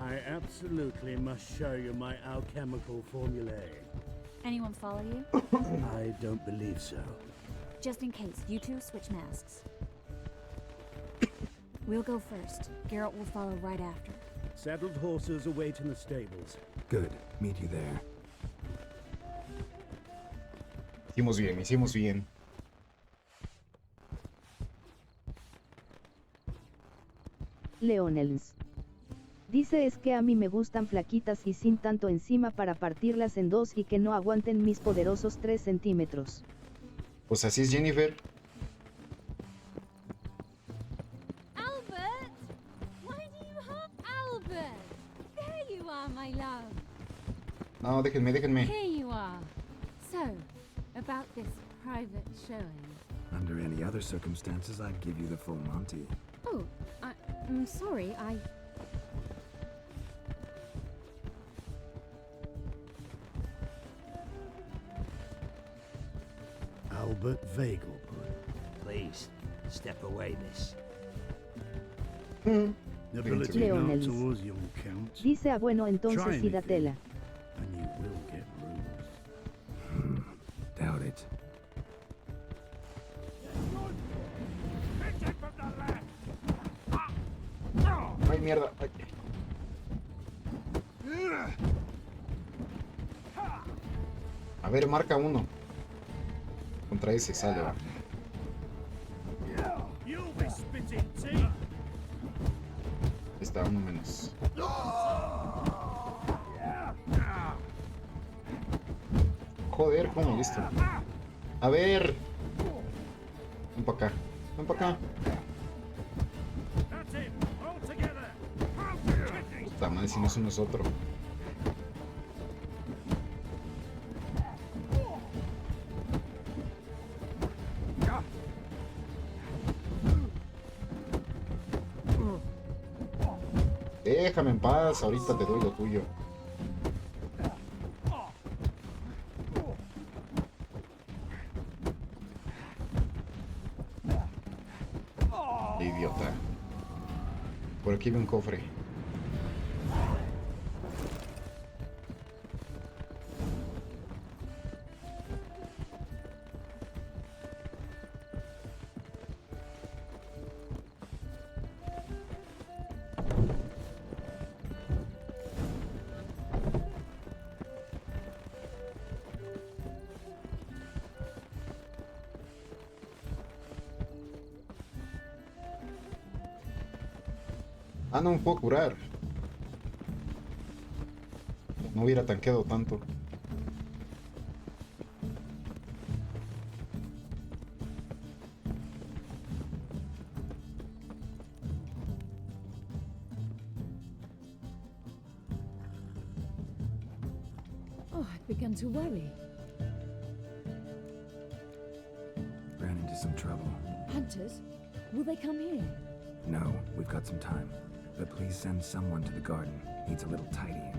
I absolutely must show you my alchemical formulae. Anyone follow you? I don't believe so. Just in case, you two switch masks. We'll go first. Garrett will follow right after. Saddled horses await in the stables. Good. Meet you there. Hicimos bien. Leonels. Dice es que a mí me gustan flaquitas y sin tanto encima para partirlas en dos y que no aguanten mis poderosos 3 centímetros. Pues así es Jennifer. Albert! Why do you have Albert? There you are, my love. No, déjenme. Here you are. So, about this private showing. Under any other circumstances, I'd give you the full Monty. Oh, I'm sorry, Albert Vagelput. Please, step away, miss. Ability not towards young count. Dice bueno entonces Try y datela. And you will get bruised. Doubt it. Ay, mierda. Ay. A ver, marca uno. Contra ese sale. Va. Está uno menos. Joder, cómo listo. A ver. Ven para acá. Ven para acá. Puta madre, si no es uno es otro. Déjame en paz, ahorita te doy lo tuyo. Idiota. Por aquí ve un cofre. Ah, no me puedo curar. No hubiera tanqueado tanto. Oh, I've begun to worry. Ran into some trouble. Hunters? Will they come here? No, we've got some time. But please send someone to the garden. Needs a little tidying.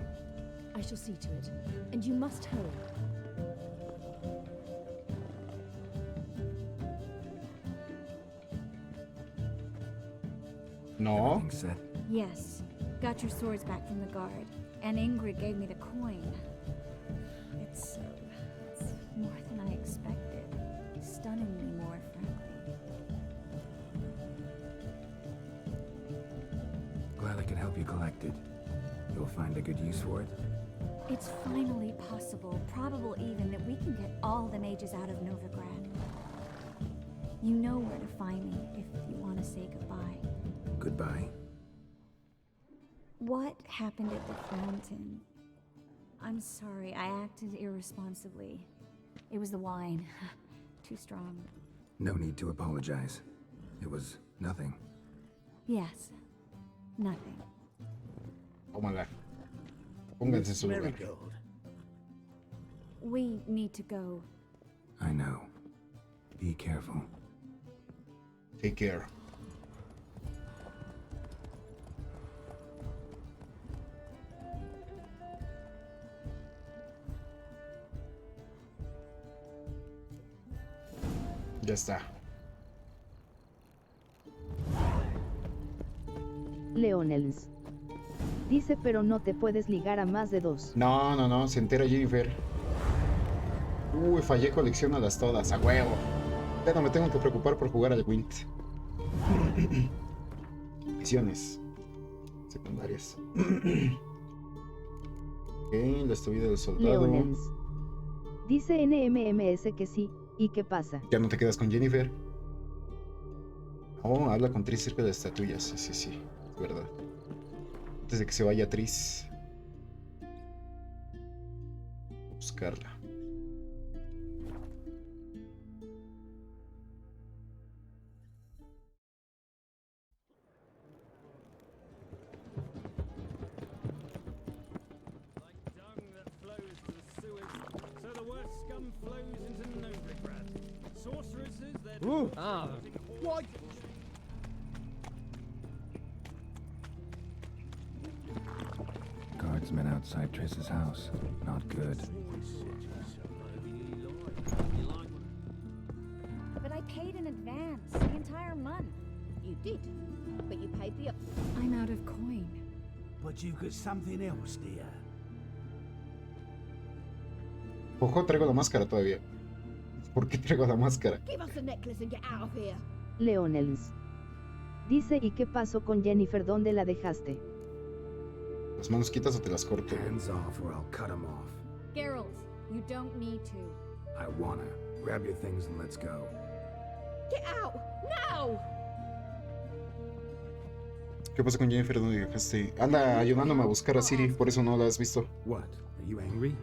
I shall see to it. And you must hurry. No. Everything set? Yes. Got your swords back from the guard. And Ingrid gave me the coin. It's more than I expected. Stunningly more, frankly. Glad I could help you collect it. You'll find a good use for it? It's finally possible, probable even, that we can get all the mages out of Novigrad. You know where to find me if you want to say goodbye. Goodbye? What happened at the fountain? I'm sorry, I acted irresponsibly. It was the wine. Too strong. No need to apologize. It was nothing. Yes. Nothing. Tómala. Pónganse en su lugar. Marigold. We need to go. I know. Be careful. Take care. Ya está. Leonels. Dice, pero no te puedes ligar a más de 2. No, se entera Jennifer. Uy, fallé, colecciónalas todas, a huevo. Ya no me tengo que preocupar por jugar al Wind. Misiones secundarias. Ok, la estuvida del soldado. Leonels. Dice NMMS que sí, ¿y qué pasa? Ya no te quedas con Jennifer. Oh, habla con Tris cerca de las estatuillas. Sí, es verdad. Antes de que se vaya Tris. Buscarla. Why? Guardsmen outside Triss's house. Not good. But I paid in advance, the entire month. You did, but you paid the... I'm out of coin. But you've got something else, dear. Ojo, traigo la máscara todavía. ¿Por qué traigo la máscara? Give us the necklace and get out of here. Leonels. Dice, ¿y qué pasó con Jennifer? ¿Dónde la dejaste? ¿Las manos quitas o te las corto? Hands off or I'll cut them off. Geralt, you don't need to. I wanna. Grab your things and let's go. Get out! Now! ¿Qué pasa con Jennifer? ¿Dónde dejaste? Anda ayudándome a buscar a Ciri, por eso no la has visto. What? Are you angry?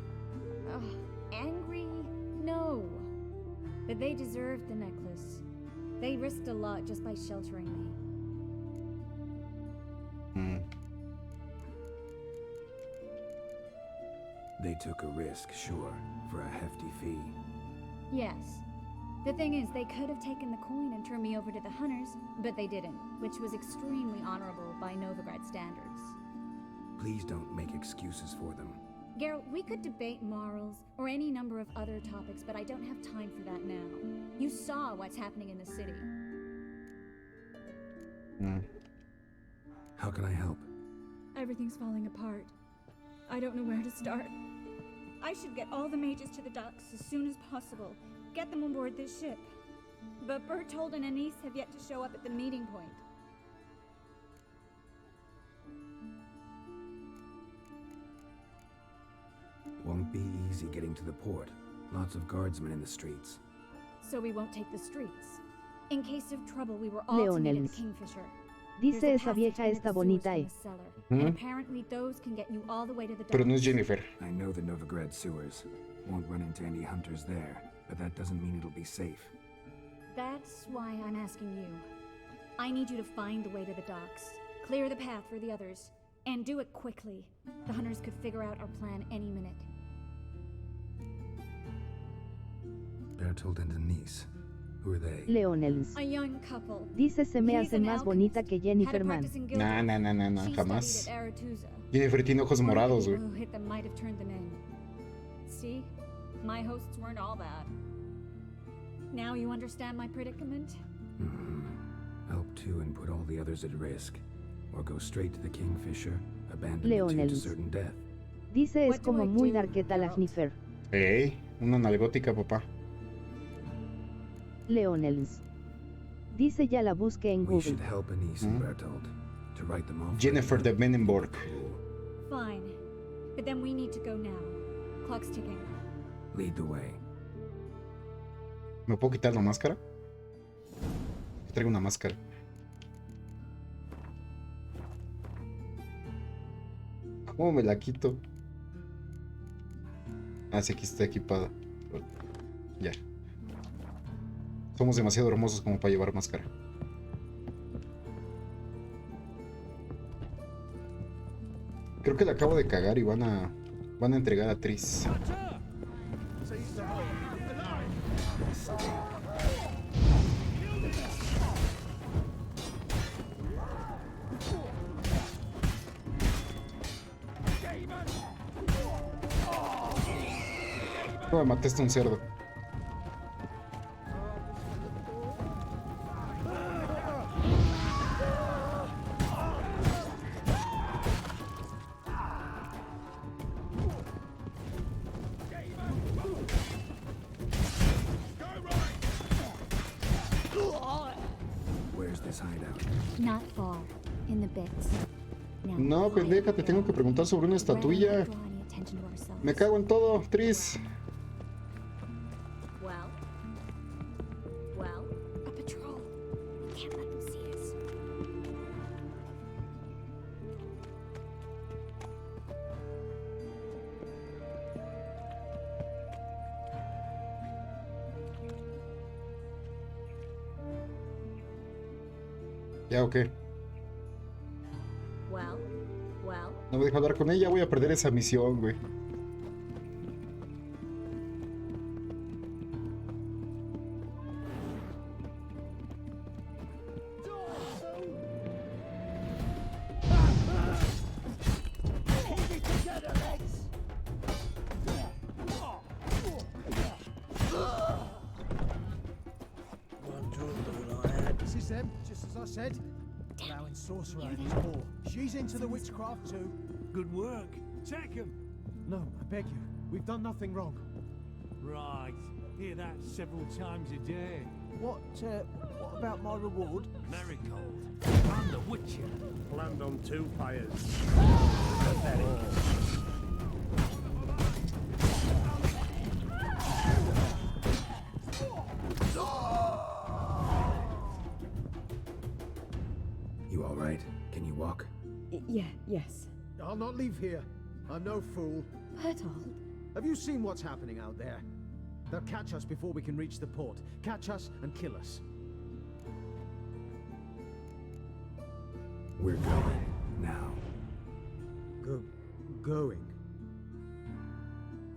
Angry? No. But they deserved the necklace. They risked a lot just by sheltering me. They took a risk, sure, for a hefty fee. Yes. The thing is, they could have taken the coin and turned me over to the hunters, but they didn't, which was extremely honorable by Novigrad standards. Please don't make excuses for them. Geralt, we could debate morals or any number of other topics, but I don't have time for that now. You saw what's happening in the city. How can I help? Everything's falling apart. I don't know where to start. I should get all the mages to the docks as soon as possible. Get them on board this ship. But Bertold and Anise have yet to show up at the meeting point. Won't be easy getting to the port. Lots of guardsmen in the streets. So we won't take the streets. In case of trouble, we were all to meet at the Kingfisher. Dice, esa vieja está bonita, And apparently those can get you all the way to the docks. Pero no es Jennifer. I know the Novigrad sewers. Won't run into any hunters there, but that doesn't mean it'll be safe. That's why I'm asking you. I need you to find the way to the docks, clear the path for the others, and do it quickly. The hunters could figure out our plan any minute. Bertold and Denise. Who are they? Leonels. A young couple. Dice, se me hace más bonita que Jennifer Man. No, jamás. Jennifer tiene ojos morados, güey. See? My hosts weren't all bad. Now you understand my predicament? Help two and put all the others at risk. Or go straight to the Kingfisher, abandon the two to certain death. Dice, es como muy darketa la Jennifer. Una nalgótica, papá. Leonels. Dice, ya la busqué en We Google. should help Anise and Bertold to write them off. Jennifer de Benenborg. Fine. But then we need to go now. Clock's ticking. Lead the way. ¿Me puedo quitar la máscara? Traigo una máscara. ¿Cómo me la quito? Ah, sí, aquí está equipada. Ya. Somos demasiado hermosos como para llevar máscara. Creo que la acabo de cagar y van a entregar a Tris. ¿Cómo me mataste un cerdo? this hideout? Not far. In the bits. Now, No, pendeja, te tengo que preguntar sobre una estatuilla. draw any attention to ourselves. Me cago en todo, Tris. Well, a patrol. We can't let them see us. ¿Ya o qué? Well. No me dejo hablar con ella, voy a perder esa misión, güey. This is them, just as I said. Allowing sorcerer and his whore. She's into the witchcraft too. Good work. Take him. No, I beg you. We've done nothing wrong. Right. Hear that several times a day. What about my reward? Marigold. I'm the Witcher. Planned on 2 pyres. You all right? Can you walk? Yes. I'll not leave here. I'm no fool. Bertold. Have you seen what's happening out there? They'll catch us before we can reach the port. Catch us and kill us. We're going now. Going?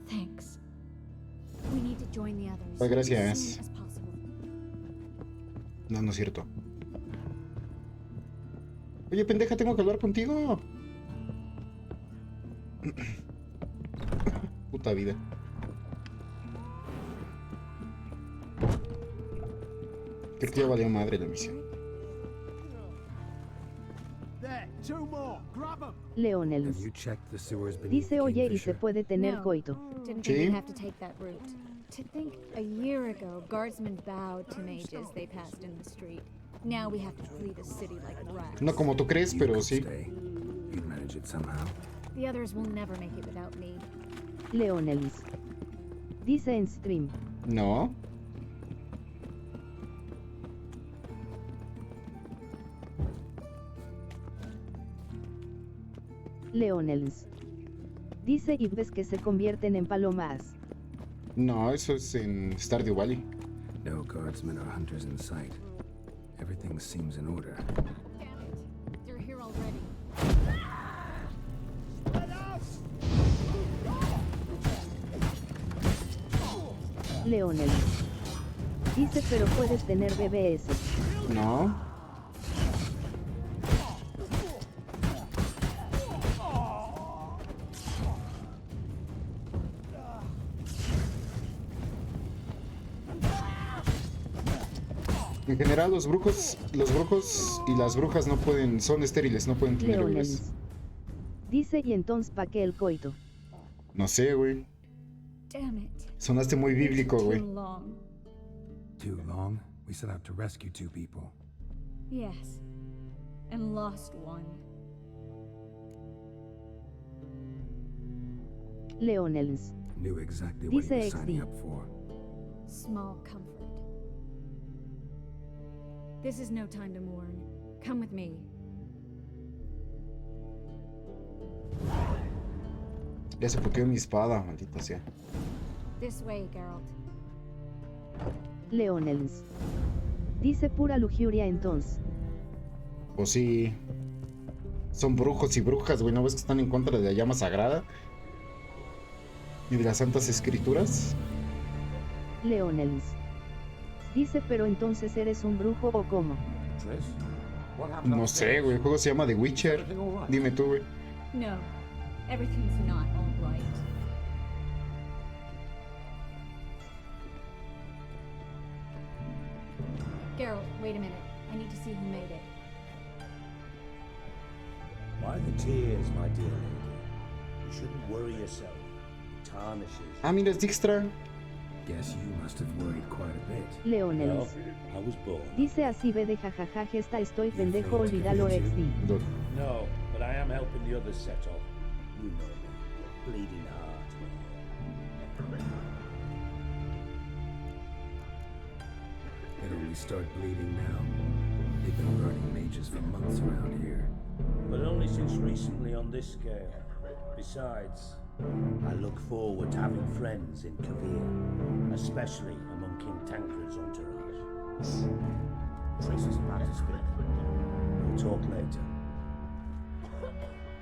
Thanks. We need to join the others. Pues gracias. As soon as possible. No, no es cierto. Oye, pendeja, tengo que hablar contigo. Puta vida. Creo que ya valió madre la misión. Leonel. Dice oye y se puede tener No, coito. Didn't think Sí. we'd have to take that route. To think a year ago, guardsmen bowed to mages they passed in the street. Now we have to flee the city like rats. No como tú crees, pero sí. You'd manage it somehow. The others will never make it without me. Leonelis. Dice en stream. No. Leonels. Dice y ves que se convierten en palomas. No, eso es en Stardew Valley. No guardsmen or hunters in sight. Everything seems in order. Damn it. They're here already. Leonelis. Dice pero puedes tener BBS. No. En general los brujos y las brujas no pueden, son estériles, no pueden tener bebés. Leonelis. Dice y entonces pa' qué el coito. No sé, güey. Damn it. Sonaste muy bíblico, güey. Too long. Too long? We set out to rescue 2 people. Yes. And lost one. Leonelis. Knew exactly what he Dice was signing XD. up for. Small comfort. This is no time to mourn. Come with me. Ya se puteó mi espada, maldita sea. This way, Geralt. Leonelis. Dice pura lujuria entonces. Pues sí. Son brujos y brujas, güey. ¿No ves que están en contra de la llama sagrada? ¿Y de las santas escrituras? Leonelis. Dice pero entonces eres un brujo o cómo. No sé, güey. El juego se llama The Witcher. Dime tú, güey. No. Everything's not all right. Geralt, wait a minute. I need to see who made it. Why the tears, my dear lady? You shouldn't worry yourself. It tarnishes. Ah, mira, es Dijkstra. Guess you must have worried quite a bit. Leonelis. Well, I was born. Dice así ve de jajaja gesta estoy pendejo olvídalo XD. No, but I am helping the others set off. You know me, bleeding heart. It only start bleeding now. They've been burning mages for months around here. But only since recently on this scale. Besides, I look forward to having friends in Kavir, especially among King Tancred's entourage. Trace is about to speak. We'll talk later.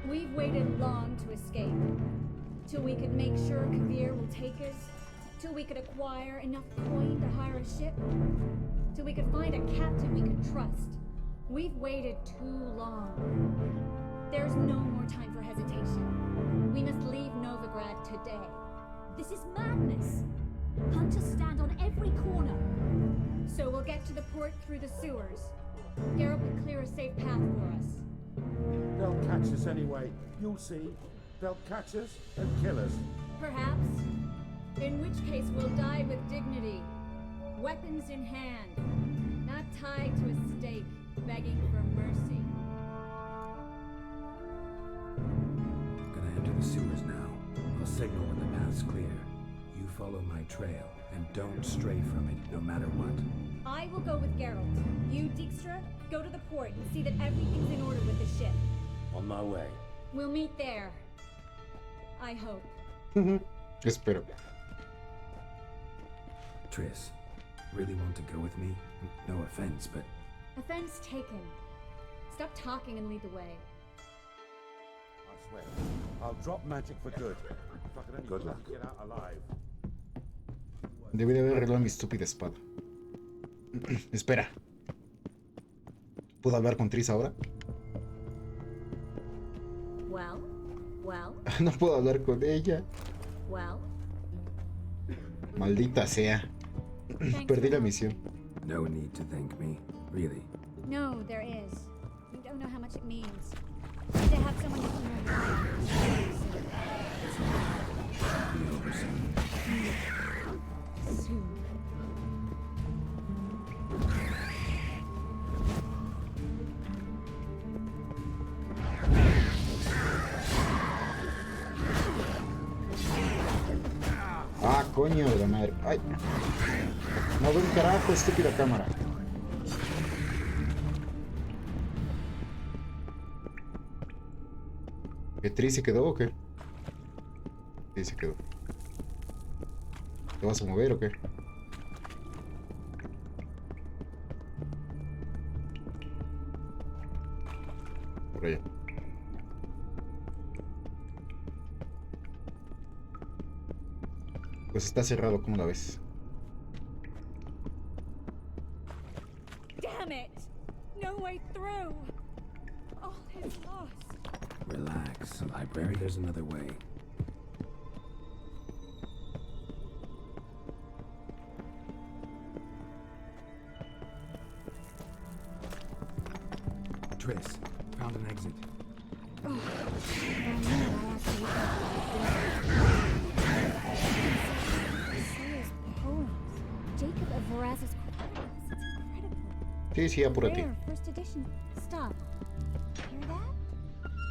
We've waited long to escape. Till we could make sure Kavir will take us. Till we could acquire enough coin to hire a ship. Till we could find a captain we could trust. We've waited too long. There's no more time for hesitation. We must leave Novigrad today. This is madness. Hunters stand on every corner. So we'll get to the port through the sewers. Garrett will clear a safe path for us. They'll catch us anyway. You'll see. They'll catch us and kill us. Perhaps. In which case we'll die with dignity. Weapons in hand. Not tied to a stake, begging for mercy. Gonna enter the sewers now. I'll signal when the path's clear. You follow my trail, and don't stray from it, no matter what. I will go with Geralt. You, Dijkstra, go to the port and see that everything's in order with the ship. On my way. We'll meet there. I hope. Espero. Triss, really want to go with me? No offense, but... Offense taken. Stop talking and lead the way. I swear, I'll drop magic for good. If I could only get out alive. Debí de haber arreglado mi estúpida espada. Espera. ¿Puedo hablar con Triss ahora? Well. No puedo hablar con ella. Well. Maldita sea. Perdí la misión. No need to thank me, really. No, there is. You don't know how much it means. To have someone you can rely on. Be over soon. Soon. Ah, coño de la madre. Ay. No veo un carajo, estúpida cámara. ¿Qué Triss se quedó o qué? Sí, se quedó. ¿Te vas a mover o qué? Por allá. Pues está cerrado, ¿cómo la ves? Damn it! No way through! All is lost. Relax, library, there's another way. Triss, found an exit. Jacob of Veraz's Chronicles. It's incredible. Sí, sí, apúrate. Rare, first edition. Stop. Hear that?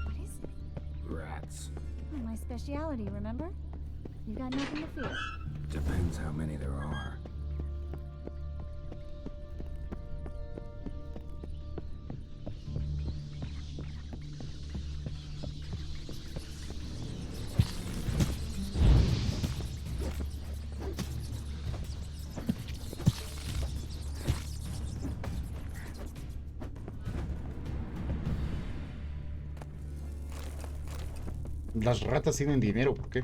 What is it? Rats. Oh, my speciality, remember? You got nothing to fear. Depends how many there are. Las ratas tienen dinero, ¿por qué?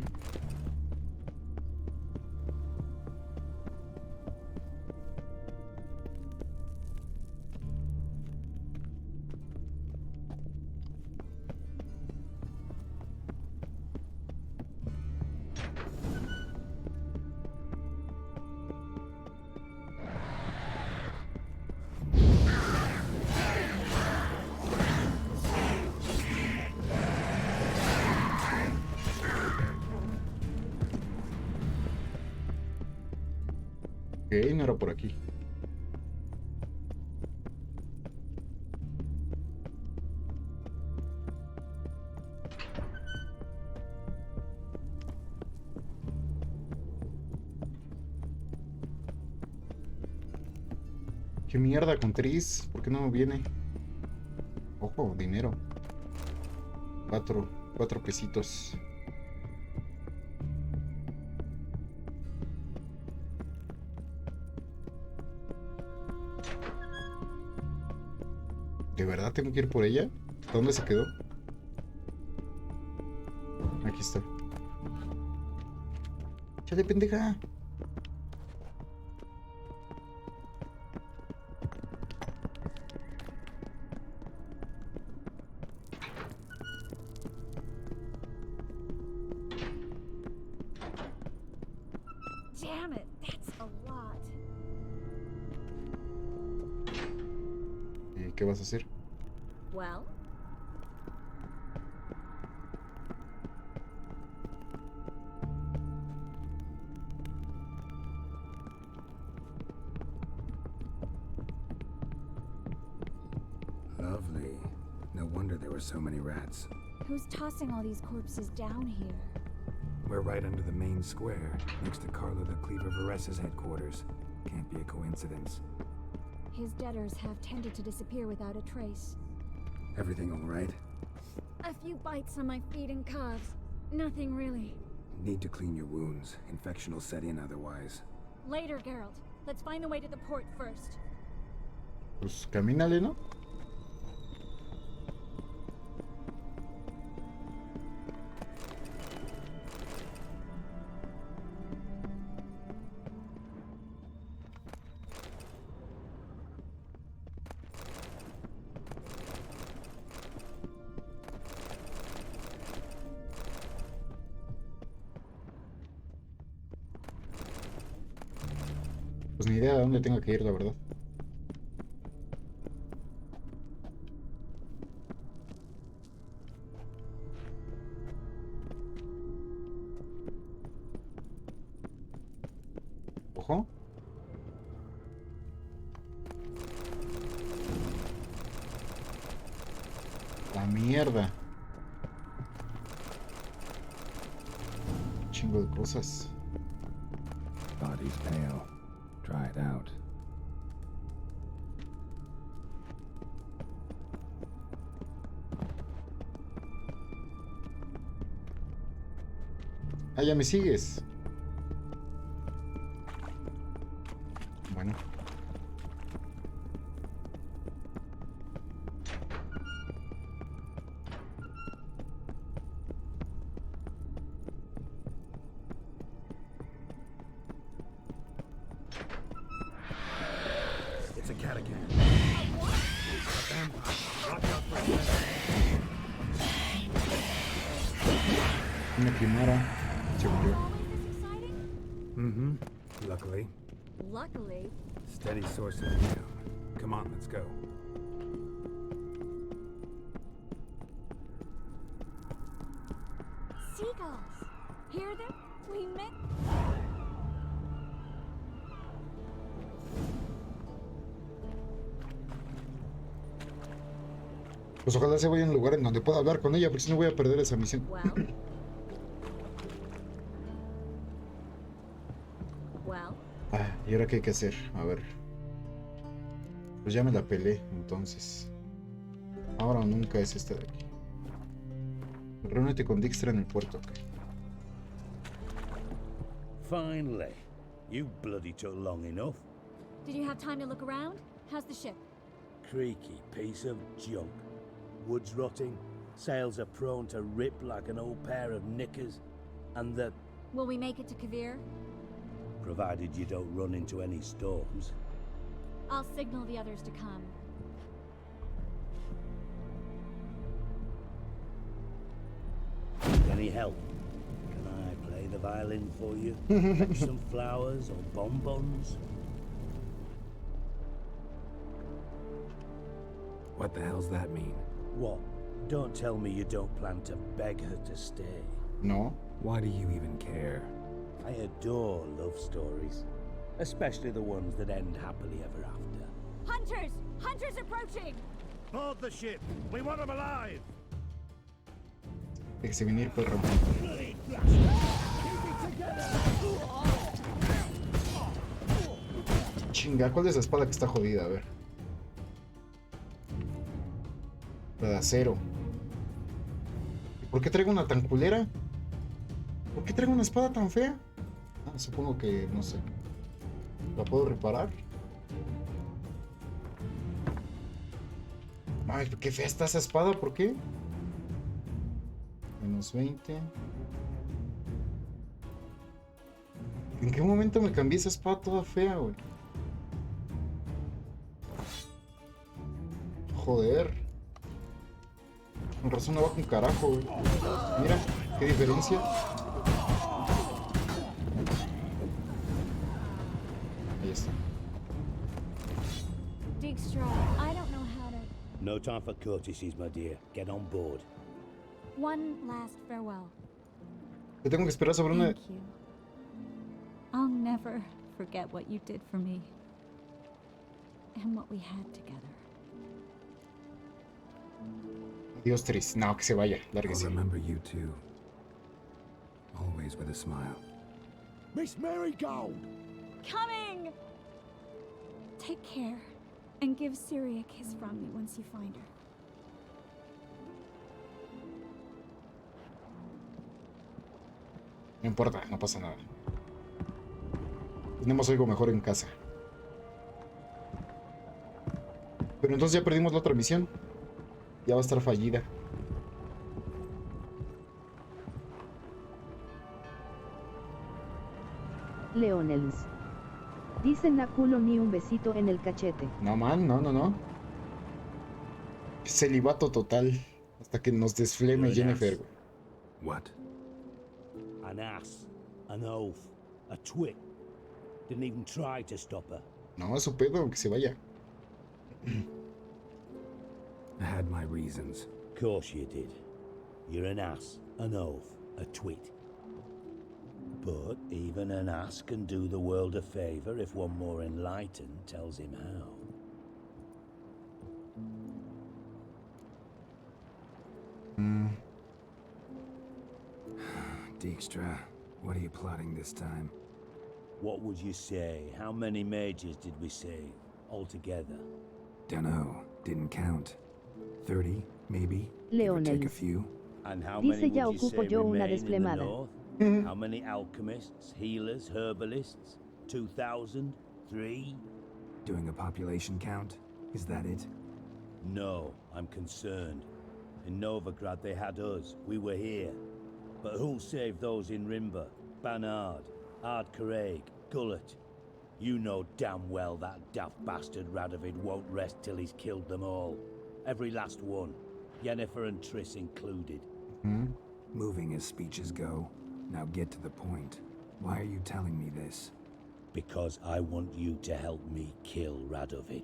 Ok, no era por aquí. ¿Qué mierda con Tris? ¿Por qué no viene? Ojo, dinero. 4 pesitos. ¿De verdad tengo que ir por ella? ¿Dónde se quedó? Aquí está. ¡Chale, pendeja! Damn it, that's a lot. ¿Y qué vas a hacer? Well, Lovely. No wonder there were so many rats. Who's tossing all these corpses down here? We're right under the main square, next to Carlo the Cleaver Varessa's headquarters. Can't be a coincidence. His debtors have tended to disappear without a trace. Everything all right? A few bites on my feet and calves. Nothing really. Need to clean your wounds. Infection will set in otherwise. Later, Geralt. Let's find the way to the port first. Pues camínale, ¿no? Pues ni idea de dónde tengo que ir, la verdad. Ojo. La mierda. Chingo de cosas. Body's pale. Try it out. Ah, ya me sigues. Bueno. It's a catacomb. Una quimera. Se murió. Mm-hmm. Luckily. luckily. Steady source of income. Come on, let's go. Seagulls. Hear them? We met. Pues ojalá se vaya a un lugar en donde pueda hablar con ella, porque si no voy a perder esa misión. Ah, ¿y ahora qué hay que hacer? A ver. Pues ya me la pelé, entonces. Ahora o nunca es esta de aquí. Reúnete con Dijkstra en el puerto. Finally. You bloody took long enough. Did you have time to look around? How's the ship? Creaky piece of junk. Wood's rotting, sails are prone to rip like an old pair of knickers, and the... Will we make it to Kavir? Provided you don't run into any storms. I'll signal the others to come. Any help? Can I play the violin for you? Fetch some flowers or bonbons? What the hell's that mean? What? Don't tell me you don't plan to beg her to stay. No. Why do you even care? I adore love stories. Especially the ones that end happily ever after. Hunters! Hunters approaching! Board the ship! We want them alive! Déjese venir, perro. Chinga, ¿cuál es la espada que está jodida? A ver. La de acero. ¿Y por qué traigo una tan culera? ¿Por qué traigo una espada tan fea? Ah, supongo que, no sé. ¿La puedo reparar? Ay, qué fea está esa espada, ¿por qué? Menos 20. ¿En qué momento me cambié esa espada toda fea, güey? Joder. Con razón no va con carajo, güey. Mira, qué diferencia. Ahí está. Dijkstra, I don't know how to... No time for courtesies, my dear. Get on board. One last farewell. Yo tengo que esperar sobre una... Thank you. I'll never forget what you did for me. And what we had together. Dios, Tris. No, que se vaya. Lárguese. I'll remember you too. Always with a smile. Miss Marigold! Coming! Take care. And give Siri a kiss from me once you find her. No importa, no pasa nada. Tenemos algo mejor en casa. Pero entonces ya perdimos la otra misión. Ya va a estar fallida. Leonels. Dicen a culo ni un besito en el cachete. No, man, no. Celibato total. Hasta que nos desfleme Jennifer. What? An ass, an oaf, a twit. Didn't even try to stop her. No, es su pedo, que se vaya. I had my reasons. Of course you did. You're an ass, an oaf, a twit. But even an ass can do the world a favor if one more enlightened tells him how. Dijkstra, what are you plotting this time? What would you say? How many mages did we save altogether? Dunno. Didn't count. 30, maybe? Give or take a Leonels. few. And how Dice many ya would you ocupo say yo una remain in the desflemada. north? How many alchemists, healers, herbalists? 2,000? 3? Doing a population count? Is that it? No, I'm concerned. In Novigrad they had us. We were here. But who'll save those in Rimba? Banard, Ardcaraig, Gullet? You know damn well that daft bastard Radovid won't rest till he's killed them all. Every last one. Yennefer and Triss included. Moving as speeches go. Now get to the point. Why are you telling me this? Because I want you to help me kill Radovid.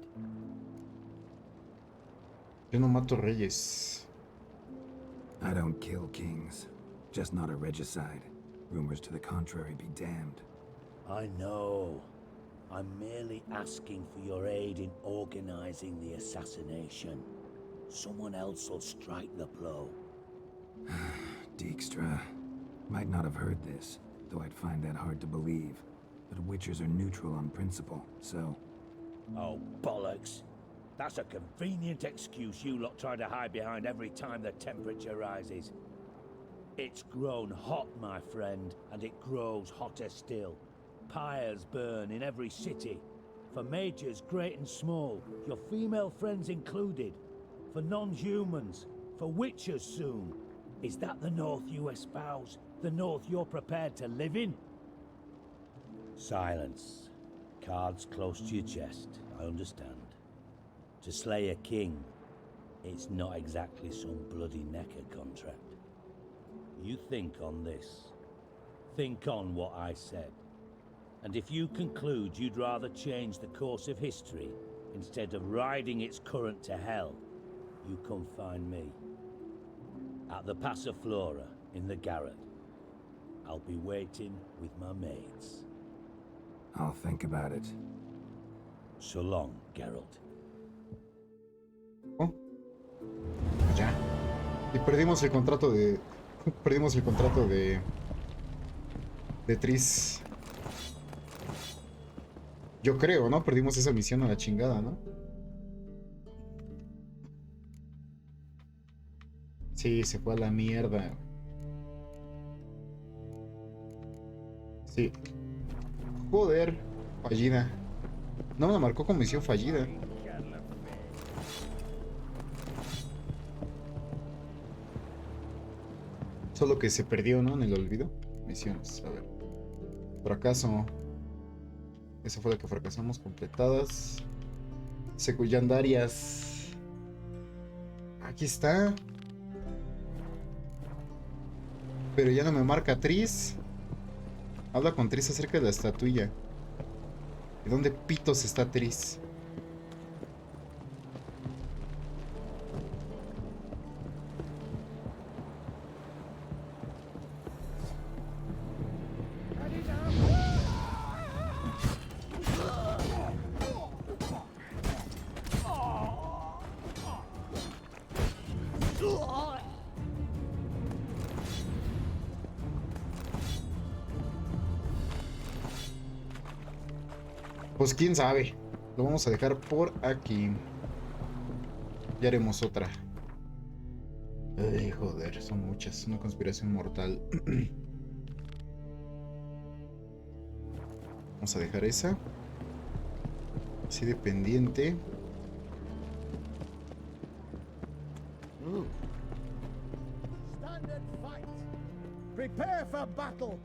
Yo no mato reyes. I don't kill kings. Just not a regicide. Rumors to the contrary be damned. I know. I'm merely asking for your aid in organizing the assassination. Someone else will strike the blow. Dijkstra. Might not have heard this, though I'd find that hard to believe. But Witchers are neutral on principle, so... Oh, bollocks. That's a convenient excuse you lot try to hide behind every time the temperature rises. It's grown hot, my friend, and it grows hotter still. Pyres burn in every city. For mages great and small, your female friends included. For non-humans, for witchers soon. Is that the North you espouse? The North you're prepared to live in? Silence. Cards close to your chest, I understand. To slay a king, it's not exactly some bloody necker contract. You think on this. Think on what I said. And if you conclude you'd rather change the course of history instead of riding its current to hell, you come find me. At the Passiflora in the garret. I'll be waiting with my maids. I'll think about it. So long, Geralt. Oh. Ya. Y perdimos el contrato de... Perdimos el contrato de Tris. Yo creo, ¿no? Perdimos esa misión a la chingada, ¿no? Sí, se fue a la mierda. Sí. Joder. Fallida. No me la marcó como misión fallida. Solo que se perdió, ¿no? En el olvido. Misiones, a ver. Fracaso. Esa fue la que fracasamos. Completadas. Secundarias. Aquí está. Pero ya no me marca Tris. Habla con Tris acerca de la estatuilla. ¿De dónde pitos está Tris? Pues quién sabe. Lo vamos a dejar por aquí. Ya haremos otra. Ay, joder, son muchas. Una conspiración mortal. Vamos a dejar esa. Así de pendiente. Stand and fight. Prepare for battle.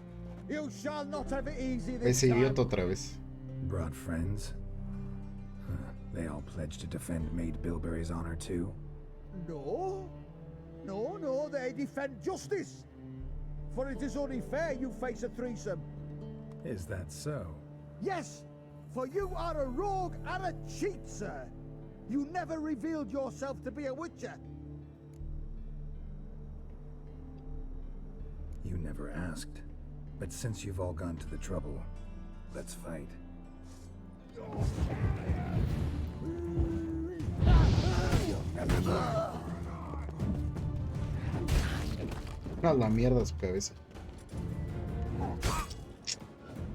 You shall not have it easy this Ese time. idiota otra vez. Brought friends? They all pledged to defend Maid Bilberry's honor too? No. No, they defend justice. For it is only fair you face a threesome. Is that so? Yes, for you are a rogue and a cheat, sir. You never revealed yourself to be a witcher. You never asked. But since you've all gone to the trouble, let's fight. A la mierda su cabeza.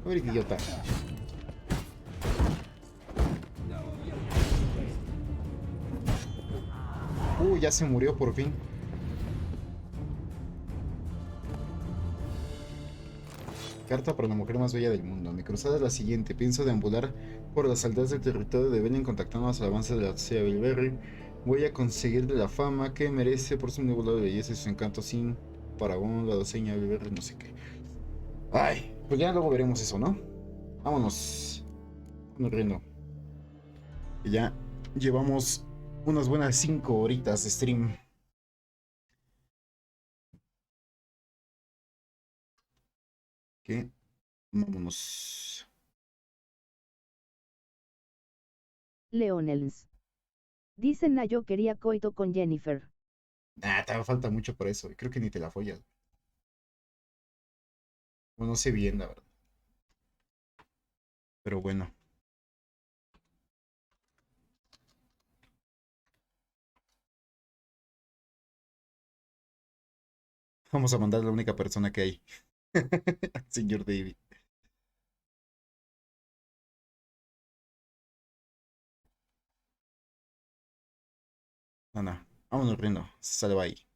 A ver, idiota. Ya se murió por fin. Carta para la mujer más bella del mundo. Mi cruzada es la siguiente. Pienso deambular por las aldeas del territorio de Belén contactándonos al avance de la Sea Bilberry. Voy a conseguirle la fama que merece por su nebulado de belleza y sus encantos sin paragón, la doceña Bilberry, no sé qué. Ay, pues ya luego veremos eso, ¿no? Vámonos. No rindo. Y ya llevamos unas buenas 5 horitas de stream. ¿Qué? Vámonos. Leonels. Dicen a yo quería coito con Jennifer. Te falta mucho por eso. Creo que ni te la follas. Bueno, no sé bien, la verdad. Pero bueno. Vamos a mandar a la única persona que hay. Señor David. No. Vámonos riendo. Sale, bye.